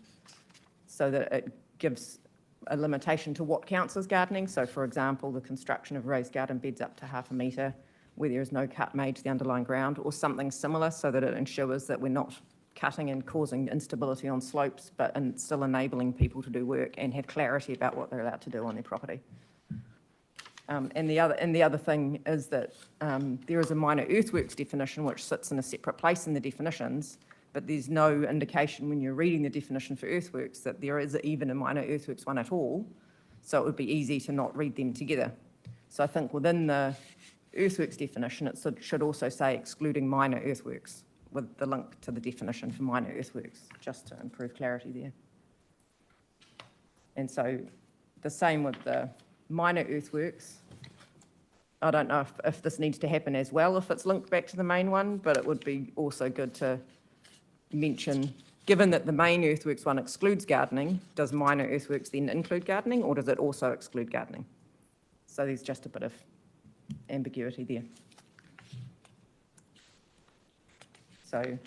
so that it gives a limitation to what counts as gardening. So for example, the construction of raised garden beds up to 1/2 metre where there is no cut made to the underlying ground, or something similar, so that it ensures that we're not cutting and causing instability on slopes, but still enabling people to do work and have clarity about what they're allowed to do on their property. And the other thing is that there is a minor earthworks definition which sits in a separate place in the definitions, but there's no indication when you're reading the definition for earthworks that there is even a minor earthworks one at all. So it would be easy to not read them together. So I think within the earthworks definition, it should also say excluding minor earthworks with the link to the definition for minor earthworks, just to improve clarity there. And so the same with the minor earthworks. I don't know if this needs to happen as well, if it's linked back to the main one, but it would be also good to mention, given that the main earthworks one excludes gardening, does minor earthworks then include gardening, or does it also exclude gardening? So there's just a bit of ambiguity there. So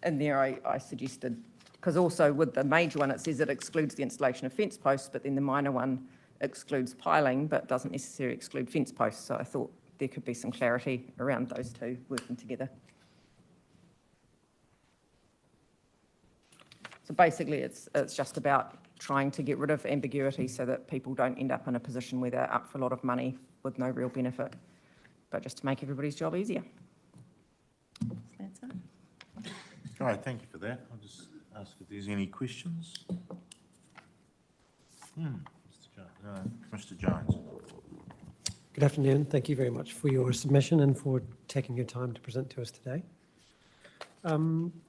in there I suggested, because also with the major one it says it excludes the installation of fence posts, but then the minor one excludes piling but doesn't necessarily exclude fence posts. So I thought there could be some clarity around those two working together. So basically it's just about trying to get rid of ambiguity so that people don't end up in a position where they're up for a lot of money with no real benefit, but just to make everybody's job easier. That's it. All right, thank you for that. I'll just ask if there's any questions. Mr. Jones. Good afternoon. Thank you very much for your submission and for taking your time to present to us today.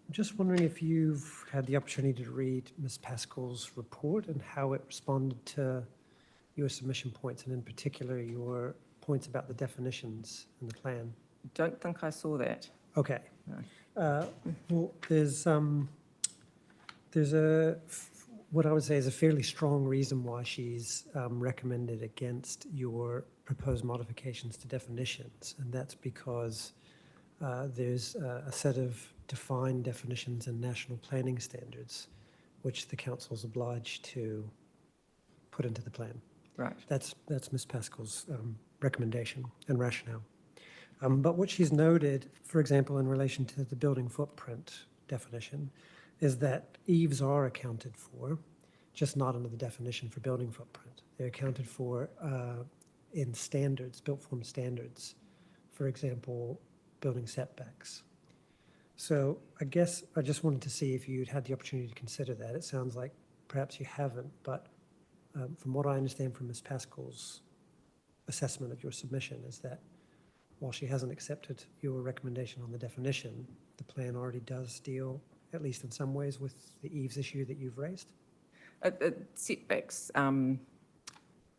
Just wondering if you've had the opportunity to read Ms. Pascal's report and how it responded to your submission points, and in particular your points about the definitions in the plan. Don't think I saw that. Okay. No. Well, there's what I would say is a fairly strong reason why she's recommended against your proposed modifications to definitions, and that's because there's a set of defined definitions in national planning standards, which the council's obliged to put into the plan. Right. That's Ms. Pascal's recommendation and rationale. But what she's noted, for example, in relation to the building footprint definition, is that eaves are accounted for, just not under the definition for building footprint. They're accounted for in standards, built form standards, for example, building setbacks. So I guess I just wanted to see if you'd had the opportunity to consider that. It sounds like perhaps you haven't, but from what I understand from Ms. Pascal's assessment of your submission is that while she hasn't accepted your recommendation on the definition, the plan already does deal, at least in some ways, with the eaves issue that you've raised? Setbacks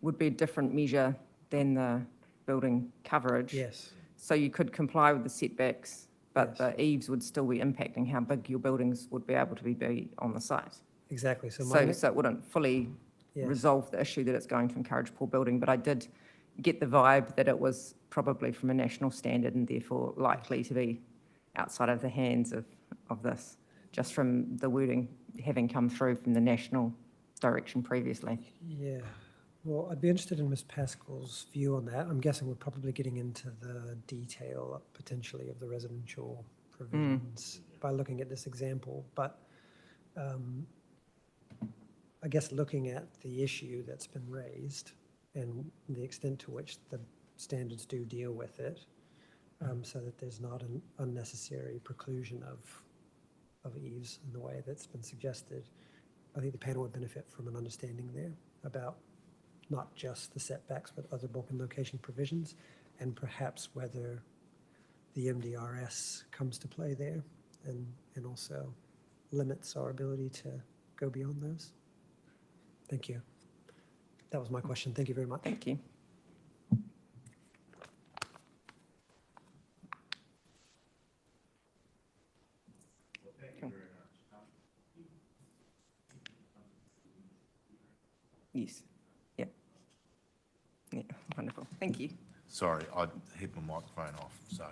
would be a different measure than the building coverage. Yes. So you could comply with the setbacks, but the eaves would still be impacting how big your buildings would be able to be on the site. Exactly. So it wouldn't fully resolve the issue that it's going to encourage poor building, but I did get the vibe that it was probably from a national standard and therefore likely to be outside of the hands of this, just from the wording having come through from the national direction previously. Yeah, well, I'd be interested in Ms. Pascal's view on that. I'm guessing we're probably getting into the detail potentially of the residential provisions by looking at this example, but I guess looking at the issue that's been raised and the extent to which the standards do deal with it, so that there's not an unnecessary preclusion of eaves in the way that's been suggested. I think the panel would benefit from an understanding there about not just the setbacks, but other bulk and location provisions, and perhaps whether the MDRS comes to play there and also limits our ability to go beyond those. Thank you. That was my question. Thank you very much. Thank you. Yes. Yeah. Yeah. Wonderful. Thank you. Sorry, I had my microphone off, so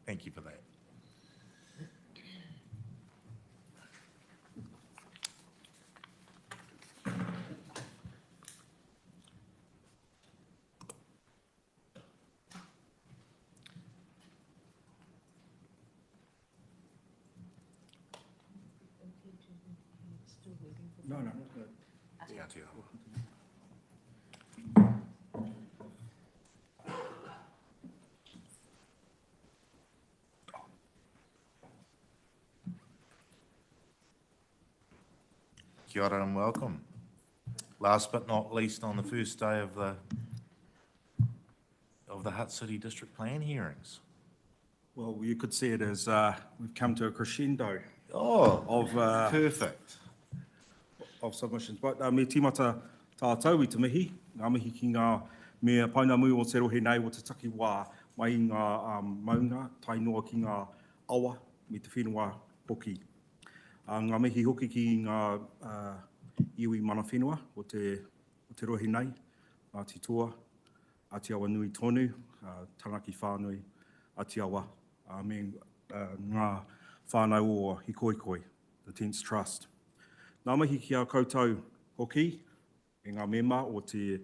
thank you for that. No, no. Yeah, too. Kia ora and welcome. Last but not least, on the first day of the Hutt City District Plan hearings. Well, you could see it as we've come to a crescendo of perfect of submissions. But me tīmata tātou I te mihi, ngā mihi ki ngā mea painamu o te rohe nei o te taki wā mai ngā maunga, tainoa ki ngā awa me te whenua hoki. Ngā mihi hoki ki ngā iwi mana whenua o te rohe nei, Ngāti Toa, Ati Awa Nui Tonu, Tanaki Whānui, Ati Awa, me ngā whānau o Hikoikoi, the 10th Trust. Ngā mihi ki a koutou hoki, e ngā mema o te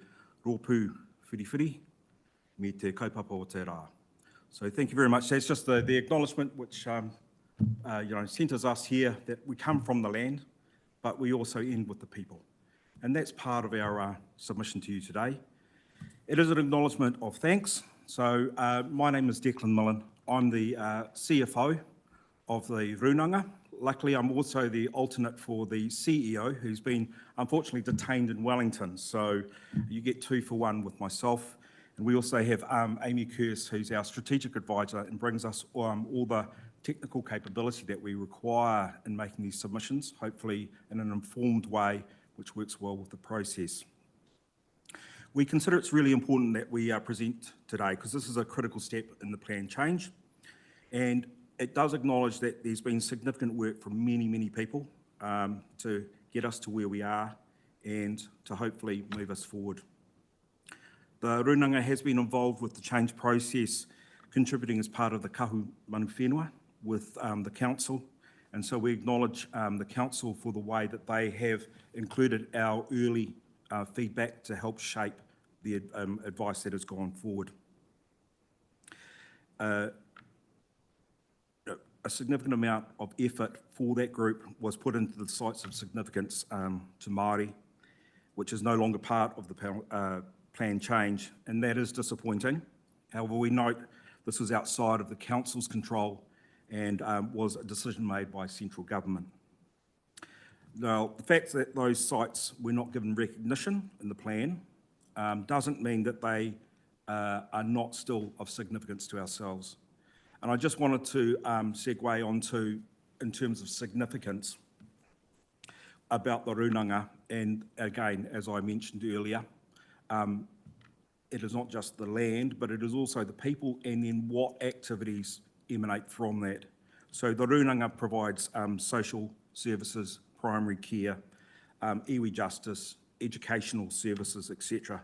rōpū whiriwhiri, me te kaupapa o te rā. So thank you very much. That's just the acknowledgement which centres us here that we come from the land, but we also end with the people. And that's part of our submission to you today. It is an acknowledgement of thanks. So my name is Declan Millen. I'm the CFO of the Runanga. Luckily, I'm also the alternate for the CEO, who's been unfortunately detained in Wellington. So you get 2 for 1 with myself. And we also have Amy Kearse, who's our strategic advisor and brings us all the technical capability that we require in making these submissions, hopefully in an informed way, which works well with the process. We consider it's really important that we present today because this is a critical step in the plan change. And it does acknowledge that there's been significant work from many, many people to get us to where we are and to hopefully move us forward. The Runanga has been involved with the change process, contributing as part of the Kahu Manu Whenua with the council. And so we acknowledge the council for the way that they have included our early feedback to help shape the advice that has gone forward. A significant amount of effort for that group was put into the sites of significance to Māori, which is no longer part of the plan change, and that is disappointing. However, we note this was outside of the council's control and was a decision made by central government. Now, the fact that those sites were not given recognition in the plan doesn't mean that they are not still of significance to ourselves. And I just wanted to segue onto, in terms of significance, about the Runanga. And again, as I mentioned earlier, it is not just the land, but it is also the people and then what activities emanate from that. So the Runanga provides social services, primary care, iwi justice, educational services, etc.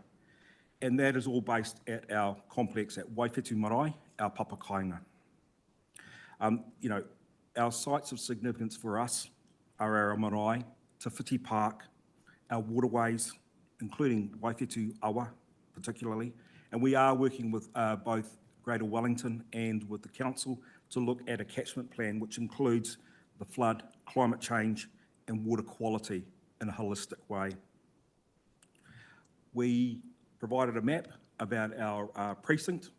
And that is all based at our complex at Waiwhetu Marae, our Papakainga. Our sites of significance for us are our marae, Te Whiti Park, our waterways, including Waikato Awa particularly. And we are working with both Greater Wellington and with the council to look at a catchment plan which includes the flood, climate change and water quality in a holistic way. We provided a map about our precinct,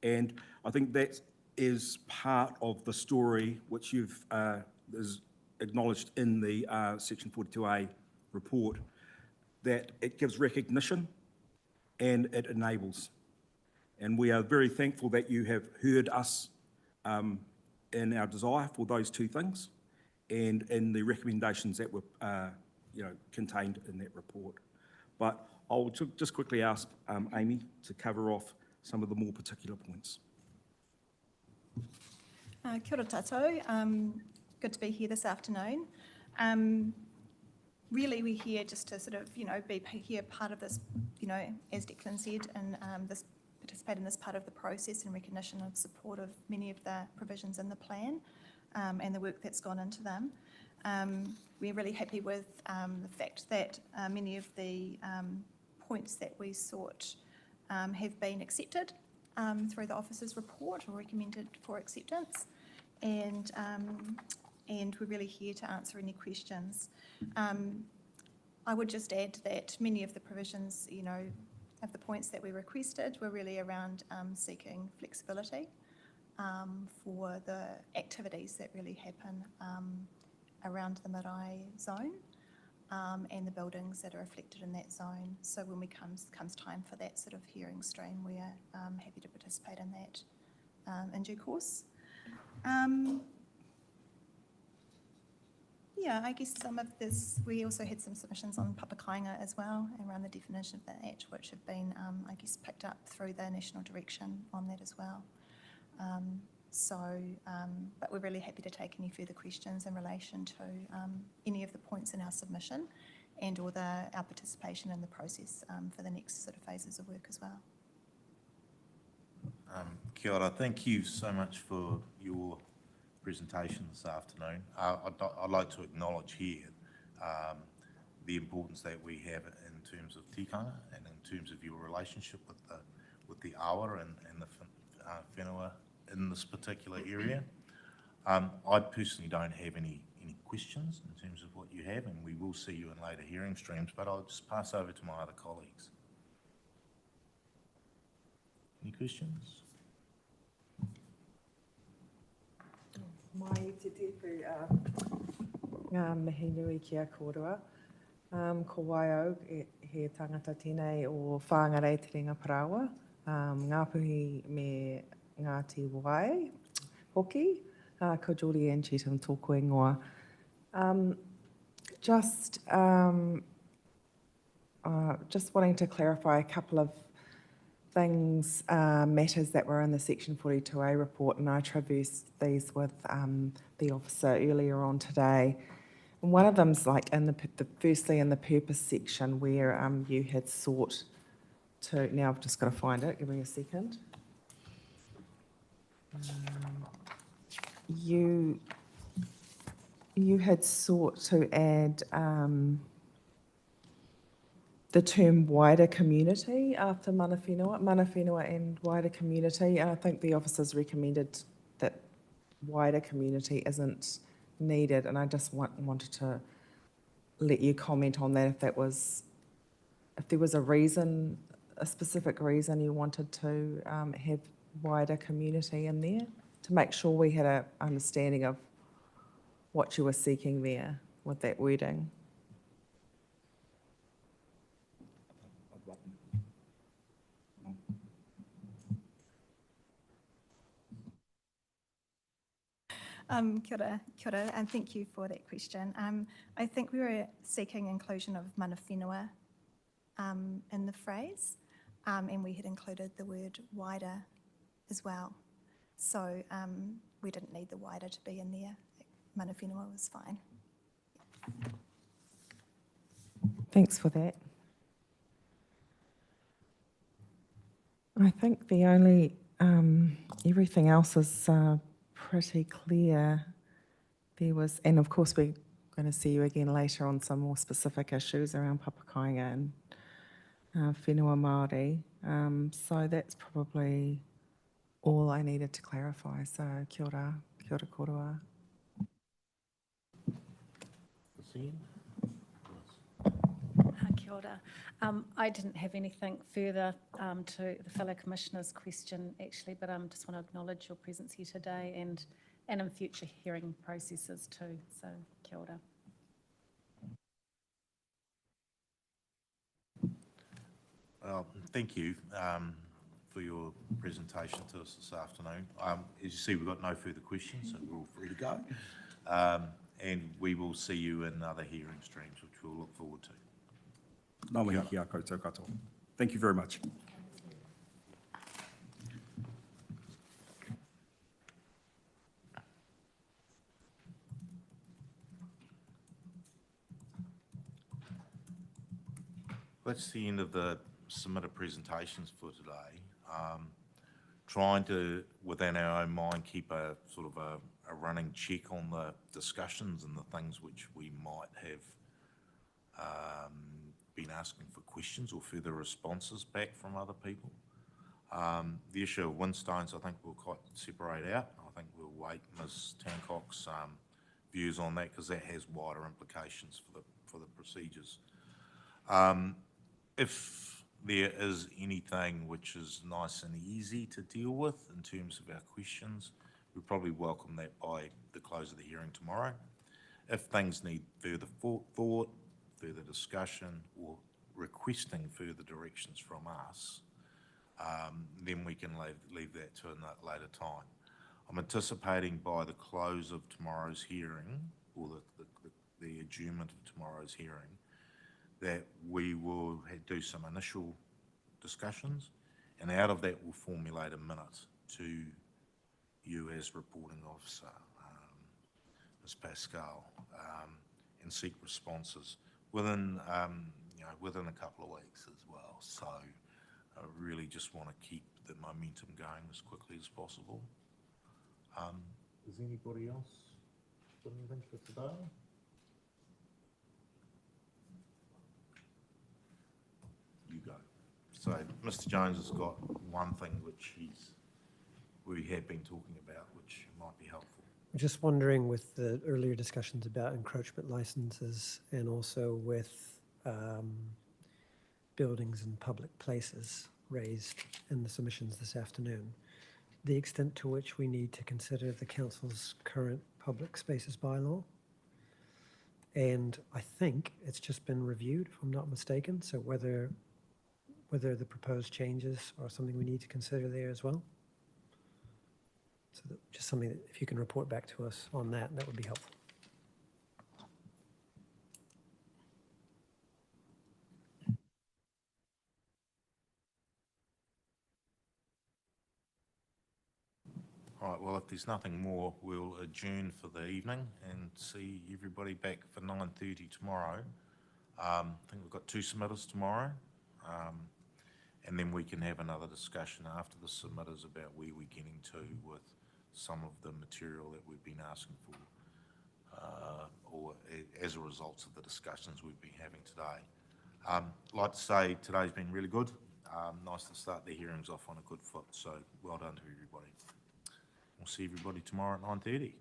and I think that is part of the story which you've is acknowledged in the Section 42A report, that it gives recognition and it enables. And we are very thankful that you have heard us in our desire for those two things and in the recommendations that were contained in that report. But I'll just quickly ask Amy to cover off some of the more particular points. Kia ora tātou. Good to be here this afternoon. Really, we're here just to sort of, be here part of this, as Declan said, and participate in this part of the process in recognition of support of many of the provisions in the plan and the work that's gone into them. We're really happy with the fact that many of the points that we sought have been accepted through the officer's report or recommended for acceptance, and we're really here to answer any questions. I would just add that many of the provisions, of the points that we requested were really around seeking flexibility for the activities that really happen around the marae zone and the buildings that are reflected in that zone. So when comes time for that sort of hearing stream, we are happy to participate in that in due course. Yeah, I guess some of this, we also had some submissions on papakainga as well, around the definition of that, which have been, I guess, picked up through the national direction on that as well. But we're really happy to take any further questions in relation to any of the points in our submission and or our participation in the process for the next sort of phases of work as well. Kia ora, thank you so much for your presentation this afternoon. I'd like to acknowledge here the importance that we have in terms of tikanga and in terms of your relationship with the awa and the whenua in this particular area. I personally don't have any questions in terms of what you have, and we will see you in later hearing streams, but I'll just pass over to my other colleagues. Any questions? Mai te tepe ngā mihi nui ki a kōrua. Ko Waiau he tangata tēnei o Whāngarei te Ringa Parawa, Ngāpuhi me Ngāti Wai hoki, ko Julianne Cheetham tōku ingoa. Just wanting to clarify a couple of things, matters that were in the Section 42A report, and I traversed these with the officer earlier on today. And one of them's like in firstly in the purpose section where you had sought to, now I've just got to find it, give me a second. You had sought to add the term wider community after mana whenua and wider community, and I think the officers recommended that wider community isn't needed, and I just wanted to let you comment on that if there was a reason, a specific reason you wanted to have wider community in there, to make sure we had an understanding of what you were seeking there with that wording. Kia ora, and thank you for that question. I think we were seeking inclusion of mana whenua in the phrase, and we had included the word wider as well. So we didn't need the wider to be in there. Mana whenua was fine. Thanks for that. I think the only, everything else is pretty clear. There was, and of course we going to see you again later on some more specific issues around Papakainga and whenua Māori. So that's probably all I needed to clarify. So kia ora korua. Kia ora. I didn't have anything further to the fellow commissioner's question, actually, but I just want to acknowledge your presence here today and in future hearing processes too. So kia ora. Thank you for your presentation to us this afternoon. As you see, we've got no further questions, so we're all free to go. And we will see you in other hearing streams, which we'll look forward to. Ngā mihi ki a koutou katoa. Thank you very much. That's the end of the submitted presentations for today. Trying to, within our own mind, keep a sort of a running check on the discussions and the things which we might have been asking for questions or further responses back from other people. The issue of windstones, I think we'll quite separate out. I think we'll wait Ms. Tancock's views on that because that has wider implications for the procedures. If there is anything which is nice and easy to deal with in terms of our questions, we probably welcome that by the close of the hearing tomorrow. If things need further thought, further discussion, or requesting further directions from us, then we can leave that to a later time. I'm anticipating by the close of tomorrow's hearing, or the adjournment of tomorrow's hearing, that we will do some initial discussions, and out of that we'll formulate a minute to you as reporting officer, Ms. Pascal, and seek responses within a couple of weeks as well. So I really just want to keep the momentum going as quickly as possible. Does anybody else got anything for today? You go. So Mr. Jones has got one thing which we have been talking about, which might be helpful. I'm just wondering, with the earlier discussions about encroachment licenses and also with buildings and public places raised in the submissions this afternoon, the extent to which we need to consider the council's current public spaces bylaw. And I think it's just been reviewed, if I'm not mistaken, so whether the proposed changes are something we need to consider there as well. So just something that if you can report back to us on that, that would be helpful. All right, well, if there's nothing more, we'll adjourn for the evening and see everybody back for 9:30 tomorrow. I think we've got 2 submitters tomorrow. And then we can have another discussion after the submitters about where we're getting to with some of the material that we've been asking for, or as a result of the discussions we've been having today. I'd like to say today's been really good. Nice to start the hearings off on a good foot, so well done to everybody. We'll see everybody tomorrow at 9:30.